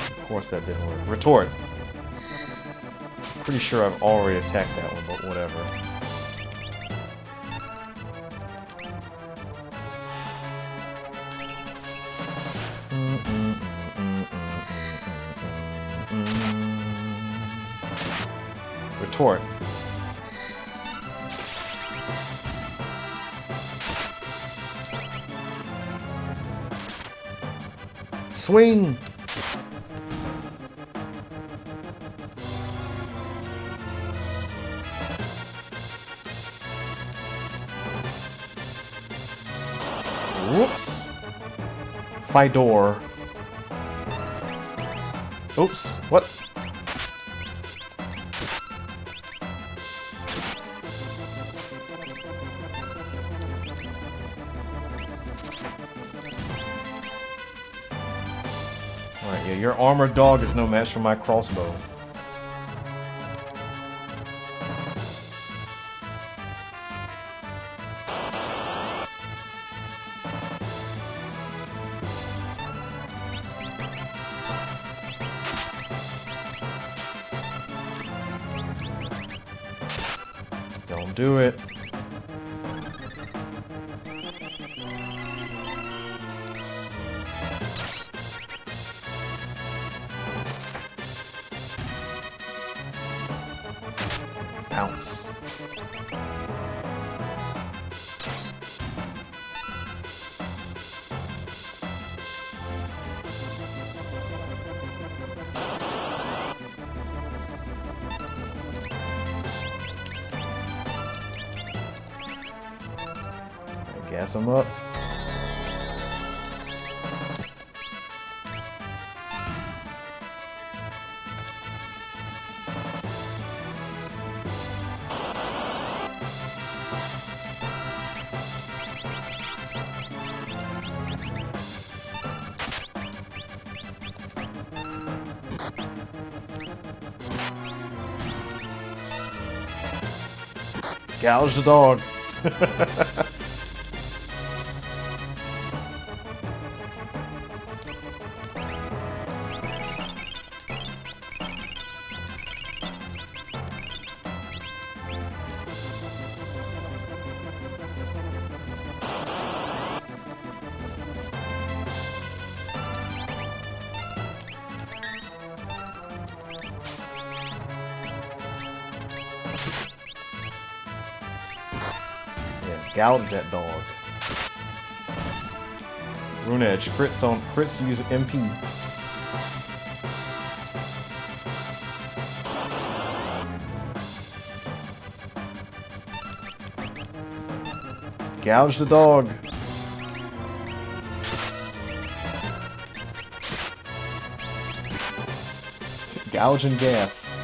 Of course that didn't work. Retort. Pretty sure I've already attacked that one, but whatever. Retort. Swing! Whoops! Fidor. Oops, what? Alright, yeah, your armored dog is no match for my crossbow. Don't do it. Bounce. Gas them up. Gouge the dog. Gouge that dog. Rune Edge. Crits use MP. Gouge the dog. Gouge and gas.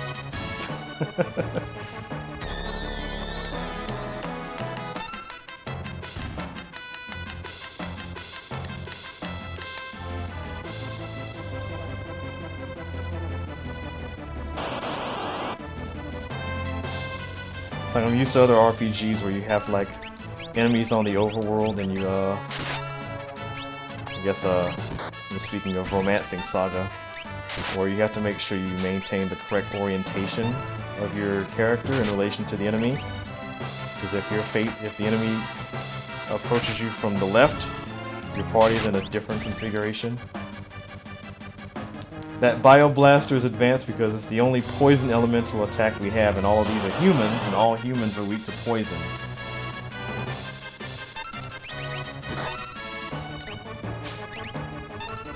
It's like I'm used to other RPGs where you have like enemies on the overworld and you I guess I'm speaking of Romancing Saga, where you have to make sure you maintain the correct orientation of your character in relation to the enemy. Because if the enemy approaches you from the left, your party's in a different configuration. That Bioblaster is advanced because it's the only poison elemental attack we have, and all of these are humans, and all humans are weak to poison.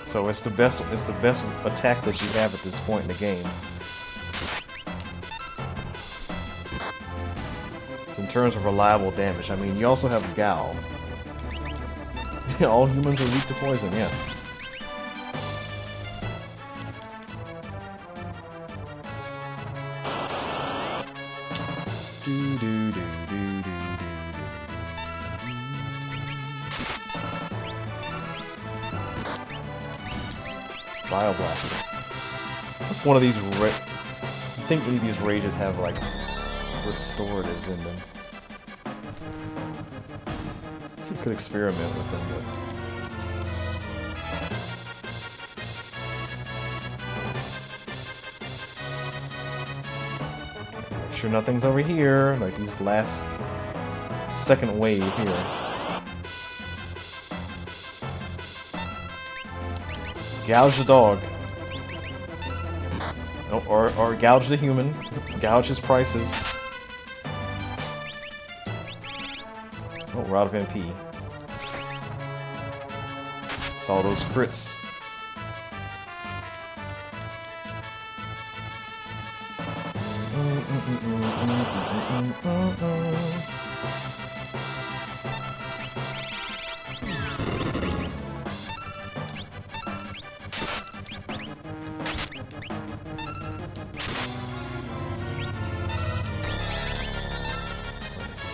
So it's the best attack that you have at this point in the game. So in terms of reliable damage, I mean, you also have Gal. All humans are weak to poison, yes. Bioblaster. If one of these I think any of these rages have like restoratives in them. You could experiment with them, but make sure nothing's over here, like these last second wave here. Gouge the dog. Oh, or gouge the human. Gouge his prices. Oh, we're out of MP. It's all those crits.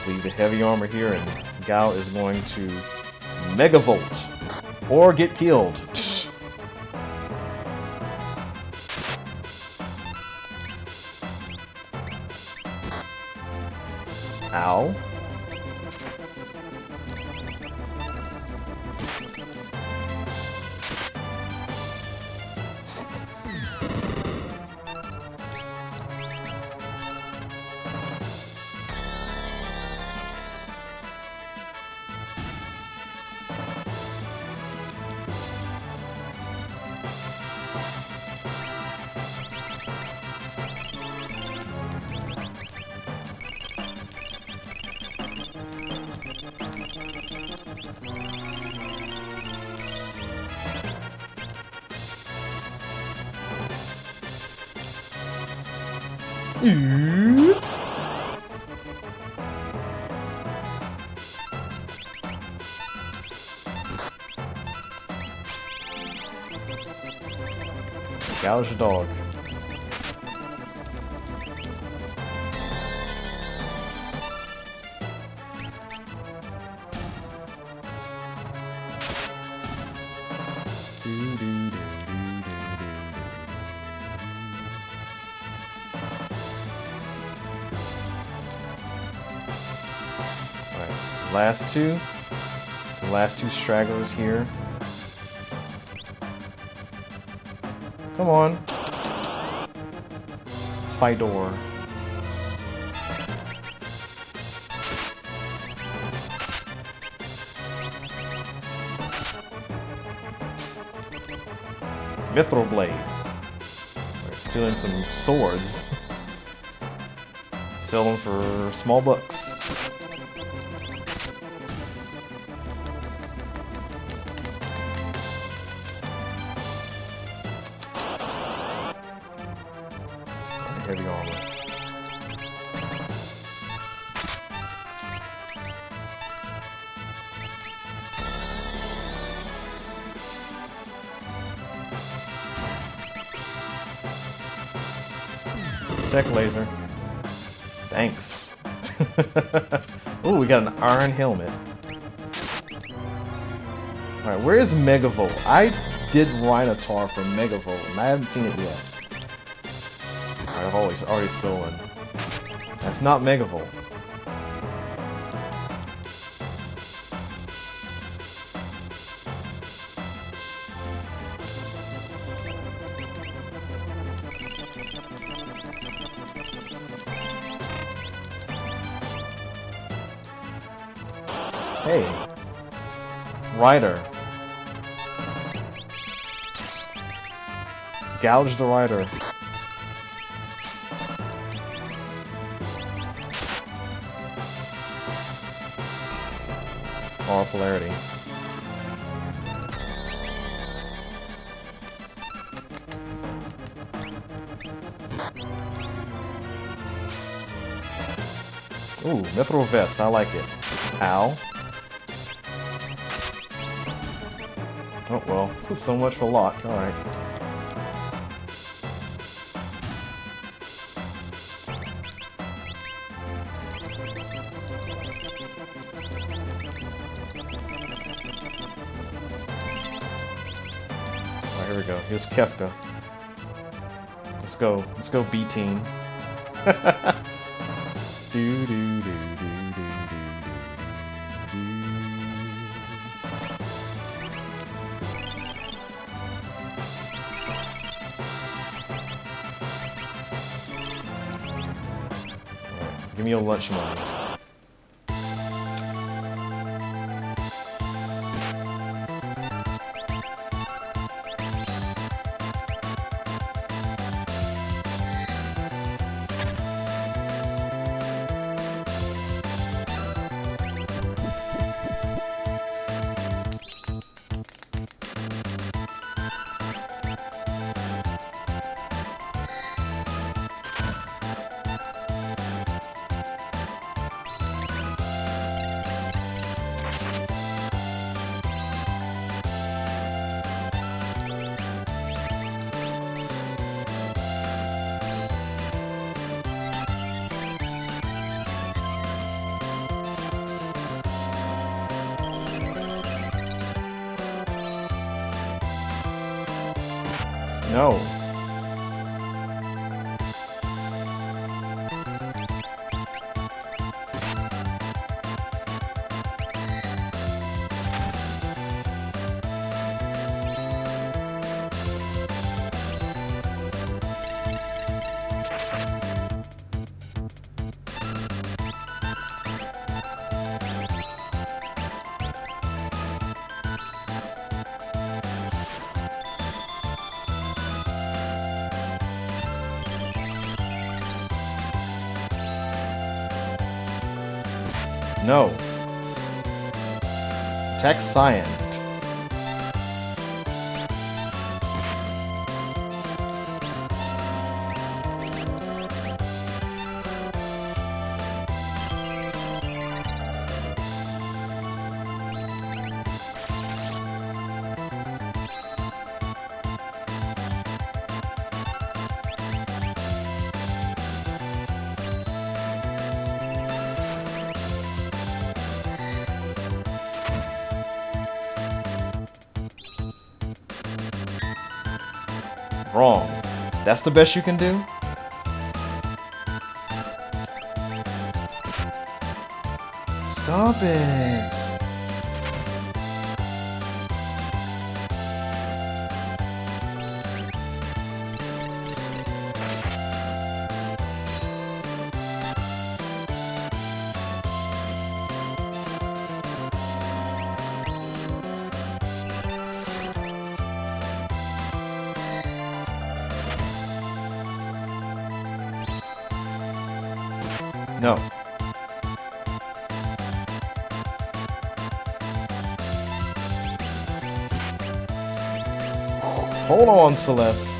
Leave the heavy armor here, and Gao is going to Megavolt or get killed. Ow. Gouge the dog. Last two stragglers here. Come on. Fidor. Mithril Blade. We're stealing some swords. Sell them for small bucks. heavy armor. Tech laser. Thanks. Ooh, we got an iron helmet. Alright, where is Megavolt? I did Rhinotaur for Megavolt, and I haven't seen it yet. Alright, I've already stolen. That's not Megavolt. Hey. Rider. Gouge the rider. Or polarity. Ooh, mithril vest, I like it. Ow. Oh well, so much for Locke, alright. Alright, here we go. Here's Kefka. Let's go. Let's go B-team. Do do do do do do do. Give me your lunch money. No. No. Tech Cyan. Wrong. That's the best you can do? Stop it. No. Hold on, Celeste.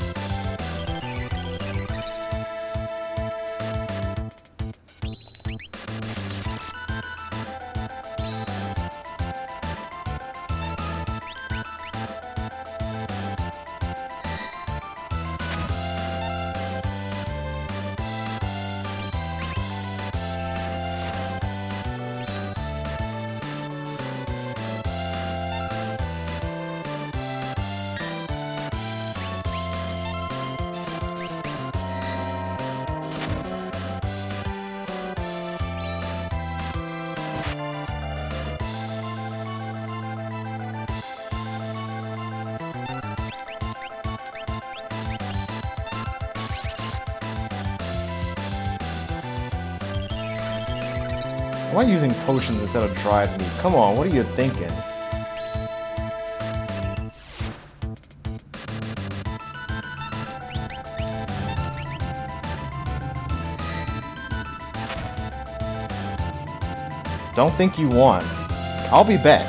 Why using potions instead of dried meat? Come on, what are you thinking? Don't think you won. I'll be back.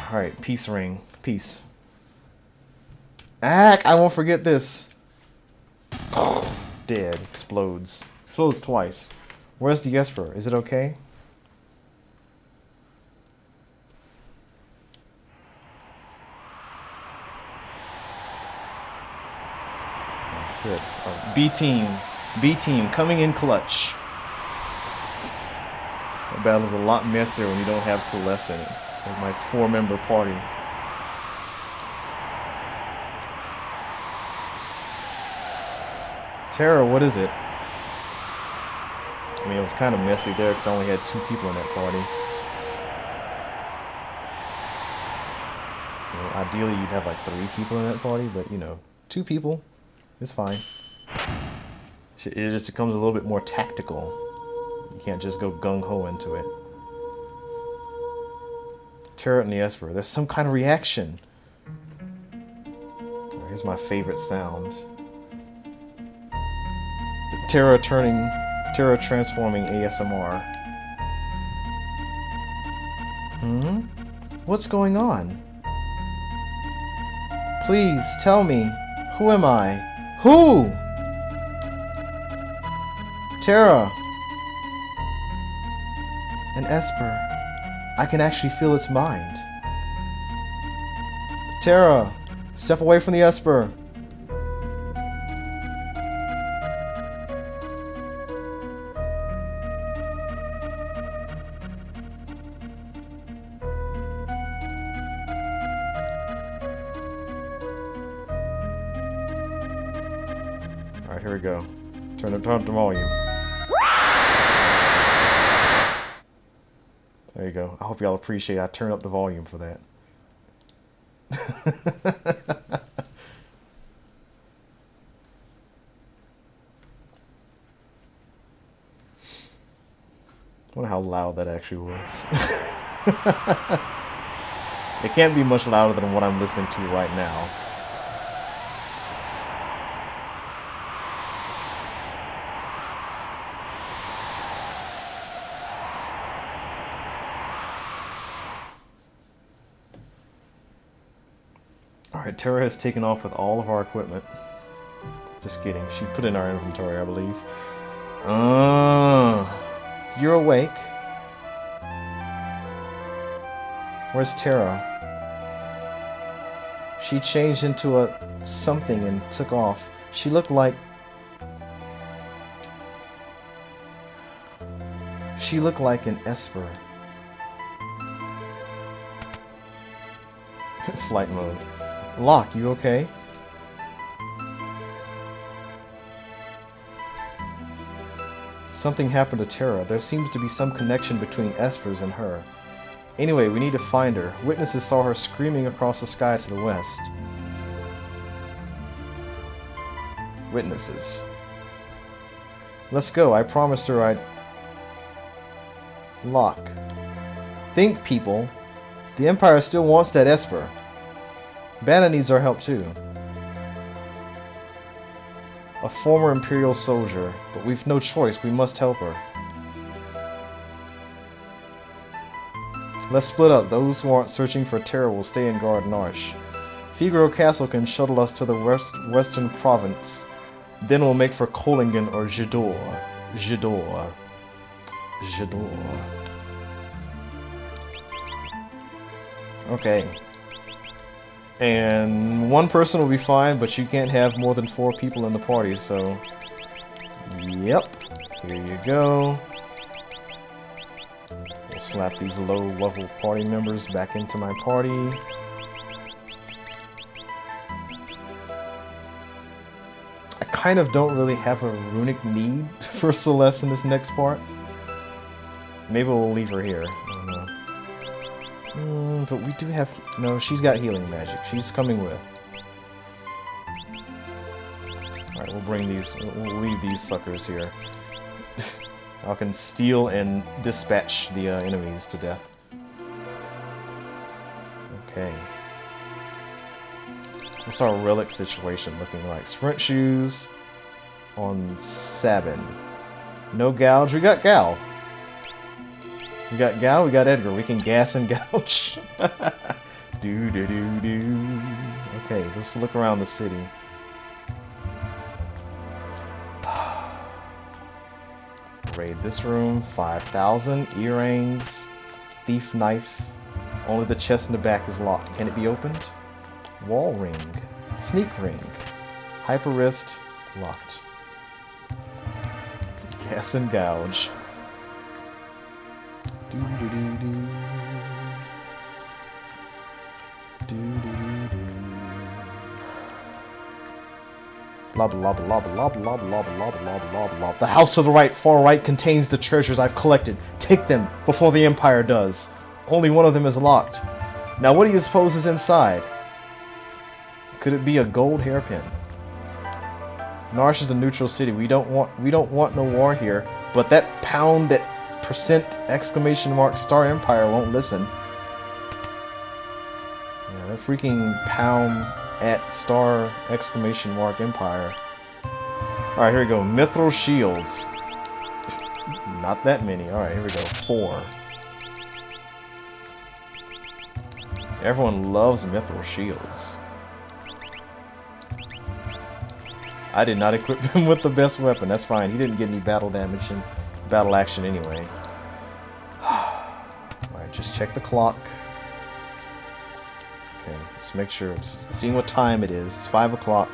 Alright, peace ring. Peace. I won't forget this. Dead. Explodes. Explodes twice. Where's the Esper? Is it okay? Good. Oh, B team. B team coming in clutch. That battle's a lot messier when you don't have Celeste in it. It's like my 4-member party. Terra, what is it? I mean, it was kind of messy there because I only had 2 people in that party. You know, ideally, you'd have like 3 people in that party, but you know, 2 people, it's fine. It just becomes a little bit more tactical. You can't just go gung-ho into it. Terra and the Esper, there's some kind of reaction. Here's my favorite sound. Terra transforming ASMR. What's going on? Please tell me. Who am I? Who? Terra. An Esper. I can actually feel its mind. Terra, step away from the Esper. Alright, here we go. Turn up the volume. There you go. I hope y'all appreciate I turned up the volume for that. I wonder how loud that actually was. It can't be much louder than what I'm listening to right now. Alright, Terra has taken off with all of our equipment. Just kidding. She put in our inventory, I believe. You're awake. Where's Terra? She changed into a something and took off. She looked like... She looked like an Esper. Flight mode. Locke, you okay? Something happened to Terra. There seems to be some connection between Espers and her. Anyway, we need to find her. Witnesses saw her screaming across the sky to the west. Witnesses. Let's go. I promised her I'd... Locke. Think, people. The Empire still wants that Esper. Banon needs our help too. A former Imperial soldier, but we've no choice, we must help her. Let's split up. Those who aren't searching for Terra will stay and guard Narshe. Figaro Castle can shuttle us to the western province. Then we'll make for Kohlingen or Jidoor. Jidoor. Okay. And one person will be fine, but you can't have more than 4 people in the party, so... Yep. Here you go. We'll slap these low-level party members back into my party. I kind of don't really have a runic need for Celeste in this next part. Maybe we'll leave her here. I don't know. But we do have... No, she's got healing magic. She's coming with. Alright, we'll bring these, we'll leave these suckers here. I can steal and dispatch the enemies to death. Okay. What's our relic situation looking like? Sprint shoes on Sabin. No gouge. We got Gal. We got Gal, we got Edgar. We can gas and gouge. Do do do do. Okay, let's look around the city. Raid this room. 5,000 earrings, thief knife. Only the chest in the back is locked. Can it be opened? Wall ring, sneak ring, hyper wrist, locked. Gas and gouge. Do do do do. Do do do do. Blah blah blah blah blah blah blah blah blah blah blah. The house to the right, far right, contains the treasures I've collected. Take them before the Empire does. Only one of them is locked. Now what do you suppose is inside? Could it be a gold hairpin? Narshe is a neutral city. We don't want no war here. But that pound at percent exclamation mark Star Empire won't listen. Yeah, that freaking pound at Star exclamation mark Empire. Alright, here we go. Mithril shields. Not that many. Alright, here we go. 4. Everyone loves mithril shields. I did not equip him with the best weapon. That's fine. He didn't get any battle damage and battle action anyway. Alright, just check the clock. Okay, just make sure. Seeing what time it is. It's 5 o'clock.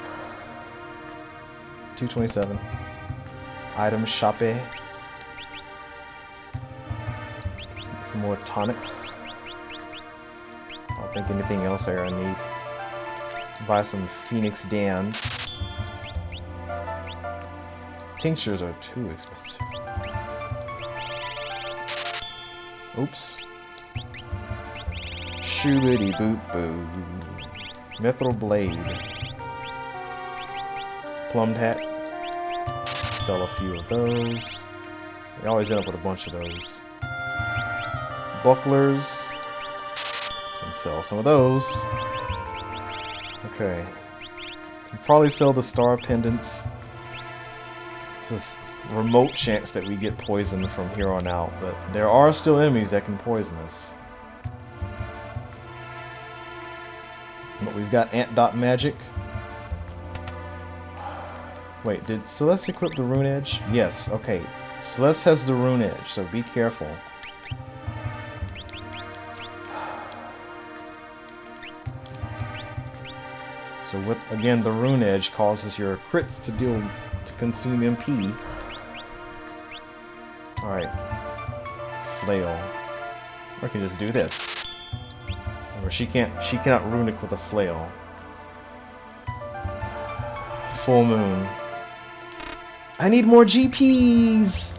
2:27. Item shoppe. Some more tonics. I don't think anything else here I need. Buy some Phoenix Dance. Tinctures are too expensive. Oops. Shoobity boop boo. Mithril blade. Plumbed hat. Sell a few of those. We always end up with a bunch of those. Bucklers. Can sell some of those. Okay. Can probably sell the star pendants. There's a remote chance that we get poisoned from here on out, but there are still enemies that can poison us. But we've got ant dot magic. Wait, did Celeste equip the rune edge? Yes, okay. Celeste has the rune edge, so be careful. So with, again, the rune edge causes your crits to consume MP. Alright. Flail. Or I can just do this. Or she cannot runic with a flail. Full moon. I need more GPs!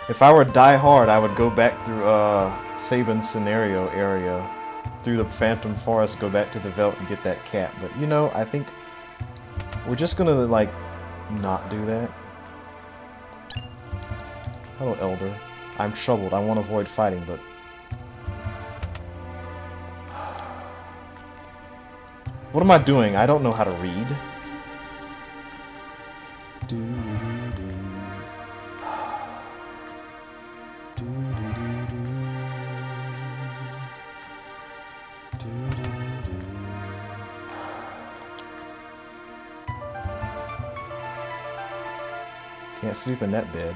If I were Die Hard, I would go back through Sabin's scenario area, through the Phantom Forest, go back to the Veldt and get that cat. But you know, I think we're just gonna like not do that. Hello, Elder. I'm troubled. I want to avoid fighting, but what am I doing? I don't know how to read. Can't sleep in that bed.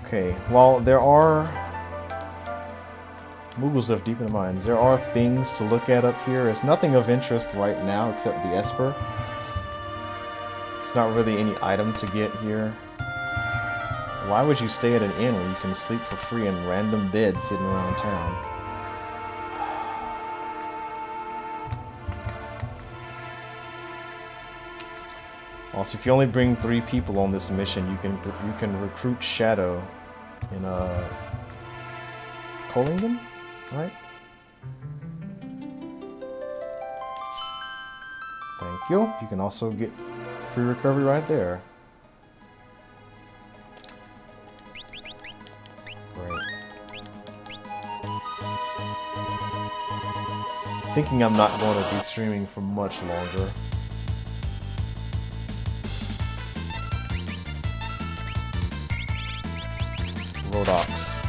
Okay, while there are Moogles live deep in the mines, there are things to look at up here. There's nothing of interest right now except the Esper. It's not really any item to get here. Why would you stay at an inn where you can sleep for free in random beds sitting around town? Also, if you only bring 3 people on this mission, you can recruit Shadow in Kohlingen, right? Thank you. You can also get free recovery right there. Great. Thinking I'm not going to be streaming for much longer. Rodox.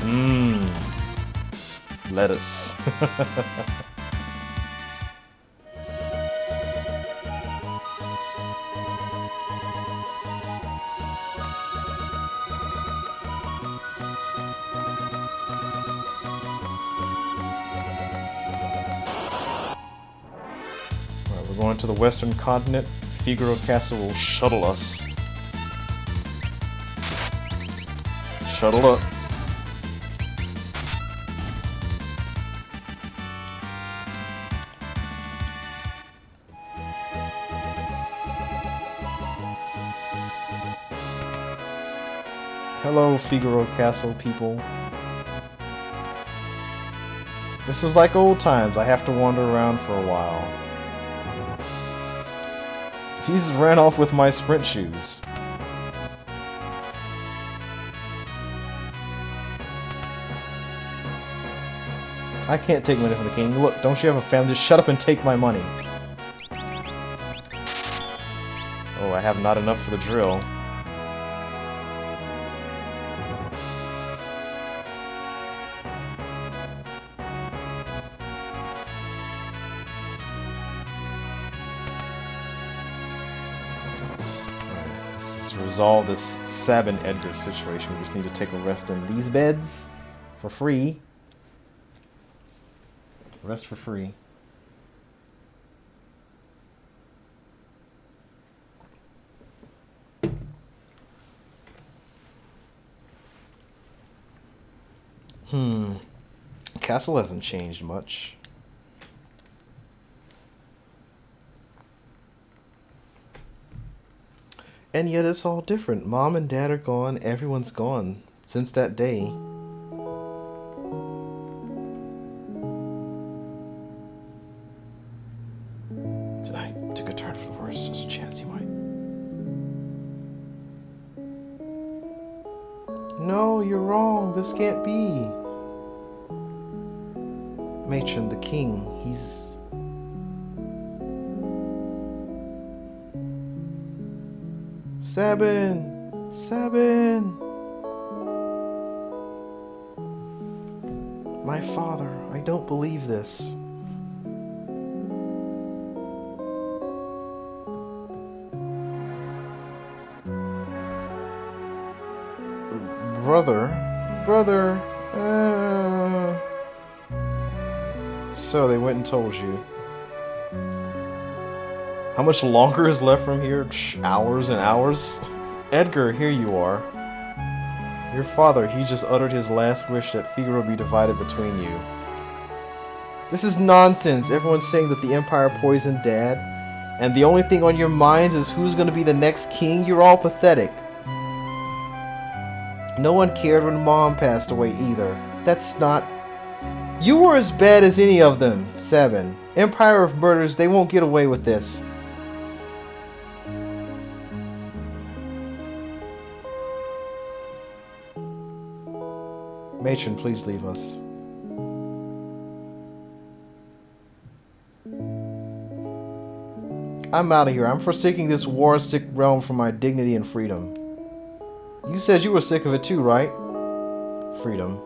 Mmm. Lettuce. Going to the western continent. Figaro Castle will shuttle us. Shuttle up. Hello, Figaro Castle people. This is like old times. I have to wander around for a while. Jesus ran off with my sprint shoes. I can't take money from the king. Look, don't you have a family? Just shut up and take my money. Oh, I have not enough for the drill. Resolve this Sabin Edgar situation. We just need to take a rest in these beds for free. Rest for free. Castle hasn't changed much. And yet it's all different. Mom and Dad are gone. Everyone's gone since that day. I took a turn for the worse. There's a chance he might. No, you're wrong. This can't be. Matron, the king, he's... Sabin! Sabin! My father, I don't believe this. Brother, So they went and told you. How much longer is left from here? Hours and hours? Edgar, here you are. Your father, he just uttered his last wish that Figaro be divided between you. This is nonsense. Everyone's saying that the Empire poisoned Dad, and the only thing on your minds is who's going to be the next king? You're all pathetic. No one cared when Mom passed away either. That's not... You were as bad as any of them, Sabin. Empire of Murders, they won't get away with this. Matron, please leave us. I'm out of here. I'm forsaking this war-sick realm for my dignity and freedom. You said you were sick of it too, right? Freedom.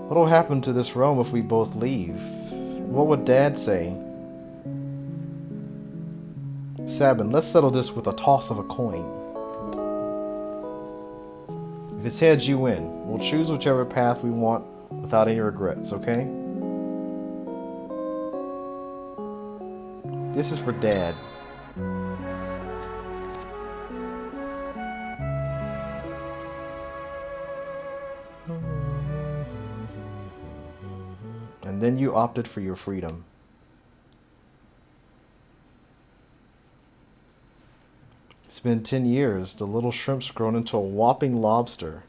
What'll happen to this realm if we both leave? What would Dad say? Sabin, let's settle this with a toss of a coin. If it's heads, you win. We'll choose whichever path we want without any regrets, okay? This is for Dad. And then you opted for your freedom. It's been 10 years. The little shrimp's grown into a whopping lobster.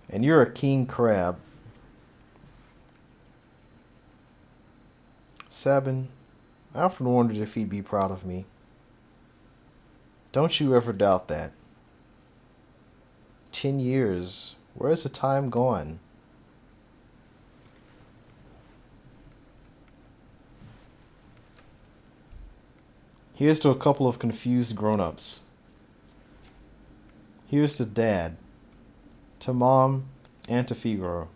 And you're a king crab. Sabin, I often wondered if he'd be proud of me. Don't you ever doubt that. 10 years. Where's the time gone? Here's to a couple of confused grown-ups. Here's to Dad, to Mom, and to Figaro.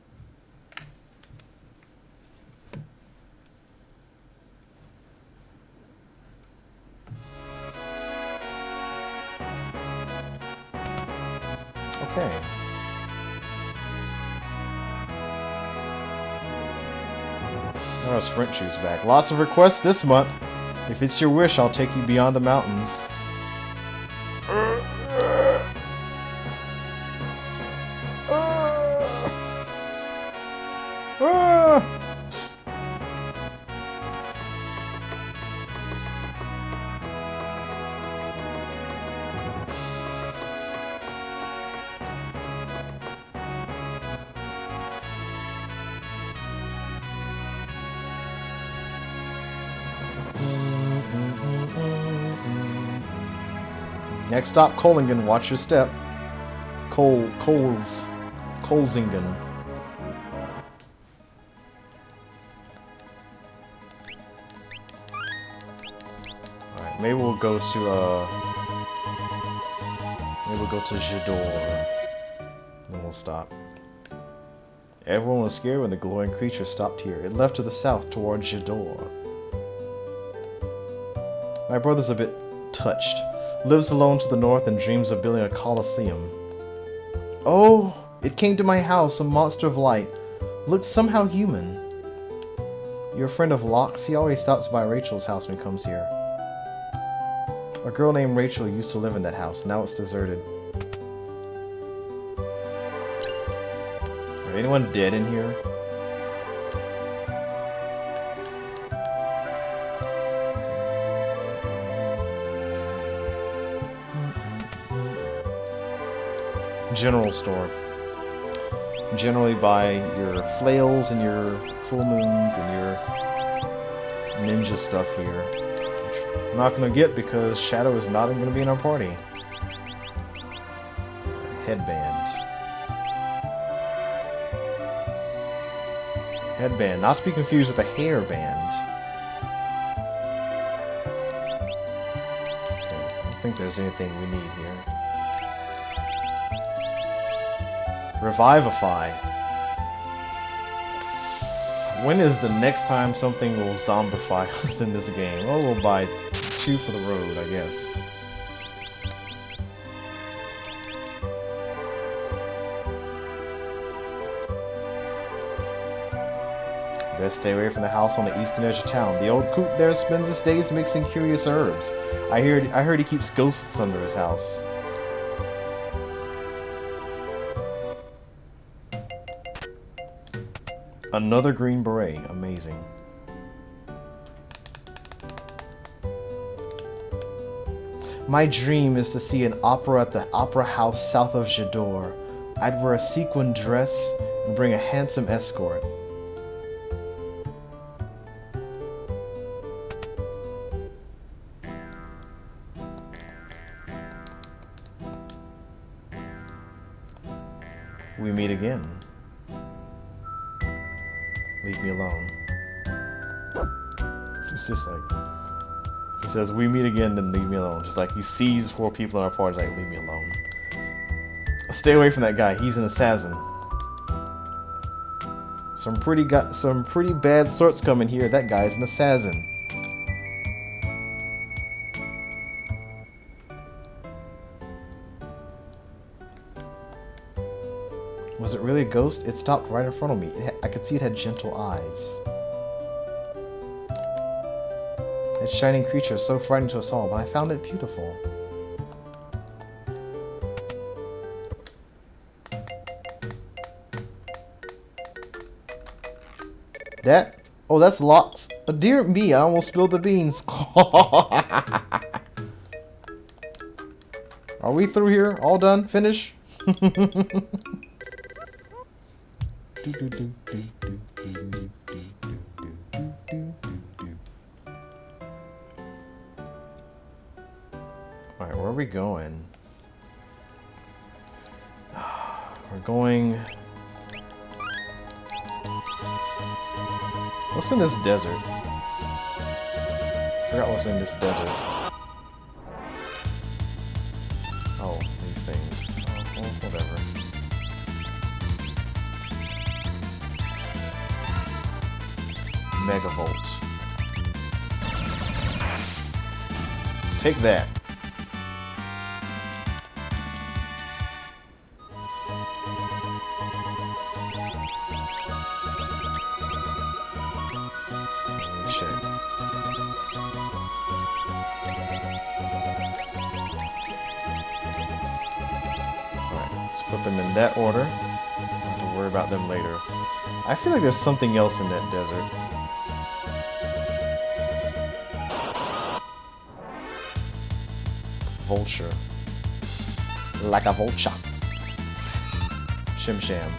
Okay. Our sprint shoes back. Lots of requests this month. If it's your wish, I'll take you beyond the mountains. Next stop, Kohlingen. Watch your step. Kohlingen. Alright, maybe we'll go to Jidoor. Then we'll stop. Everyone was scared when the glowing creature stopped here. It left to the south toward Jidoor. My brother's a bit touched. Lives alone to the north and dreams of building a coliseum. Oh, it came to my house, a monster of light. Looked somehow human. You're a friend of Locke's? He always stops by Rachel's house when he comes here. A girl named Rachel used to live in that house. Now it's deserted. Is anyone dead in here? General store. Generally buy your flails and your full moons and your ninja stuff here. Which I'm not going to get because Shadow is not going to be in our party. Headband. Headband, not to be confused with a hairband. Okay, I don't think there's anything we need here. Revivify. When is the next time something will zombify us in this game? Well, we'll buy 2 for the road, I guess. Best stay away from the house on the eastern edge of town. The old coot there spends his days mixing curious herbs. I heard he keeps ghosts under his house. Another green beret. Amazing. My dream is to see an opera at the opera house south of Jidoor. I'd wear a sequin dress and bring a handsome escort. We meet again. Leave me alone. It's just like, he says, we meet again, then leave me alone. Just like he sees 4 people in our party, like, leave me alone. Stay away from that guy. He's an assassin. Some pretty bad sorts coming here. That guy's an assassin. Was it really a ghost? It stopped right in front of me. I could see it had gentle eyes. It Its shining creature is so frightening to us all, but I found it beautiful. Oh, that's Locke's. Oh, dear me, I almost spilled the beans. Are we through here? All done? Finish? Alright, where are we going? We're going... What's in this desert? I forgot what's in this desert. Oh, these things. Oh, well, whatever. Megavolt. Take that. Put them in that order. I'll have to worry about them later. I feel like there's something else in that desert. Vulture. Like a vulture. Shim Sham.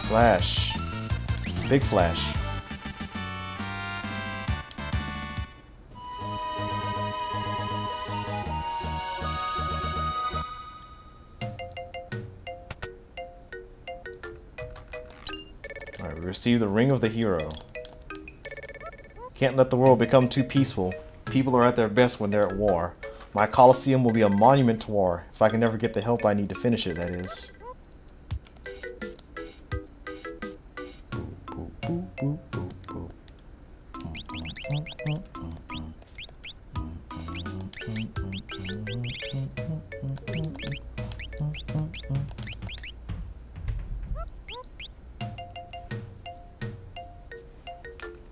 Flash. Big Flash. Alright, we received the Ring of the Hero. Can't let the world become too peaceful. People are at their best when they're at war. My Colosseum will be a monument to war. If I can never get the help I need to finish it, that is.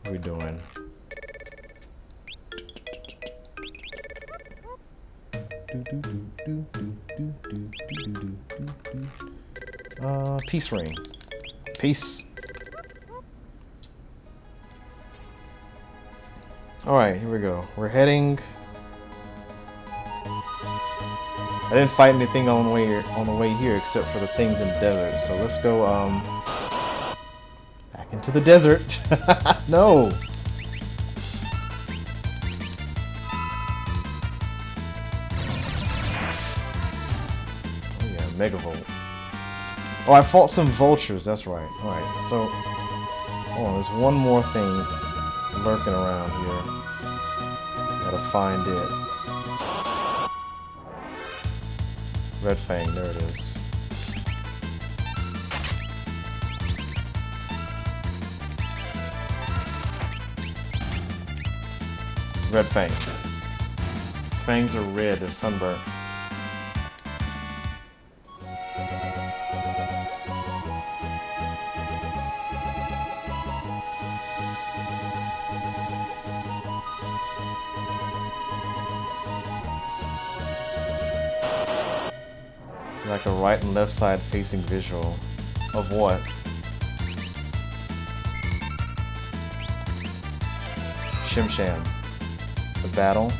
What are we doing? Peace ring. Peace. Alright, here we go. We're heading... I didn't fight anything on the way here except for the things in the desert. So let's go back into the desert. No. Oh yeah, Megavolt. Oh, I fought some vultures. That's right. All right. So, oh, there's one more thing lurking around here. Gotta find it. Red Fang, there it is. Red Fang. Its fangs are red, they're sunburnt. Like a right and left side facing visual. Of what? Shim Sham. The battle.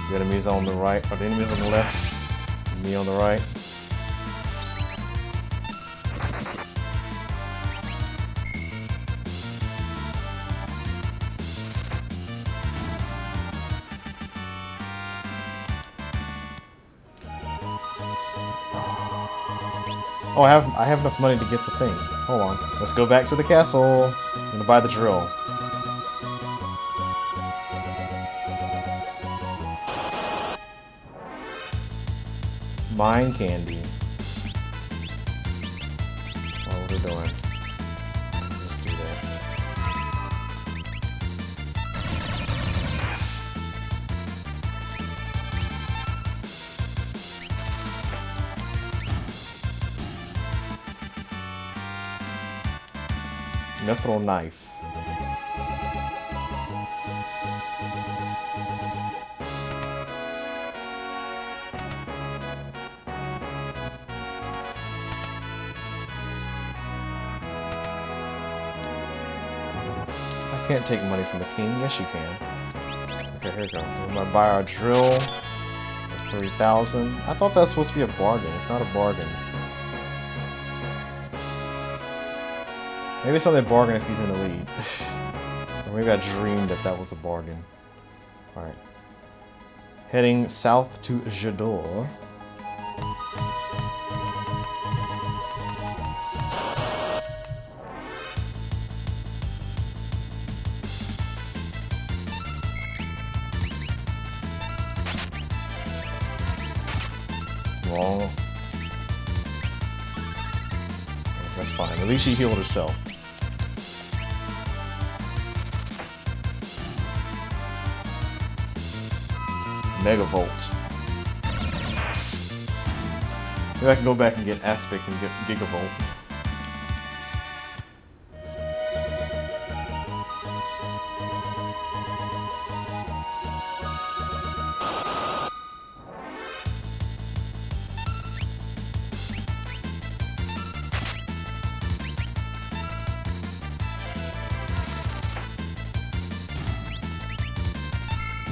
The enemies on the right, or the enemies on the left. Me on the right. Oh, I have enough money to get the thing. Hold on. Let's go back to the castle. I'm gonna buy the drill. Mine candy. Oh, what are we doing? Let's do that. Mithril knife. I can't take money from the king. Yes, you can. Okay, here we go. I'm gonna buy our drill for 3,000. I thought that's supposed to be a bargain. It's not a bargain. Maybe it's only a bargain if he's in the lead. Or maybe I dreamed that that was a bargain. Alright. Heading south to Jidoor. Wrong. That's fine. At least she healed herself. Megavolt. Maybe I can go back and get Aspect and get Gigavolt.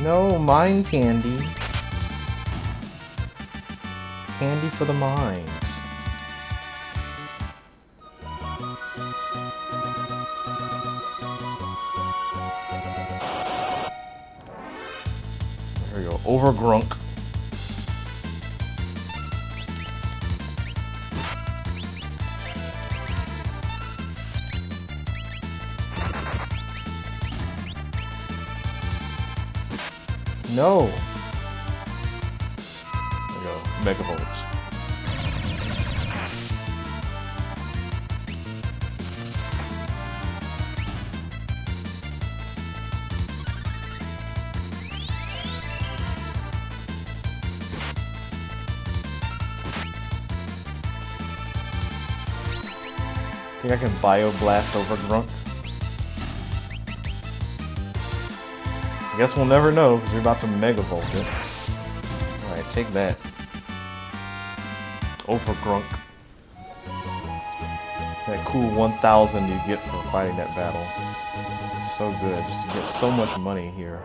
No, mind candy. Candy for the mind. There we go. Over Grunk. No. There we go. Megavolt. Think I can Bioblast over Grunk? I guess we'll never know because you're about to Megavolt it. Alright, take that. Over Grunk. That cool 1,000 you get for fighting that battle. So good. Just get so much money here.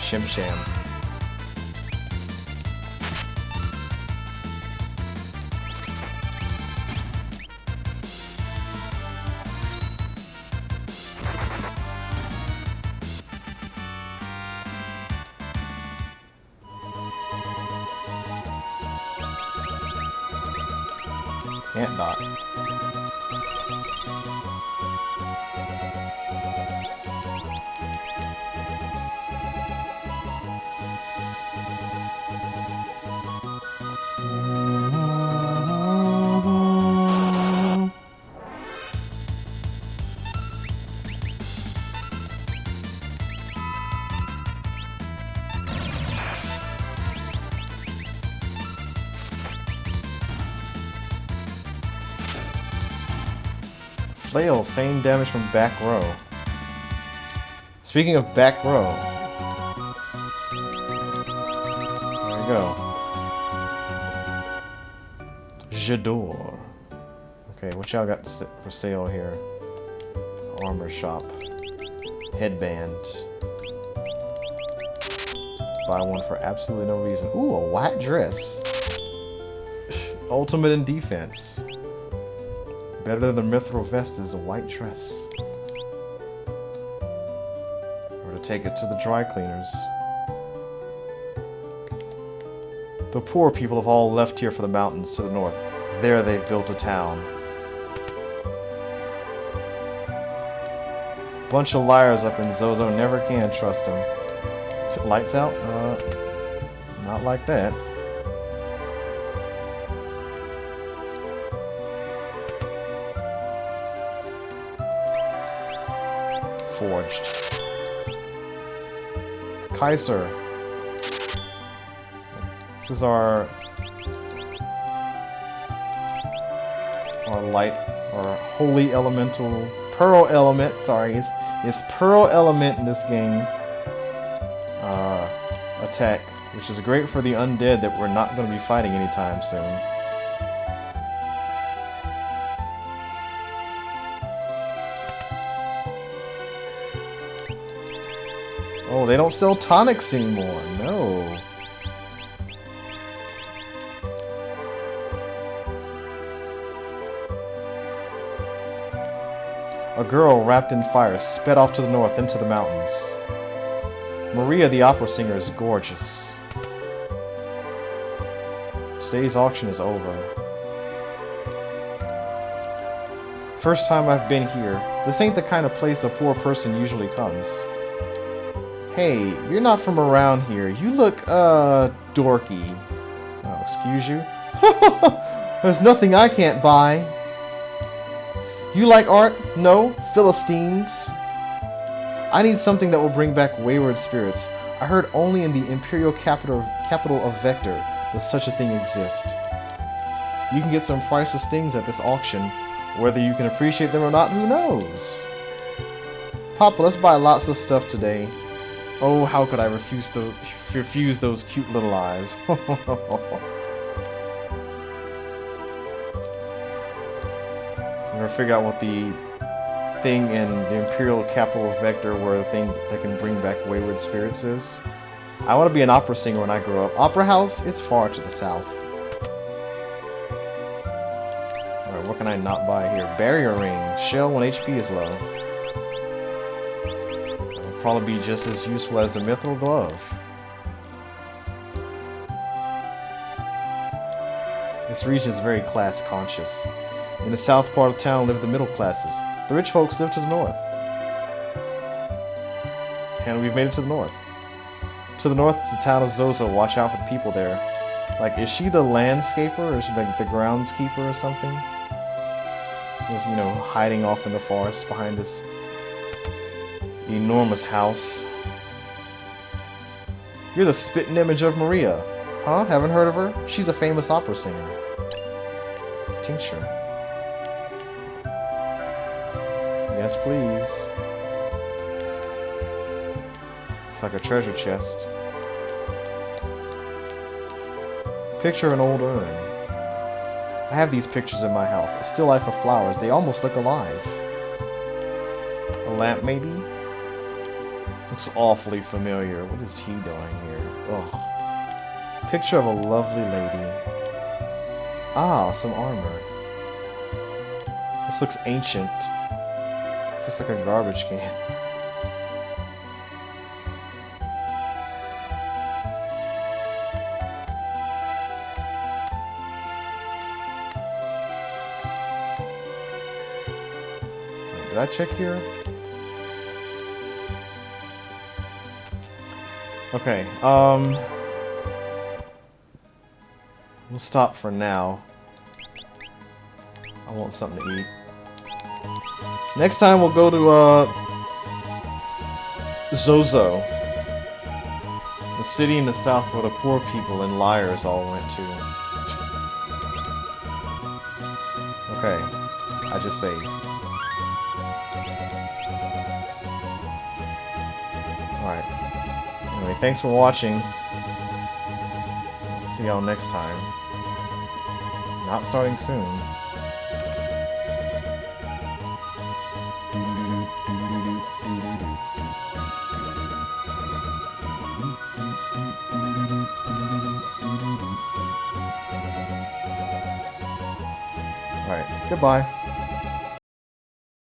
Shim Sham. Ant Dot. Flail, same damage from back row. Speaking of back row, there we go. Jidoor. Okay, what y'all got for sale here? Armor shop. Headband. Buy one for absolutely no reason. Ooh, a white dress. Ultimate in defense. Better than the mithril vest is a white dress. Or to take it to the dry cleaners. The poor people have all left here for the mountains to the north. There they've built a town. Bunch of liars up in Zozo, never can trust them. Lights out? Not like that. Forged. Kaiser. This is our light, our holy elemental, pearl element, sorry, it's pearl element in this game. Attack, which is great for the undead that we're not going to be fighting anytime soon. Oh, they don't sell tonics anymore. No. A girl wrapped in fire sped off to the north into the mountains. Maria the opera singer is gorgeous. Today's auction is over. First time I've been here. This ain't the kind of place a poor person usually comes. Hey, you're not from around here. You look, dorky. Oh, excuse you? There's nothing I can't buy. You like art? No? Philistines? I need something that will bring back wayward spirits. I heard only in the imperial capital of Vector does such a thing exist. You can get some priceless things at this auction. Whether you can appreciate them or not, who knows? Papa, let's buy lots of stuff today. Oh, how could I refuse those cute little eyes? I'm gonna figure out what the thing in the Imperial Capital of Vector where the thing that can bring back wayward spirits is. I want to be an opera singer when I grow up. Opera house? It's far to the south. Alright, what can I not buy here? Barrier ring. Shell when HP is low. It'll probably be just as useful as the mithril glove. This region is very class conscious. In the south part of town live the middle classes. The rich folks live to the north. And we've made it to the north. To the north is the town of Zozo. Watch out for the people there. Like, is she the landscaper or is she like the groundskeeper or something? Just, you know, hiding off in the forest behind this enormous house. You're the spitting image of Maria. Huh? Haven't heard of her? She's a famous opera singer. Tincture. Yes, please. Looks like a treasure chest. Picture of an old urn. I have these pictures in my house. A still life of flowers. They almost look alive. A lamp, maybe? Looks awfully familiar. What is he doing here? Ugh. Picture of a lovely lady. Ah, some armor. This looks ancient. This looks like a garbage can. Did I check here? Okay, we'll stop for now. I want something to eat. Next time we'll go to, Zozo. The city in the south where the poor people and liars all went to. Okay, I just saved. Alright. Anyway, thanks for watching. See y'all next time. Not starting soon. Alright, goodbye.